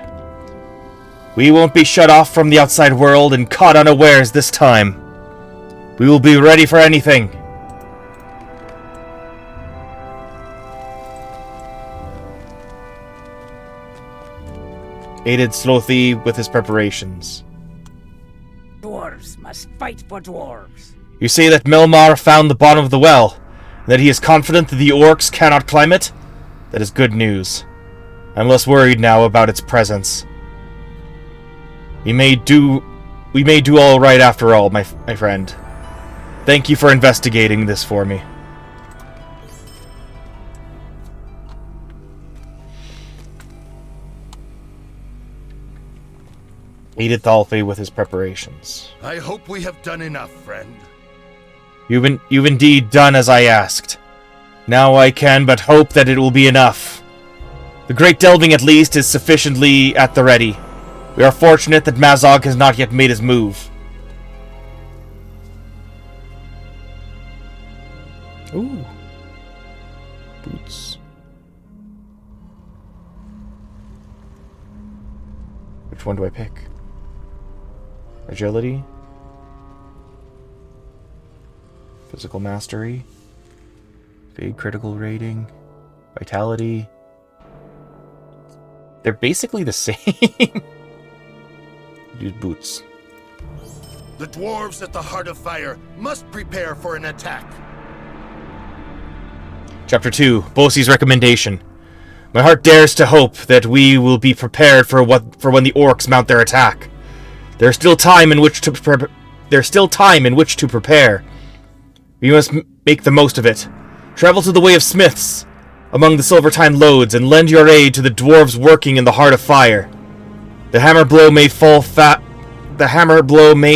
We won't be shut off from the outside world and caught unawares this time. We will be ready for anything. Aided Slothy with his preparations. Dwarves must fight for dwarves. You say that Melmar found the bottom of the well, and that he is confident that the orcs cannot climb it? That is good news. I'm less worried now about its presence. We may do all right after all, my friend. Thank you for investigating this for me. Aided Thalfey with his preparations. I hope we have done enough, friend. You've indeed done as I asked. Now I can but hope that it will be enough. The Great Delving, at least, is sufficiently at the ready. We are fortunate that Mazog has not yet made his move. Ooh. Boots. Which one do I pick? Agility? Physical mastery? Big critical rating? Vitality? They're basically the same. Use boots. The dwarves at the Heart of Fire must prepare for an attack. Chapter 2, Bosie's recommendation. My heart dares to hope that we will be prepared for when the orcs mount their attack. There's still time in which to prepare. We must make the most of it. Travel to the Way of Smiths among the Silvertine loads and lend your aid to the dwarves working in the Heart of Fire. The hammer blow may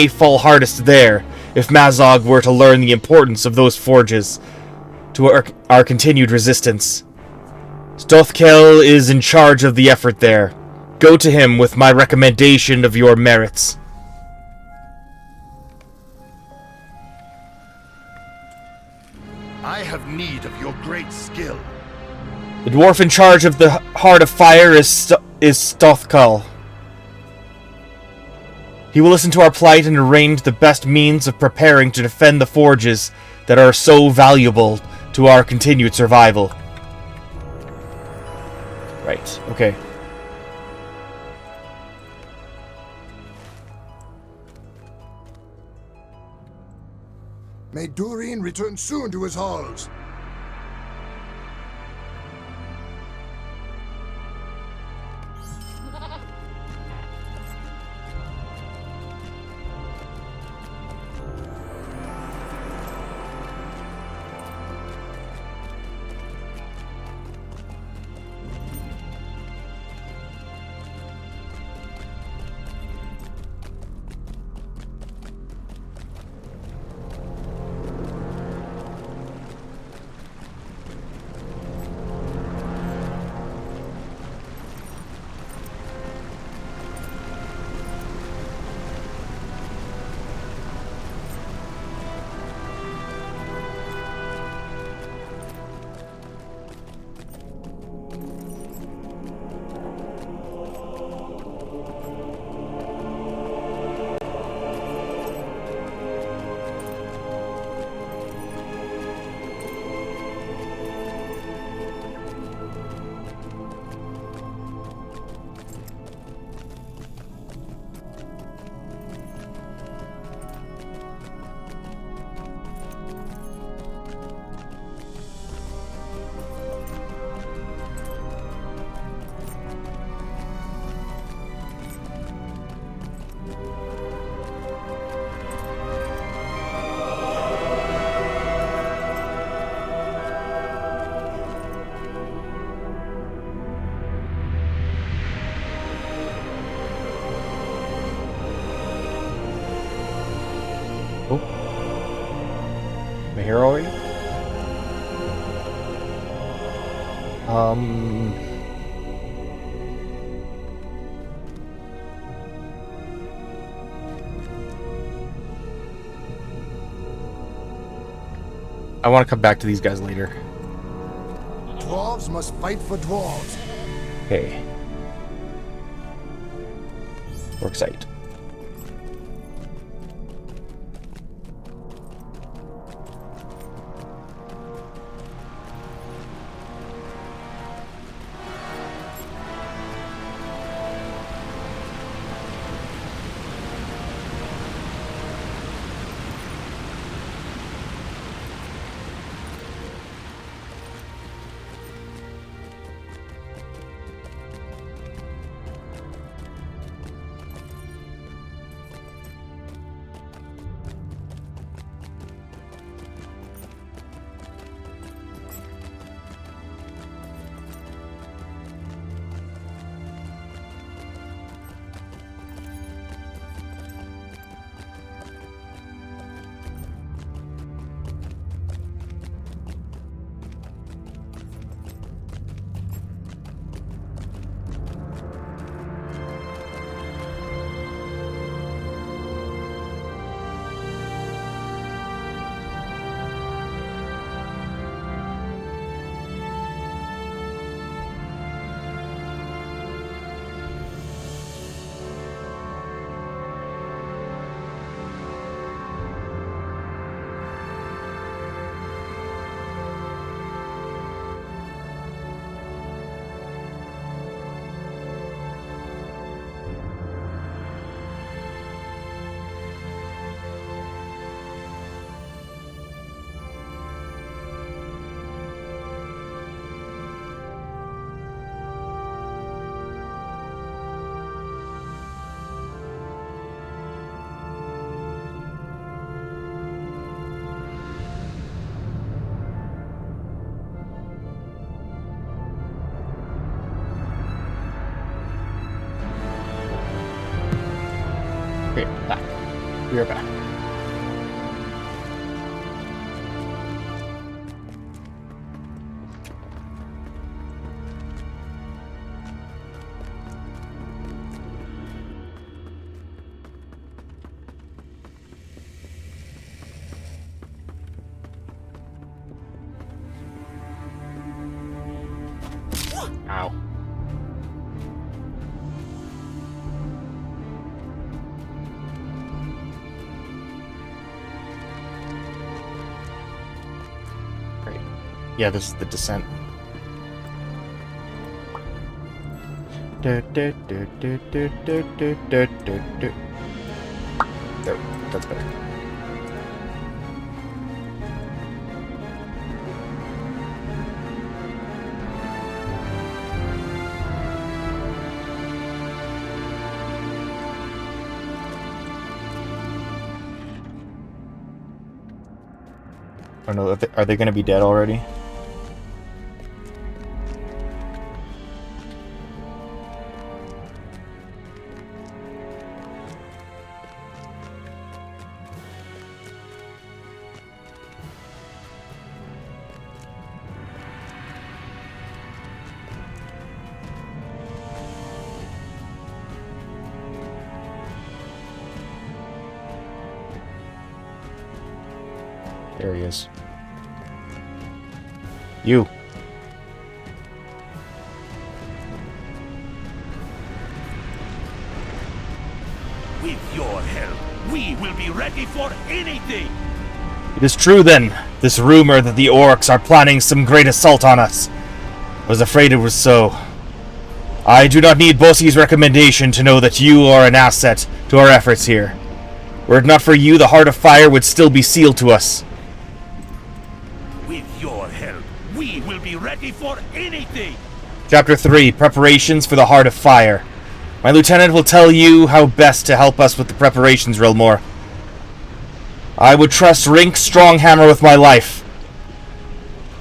fall hardest there if Mazog were to learn the importance of those forges to our continued resistance. Stothkel is in charge of the effort there. Go to him with my recommendation of your merits. I have need of your great skill. The dwarf in charge of the Heart of Fire is Stothkal. He will listen to our plight and arrange the best means of preparing to defend the forges that are so valuable to our continued survival. Right, okay. May Durin return soon to his halls. Am I here already? I want to come back to these guys later. Dwarves must fight for dwarves. Okay. Work site. Okay, back. We are back. Yeah, this is the descent. There, that's better. I don't know, are they going to be dead already? There he is. You. With your help, we will be ready for anything! It is true then, this rumor that the orcs are planning some great assault on us. I was afraid it was so. I do not need Bossy's recommendation to know that you are an asset to our efforts here. Were it not for you, the Heart of Fire would still be sealed to us. With your help, we will be ready for anything! Chapter 3, Preparations for the Heart of Fire. My lieutenant will tell you how best to help us with the preparations, Rilmore. I would trust Rink Stronghammer with my life.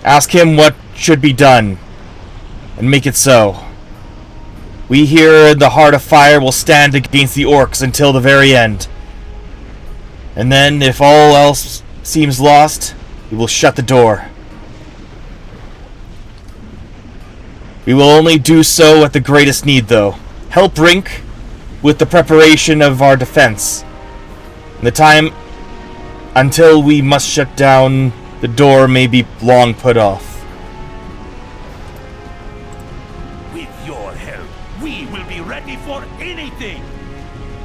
Ask him what should be done, and make it so. We here in the Heart of Fire will stand against the orcs until the very end. And then, if all else seems lost, we will shut the door. We will only do so at the greatest need, though. Help Rink with the preparation of our defense. The time until we must shut down the door may be long put off. With your help, we will be ready for anything!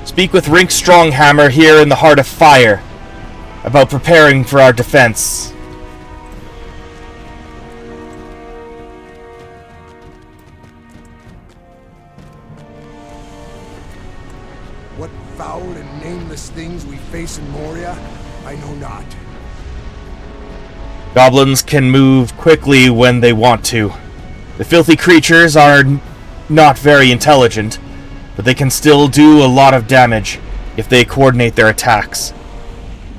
Speak with Rink Stronghammer here in the Heart of Fire about preparing for our defense. What foul and nameless things we face in Moria, I know not. Goblins can move quickly when they want to. The filthy creatures are not very intelligent, but they can still do a lot of damage if they coordinate their attacks.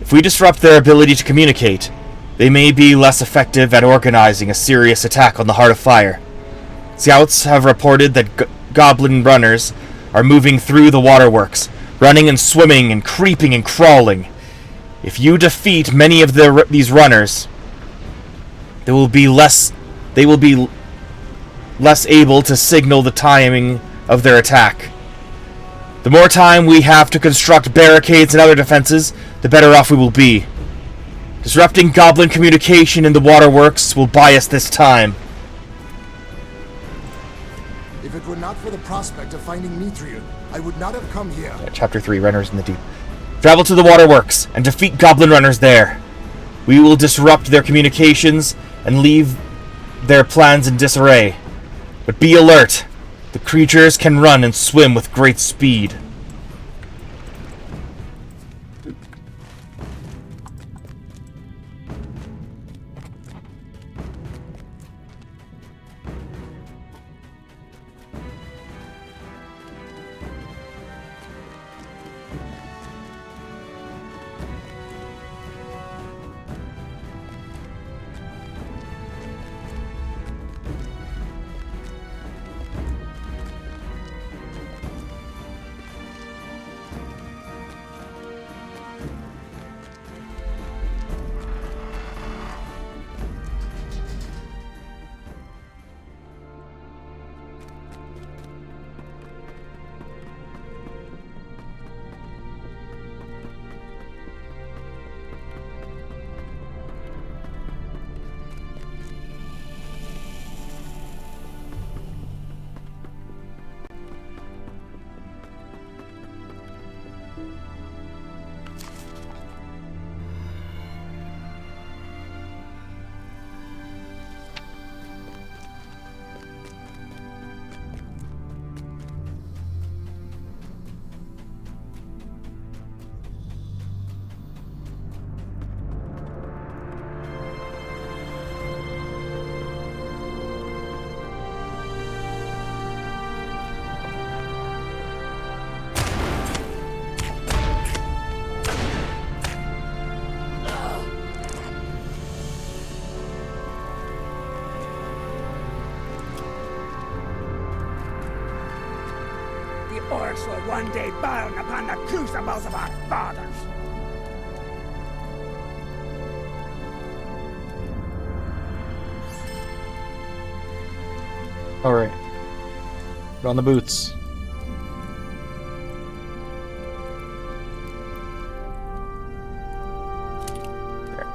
If we disrupt their ability to communicate, they may be less effective at organizing a serious attack on the Heart of Fire. Scouts have reported that goblin runners are moving through the waterworks, running and swimming and creeping and crawling. If you defeat many of these runners, they will be less able to signal the timing of their attack. The more time we have to construct barricades and other defenses, the better off we will be. Disrupting goblin communication in the waterworks will buy us this time. If it were not for the prospect of finding Mithril, I would not have come here. Chapter 3, Runners in the Deep. Travel to the waterworks and defeat goblin runners there. We will disrupt their communications and leave their plans in disarray. But be alert. The creatures can run and swim with great speed. orcs will one day burn upon the crucibles of our fathers. Alright. Put on the boots. There.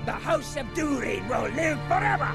The House of Durin will live forever!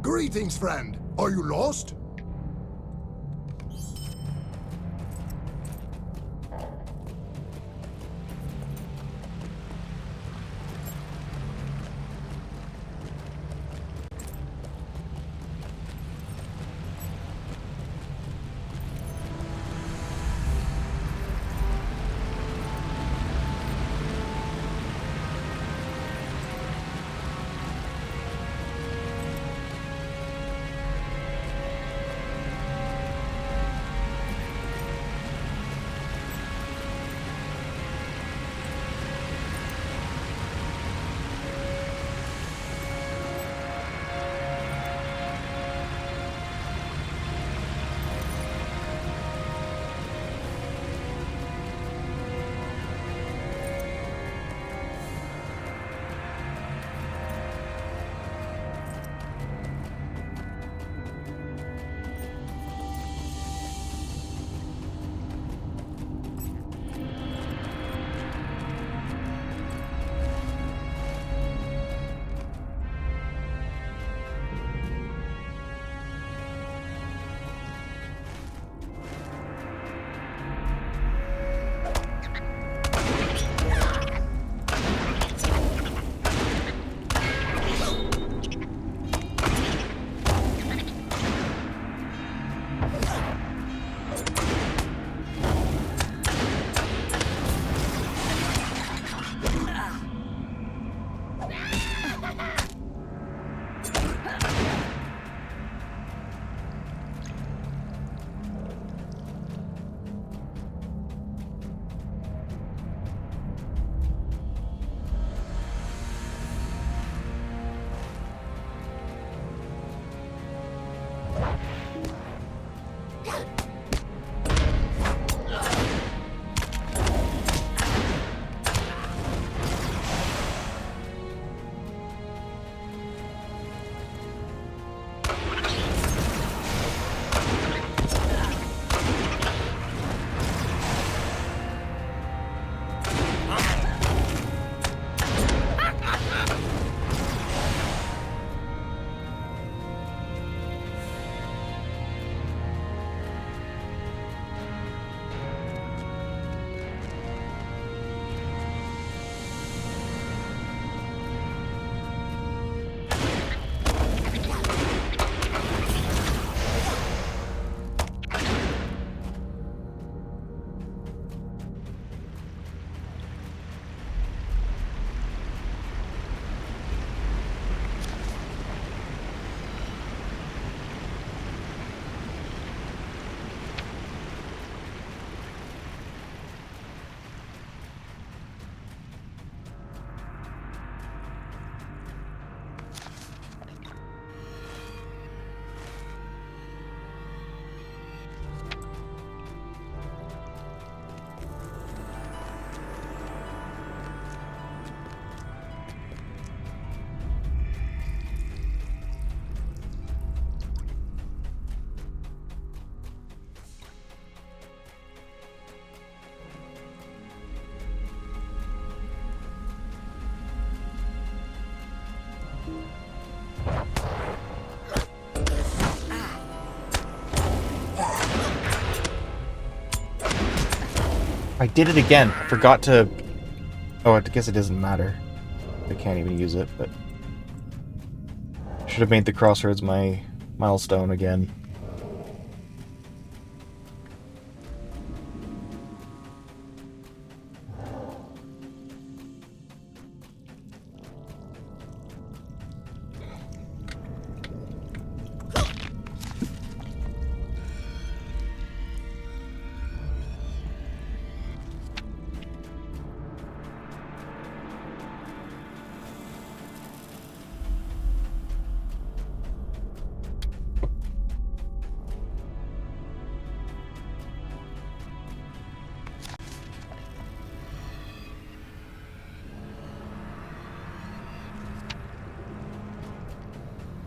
Greetings, friend. Are you lost? I did it again. I forgot to... Oh, I guess it doesn't matter. I can't even use it, but... Should have made the crossroads my milestone again.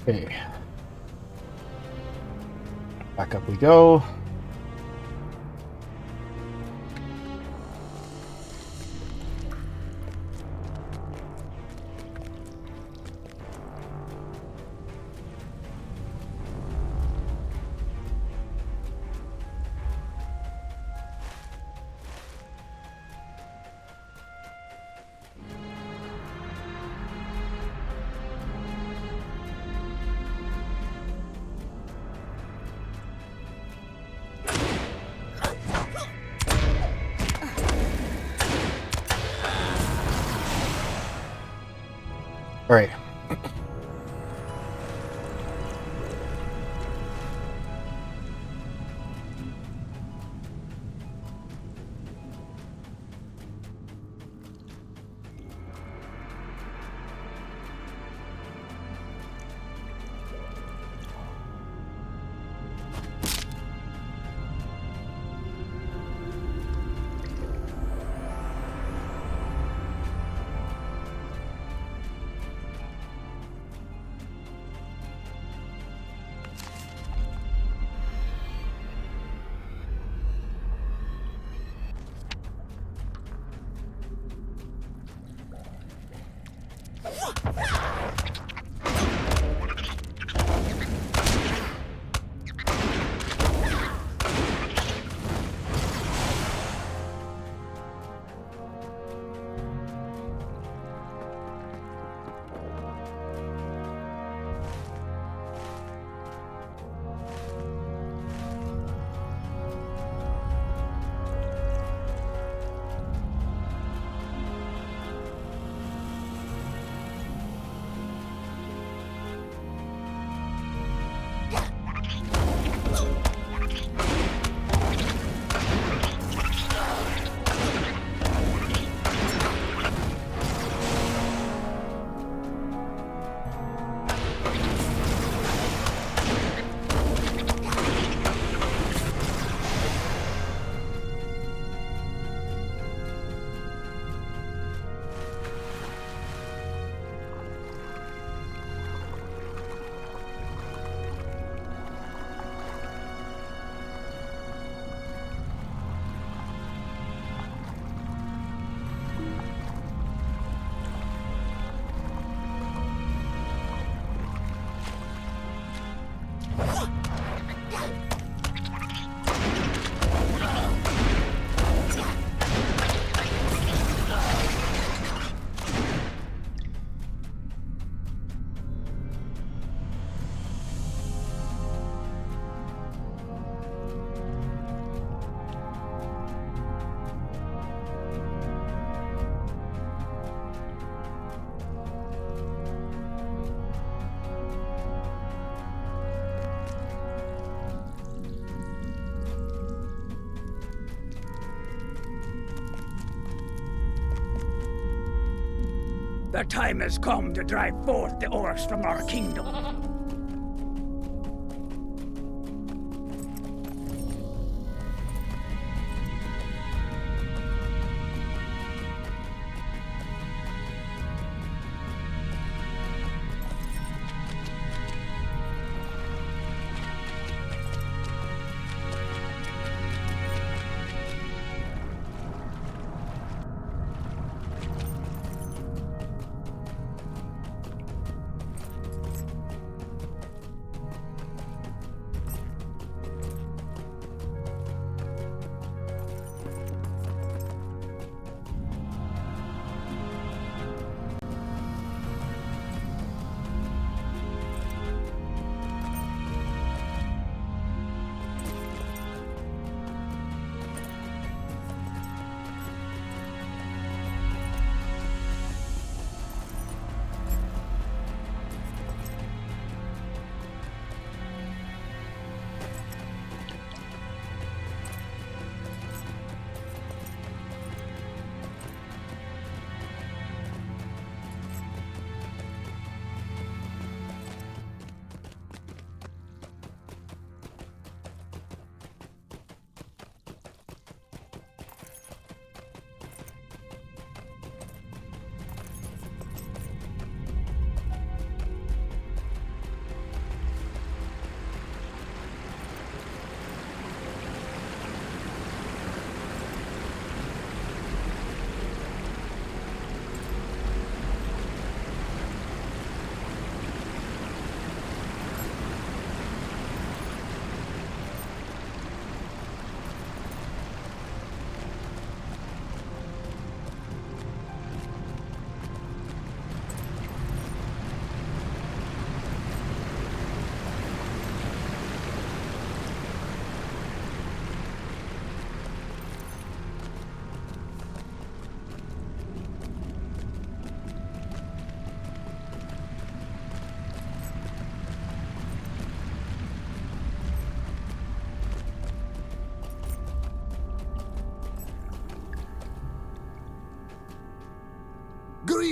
Okay. Back up we go. All right. The time has come to drive forth the orcs from our kingdom.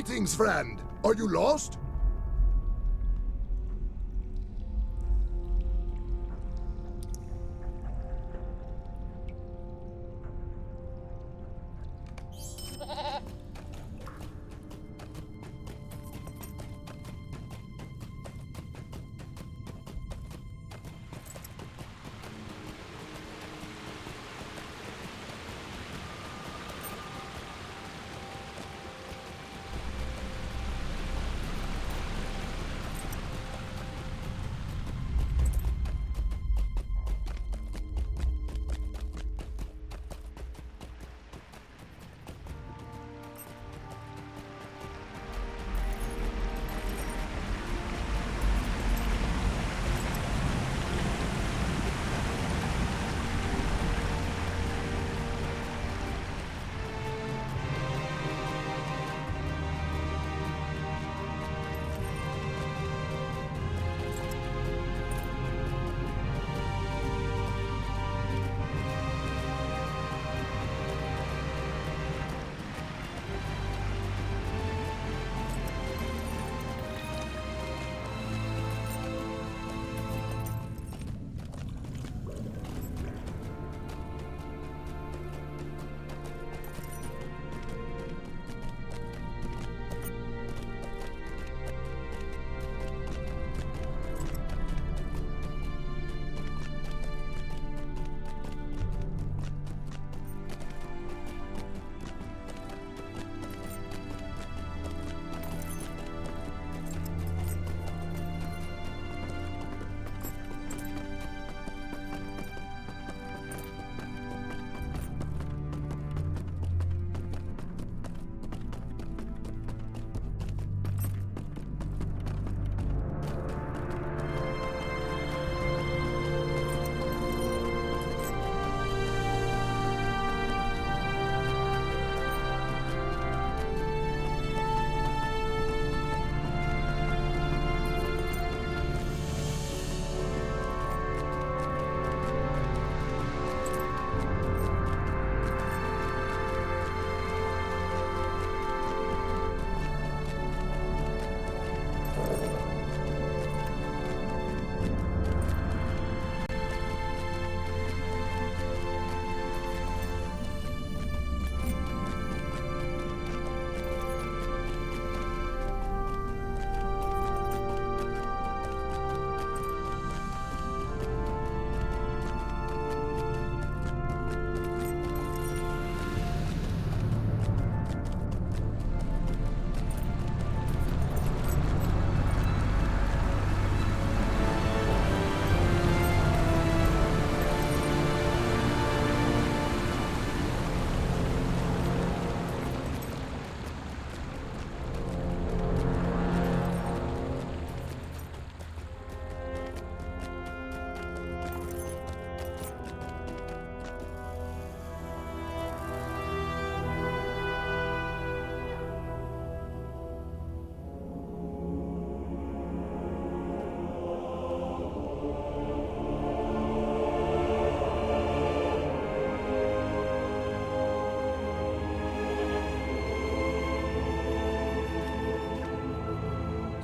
Greetings, friend. Are you lost?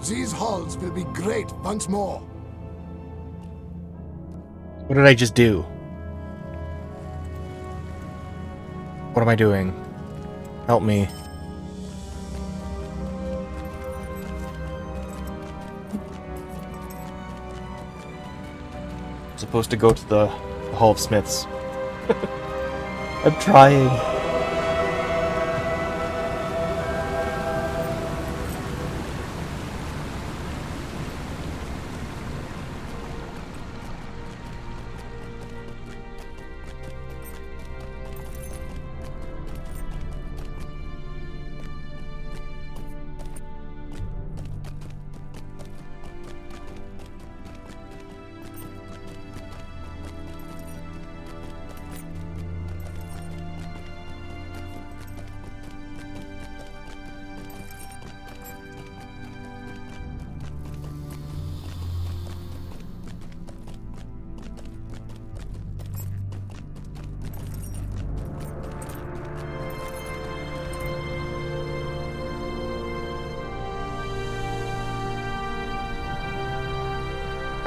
These halls will be great once more. What did I just do? What am I doing? Help me. I'm supposed to go to the Hall of Smiths. I'm trying.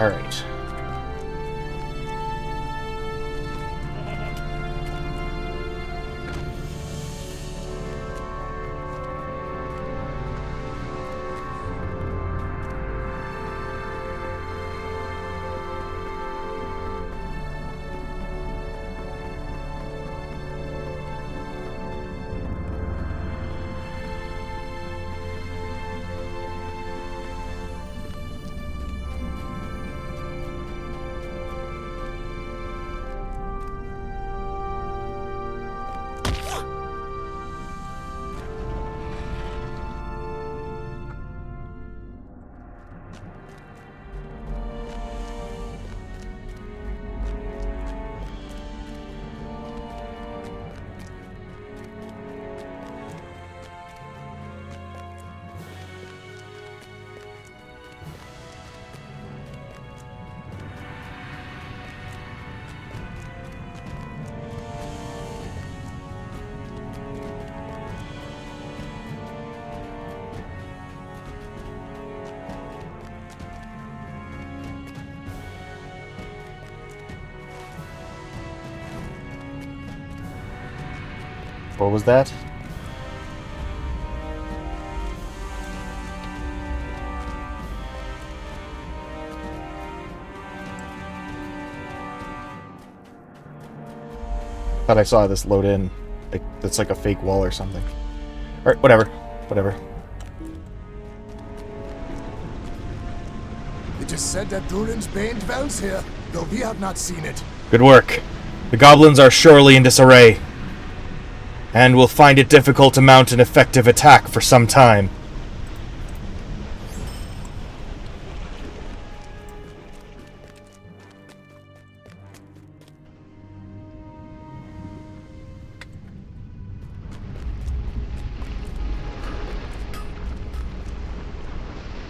Alright. What was that? Thought I saw this load in. Like, that's like a fake wall or something. Alright, whatever. Whatever. It is said that Durin's bane dwells here, though we have not seen it. Good work. The goblins are surely in disarray, and will find it difficult to mount an effective attack for some time.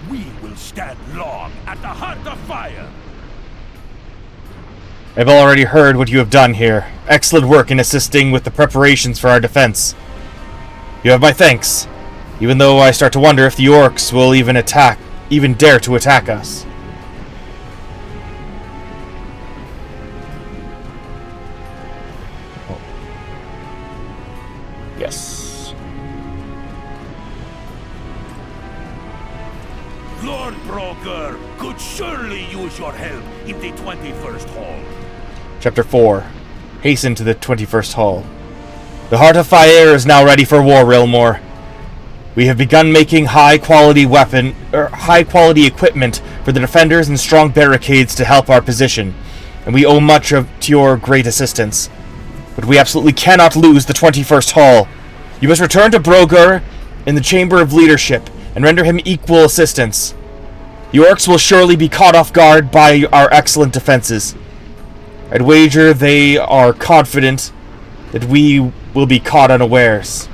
We will stand long at the heart of fire. I've already heard what you have done here. Excellent work in assisting with the preparations for our defense. You have my thanks, even though I start to wonder if the orcs will even dare to attack us. Oh. Yes. Lord Broker could surely use your help in the 21st Hall. Chapter 4. Hasten to the 21st Hall. The Heart of Fire is now ready for war, Rilmore. We have begun making high-quality equipment for the defenders and strong barricades to help our position, and we owe much to your great assistance. But we absolutely cannot lose the 21st Hall. You must return to Brogur in the Chamber of Leadership and render him equal assistance. The orcs will surely be caught off guard by our excellent defenses. I'd wager they are confident that we will be caught unawares.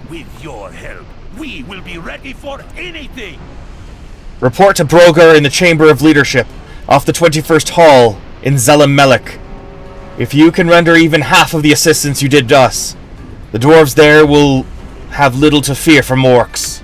With your help, we will be ready for anything. Report to Brogur in the Chamber of Leadership, off the 21st Hall in Nud-melek. If you can render even half of the assistance you did us, the dwarves there will have little to fear from orcs.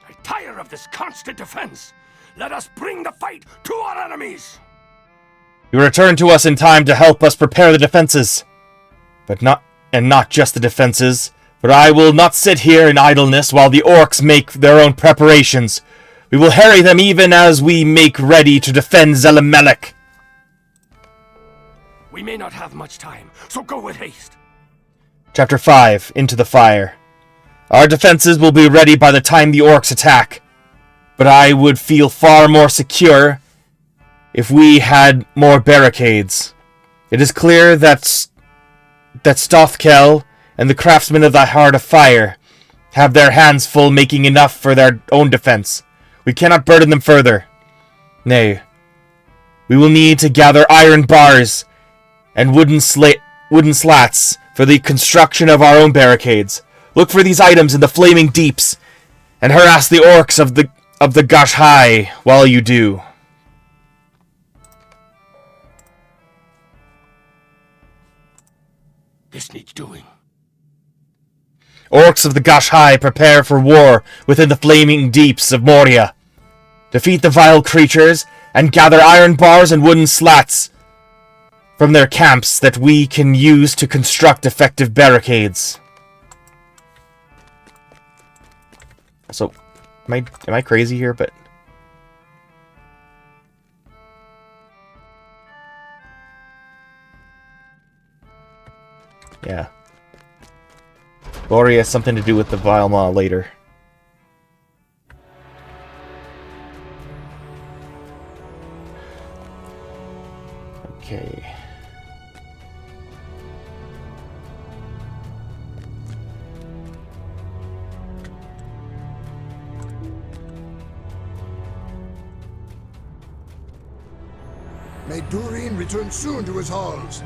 I tire of this constant defense. Let us bring the fight to our enemies. You return to us in time to help us prepare the defenses. Not just the defenses, but I will not sit here in idleness while the orcs make their own preparations. We will harry them even as we make ready to defend Nud-melek. We may not have much time, so go with haste. Chapter 5, Into the Fire. Our defenses will be ready by the time the orcs attack, but I would feel far more secure if we had more barricades. It is clear that Stothkel and the craftsmen of the Heart of Fire have their hands full making enough for their own defense. We cannot burden them further. Nay, we will need to gather iron bars and wooden slats for the construction of our own barricades. Look for these items in the flaming deeps, and harass the orcs of the Gashai while you do. This needs doing. Orcs of the Gashai prepare for war within the flaming deeps of Moria. Defeat the vile creatures, and gather iron bars and wooden slats from their camps that we can use to construct effective barricades. So, am I crazy here? But yeah, Moria has something to do with the vile maw later. Okay. May Durin return soon to his halls.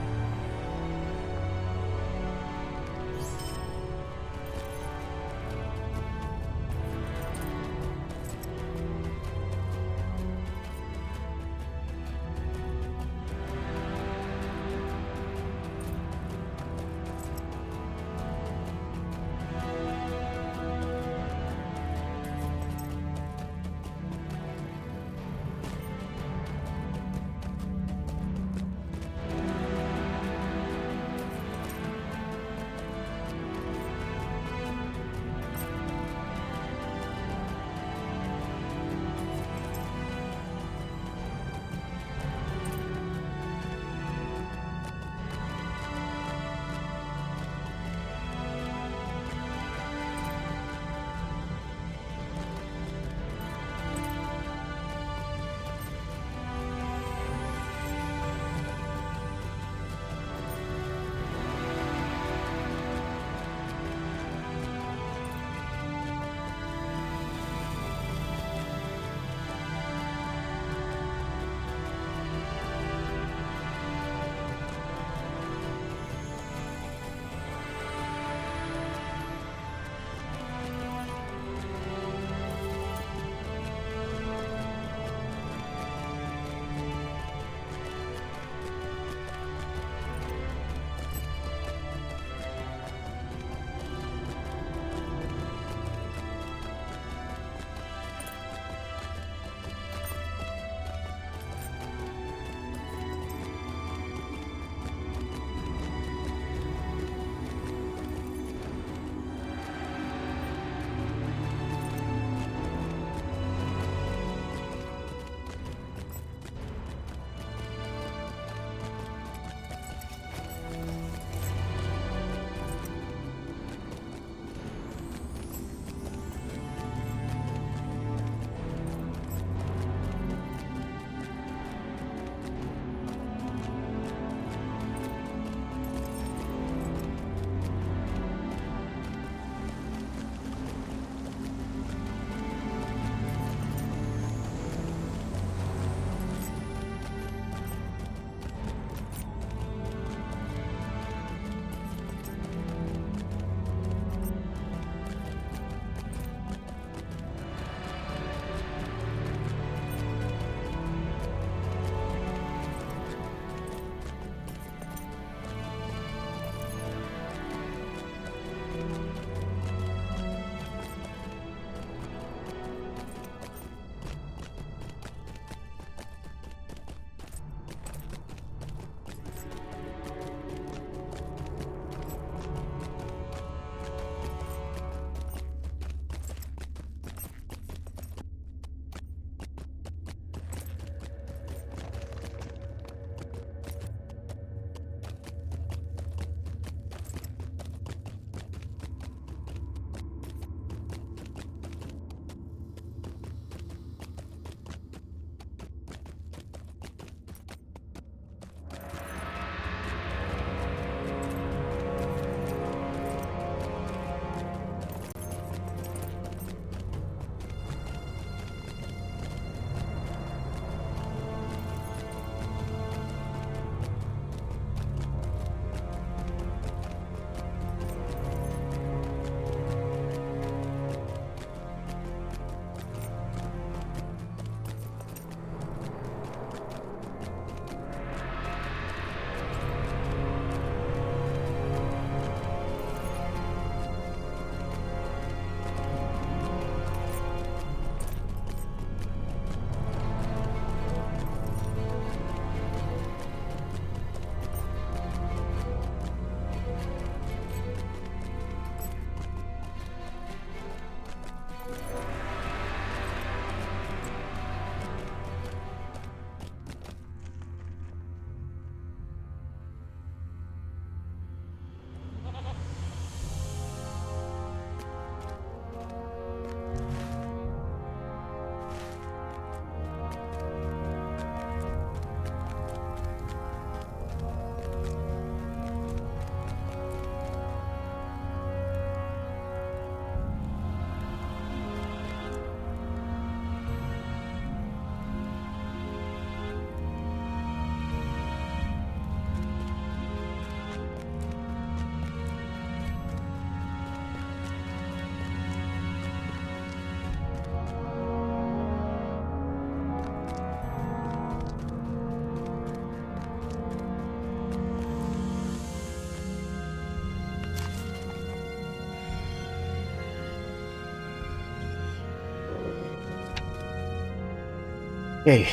Yay.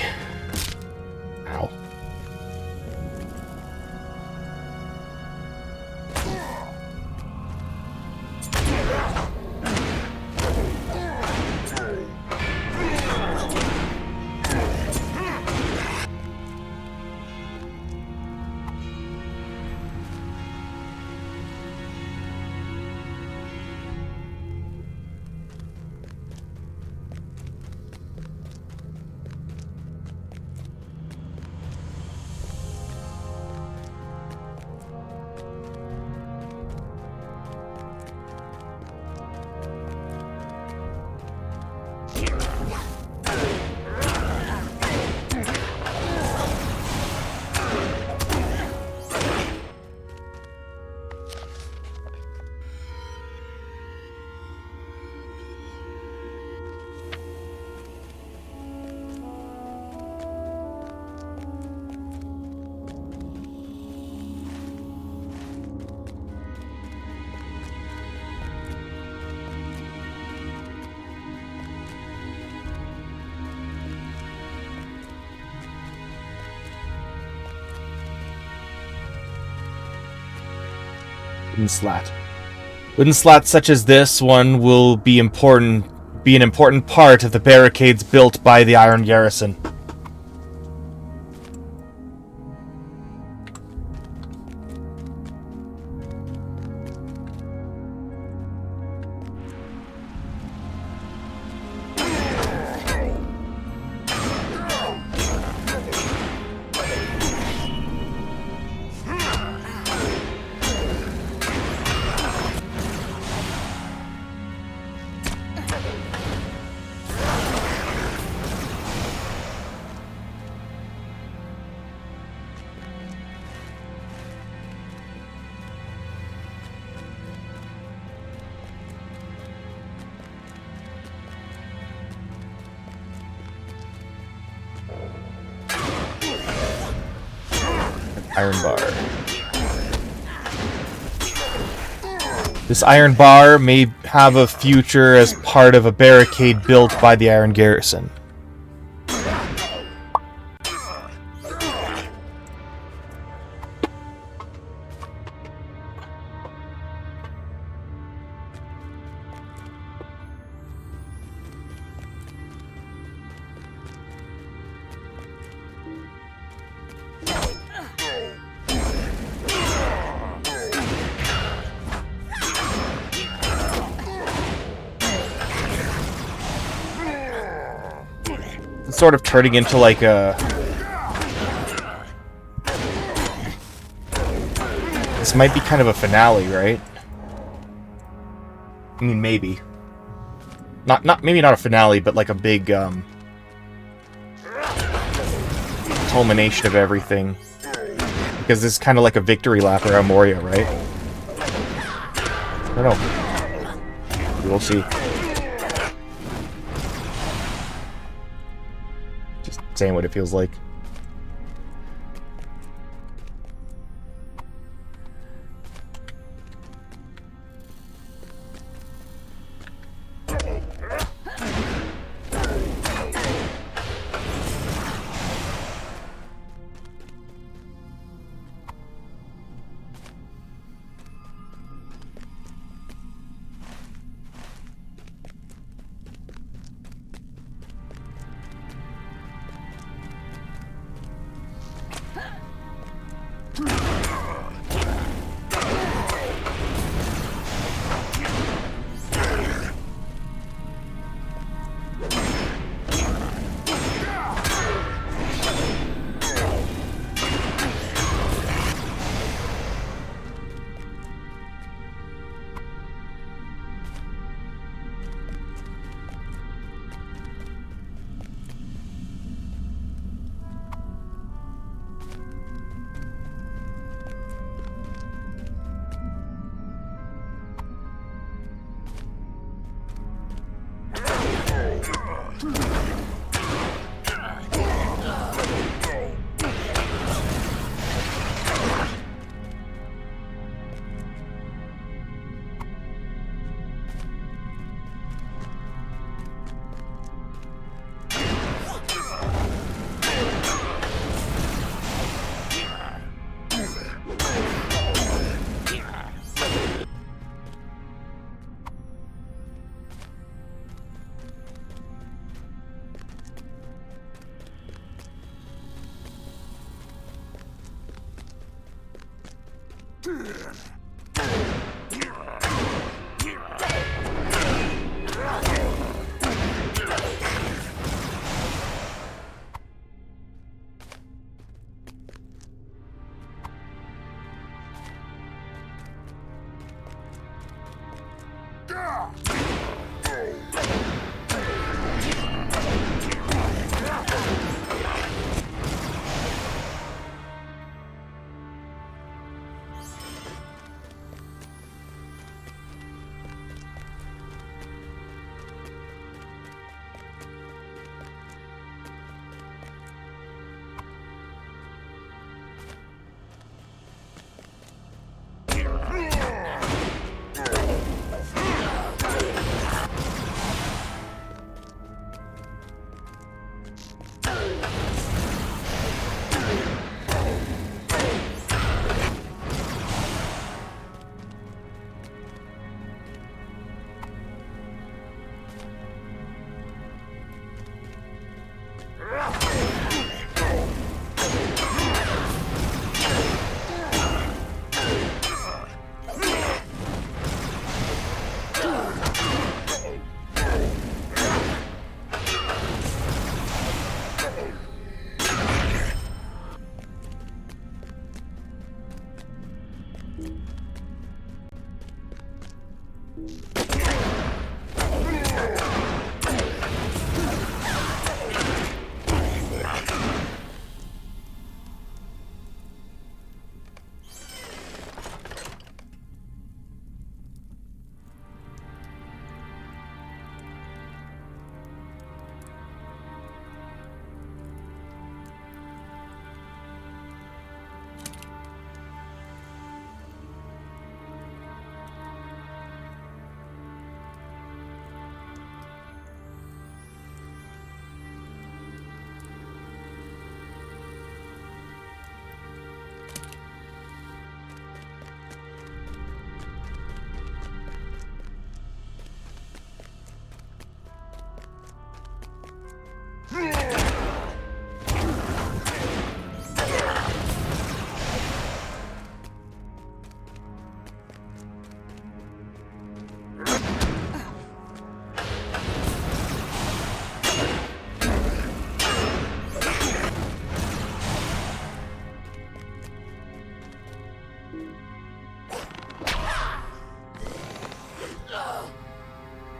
Ow. Wooden slat. Wooden slats such as this one will be an important part of the barricades built by the Iron Garrison. Iron bar. This iron bar may have a future as part of a barricade built by the Iron Garrison. Sort of turning into like a... This might be kind of a finale, right? I mean, maybe. Maybe not a finale, but like a big, culmination of everything. Because this is kind of like a victory lap around Moria, right? I don't know. We'll see. Saying what it feels like.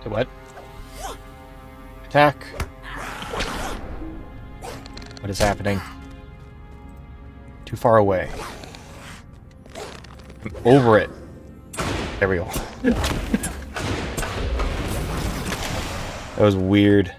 So what? Attack. What is happening? Too far away. I'm over it. There we go. That was weird.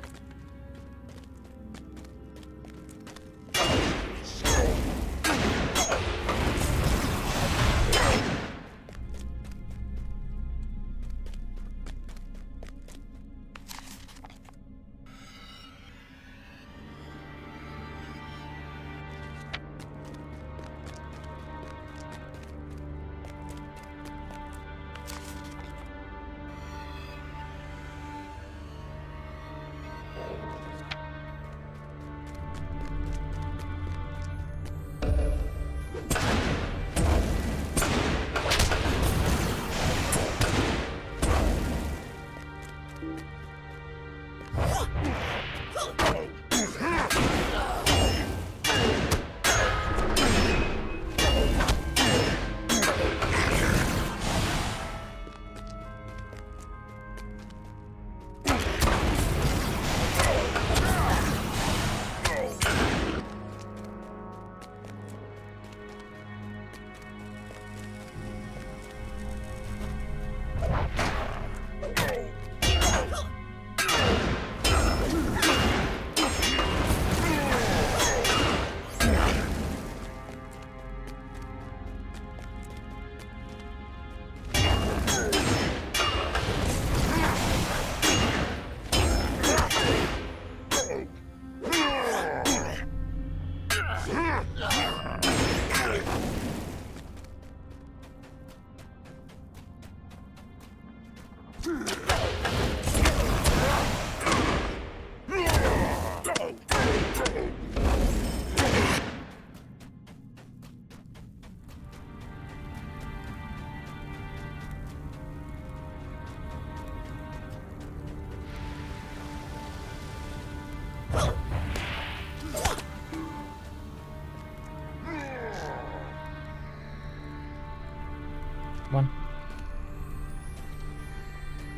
Come on.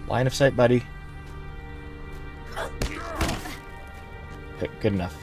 Line of sight, buddy. Okay, good enough.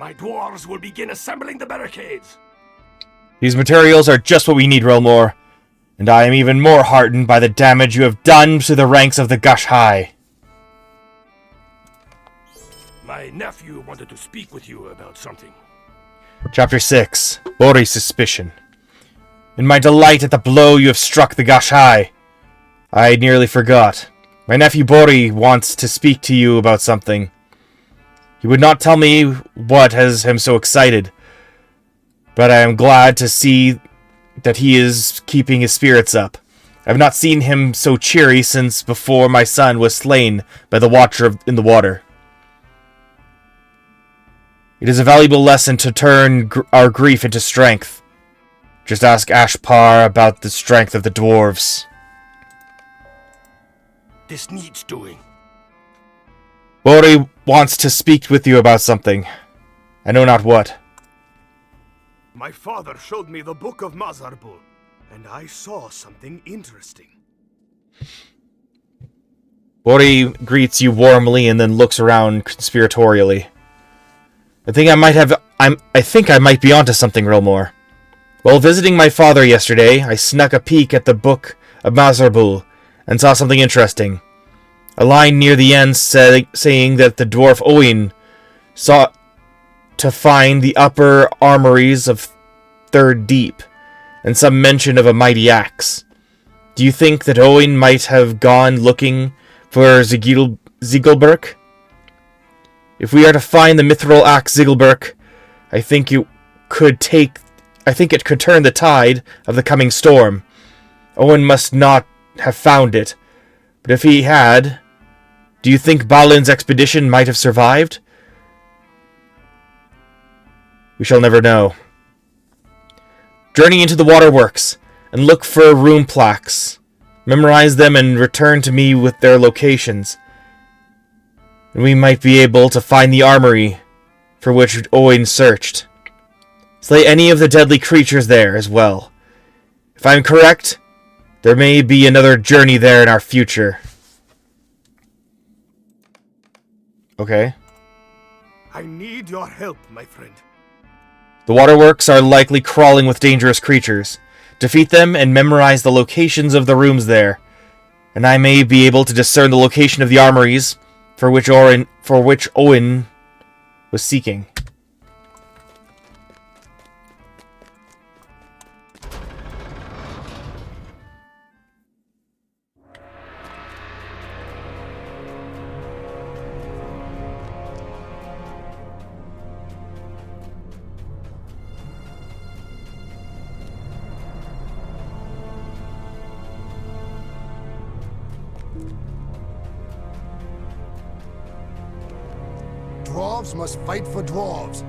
My dwarves will begin assembling the barricades. These materials are just what we need, Relmore, and I am even more heartened by the damage you have done to the ranks of the Gush High. My nephew wanted to speak with you about something. Chapter 6. Bori's Suspicion. In my delight at the blow you have struck the Gush High, I nearly forgot. My nephew Bori wants to speak to you about something. He would not tell me what has him so excited, but I am glad to see that he is keeping his spirits up. I have not seen him so cheery since before my son was slain by the Watcher in the water. It is a valuable lesson to turn our grief into strength. Just ask Ashpar about the strength of the dwarves. This needs doing. Bori wants to speak with you about something. I know not what. My father showed me the Book of Mazarbul, and I saw something interesting. Bori greets you warmly and then looks around conspiratorially. I think I might be onto something, Rilmore. While visiting my father yesterday, I snuck a peek at the Book of Mazarbul and saw something interesting. A line near the end saying that the dwarf Owen sought to find the upper armories of Third Deep, and some mention of a mighty axe. Do you think that Owen might have gone looking for Ziegelberg? If we are to find the mithril axe Ziegelberg, I think it could turn the tide of the coming storm. Owen must not have found it, but if he had, do you think Balin's expedition might have survived? We shall never know. Journey into the waterworks and look for room plaques. Memorize them and return to me with their locations. And we might be able to find the armory for which Owen searched. Slay any of the deadly creatures there as well. If I am correct, there may be another journey there in our future. Okay. I need your help, my friend. The waterworks are likely crawling with dangerous creatures. Defeat them and memorize the locations of the rooms there, and I may be able to discern the location of the armories for which Owen was seeking. Dwarves must fight for dwarves.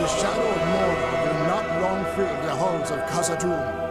The shadow of Moria will not long fill the halls of Khazad-dûm.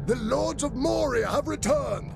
The Lords of Moria have returned!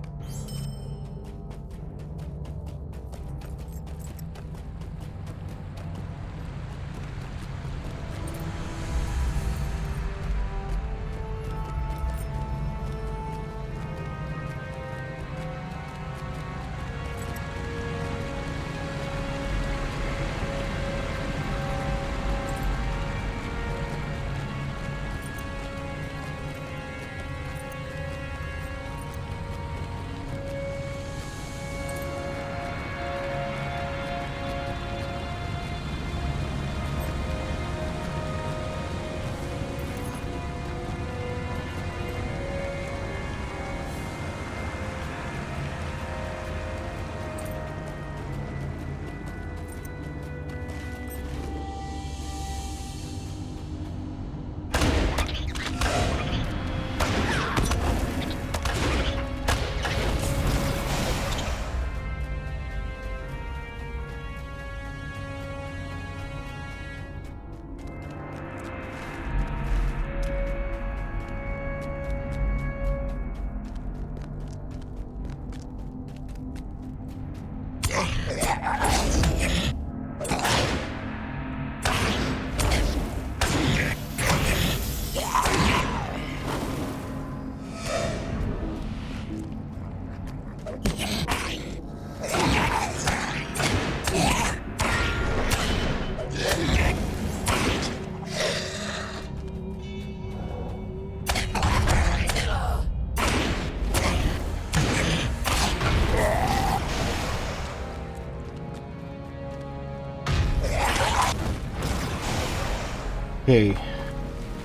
Okay.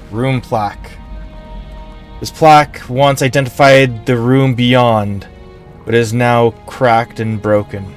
Room plaque. This plaque once identified the room beyond, but is now cracked and broken.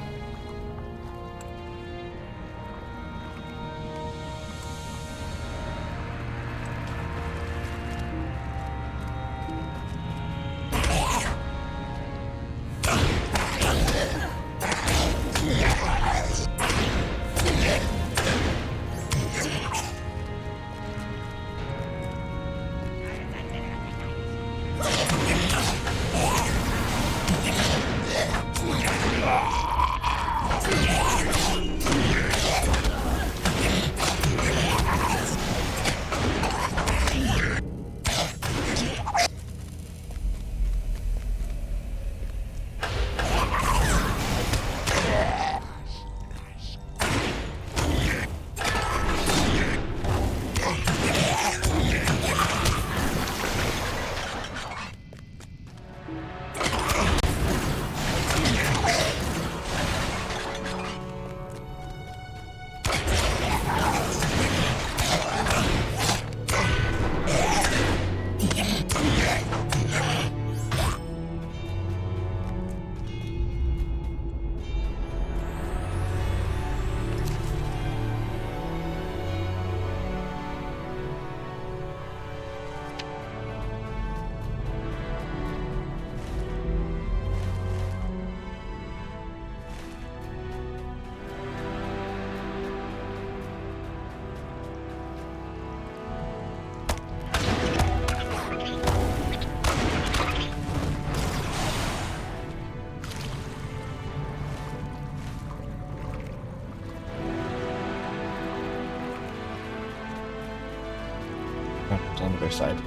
Oh, it's on the other side.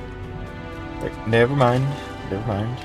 Wait, never mind. Never mind.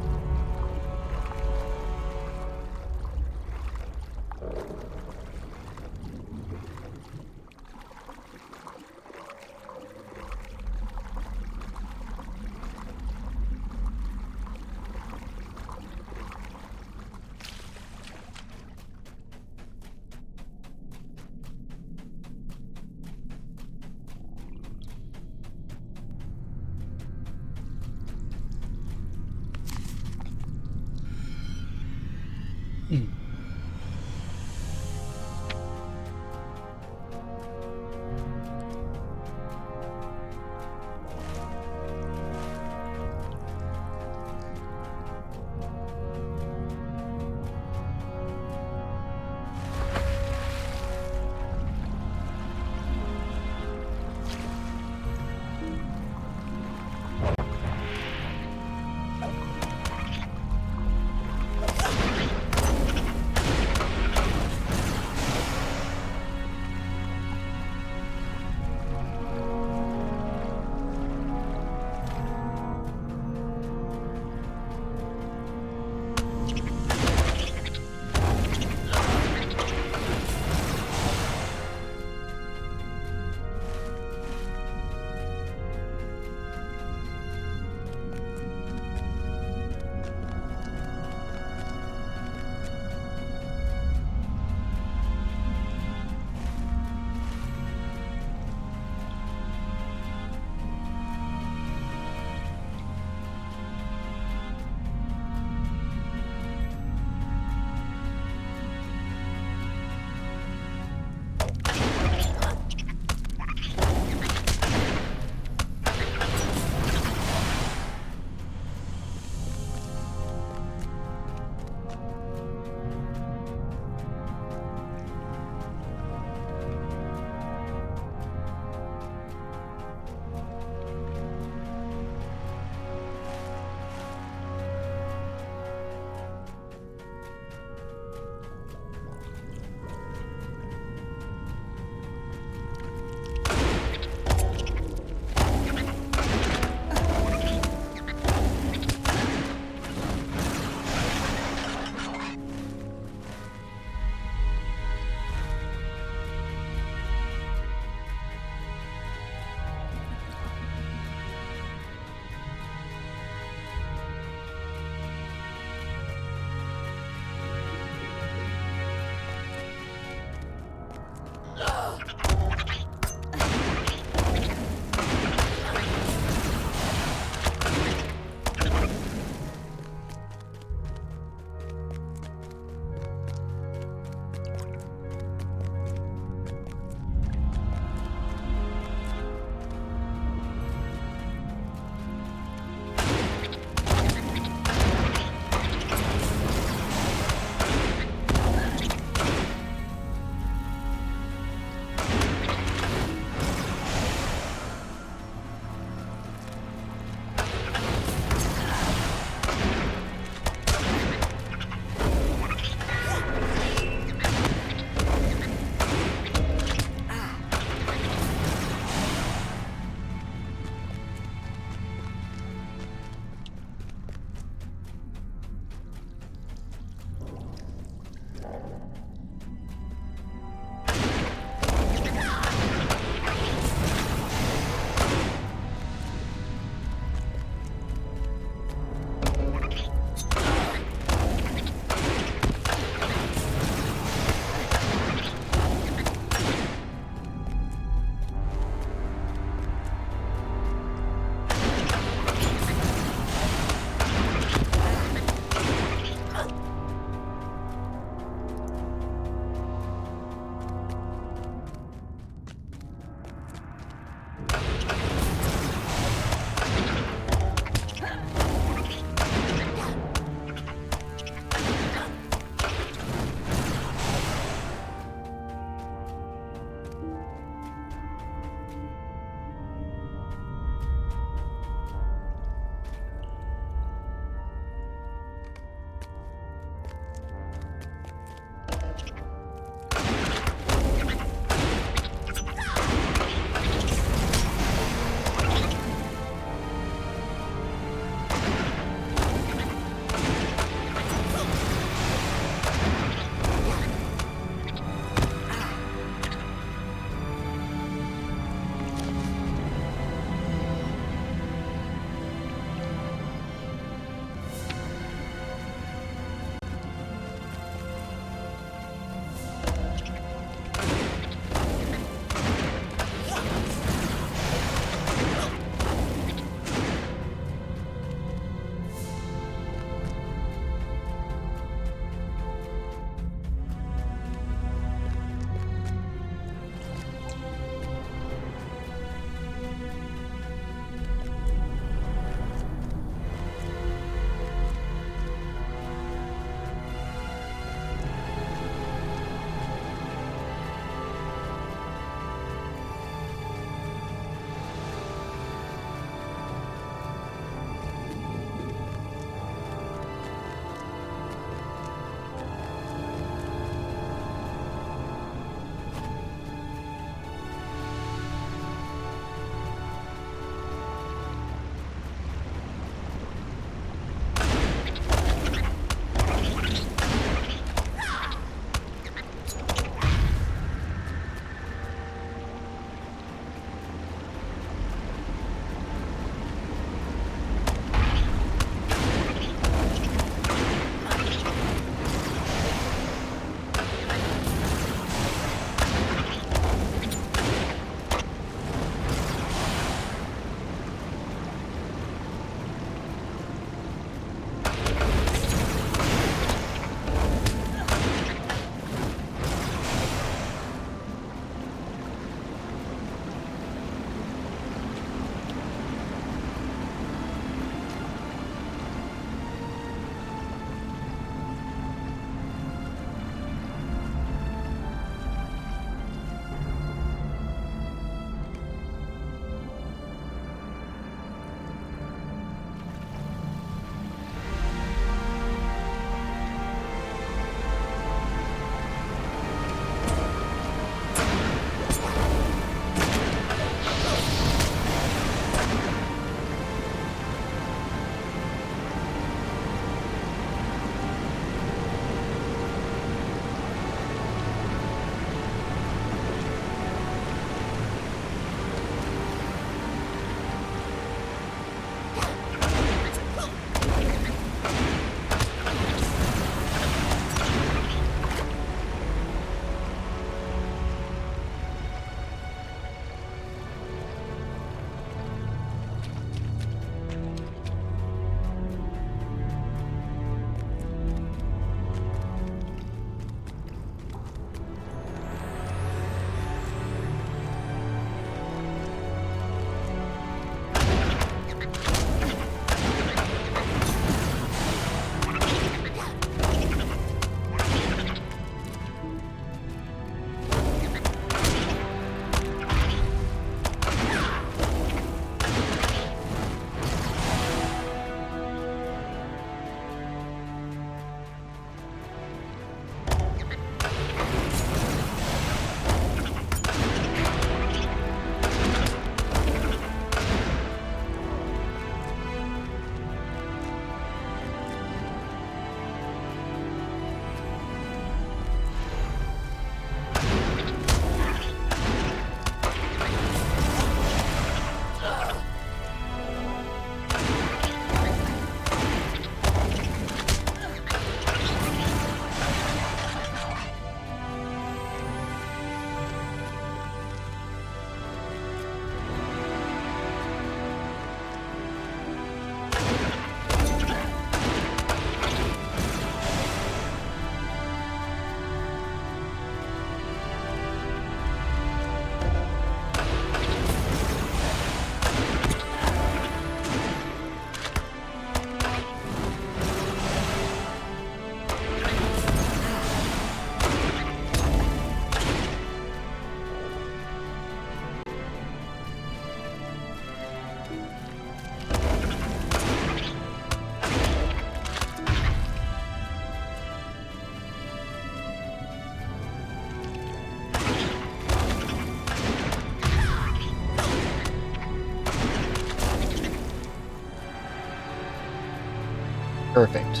Perfect.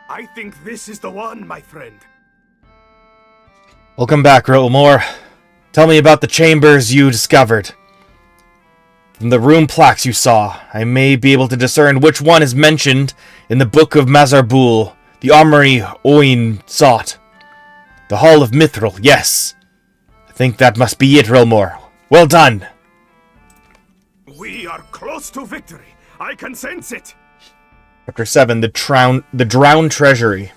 I think this is the one, my friend. Welcome back, Rotelmore. Tell me about the chambers you discovered. From the rune plaques you saw, I may be able to discern which one is mentioned in the Book of Mazarbul, the armory Oin sought. The Hall of Mithril, yes. I think that must be it, Rotelmore. Well done. We are close to victory. I can sense it. Chapter 7, the Drowned Treasury.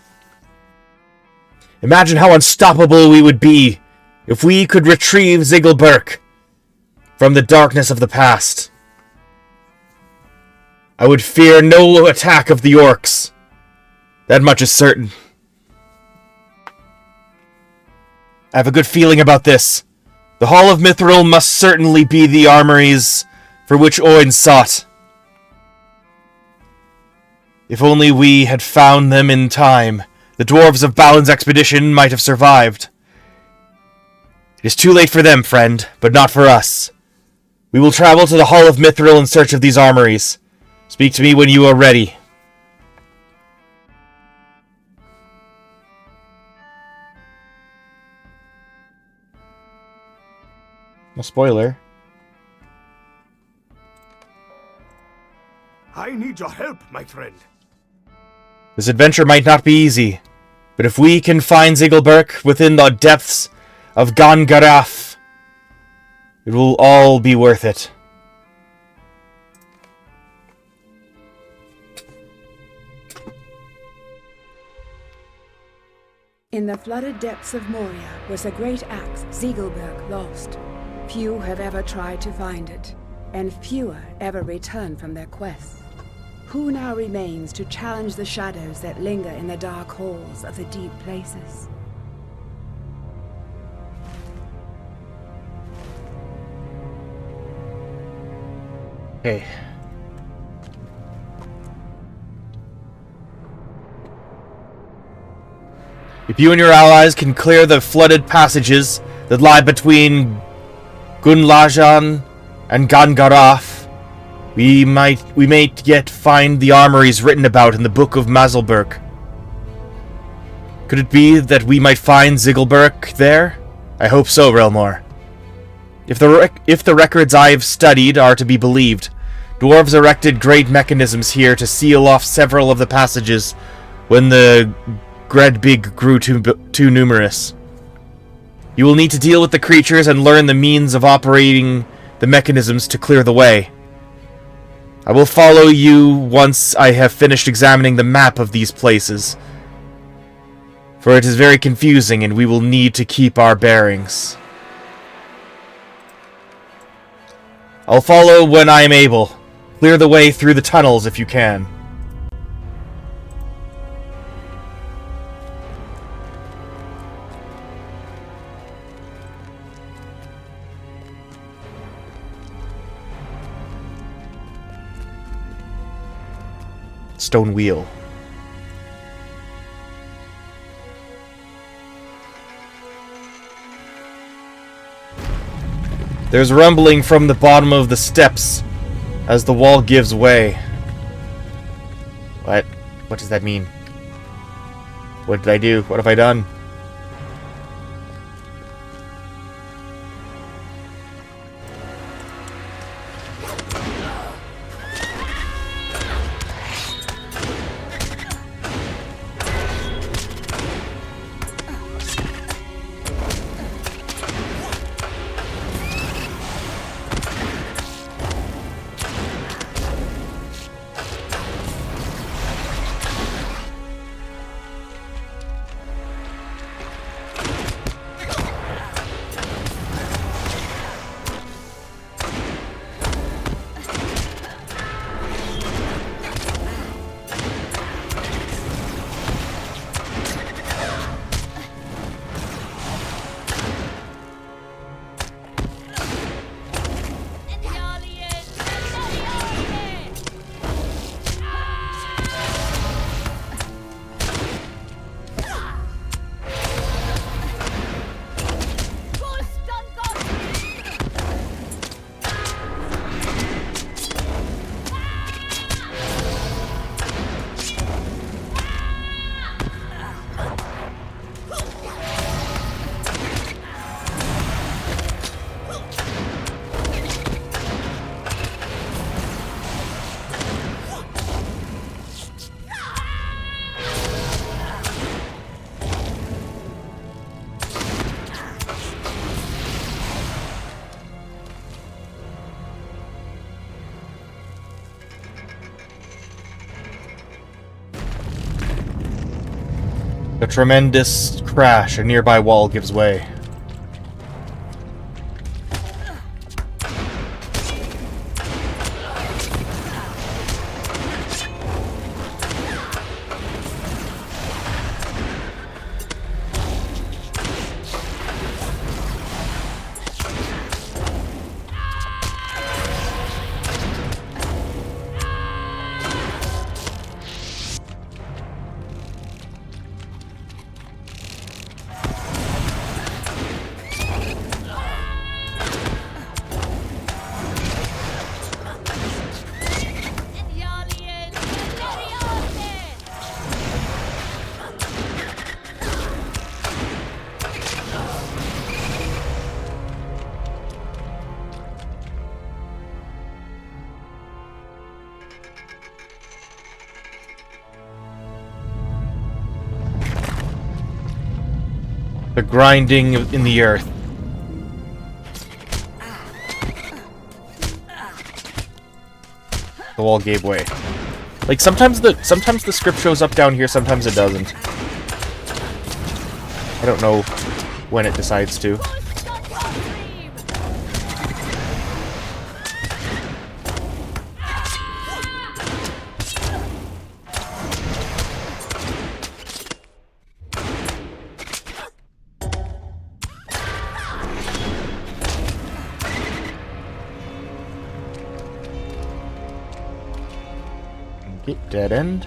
Imagine how unstoppable we would be if we could retrieve Ziggelberg from the darkness of the past. I would fear no attack of the orcs. That much is certain. I have a good feeling about this. The Hall of Mithril must certainly be the armories for which Oin sought. If only we had found them in time, the dwarves of Balin's expedition might have survived. It is too late for them, friend, but not for us. We will travel to the Hall of Mithril in search of these armories. Speak to me when you are ready. No spoiler. I need your help, my friend. This adventure might not be easy, but if we can find Ziggelberg within the depths of Gangaraf, it will all be worth it. In the flooded depths of Moria was a great axe Ziegelberg lost. Few have ever tried to find it, and fewer ever return from their quest. Who now remains to challenge the shadows that linger in the dark halls of the deep places? Okay. If you and your allies can clear the flooded passages that lie between Gunlajan and Gangaraf, we may yet find the armories written about in the Book of Mazzelberg. Could it be that we might find Ziggelberg there? I hope so, Relmor. If the records I've studied are to be believed, dwarves erected great mechanisms here to seal off several of the passages when the Gredbig grew too numerous. You will need to deal with the creatures and learn the means of operating the mechanisms to clear the way. I will follow you once I have finished examining the map of these places, for it is very confusing and we will need to keep our bearings. I'll follow when I am able. Clear the way through the tunnels if you can. Stone wheel. There's rumbling from the bottom of the steps as the wall gives way. What? What does that mean? What did I do? What have I done? A tremendous crash. A nearby wall gives way. The grinding in the earth. The wall gave way. Like sometimes the script shows up down here, sometimes it doesn't. I don't know when it decides to. Dead end.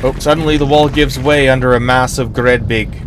Oh, suddenly the wall gives way under a massive Gredbig.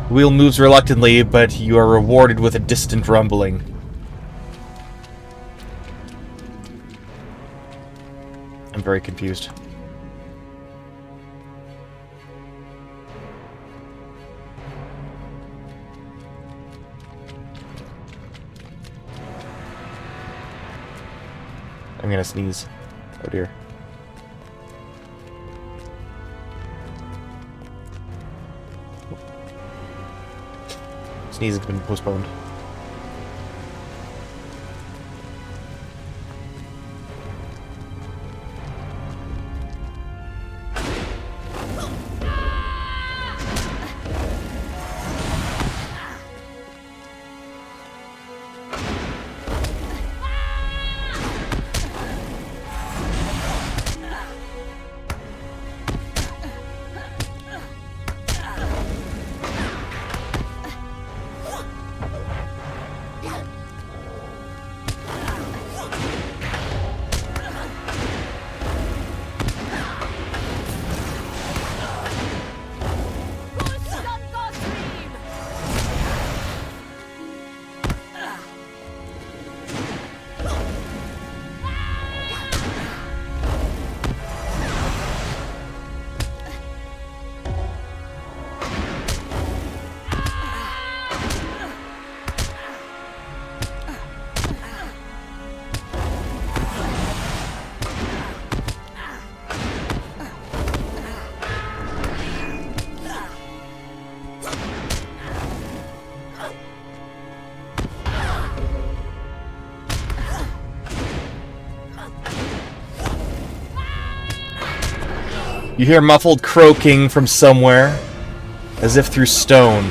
The wheel moves reluctantly, but you are rewarded with a distant rumbling. I'm very confused. I'm gonna sneeze. Oh dear. Sneeze has been postponed. You hear muffled croaking from somewhere, as if through stone.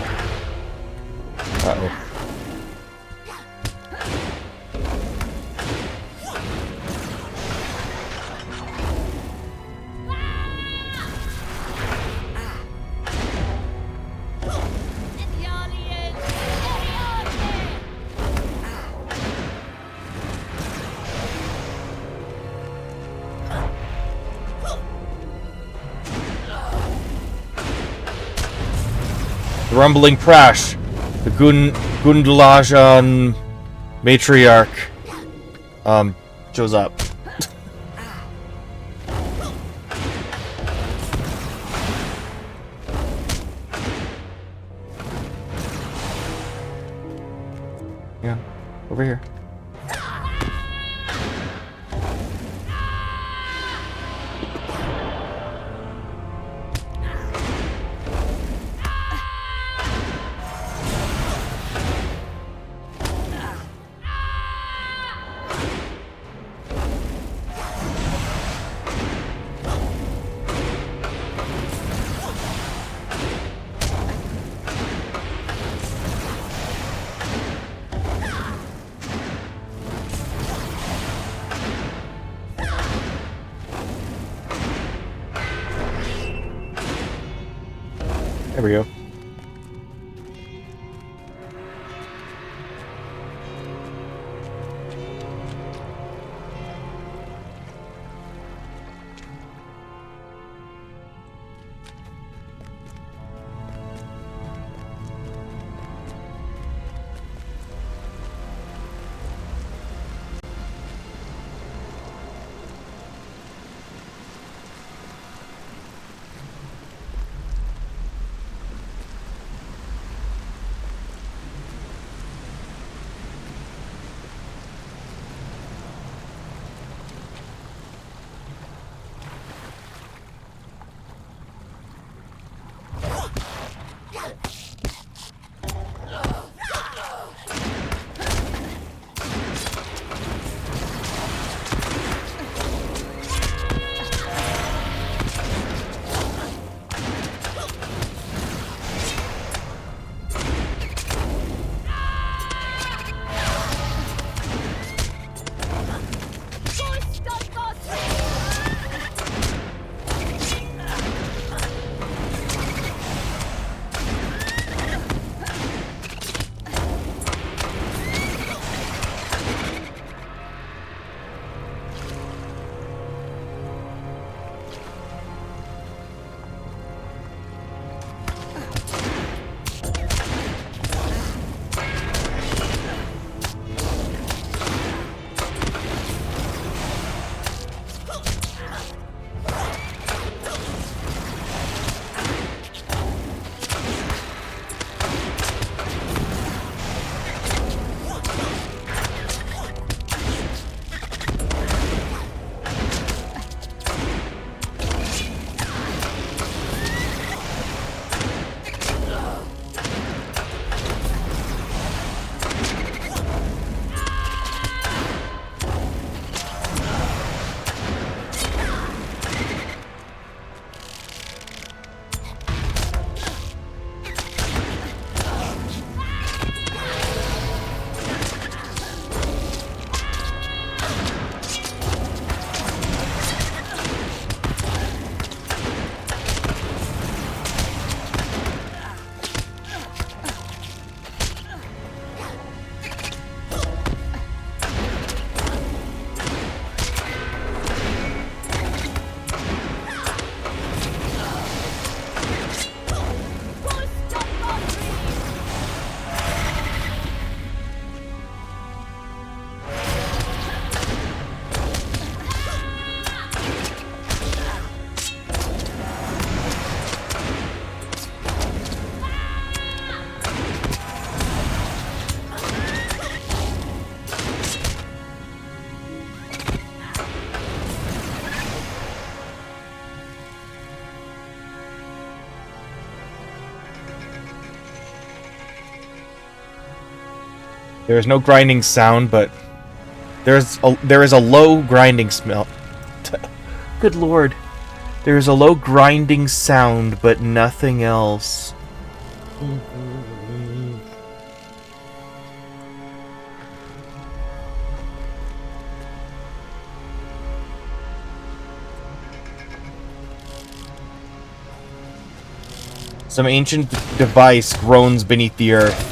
Uh-oh. The rumbling Prash, the Gundalajan matriarch, shows up. Yeah, over here. There we go. There is no grinding sound, but there is a low grinding smell. Good lord. There is a low grinding sound, but nothing else. Some ancient device groans beneath the earth.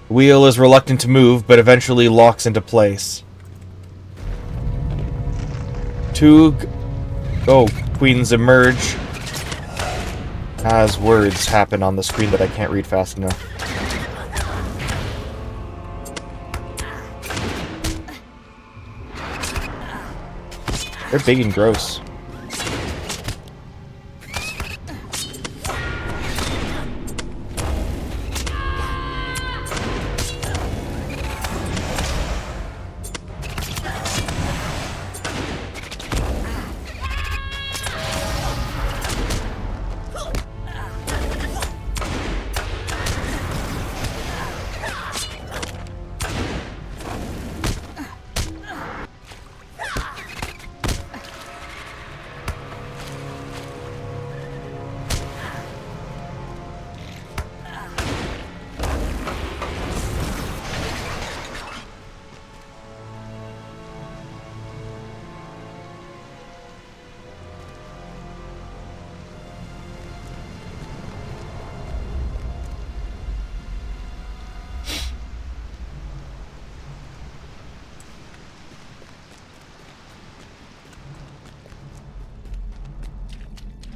Wheel is reluctant to move, but eventually locks into place. Two queens emerge as words happen on the screen that I can't read fast enough. They're big and gross.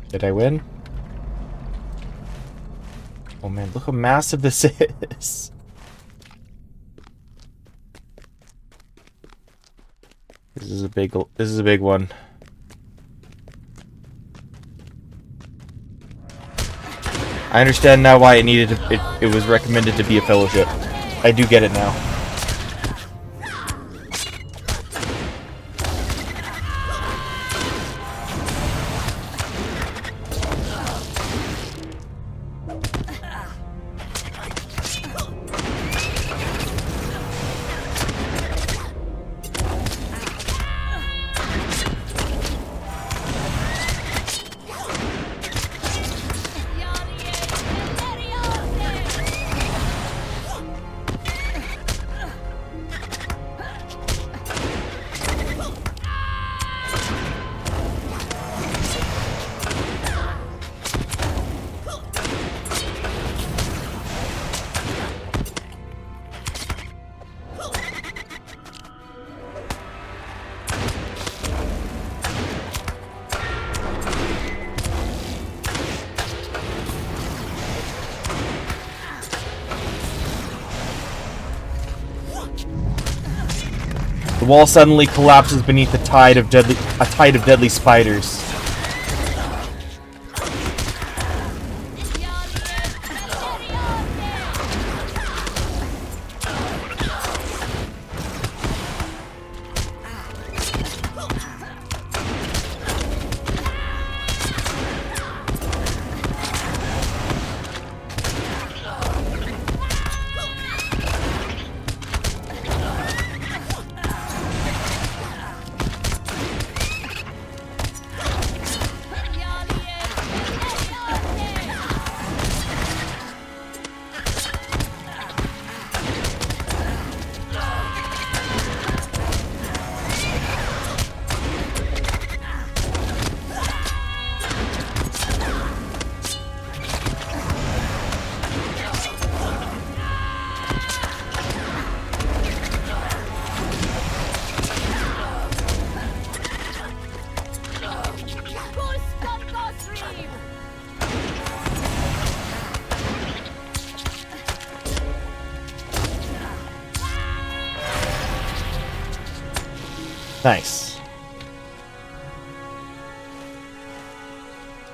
Did I win? Oh man, look how massive this is. This is a big one. I understand now why it was recommended to be a fellowship. I do get it now. The wall suddenly collapses beneath a tide of deadly spiders. Nice.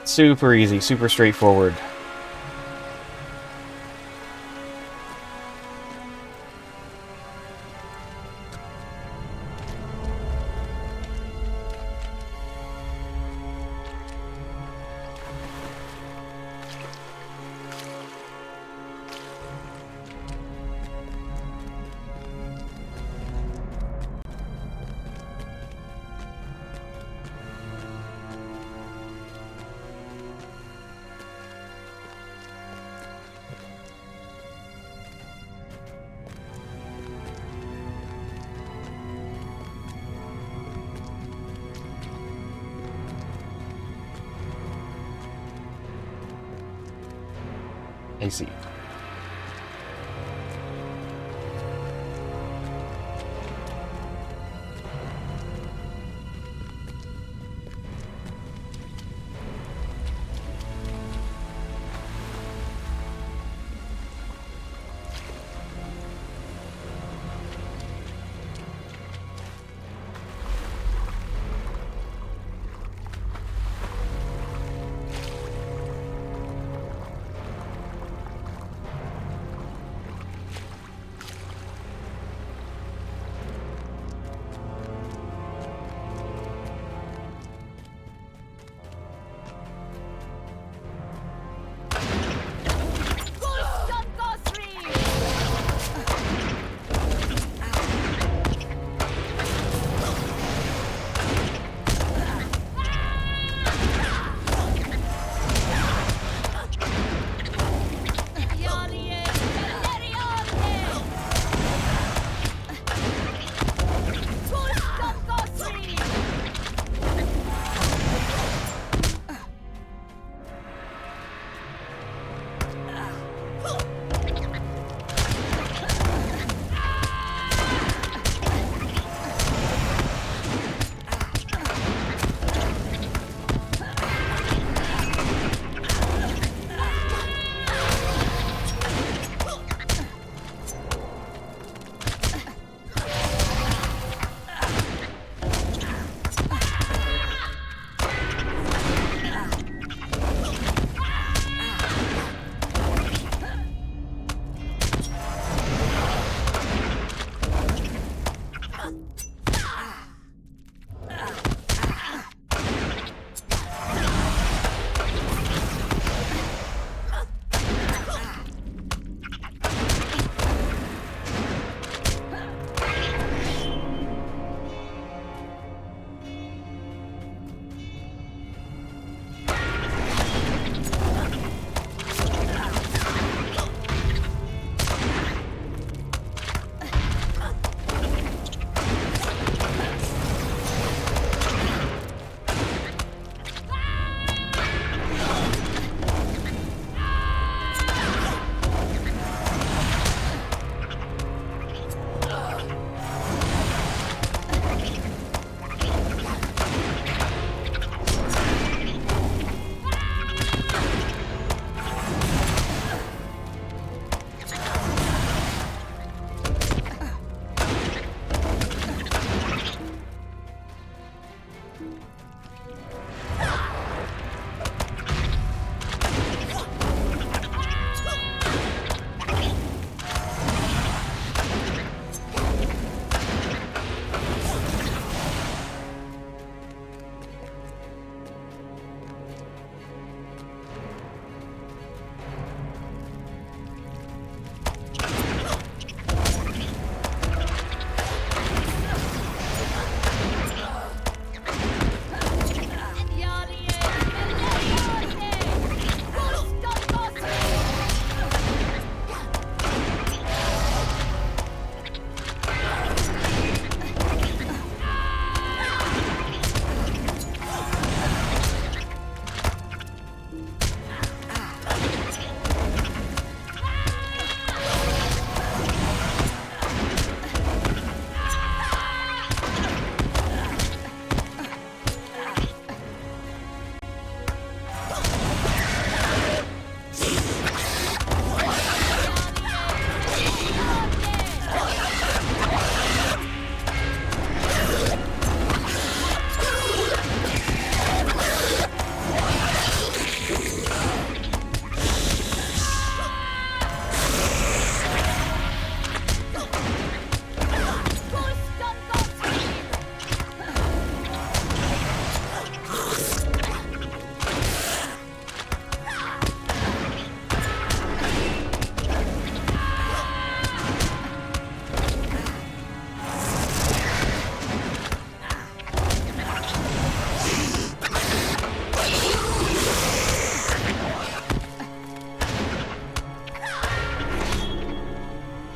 Super easy, super straightforward. I see.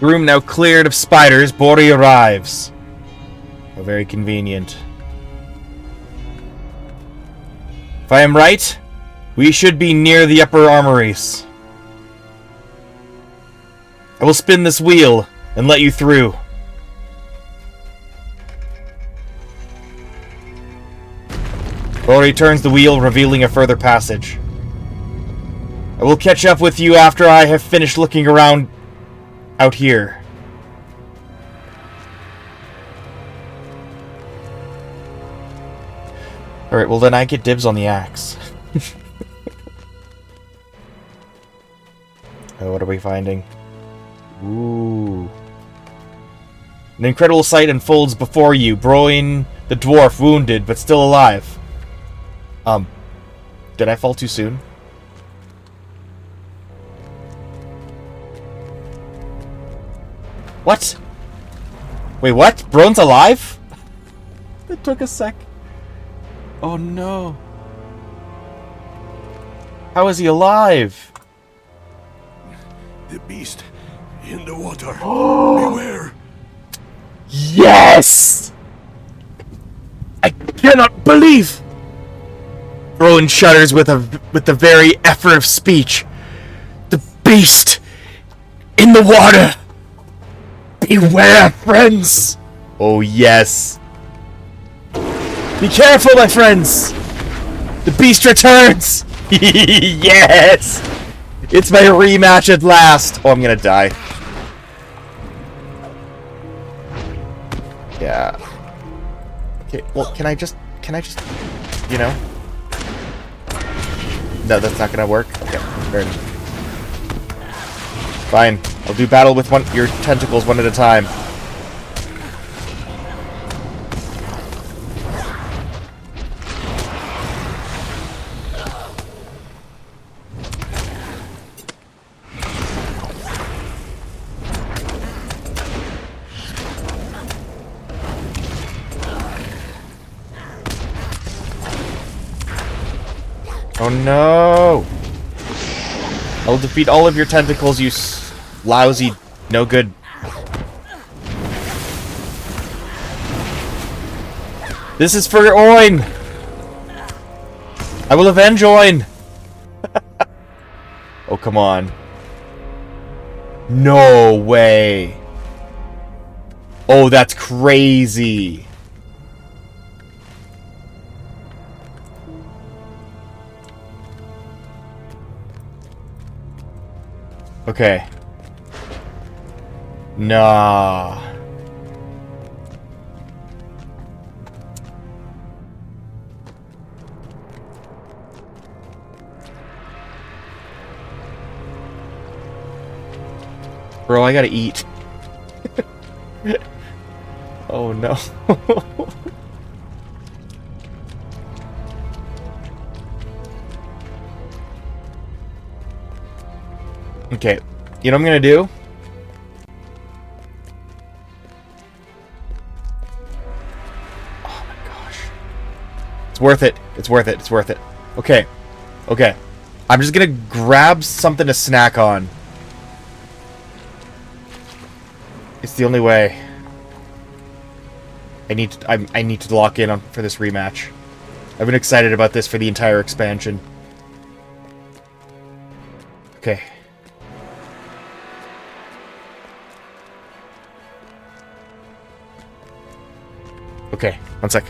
The room now cleared of spiders, Bori arrives. How very convenient. If I am right, we should be near the upper armories. I will spin this wheel and let you through. Bori turns the wheel, revealing a further passage. I will catch up with you after I have finished looking around out here. Alright, well then I get dibs on the axe. Oh, what are we finding? Ooh. An incredible sight unfolds before you. Broin, the dwarf, wounded, but still alive. Did I fall too soon? What? Wait, what? Broin's alive? It took a sec. Oh no. How is he alive? The beast in the water. Beware. Yes! I cannot believe! Rowan shudders with the very effort of speech. The beast in the water! Beware, friends! Oh yes. Be careful, my friends! The beast returns! Yes! It's my rematch at last! Oh, I'm gonna die. Yeah. Okay, well, can I just, you know? No, that's not gonna work. Okay, fair enough. Fine. I'll do battle with your tentacles one at a time. Oh no! I'll defeat all of your tentacles, you lousy, no good. This is for Oin! I will avenge Oin! Oh, come on. No way! Oh, that's crazy! Okay. Nah. Bro, I gotta eat. Oh no. Okay, you know what I'm gonna do? Oh my gosh. It's worth it. It's worth it. It's worth it. Okay. Okay. I'm just gonna grab something to snack on. It's the only way. I need to lock in on for this rematch. I've been excited about this for the entire expansion. Okay. Okay, one sec.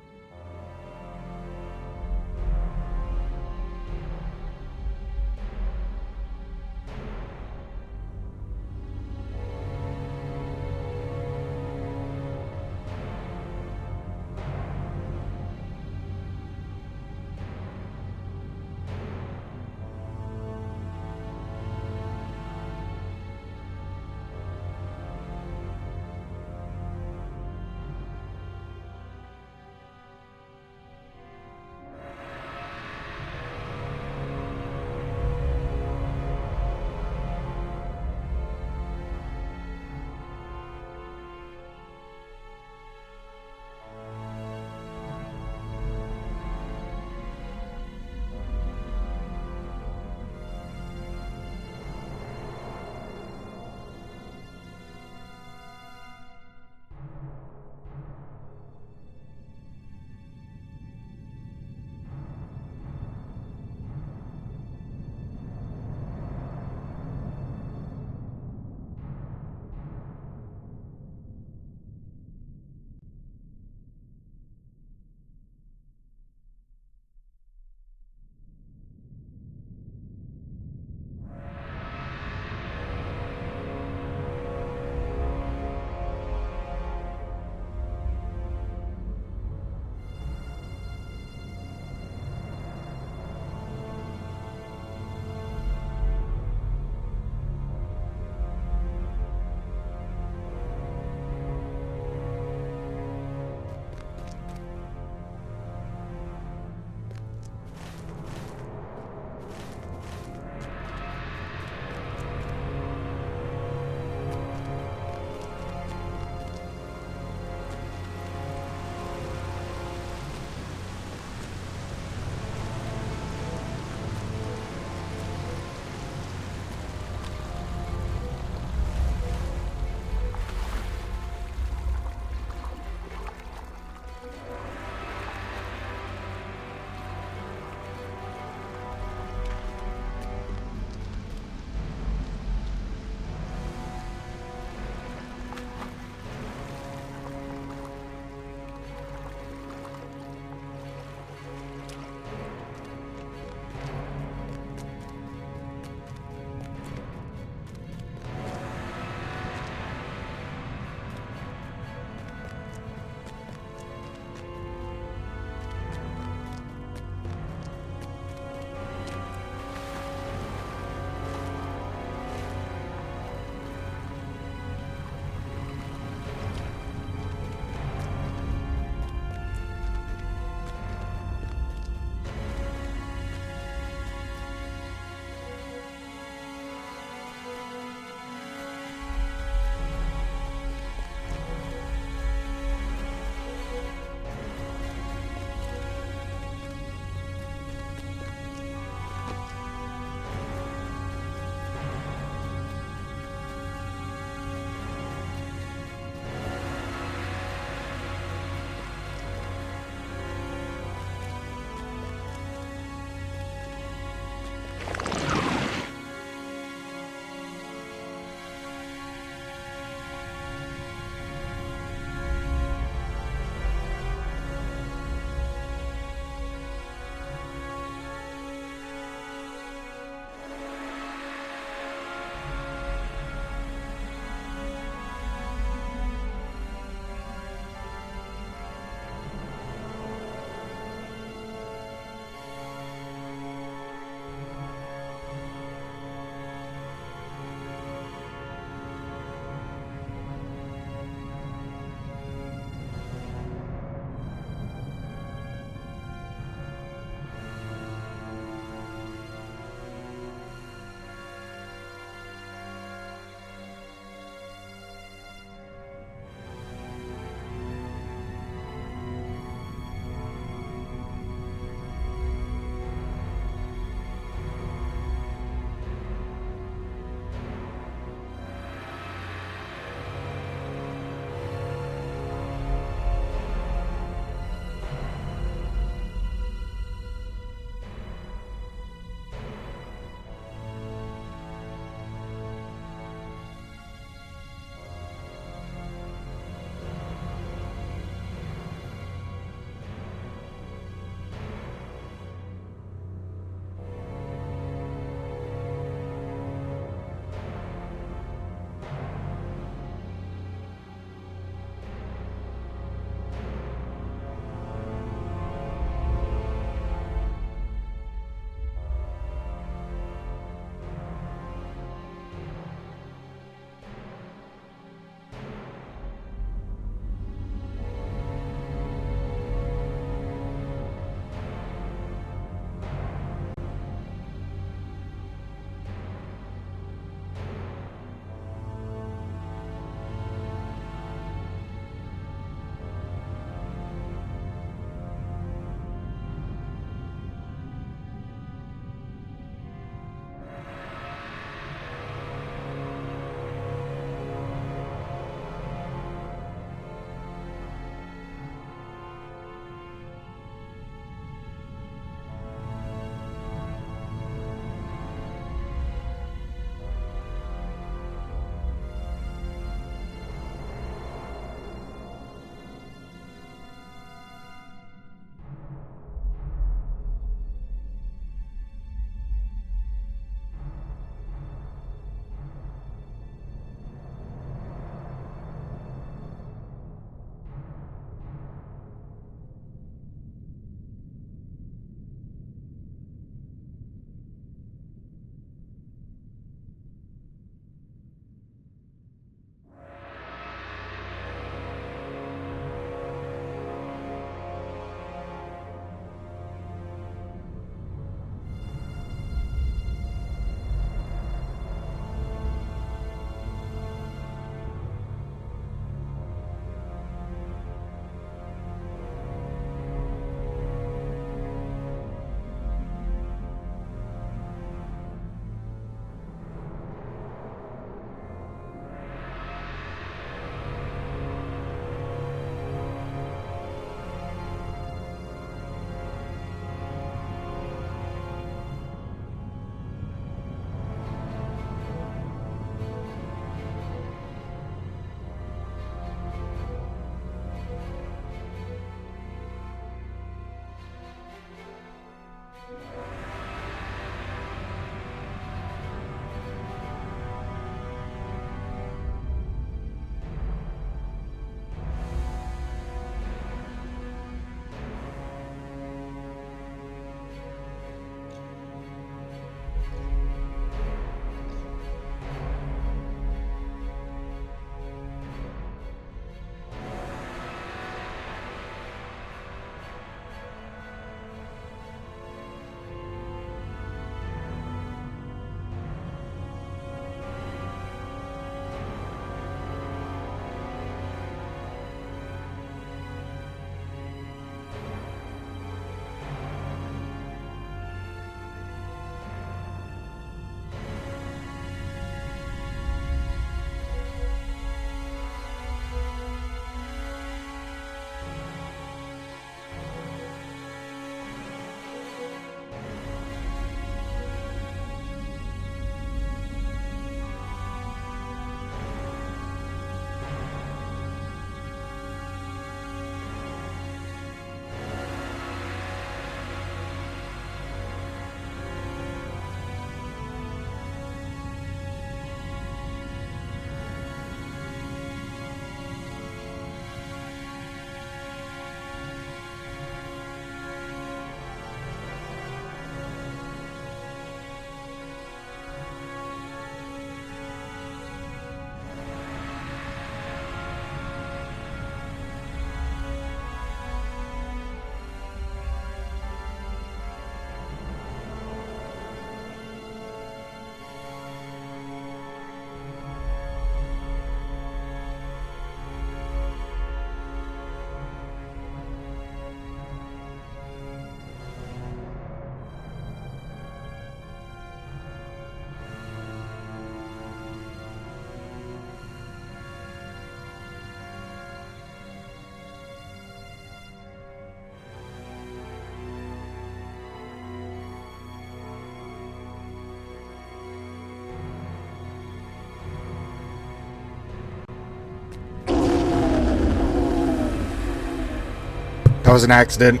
That was an accident.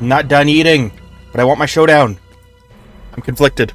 I'm not done eating, but I want my showdown. I'm conflicted.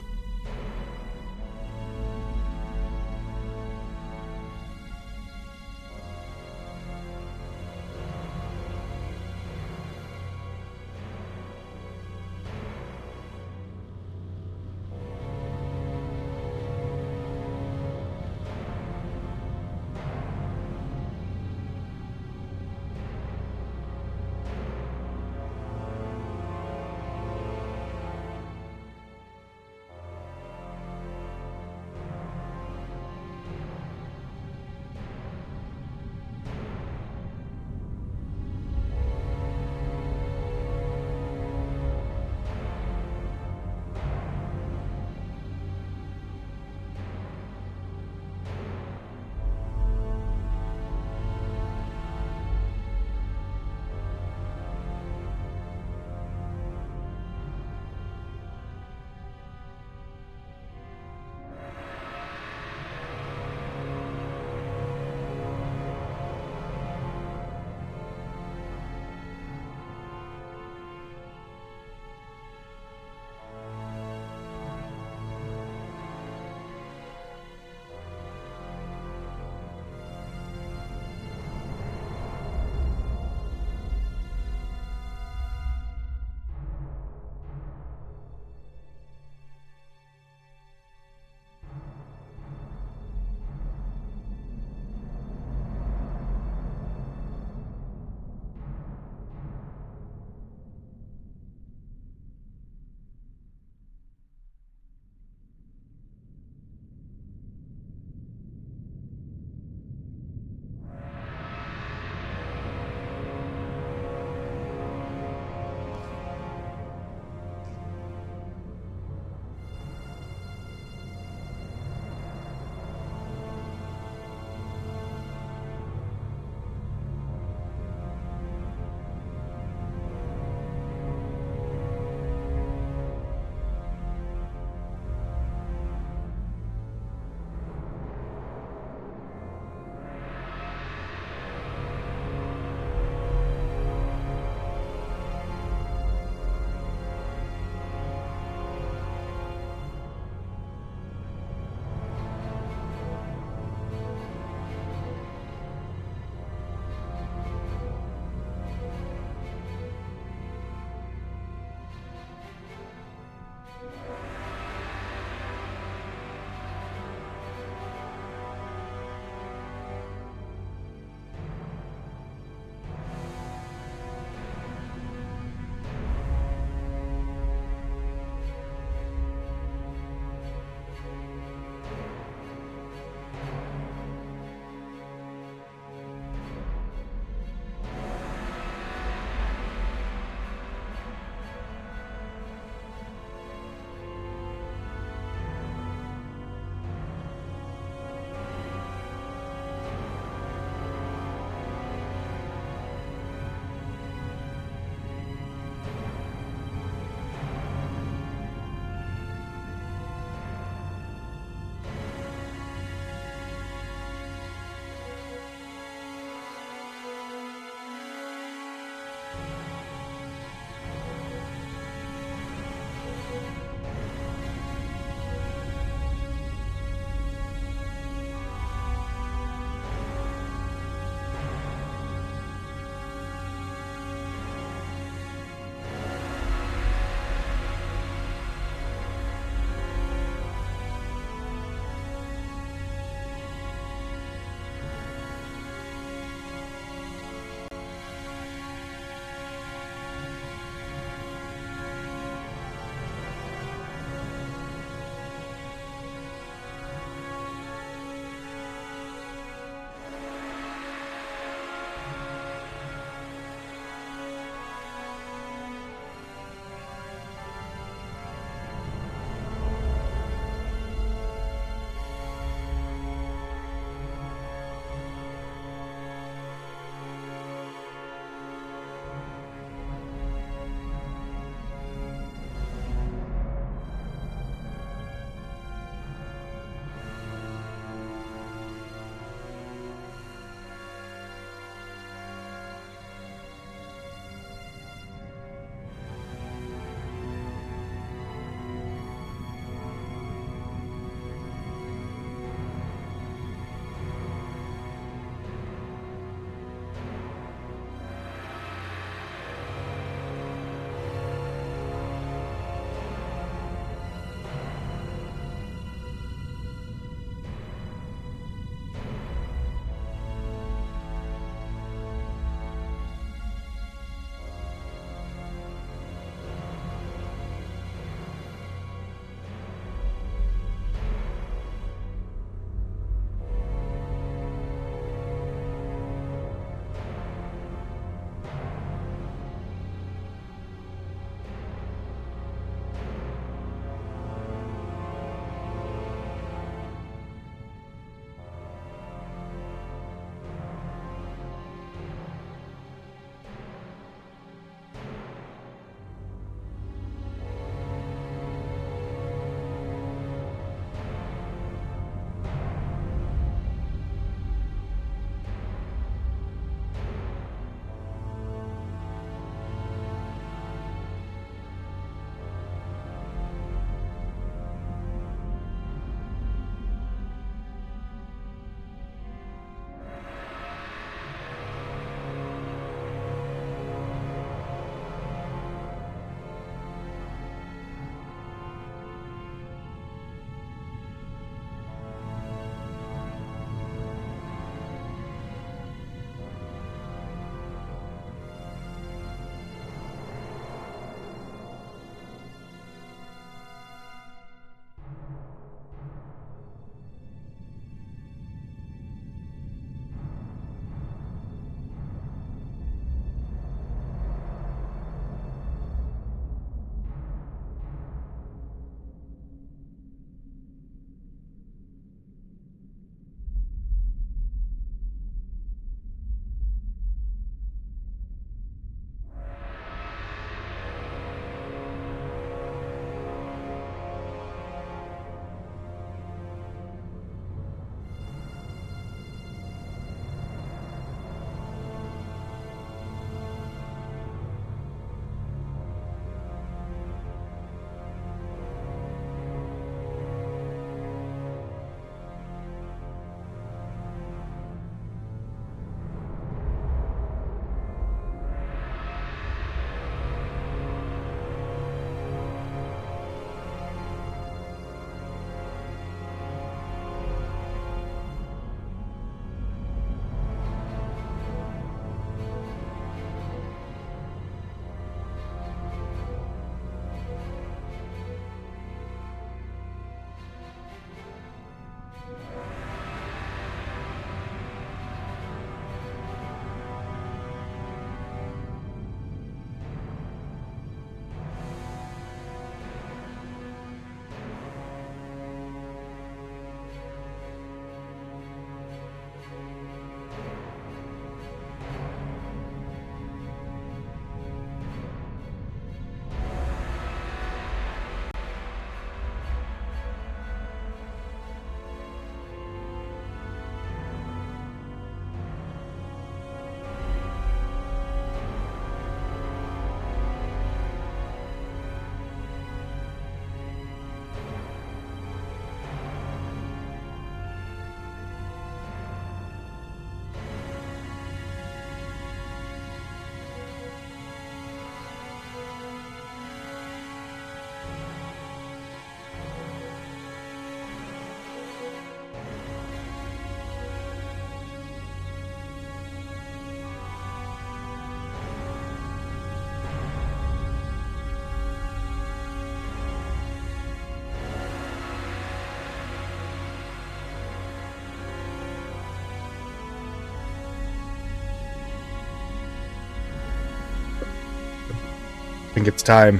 I think it's time.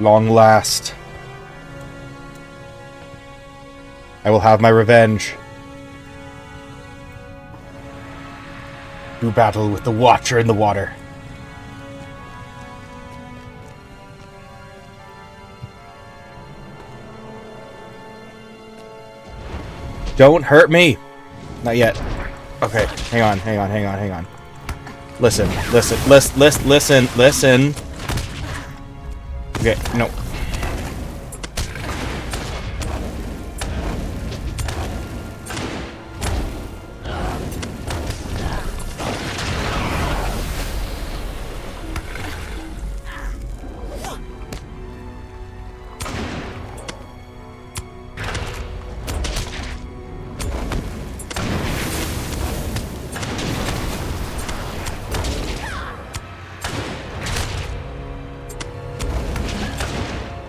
Long last. I will have my revenge. Do battle with the Watcher in the water. Don't hurt me! Not yet. Okay, hang on. Listen. Okay, no.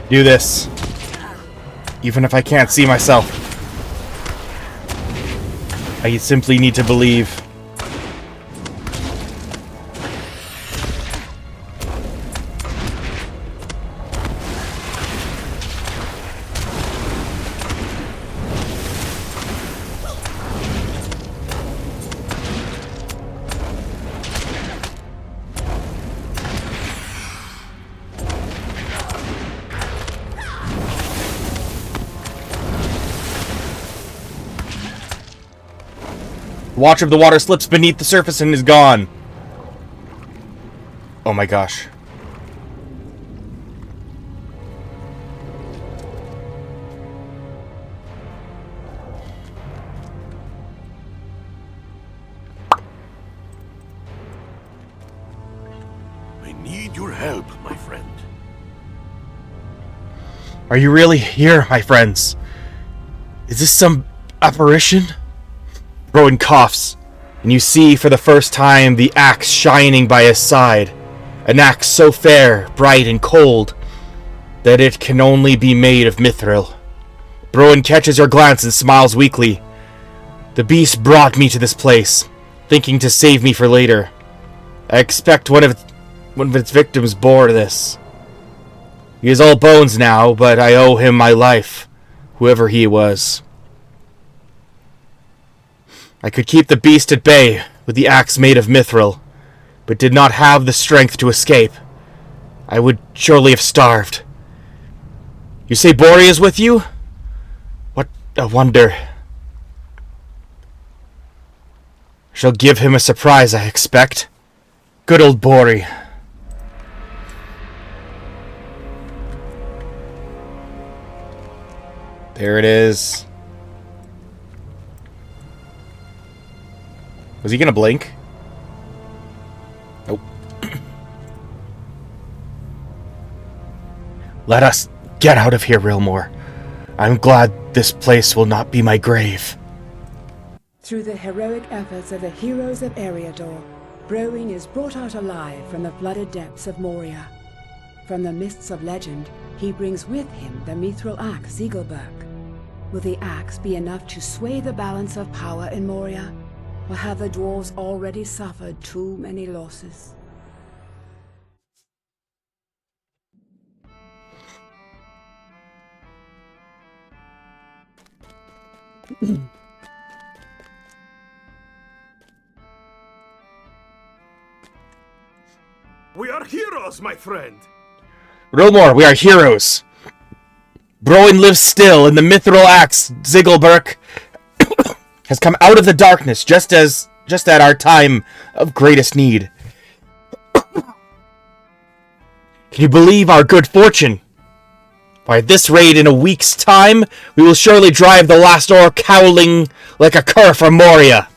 Do this. Even if I can't see myself. I simply need to believe. Watch of the water slips beneath the surface and is gone. Oh my gosh. I need your help, my friend. Are you really here, my friends? Is this some apparition? Rowan coughs, and you see for the first time the axe shining by his side. An axe so fair, bright, and cold that it can only be made of mithril. Rowan catches your glance and smiles weakly. The beast brought me to this place, thinking to save me for later. I expect one of its victims bore this. He is all bones now, but I owe him my life, whoever he was. I could keep the beast at bay with the axe made of mithril, but did not have the strength to escape. I would surely have starved. You say Moria is with you? What a wonder. I shall give him a surprise, I expect. Good old Moria. There it is. Was he gonna blink? Nope. Let us get out of here, Rilmore. I'm glad this place will not be my grave. Through the heroic efforts of the heroes of Eriador, Browin is brought out alive from the flooded depths of Moria. From the mists of legend, he brings with him the mithril axe Ziegelberg. Will the axe be enough to sway the balance of power in Moria? Or have the dwarves already suffered too many losses? We are heroes, my friend! Rilmore, we are heroes! Browin lives still, and the mithril axe, Ziegelberg, has come out of the darkness just at our time of greatest need. Can you believe our good fortune? Why, at this rate, in a week's time, we will surely drive the last orc howling like a cur from Moria.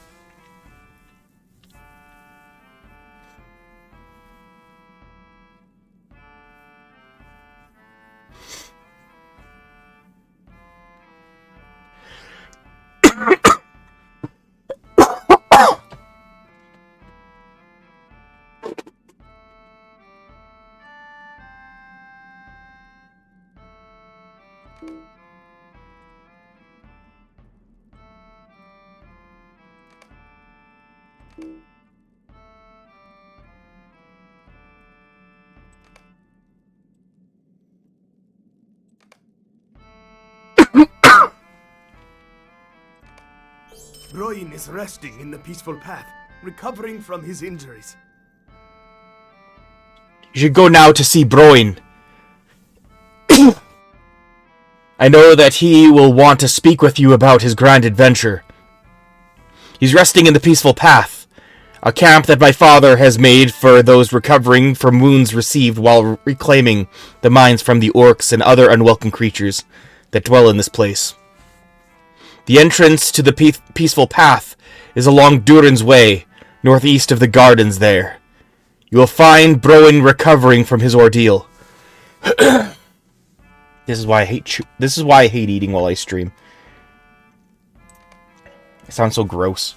Broin is resting in the peaceful path, recovering from his injuries. You should go now to see Broin. I know that he will want to speak with you about his grand adventure. He's resting in the peaceful path, a camp that my father has made for those recovering from wounds received while reclaiming the mines from the orcs and other unwelcome creatures that dwell in this place. The entrance to the peaceful path is along Durin's Way, northeast of the gardens there. You will find Broin recovering from his ordeal. This is why I hate eating while I stream. It sounds so gross.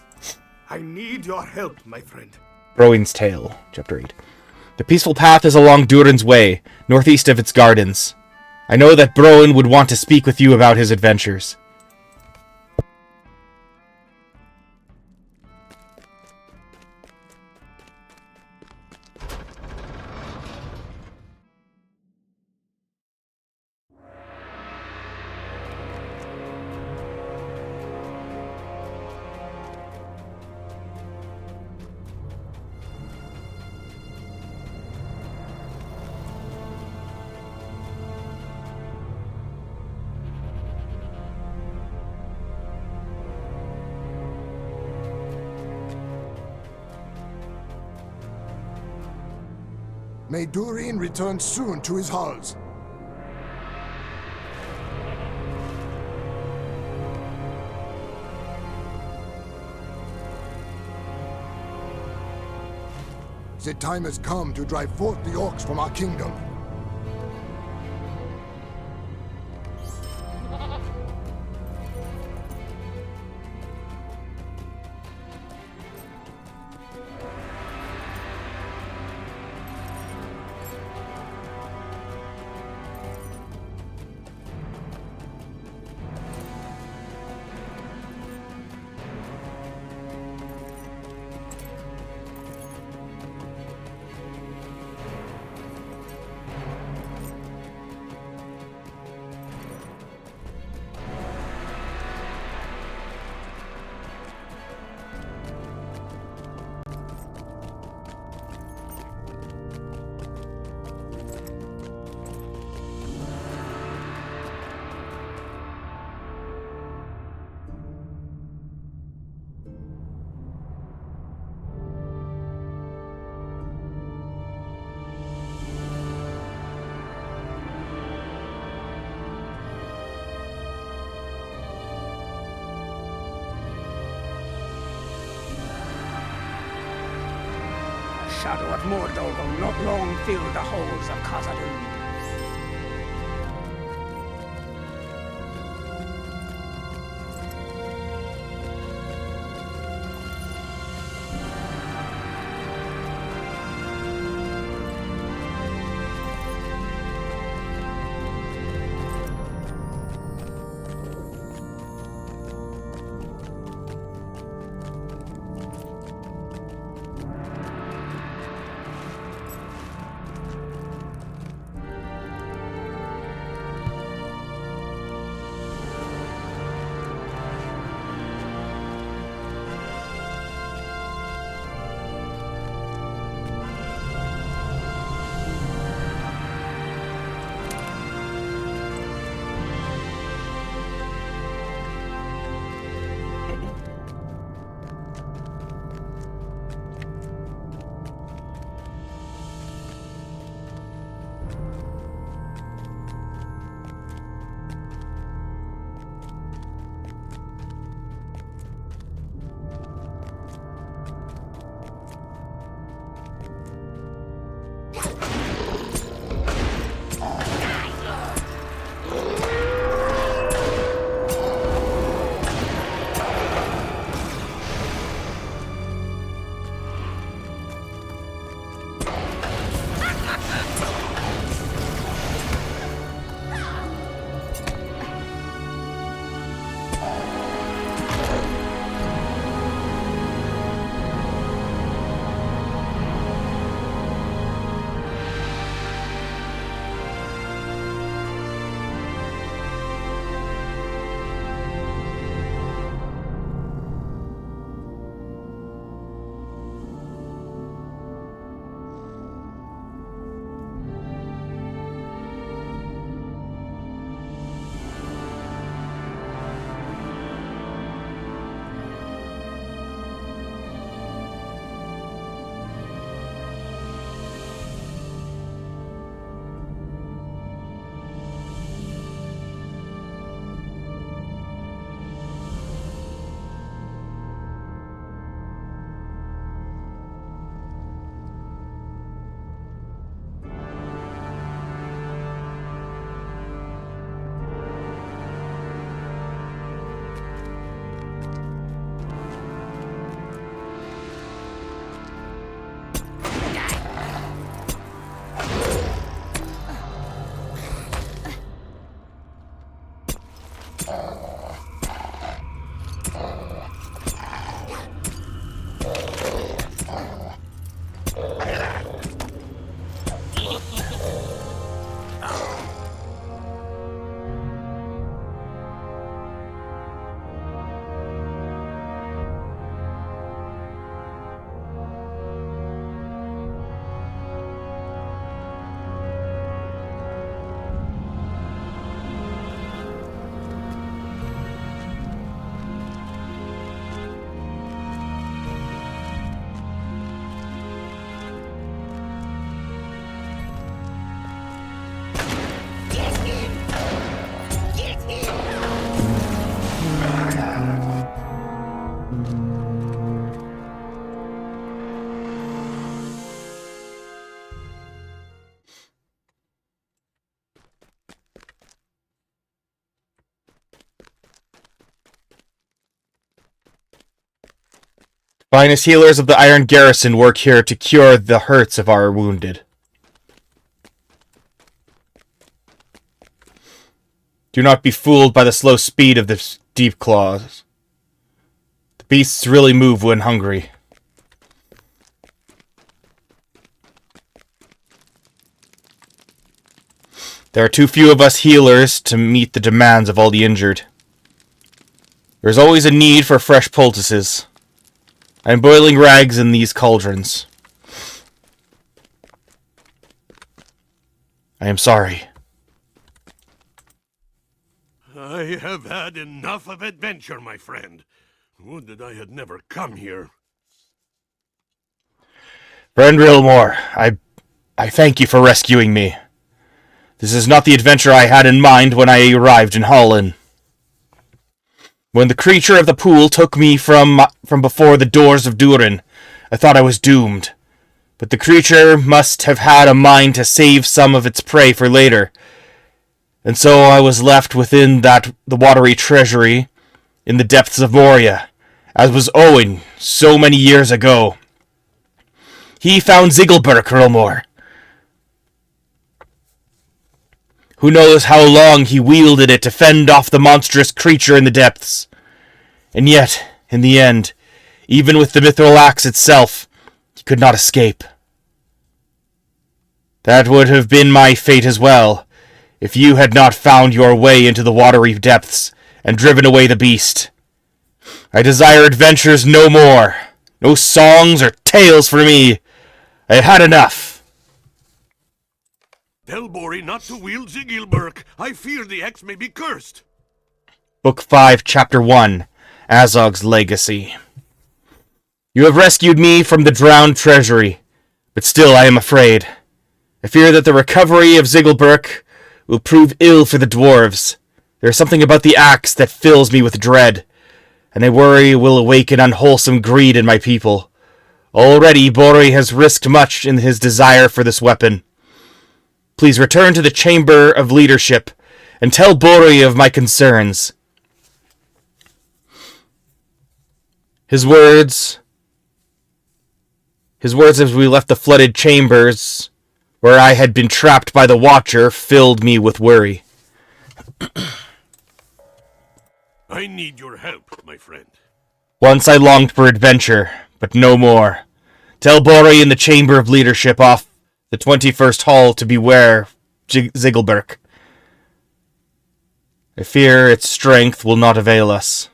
I need your help, my friend. Broin's Tale, Chapter 8. The peaceful path is along Durin's Way, northeast of its gardens. I know that Broin would want to speak with you about his adventures. May Durin return soon to his halls. The time has come to drive forth the orcs from our kingdom. The shadow of Mordor will not long fill the halls of Khazad-dûm. Finest healers of the Iron Garrison work here to cure the hurts of our wounded. Do not be fooled by the slow speed of the deep claws. The beasts really move when hungry. There are too few of us healers to meet the demands of all the injured. There is always a need for fresh poultices. I am boiling rags in these cauldrons. I am sorry. I have had enough of adventure, my friend. Would that I had never come here. Friend Rilmore, I thank you for rescuing me. This is not the adventure I had in mind when I arrived in Holland. When the creature of the pool took me from before the doors of Durin, I thought I was doomed. But the creature must have had a mind to save some of its prey for later. And so I was left within the watery treasury in the depths of Moria, as was Owen so many years ago. He found Ziggelberg, Rilmore. Who knows how long he wielded it to fend off the monstrous creature in the depths. And yet, in the end, even with the mithril axe itself, he could not escape. That would have been my fate as well, if you had not found your way into the watery depths and driven away the beast. I desire adventures no more. No songs or tales for me. I have had enough. Tell Bori not to wield Zigilberg. I fear the axe may be cursed. Book 5, Chapter 1, Azog's Legacy. You have rescued me from the drowned treasury, but still I am afraid. I fear that the recovery of Zigilberg will prove ill for the dwarves. There is something about the axe that fills me with dread, and I worry it will awaken unwholesome greed in my people. Already Bori has risked much in his desire for this weapon. Please return to the Chamber of Leadership and tell Bori of my concerns. His words as we left the flooded chambers where I had been trapped by the Watcher filled me with worry. I need your help, my friend. Once I longed for adventure, but no more. Tell Bori in the Chamber of Leadership off the 21st Hall to beware Ziggelberg. I fear its strength will not avail us.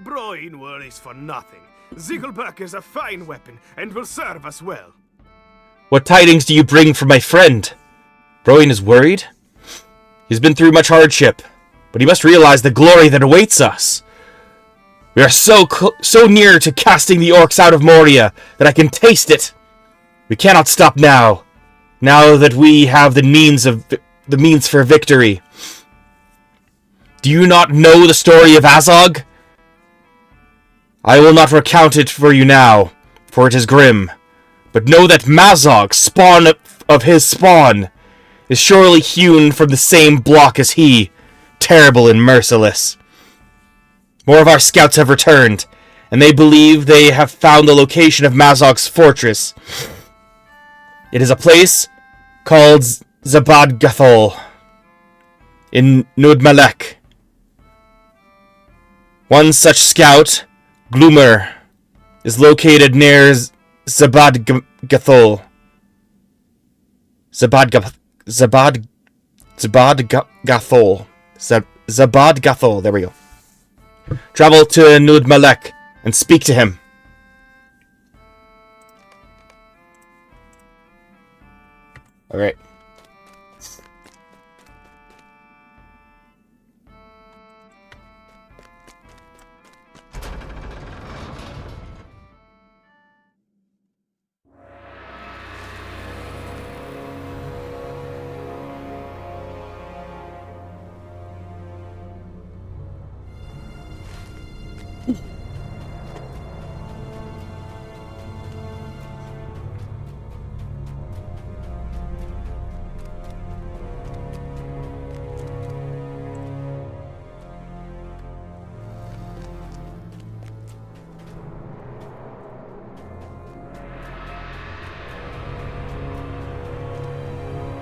Broin worries for nothing. Ziggelberg is a fine weapon and will serve us well. What tidings do you bring from my friend? Broin is worried? He's been through much hardship, but he must realize the glory that awaits us. We are so near to casting the orcs out of Moria that I can taste it. We cannot stop now that we have the means for victory. Do you not know the story of Azog? I will not recount it for you now, for it is grim. But know that Mazog, spawn of his spawn, is surely hewn from the same block as he, terrible and merciless. More of our scouts have returned, and they believe they have found the location of Mazog's fortress. It is a place called Zabad Gathol in Nud-melek. One such scout, Gloomer, is located near Zabad Gathol. Zabad Gathol, there we go. Travel to Nud-melek and speak to him. Alright.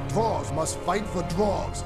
Dwarves must fight for dwarves.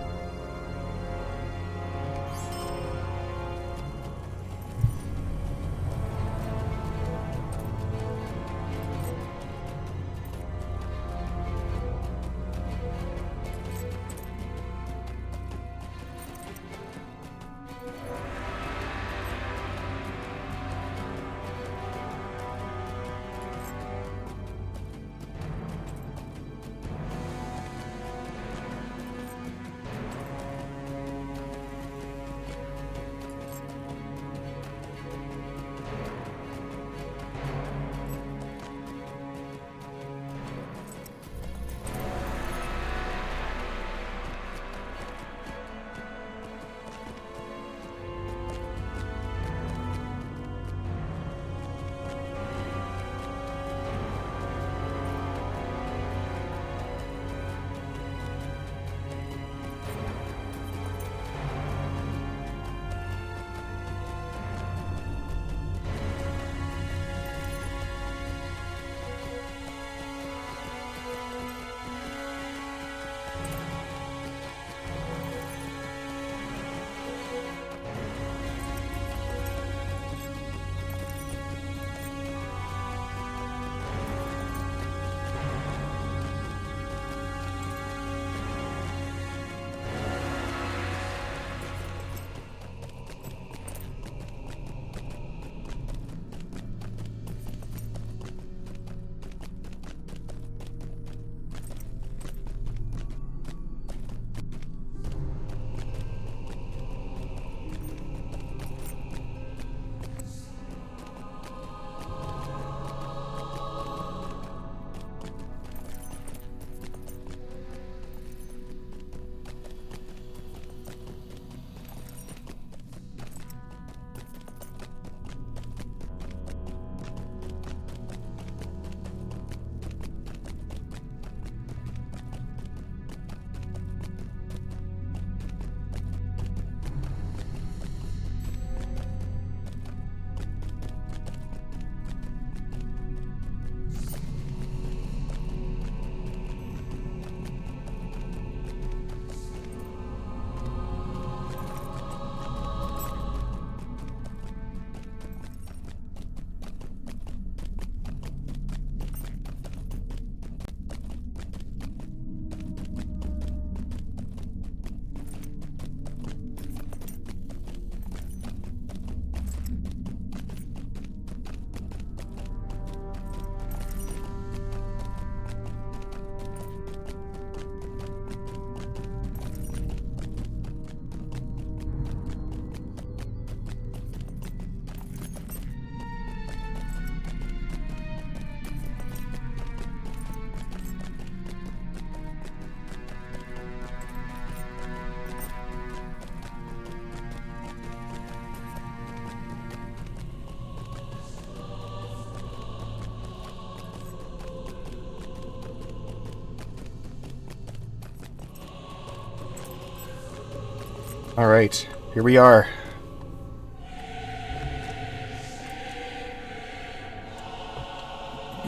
Alright, here we are.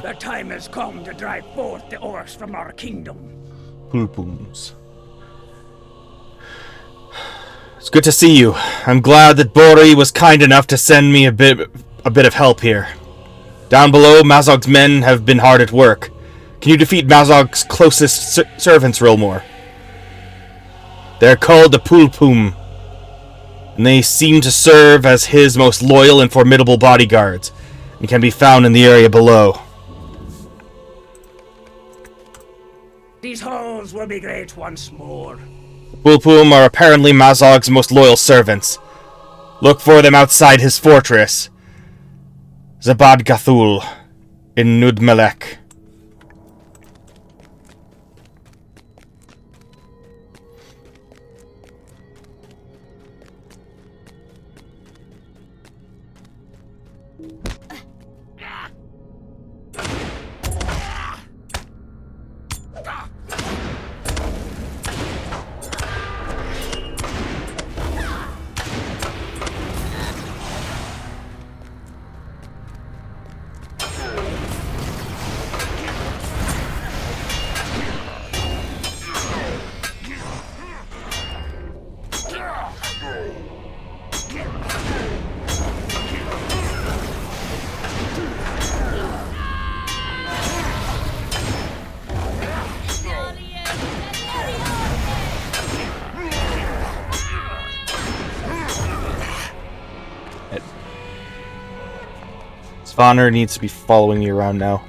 The time has come to drive forth the orcs from our kingdom. Pulpums. It's good to see you. I'm glad that Bori was kind enough to send me a bit of help here. Down below, Mazog's men have been hard at work. Can you defeat Mazog's closest servants, Rilmore? They're called the Pulpum, and they seem to serve as his most loyal and formidable bodyguards, and can be found in the area below. These halls will be great once more. Bulpum are apparently Mazog's most loyal servants. Look for them outside his fortress, Zabad Gathul, in Nud-melek. Spawner needs to be following you around now.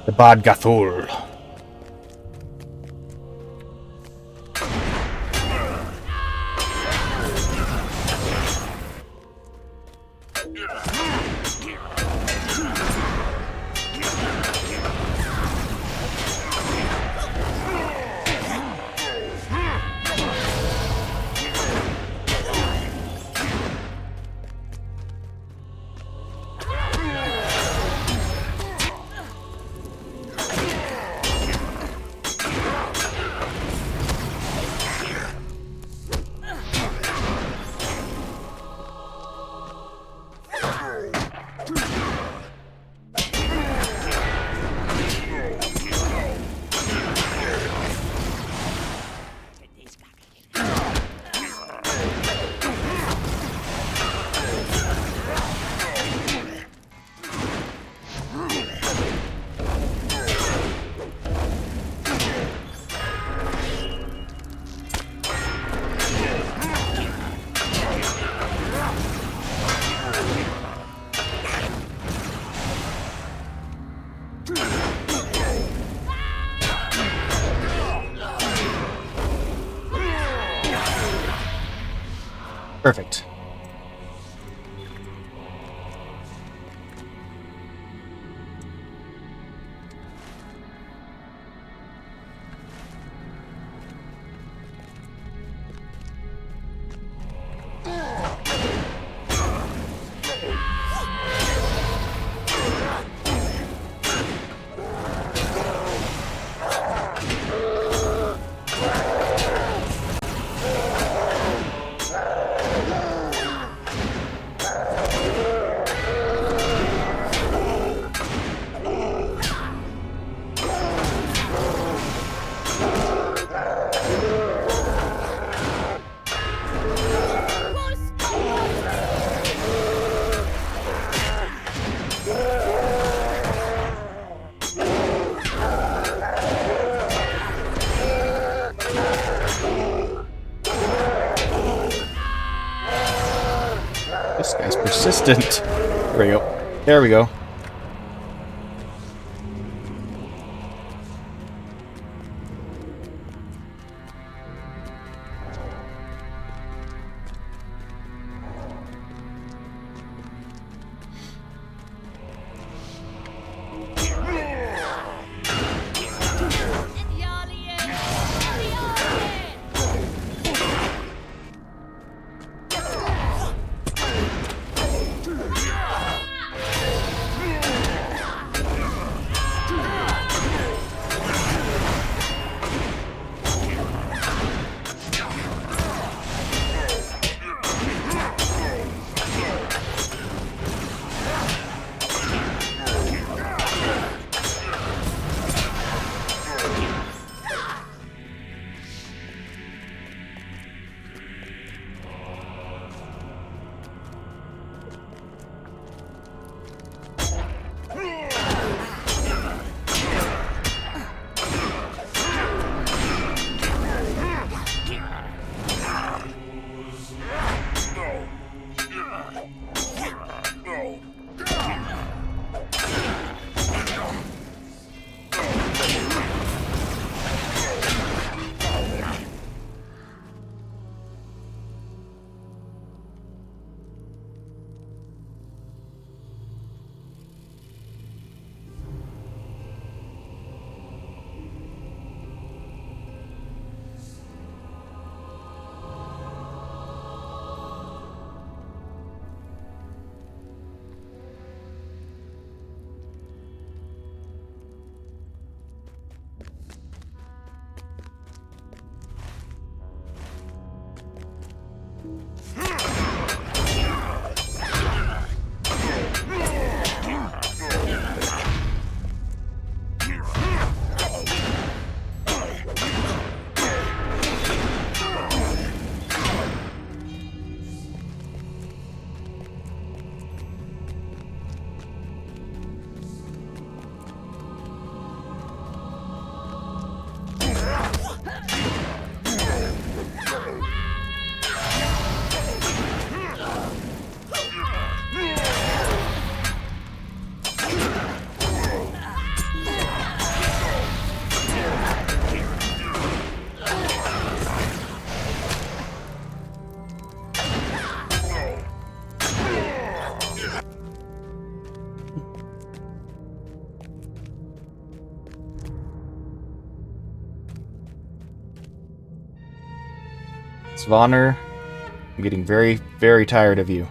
The Bad Gathul. Perfect. This guy's persistent. There we go. There we go. Svanner, I'm getting very, very tired of you.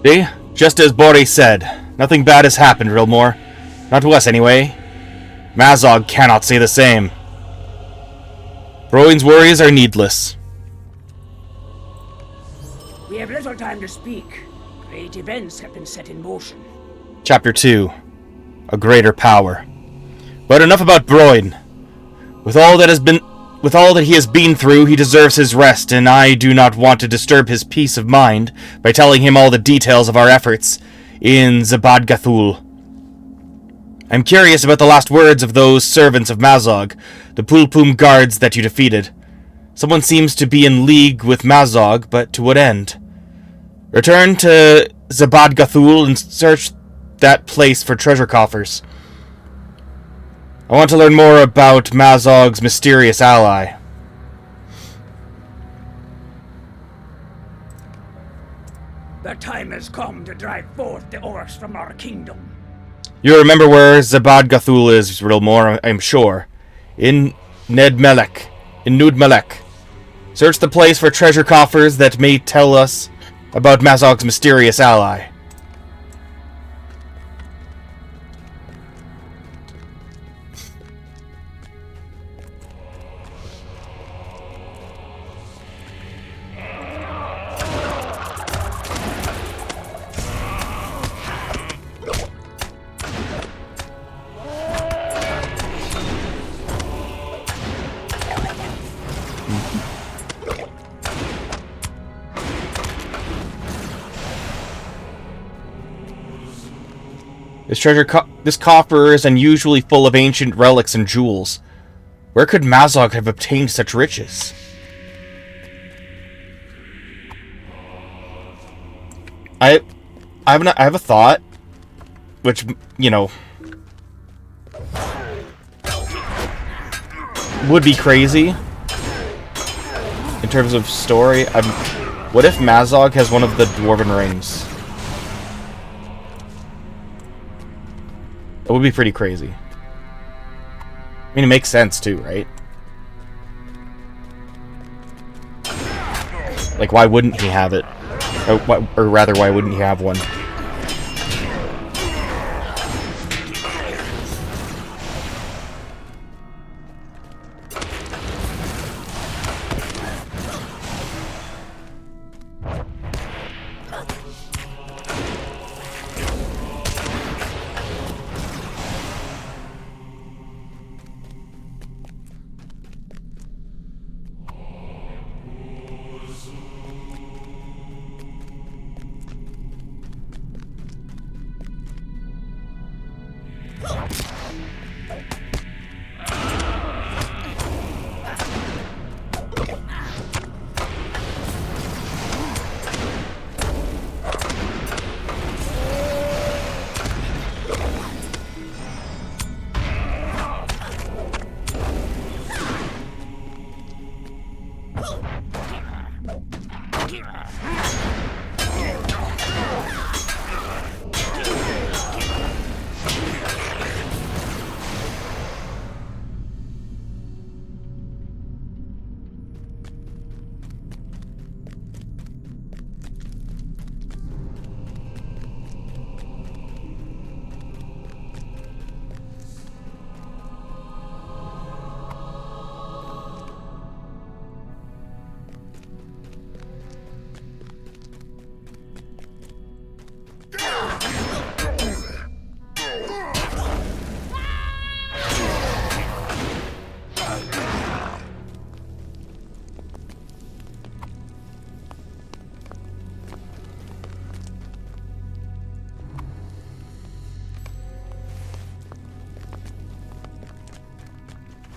See? Just as Bori said, nothing bad has happened, Rilmore. Not to us, anyway. Mazog cannot say the same. Broin's worries are needless. We have little time to speak. Great events have been set in motion. Chapter 2. A Greater Power. But enough about Broin. With all that he has been through, he deserves his rest, and I do not want to disturb his peace of mind by telling him all the details of our efforts in Zabad-Gathul. I'm curious about the last words of those servants of Mazog, the Pulpum guards that you defeated. Someone seems to be in league with Mazog, but to what end? Return to Zabad-Gathul and search that place for treasure coffers. I want to learn more about Mazog's mysterious ally. The time has come to drive forth the orcs from our kingdom. You remember where Zabad-Gathul is, Rilmore, I'm sure. In Nud-melek. Search the place for treasure coffers that may tell us about Mazog's mysterious ally. This coffer is unusually full of ancient relics and jewels. Where could Mazog have obtained such riches? I have a thought, which, you know, would be crazy in terms of story. What if Mazog has one of the dwarven rings? That would be pretty crazy. I mean, it makes sense too, right? Like, why wouldn't he have it? Or rather, why wouldn't he have one?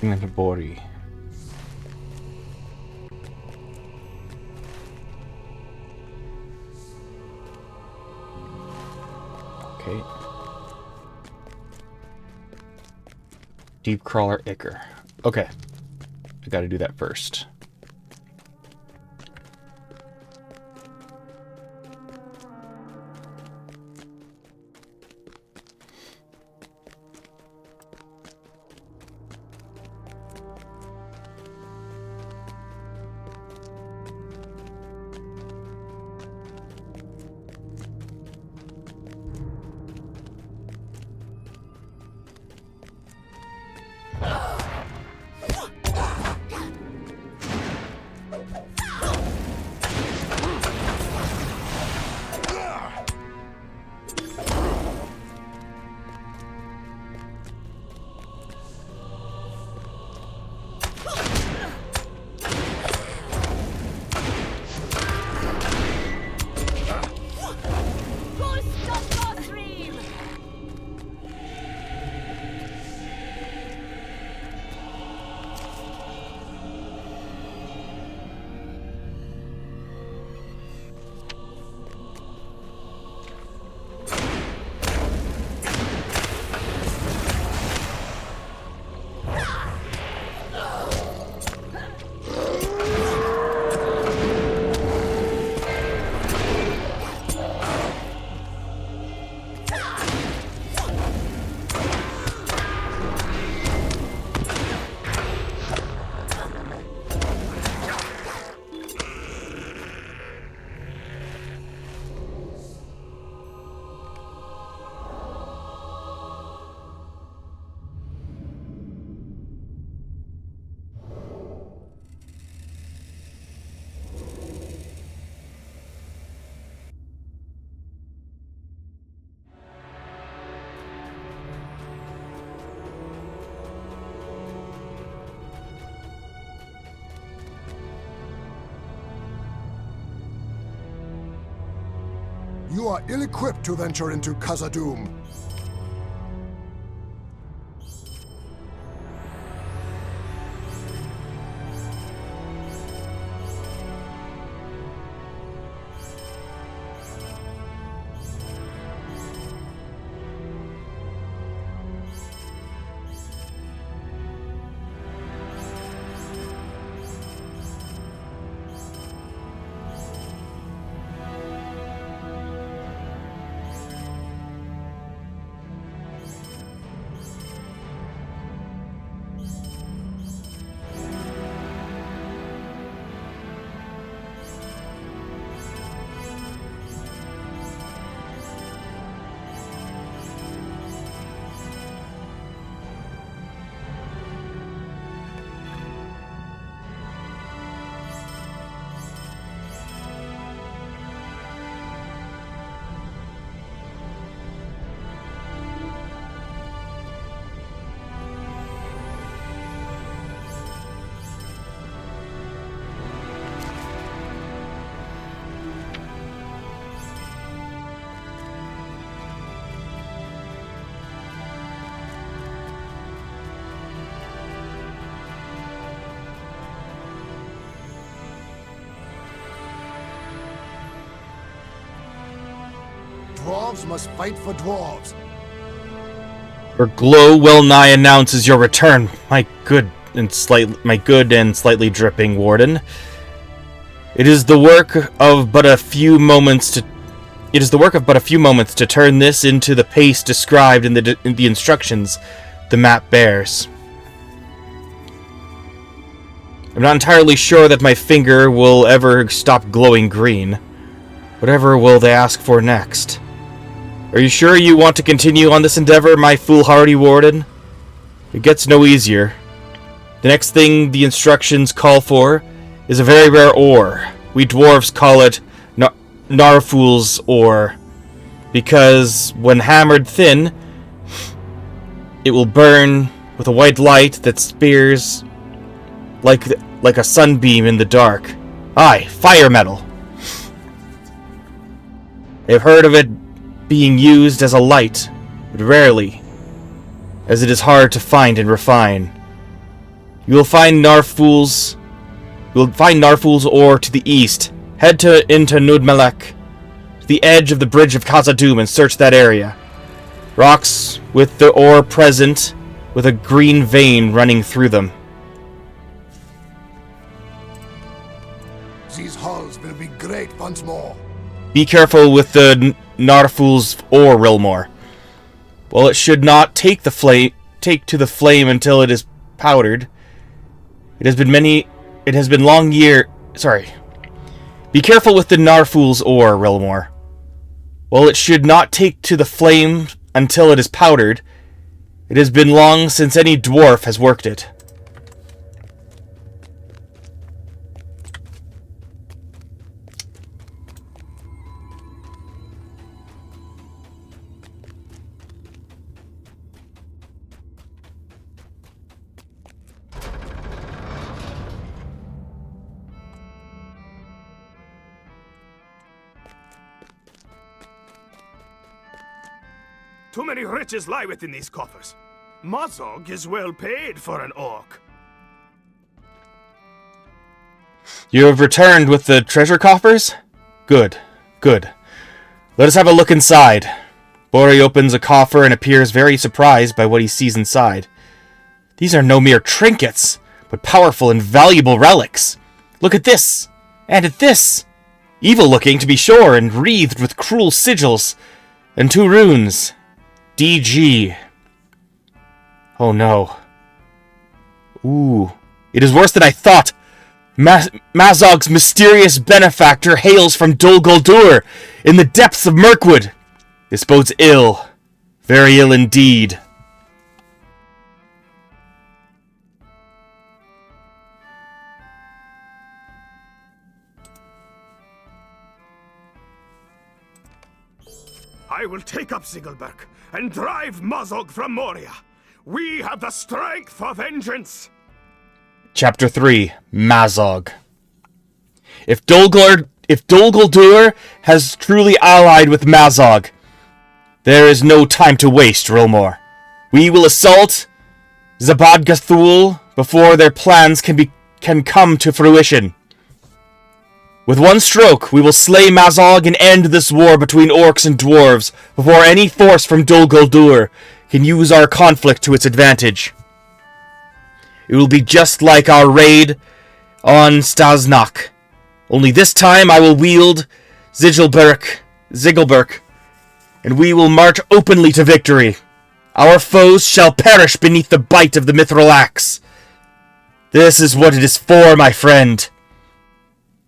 Into Bori. Okay. Deep Crawler Ichor. Okay. I gotta do that first. You are ill-equipped to venture into Khazad-dûm. Dwarves must fight for dwarves. Your glow well nigh announces your return, my good and slightly dripping warden. It is the work of but a few moments to turn this into the pace described in the instructions the map bears. I'm not entirely sure that my finger will ever stop glowing green. Whatever will they ask for next? Are you sure you want to continue on this endeavor, my foolhardy warden? It gets no easier. The next thing the instructions call for is a very rare ore. We dwarves call it Narfool's ore, because when hammered thin, it will burn with a white light that spears like a sunbeam in the dark. Aye, fire metal. I have heard of it being used as a light, but rarely, as it is hard to find and refine. You will find Narful's ore to the east. Head into Nud-melek, to the edge of the bridge of Khazad-dûm, and search that area. Rocks with the ore present, with a green vein running through them. These halls will be great once more. Be careful with the Narful's ore, Rilmor. Well, it should not take to the flame until it is powdered. It has been long year. Sorry. Be careful with the Narful's ore, Rilmor. Well, it should not take to the flame until it is powdered. It has been long since any dwarf has worked it. Too many riches lie within these coffers. Mazog is well paid for an orc. You have returned with the treasure coffers? Good, good. Let us have a look inside. Bori opens a coffer and appears very surprised by what he sees inside. These are no mere trinkets, but powerful and valuable relics. Look at this, and at this. Evil looking, to be sure, and wreathed with cruel sigils, and 2 runes. DG. Oh no. Ooh. It is worse than I thought. Mazog's mysterious benefactor hails from Dol Guldur, in the depths of Mirkwood. This bodes ill. Very ill indeed. I will take up Zigilberk and drive Mazog from Moria. We have the strength for vengeance. Chapter 3. Mazog. If Dol Guldur has truly allied with Mazog, there is no time to waste, Rilmor. We will assault Zabad-Gathul before their plans can come to fruition. With one stroke, we will slay Mazog and end this war between orcs and dwarves before any force from Dol Guldur can use our conflict to its advantage. It will be just like our raid on Stasnak. Only this time I will wield Zigilberk, and we will march openly to victory. Our foes shall perish beneath the bite of the mithril axe. This is what it is for, my friend.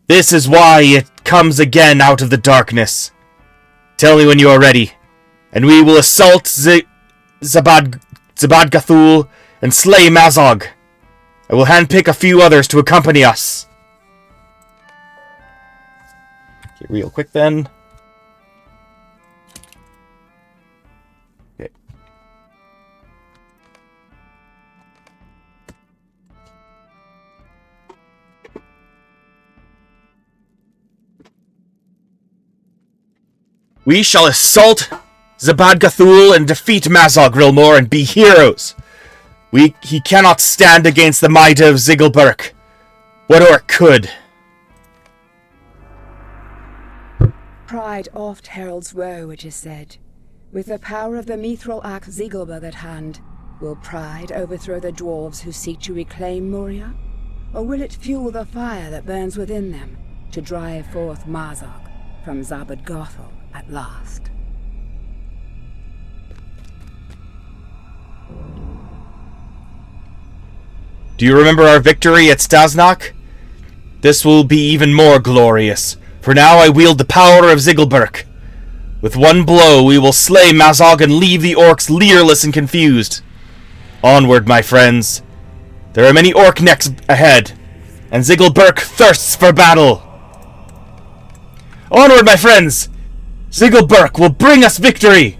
This is why it comes again out of the darkness. Tell me when you are ready, and we will assault Zabad-Gathul and slay Mazog. I will handpick a few others to accompany us. Okay, real quick then. Okay. We shall assault Zabad-Gathul and defeat Mazog, Rilmor, and be heroes. He cannot stand against the might of Zigilberk. What orc could? Pride oft heralds woe, it is said. With the power of the mithril axe Zigilberg at hand, will pride overthrow the dwarves who seek to reclaim Moria? Or will it fuel the fire that burns within them to drive forth Mazog from Zabad-Gathul at last? Do you remember our victory at Stasnak? This will be even more glorious, for now I wield the power of Zigilberk. With one blow, we will slay Mazog and leave the orcs leerless and confused. Onward, my friends. There are many orc necks ahead, and Zigilberk thirsts for battle. Onward, my friends! Zigilberk will bring us victory!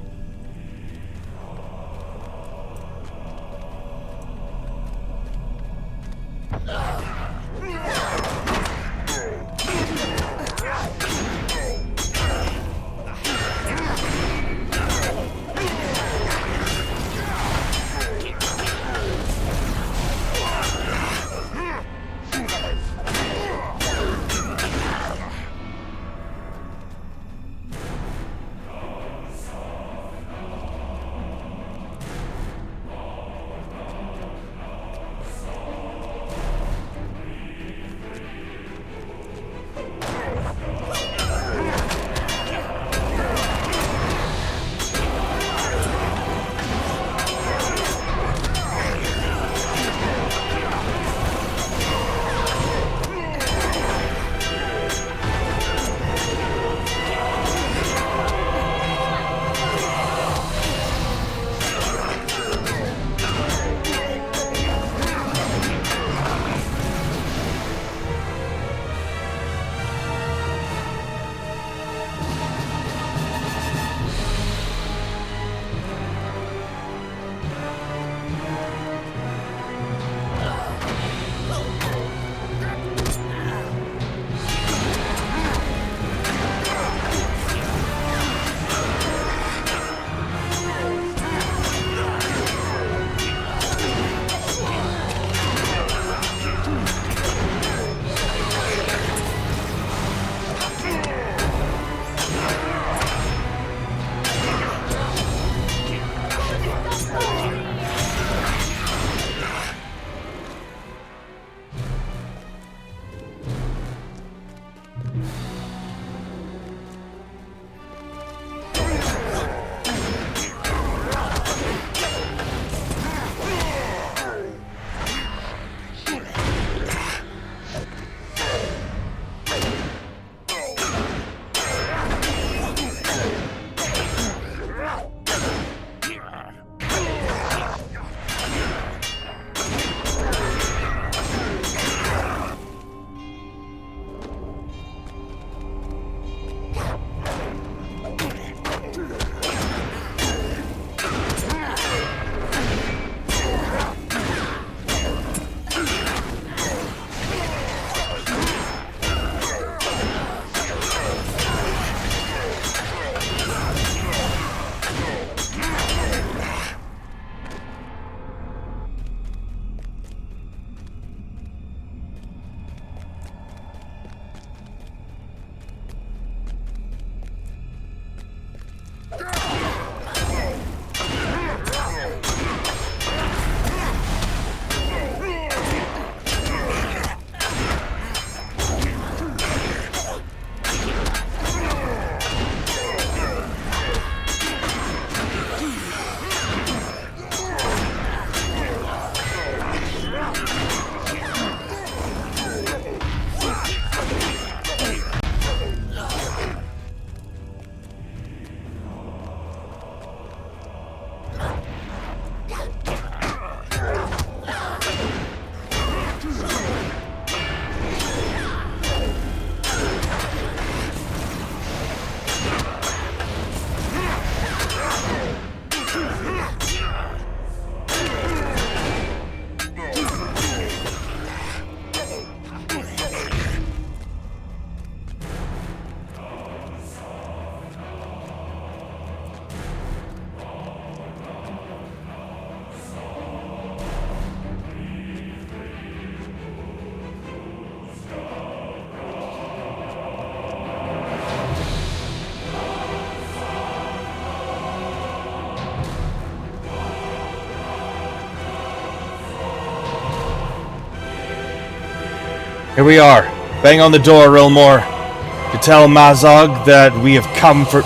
Here we are. Bang on the door, Rilmore, to tell Mazog that we have come for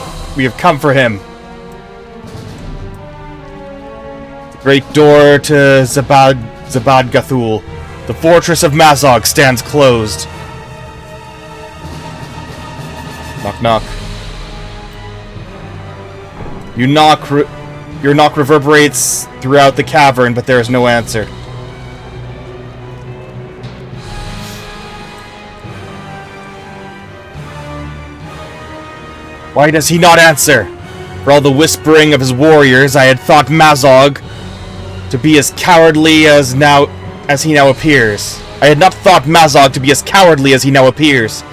him. The great door to Zabad Gathul. The fortress of Mazog stands closed. Knock knock. Your knock reverberates throughout the cavern, but there is no answer. Why does he not answer? For all the whispering of his warriors, I had thought Mazog to be as cowardly as he now appears. I had not thought Mazog to be as cowardly as he now appears.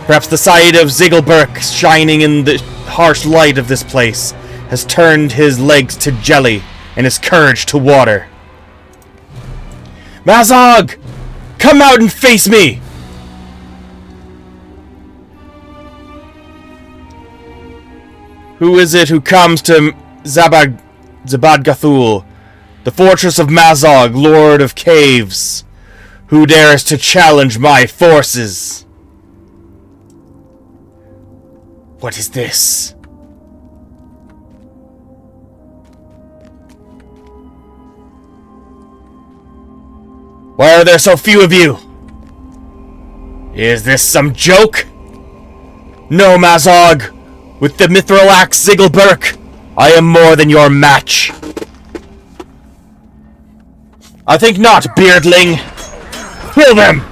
Perhaps the sight of Ziggelberg shining in the harsh light of this place has turned his legs to jelly and his courage to water. Mazog! Come out and face me! Who is it who comes to Zabad Gathul, the fortress of Mazog, Lord of Caves? Who dares to challenge my forces? What is this? Why are there so few of you? Is this some joke? No, Mazog! With the mithril axe Ziggelberg, I am more than your match. I think not, beardling. Kill them!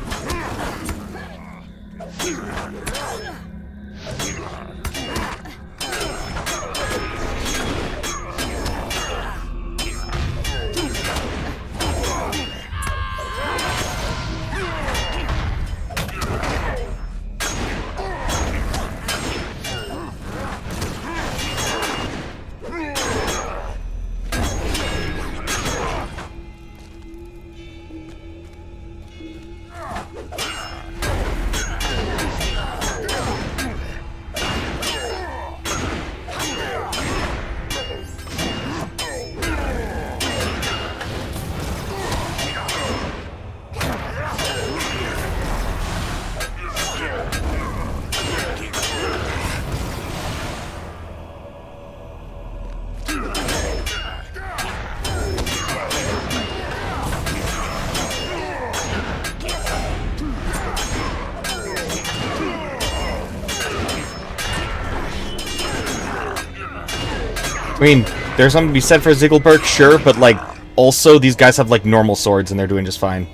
I mean, there's something to be said for Ziggelberg, sure, but, like, also, these guys have, like, normal swords, and they're doing just fine.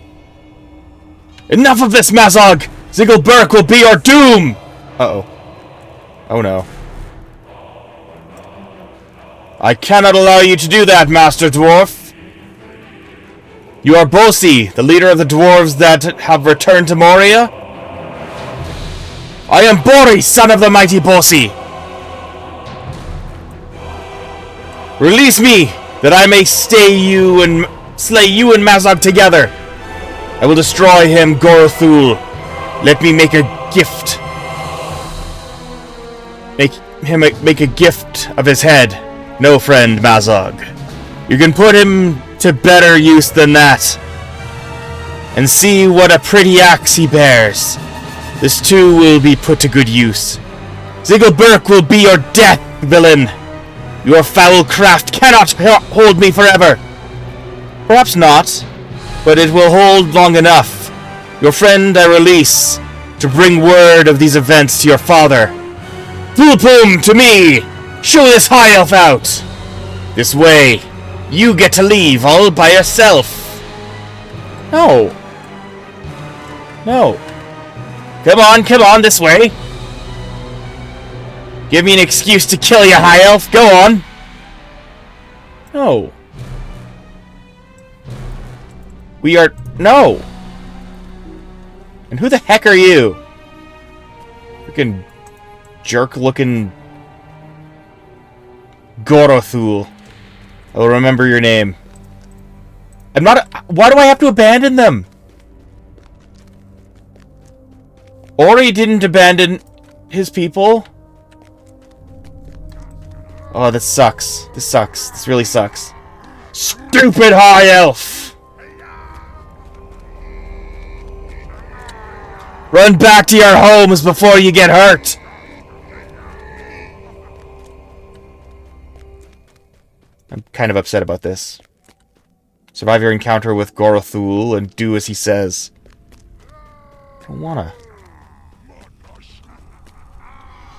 Enough of this, Mazog! Ziggelberg will be your doom! Uh-oh. Oh, no. I cannot allow you to do that, Master Dwarf! You are Bosi, the leader of the dwarves that have returned to Moria? I am Bori, son of the mighty Bosi! Release me, that I may slay you and Mazog together. I will destroy him, Gorothul. Let me make a gift. Make a gift of his head. No, friend, Mazog. You can put him to better use than that. And see what a pretty axe he bears. This too will be put to good use. Ziggelberg will be your death, villain. Your foul craft cannot hold me forever. Perhaps not, but it will hold long enough. Your friend I release to bring word of these events to your father. Thulpum, to me! Show this high elf out! This way, you get to leave all by yourself. No. No. Come on, this way. Give me an excuse to kill you, High Elf. Go on. No. We are... No. And who the heck are you? Freaking jerk-looking... Gorothul. I will remember your name. I'm not... Why do I have to abandon them? Ori didn't abandon his people. Oh, this sucks. This sucks. This really sucks. Stupid High Elf! Run back to your homes before you get hurt! I'm kind of upset about this. Survive your encounter with Gorothul and do as he says. I don't wanna.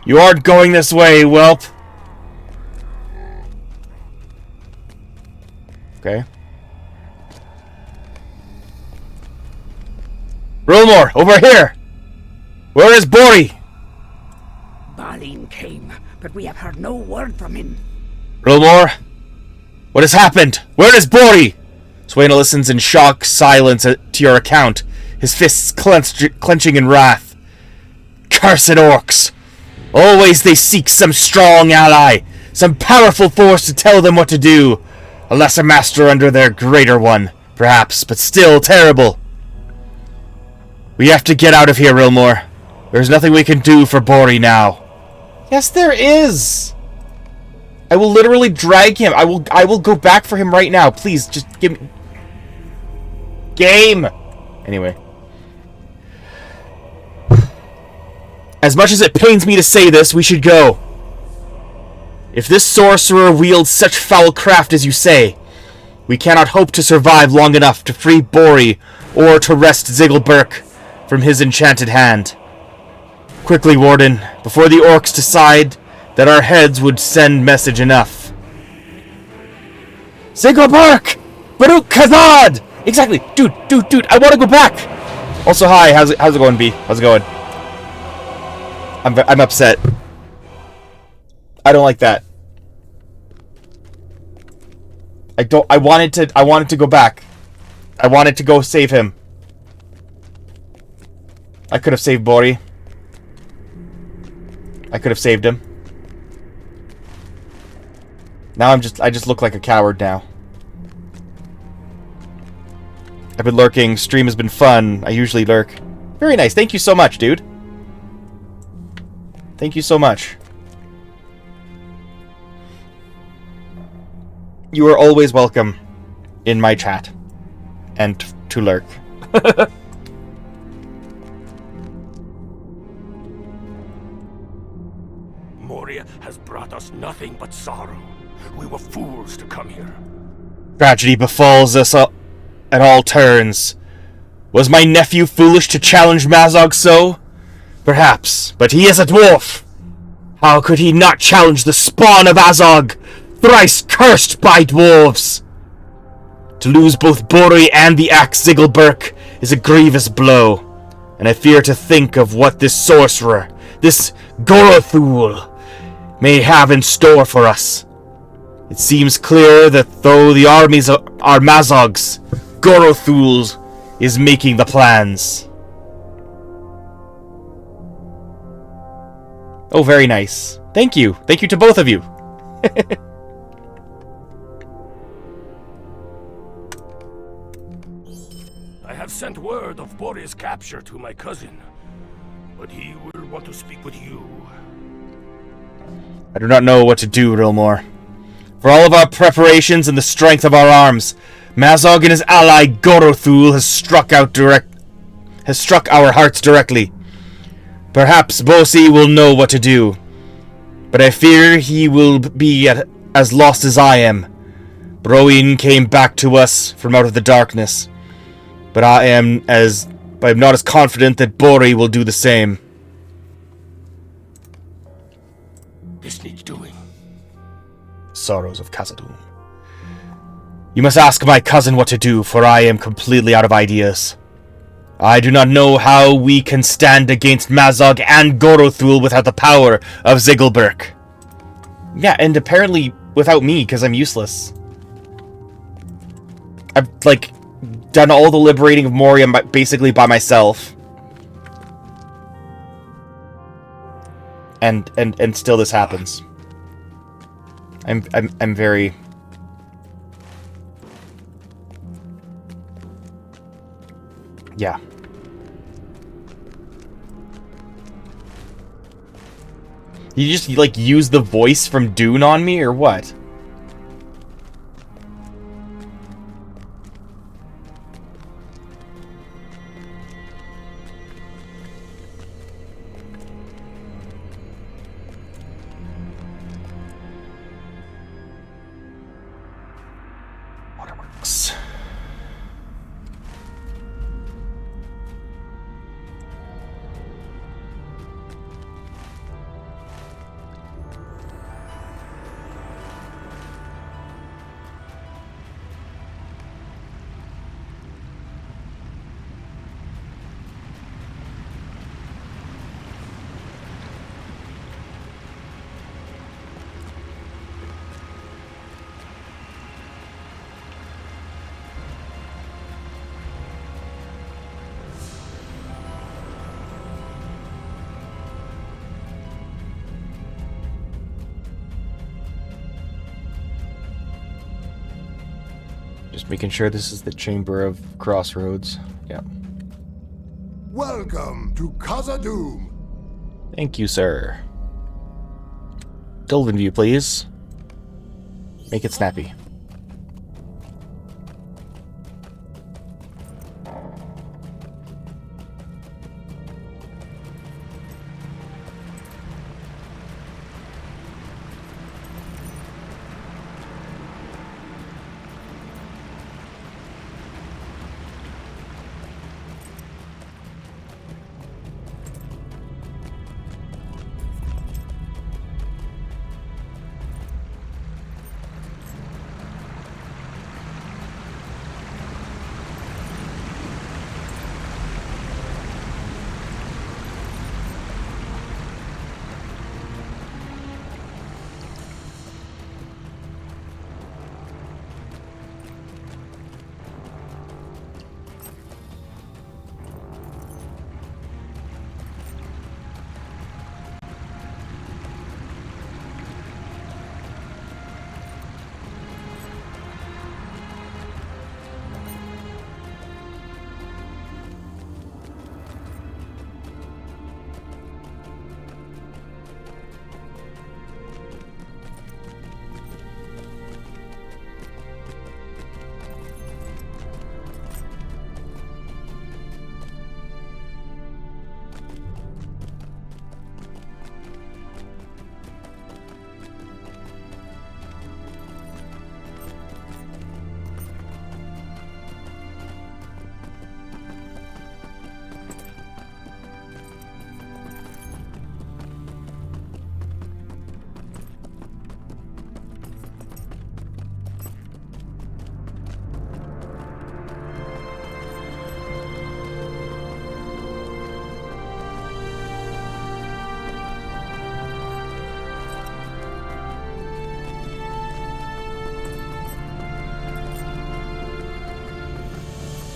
You aren't going this way, whelp! Okay. Rilmor, over here! Where is Bori? Balin came, but we have heard no word from him. Rilmor, what has happened? Where is Bori? Swaina listens in shocked silence to your account, his fists clenching in wrath. Cursed orcs! Always they seek some strong ally, some powerful force to tell them what to do. A lesser master under their greater one, perhaps, but still terrible. We have to get out of here, Rilmor. There's nothing we can do for Bori now. Yes, there is! I will literally drag him. I will go back for him right now. Please, just give me... Game! Anyway. As much as it pains me to say this, we should go. If this sorcerer wields such foul craft as you say, we cannot hope to survive long enough to free Bori or to wrest Ziggelberk from his enchanted hand. Quickly, Warden, before the orcs decide that our heads would send message enough. Ziggelberk! Baruch Khazad! Exactly! Dude, I want to go back! Also, hi, how's it going, B? How's it going? I'm upset. I don't like that. I wanted to go back. I wanted to go save him. I could have saved Bori. I could have saved him. Now I just look like a coward now. I've been lurking. Stream has been fun. I usually lurk. Very nice. Thank you so much, dude. Thank you so much. You are always welcome in my chat. And to lurk. Moria has brought us nothing but sorrow. We were fools to come here. Tragedy befalls us at all turns. Was my nephew foolish to challenge Mazog so? Perhaps, but he is a dwarf. How could he not challenge the spawn of Azog, thrice cursed by dwarves? To lose both Bori and the axe Ziggelberk is a grievous blow, and I fear to think of what this sorcerer, this Gorothul, may have in store for us. It seems clear that though the armies are Mazog's, Gorothul's is making the plans. Oh, very nice. Thank you. Thank you to both of you. I have sent word of Bori's capture to my cousin, but he will want to speak with you. I do not know what to do, Rilmor. For all of our preparations and the strength of our arms, Mazog and his ally Gorothul has struck our hearts directly. Perhaps Bosi will know what to do, but I fear he will be as lost as I am. Broin came back to us from out of the darkness, but I am not as confident that Bori will do the same. This needs doing. Sorrows of Khazad-dûm. You must ask my cousin what to do, for I am completely out of ideas. I do not know how we can stand against Mazog and Gorothul without the power of Ziggelberk. Yeah, and apparently without me, because I'm useless. I've, done all the liberating of Moria basically by myself. And still this happens. I'm very... Yeah. You just, use the voice from Dune on me, or what? orcs. Just making sure this is the Chamber of Crossroads. Yeah. Welcome to Khazad-dûm. Thank you, sir. Delvin view, please. Make it snappy.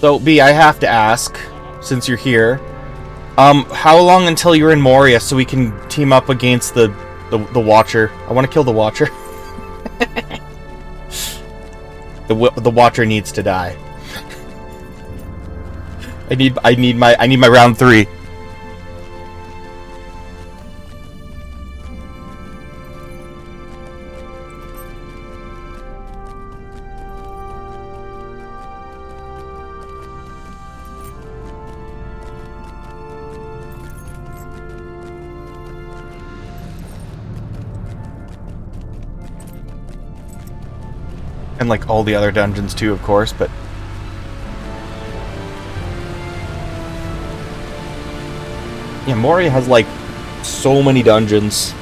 So, B, I have to ask, since you're here, how long until you're in Moria so we can team up against the Watcher? I want to kill the Watcher. The Watcher needs to die. I need my round 3. And like all the other dungeons too, of course, but yeah, Moria has like so many dungeons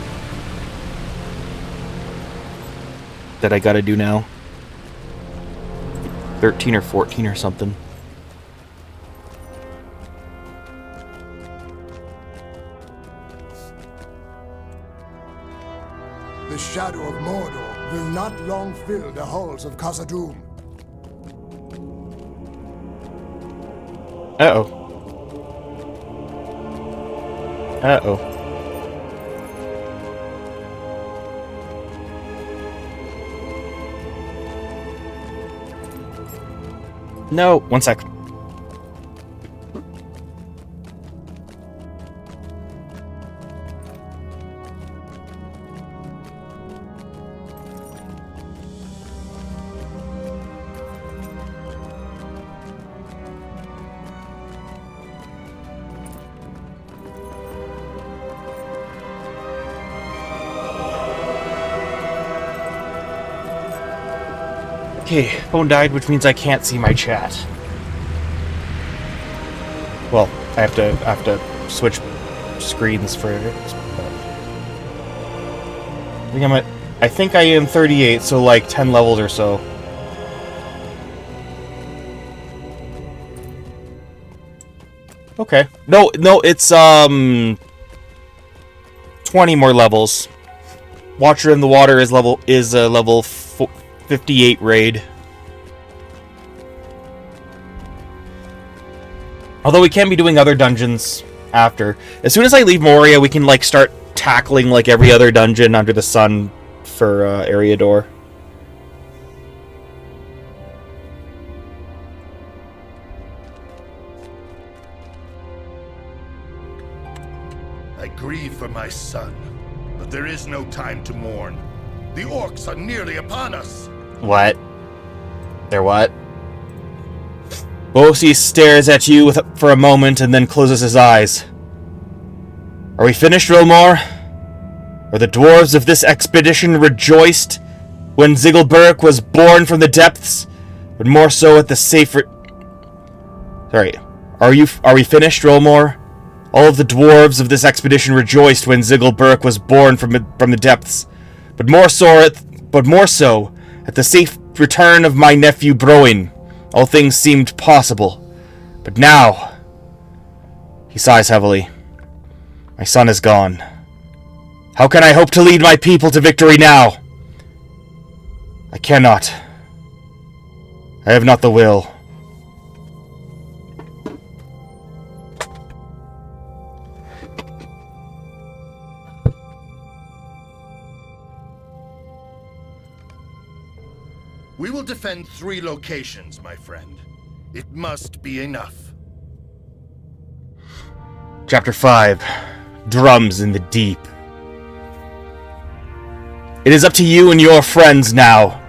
that I gotta do now. 13 or 14 or something. The shadow of Mordor will not long fill the halls of Khazad-dûm. Uh-oh. Uh-oh. No, one sec. Okay, phone died, which means I can't see my chat. Well, I have to switch screens for it. I think I am 38, so like 10 levels or so. Okay. No, it's 20 more levels. Watcher in the Water is level 58 raid. Although we can be doing other dungeons after. As soon as I leave Moria, we can like start tackling like every other dungeon under the sun for Eriador. I grieve for my son, but there is no time to mourn. The orcs are nearly upon us. What? They're what? Bosi stares at you for a moment and then closes his eyes. Are we finished, Rilmore? Or the dwarves of this expedition rejoiced when Ziggelberg was born from the depths, but more so at the safer... Sorry. Are we finished, Rilmore? All of the dwarves of this expedition rejoiced when Ziggelberg was born from the depths, but more so at the safe return of my nephew Broin. All things seemed possible. But now... He sighs heavily. My son is gone. How can I hope to lead my people to victory now? I cannot. I have not the will. We will defend 3 locations, my friend. It must be enough. Chapter 5. Drums in the Deep. It is up to you and your friends now.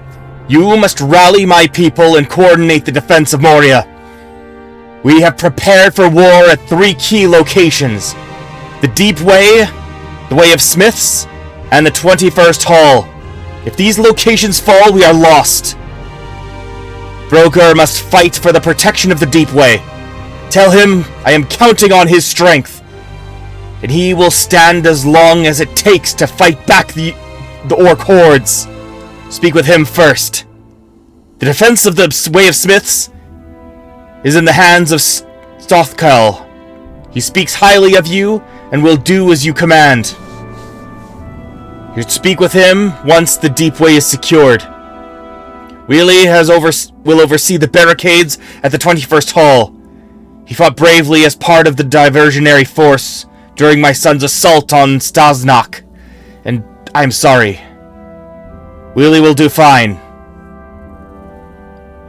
You must rally my people and coordinate the defense of Moria. We have prepared for war at 3 key locations. The Deep Way, the Way of Smiths, and the 21st Hall. If these locations fall, we are lost. Broker must fight for the protection of the Deep Way. Tell him I am counting on his strength, and he will stand as long as it takes to fight back the orc hordes. Speak with him first. The defense of the Way of Smiths is in the hands of Stothkel. He speaks highly of you and will do as you command. You speak with him once the Deep Way is secured. Wheelie will oversee the barricades at the 21st Hall. He fought bravely as part of the diversionary force during my son's assault on Stasnak, and I'm sorry. Wheelie will do fine.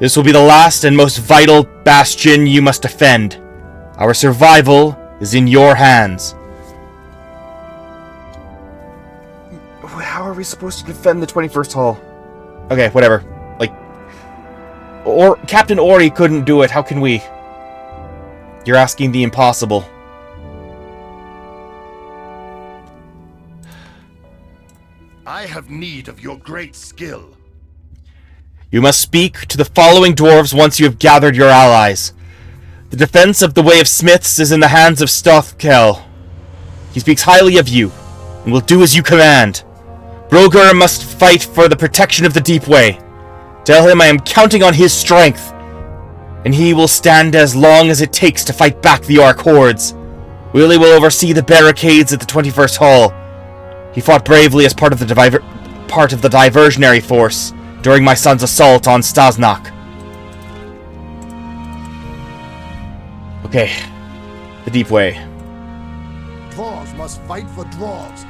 This will be the last and most vital bastion you must defend. Our survival is in your hands. How are we supposed to defend the 21st Hall? Okay, whatever. Or Captain Ori couldn't do it. How can we? You're asking the impossible. I have need of your great skill. You must speak to the following dwarves once you have gathered your allies. The defense of the Way of Smiths is in the hands of Stothkel. He speaks highly of you, and will do as you command. Broger must fight for the protection of the Deep Way. Tell him I am counting on his strength, and he will stand as long as it takes to fight back the orc hordes. Wheelie will oversee the barricades at the 21st Hall. He fought bravely as part of the diversionary force during my son's assault on Stasnak. Okay, the Deep Way. Dwarves must fight for dwarves.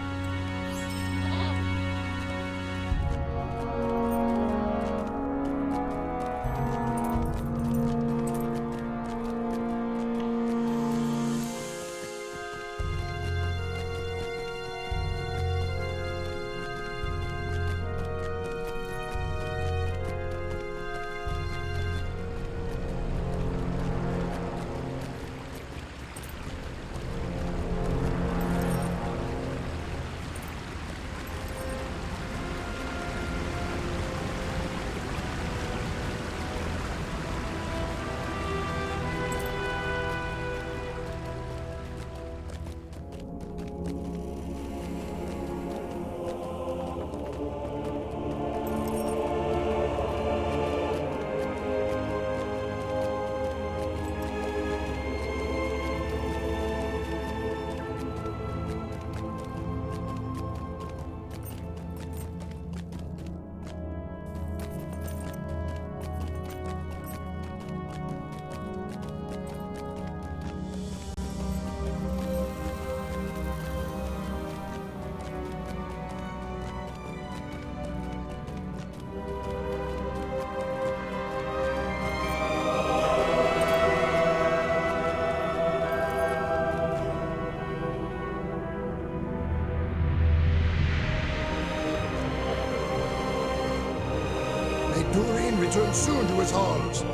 Durin returns soon to his halls.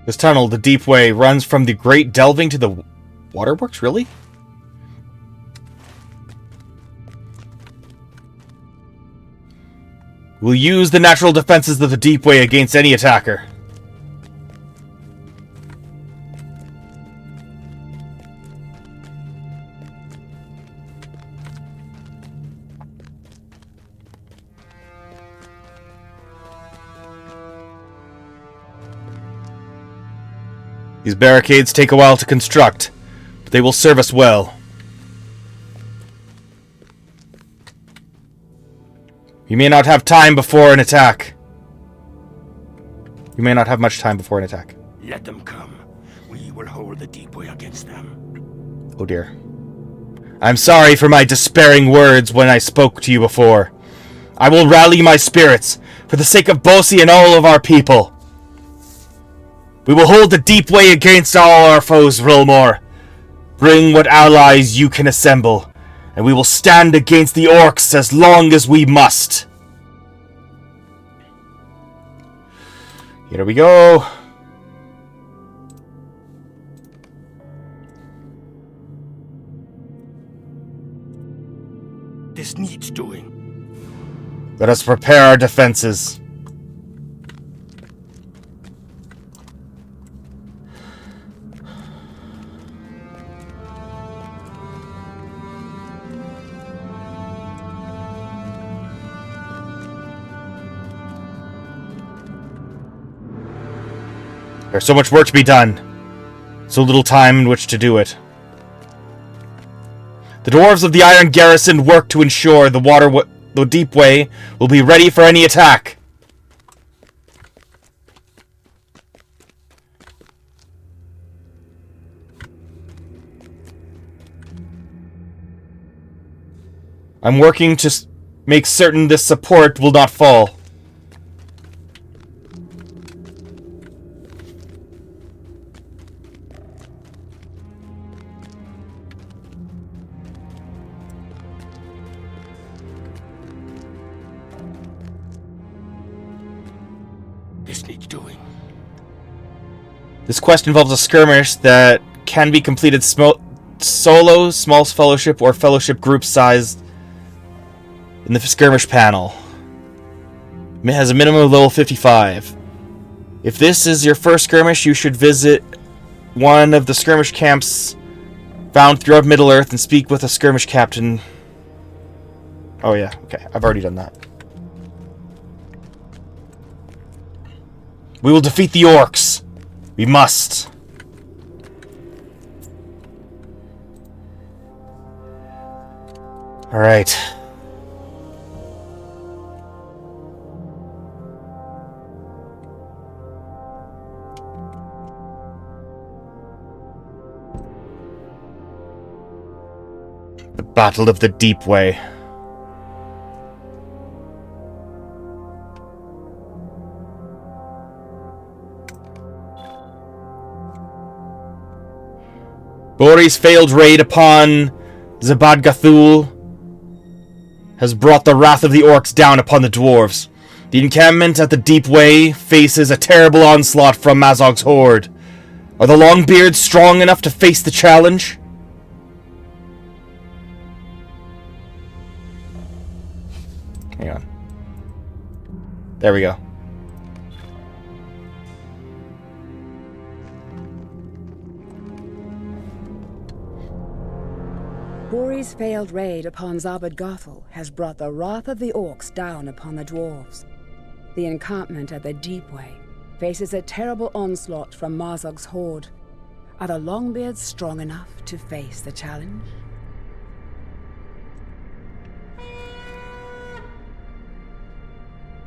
This tunnel, the Deep Way, runs from the Great Delving to the Waterworks, really? We'll use the natural defenses of the Deep Way against any attacker. These barricades take a while to construct, but they will serve us well. You may not have time before an attack. You may not have much time before an attack. Let them come. We will hold the Deep Way against them. Oh dear. I'm sorry for my despairing words when I spoke to you before. I will rally my spirits for the sake of Bosi and all of our people. We will hold the Deep Way against all our foes, Rilmore. Bring what allies you can assemble, and we will stand against the orcs as long as we must. Here we go. This needs doing. Let us prepare our defenses. There's so much work to be done. So little time in which to do it. The dwarves of the Iron Garrison work to ensure the Deep Way will be ready for any attack. I'm working to make certain this support will not fall. This needs doing. This quest involves a skirmish that can be completed solo, small fellowship, or fellowship group sized in the skirmish panel. It has a minimum of level 55. If this is your first skirmish, you should visit one of the skirmish camps found throughout Middle-earth and speak with a skirmish captain. Oh yeah, okay, I've already done that. We will defeat the orcs. We must. Alright. The Battle of the Deep Way. Bori's failed raid upon Zabad-Gathul has brought the wrath of the orcs down upon the dwarves. The encampment at the Deep Way faces a terrible onslaught from Mazog's horde. Are the Longbeards strong enough to face the challenge? Hang on. There we go. Bori's failed raid upon Zabad-Gathul has brought the wrath of the orcs down upon the dwarves. The encampment at the Deep Way faces a terrible onslaught from Mazog's horde. Are the Longbeards strong enough to face the challenge?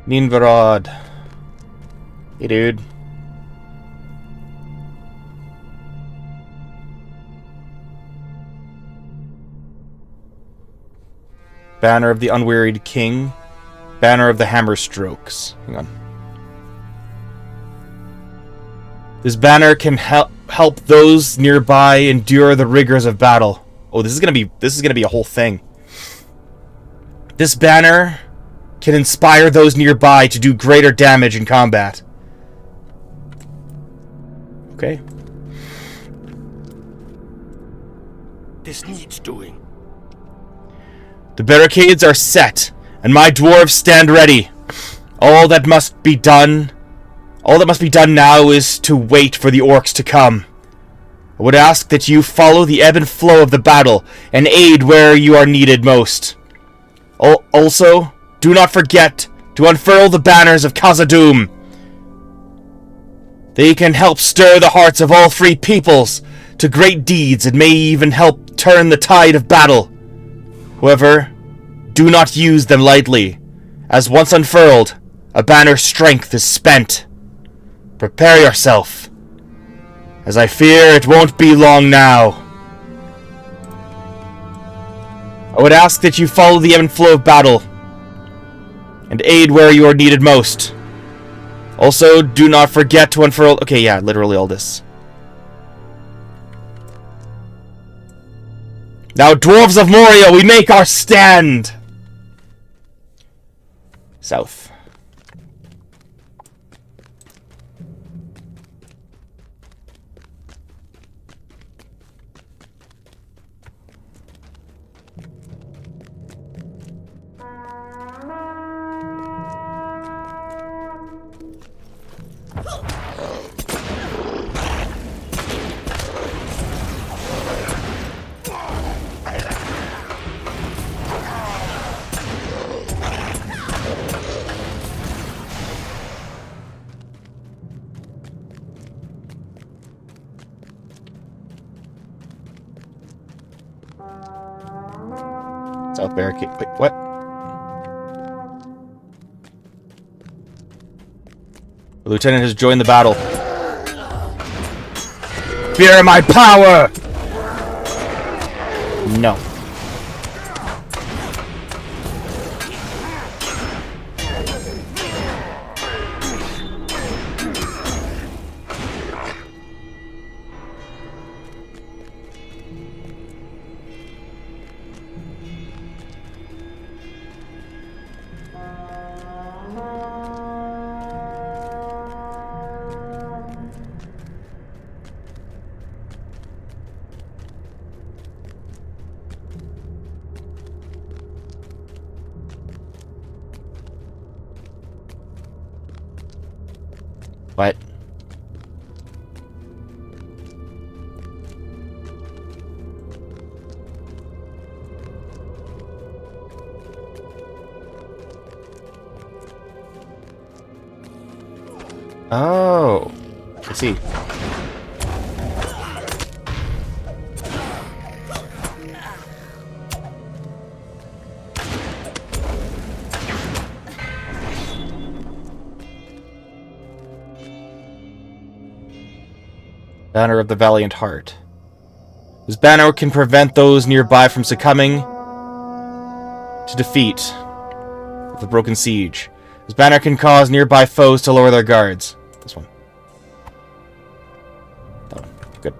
Ninvarad. Hey, dude. Banner of the Unwearied King. Banner of the Hammer Strokes. Hang on. This banner can help those nearby endure the rigors of battle. Oh, this is gonna be a whole thing. This banner can inspire those nearby to do greater damage in combat. Okay. This needs doing. The barricades are set, and my dwarves stand ready. All that must be done now is to wait for the orcs to come. I would ask that you follow the ebb and flow of the battle and aid where you are needed most. Also, do not forget to unfurl the banners of Khazad-dûm. They can help stir the hearts of all three peoples to great deeds and may even help turn the tide of battle. However, do not use them lightly, as once unfurled, a banner's strength is spent. Prepare yourself, as I fear it won't be long now. I would ask that you follow the ebb and flow of battle, and aid where you are needed most. Also, do not forget to unfurl... Okay, yeah, literally all this. Now, Dwarves of Moria, we make our stand! South. South barricade. Wait, what? The lieutenant has joined the battle. Fear my power! No. What? Oh, I see. Banner of the Valiant Heart. This banner can prevent those nearby from succumbing to defeat of the broken siege. This banner can cause nearby foes to lower their guards. This one. That one. Good.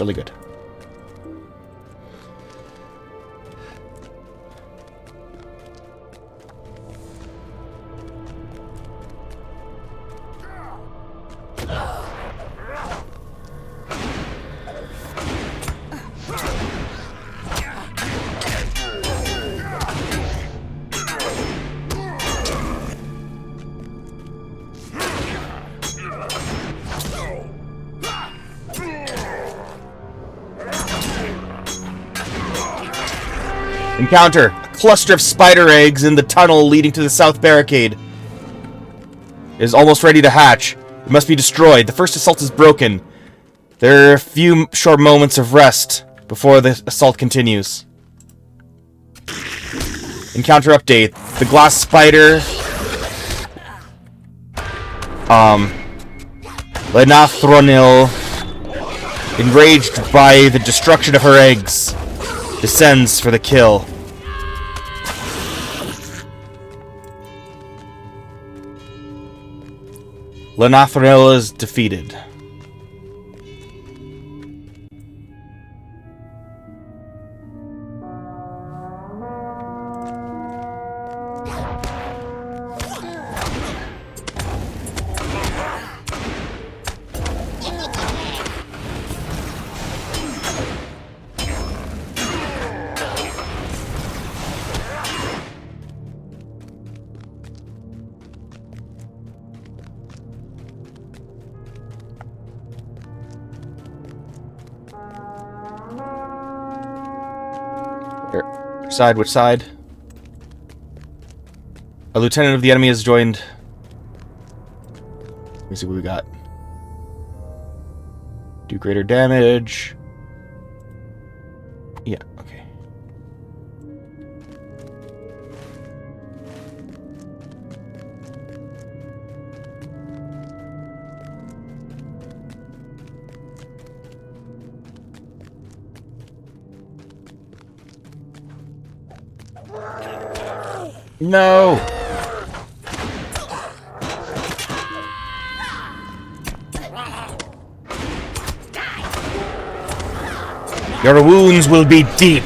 Really good. Encounter. A cluster of spider eggs in the tunnel leading to the south barricade. It is almost ready to hatch. It must be destroyed. The first assault is broken. There are a few short moments of rest before the assault continues. Encounter update. The glass spider... Lenathronil, enraged by the destruction of her eggs, descends for the kill. Lenathronil is defeated. Side, which side? A lieutenant of the enemy has joined. Let me see what we got. Do greater damage. Yeah, okay. No! Your wounds will be deep.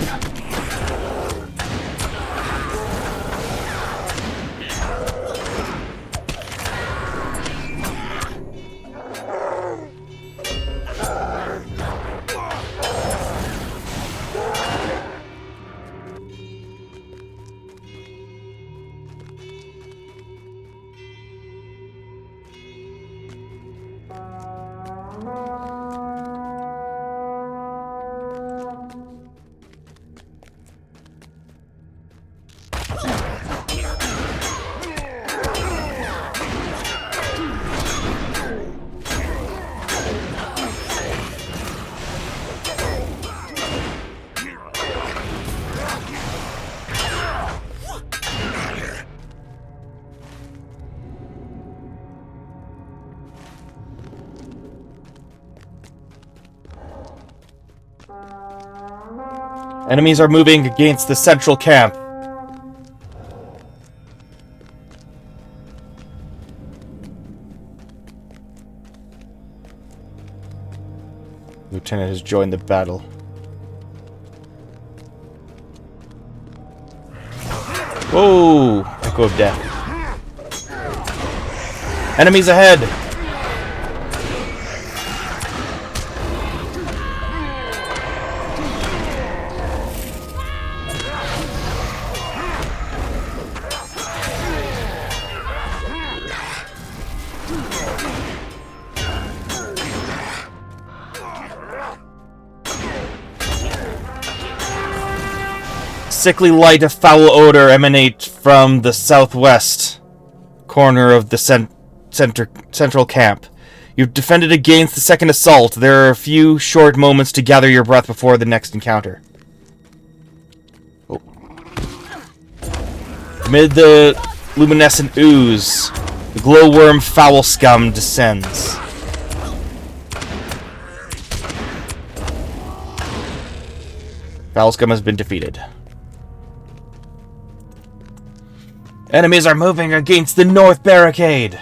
Enemies are moving against the central camp. Lieutenant has joined the battle. Whoa! Echo of death. Enemies ahead! Sickly light of foul odor emanate from the southwest corner of the central camp. You've defended against the second assault. There are a few short moments to gather your breath before the next encounter. Oh. Amid the luminescent ooze, the glowworm foul scum descends. Foul scum has been defeated. Enemies are moving against the north barricade.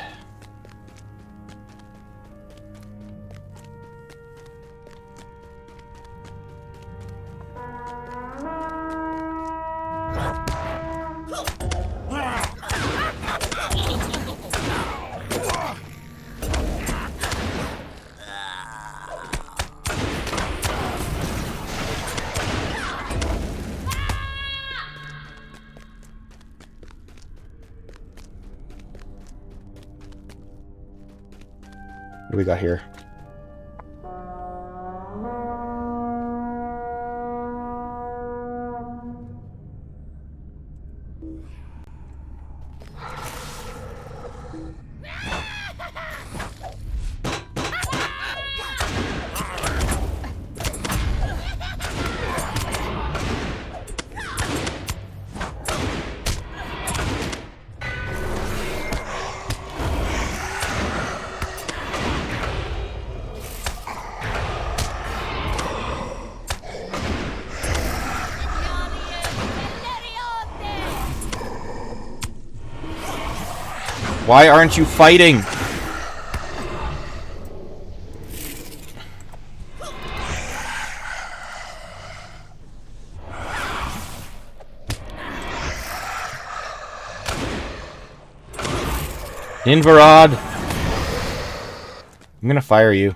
What do we got here? Why aren't you fighting? Invarad! I'm gonna fire you.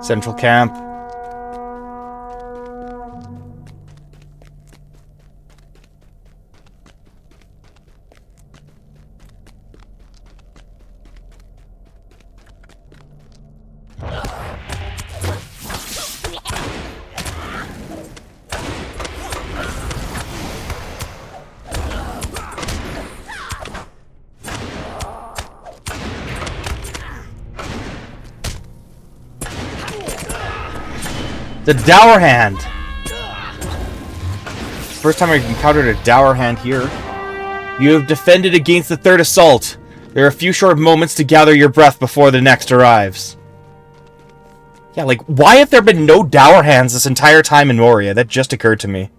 Central camp. The Dour Hand! First time I've encountered a Dour Hand here. You have defended against the third assault. There are a few short moments to gather your breath before the next arrives. Yeah, like, why have there been no Dour Hands this entire time in Moria? That just occurred to me.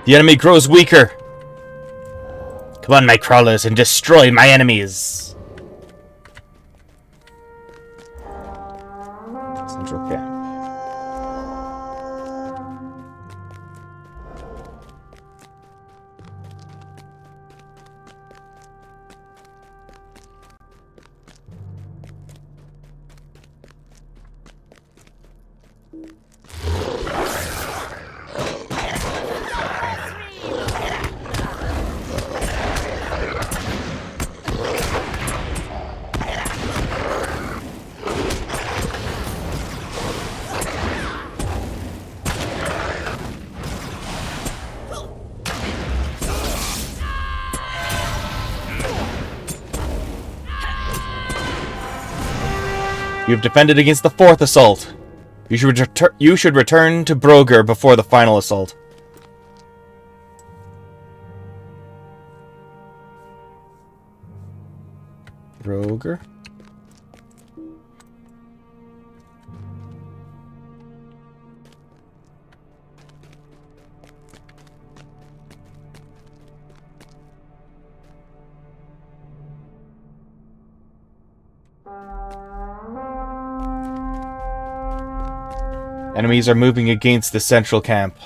The enemy grows weaker. Come on, my crawlers, and destroy my enemies. Central camp. You have defended against the fourth assault. You should return to Broger before the final assault. Broger? Enemies are moving against the central camp.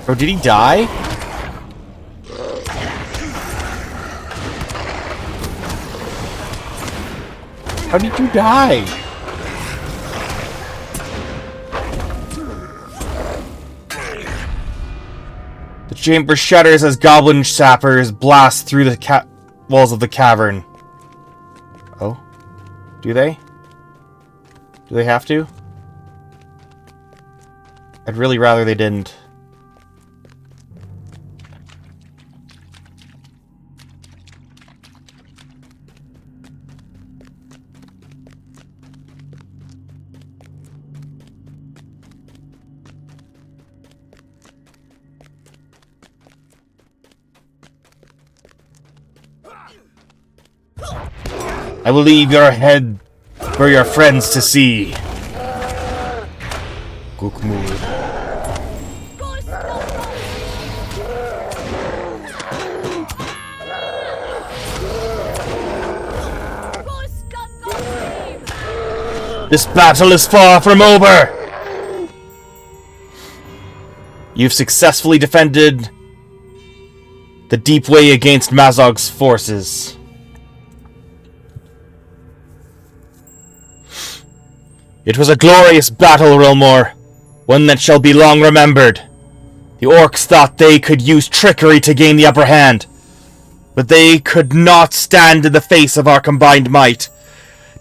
Bro, did he die? How did you die? The chamber shudders as goblin sappers blast through the walls of the cavern. Oh? Do they? Do they have to? I'd really rather they didn't. I will leave your head for your friends to see. Gukmur. This battle is far from over! You've successfully defended the deep way against Mazog's forces. It was a glorious battle, Rilmore, one that shall be long remembered. The orcs thought they could use trickery to gain the upper hand, but they could not stand in the face of our combined might.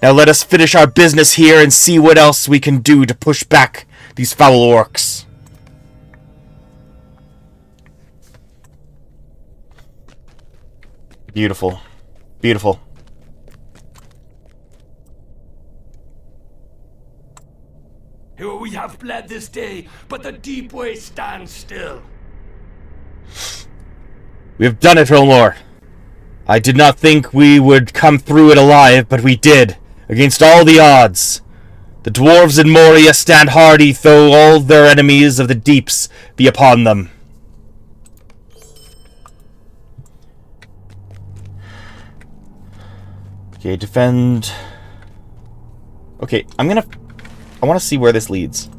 Now let us finish our business here and see what else we can do to push back these foul orcs. Beautiful. Beautiful. We have fled this day, but the deep way stands still. We have done it, Rilmore. I did not think we would come through it alive, but we did, against all the odds. The dwarves in Moria stand hardy, though all their enemies of the deeps be upon them. Okay, defend. Okay, I want to see where this leads.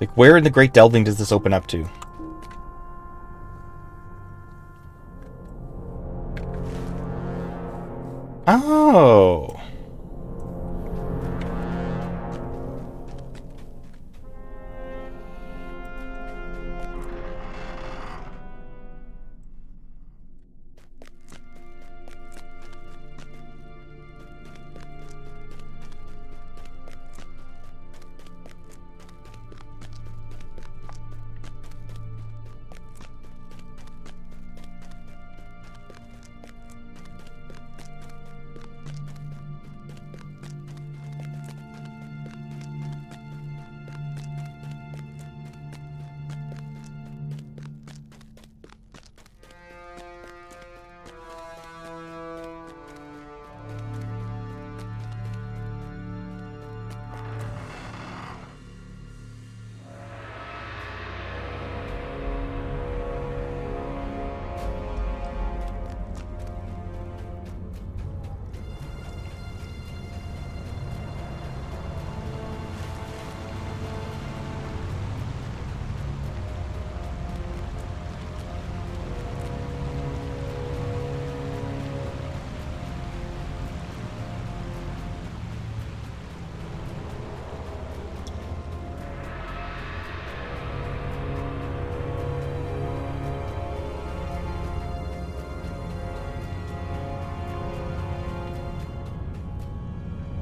Like, where in the Great Delving does this open up to? Oh.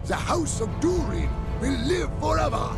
The House of Durin will live forever!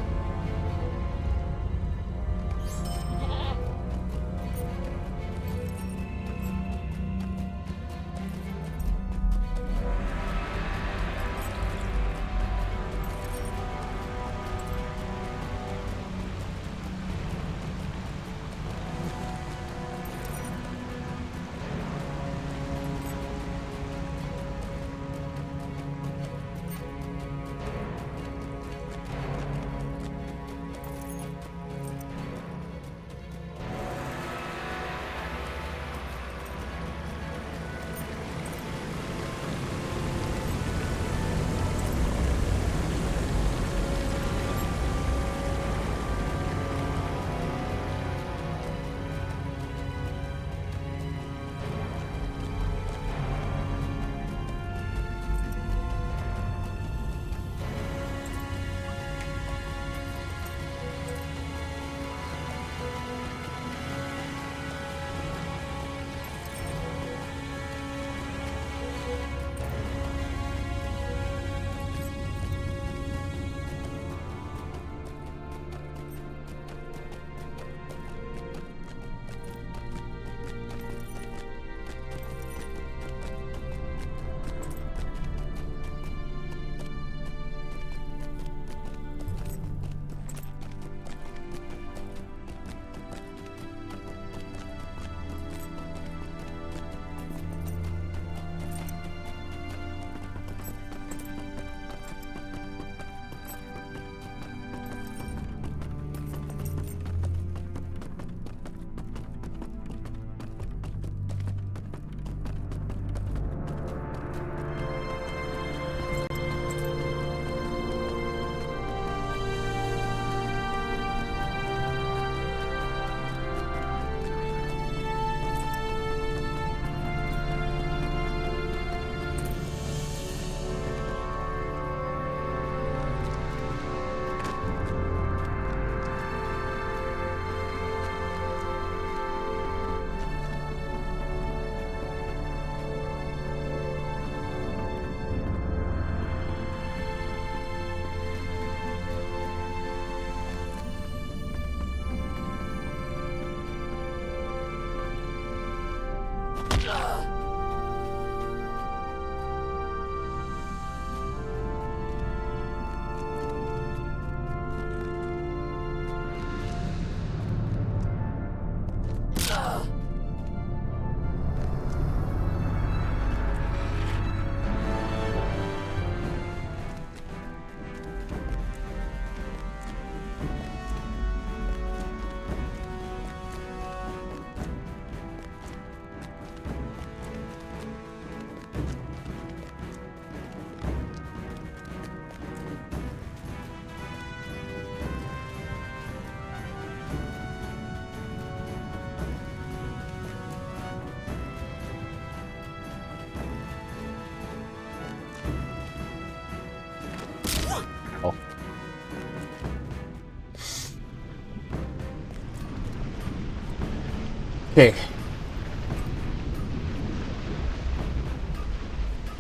Okay.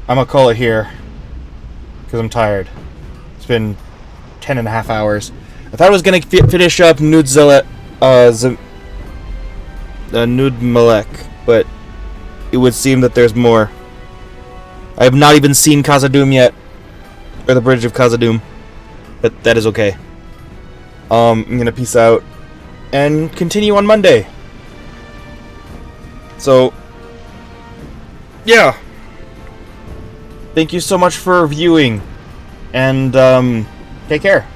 I'm gonna call it here. Because I'm tired. It's been 10.5 hours. I thought I was gonna finish up Nud-melek, but it would seem that there's more. I have not even seen Khazad-dûm yet. Or the Bridge of Khazad-dûm. But that is okay. I'm gonna peace out. And continue on Monday. So, yeah. Thank you so much for viewing. And, take care.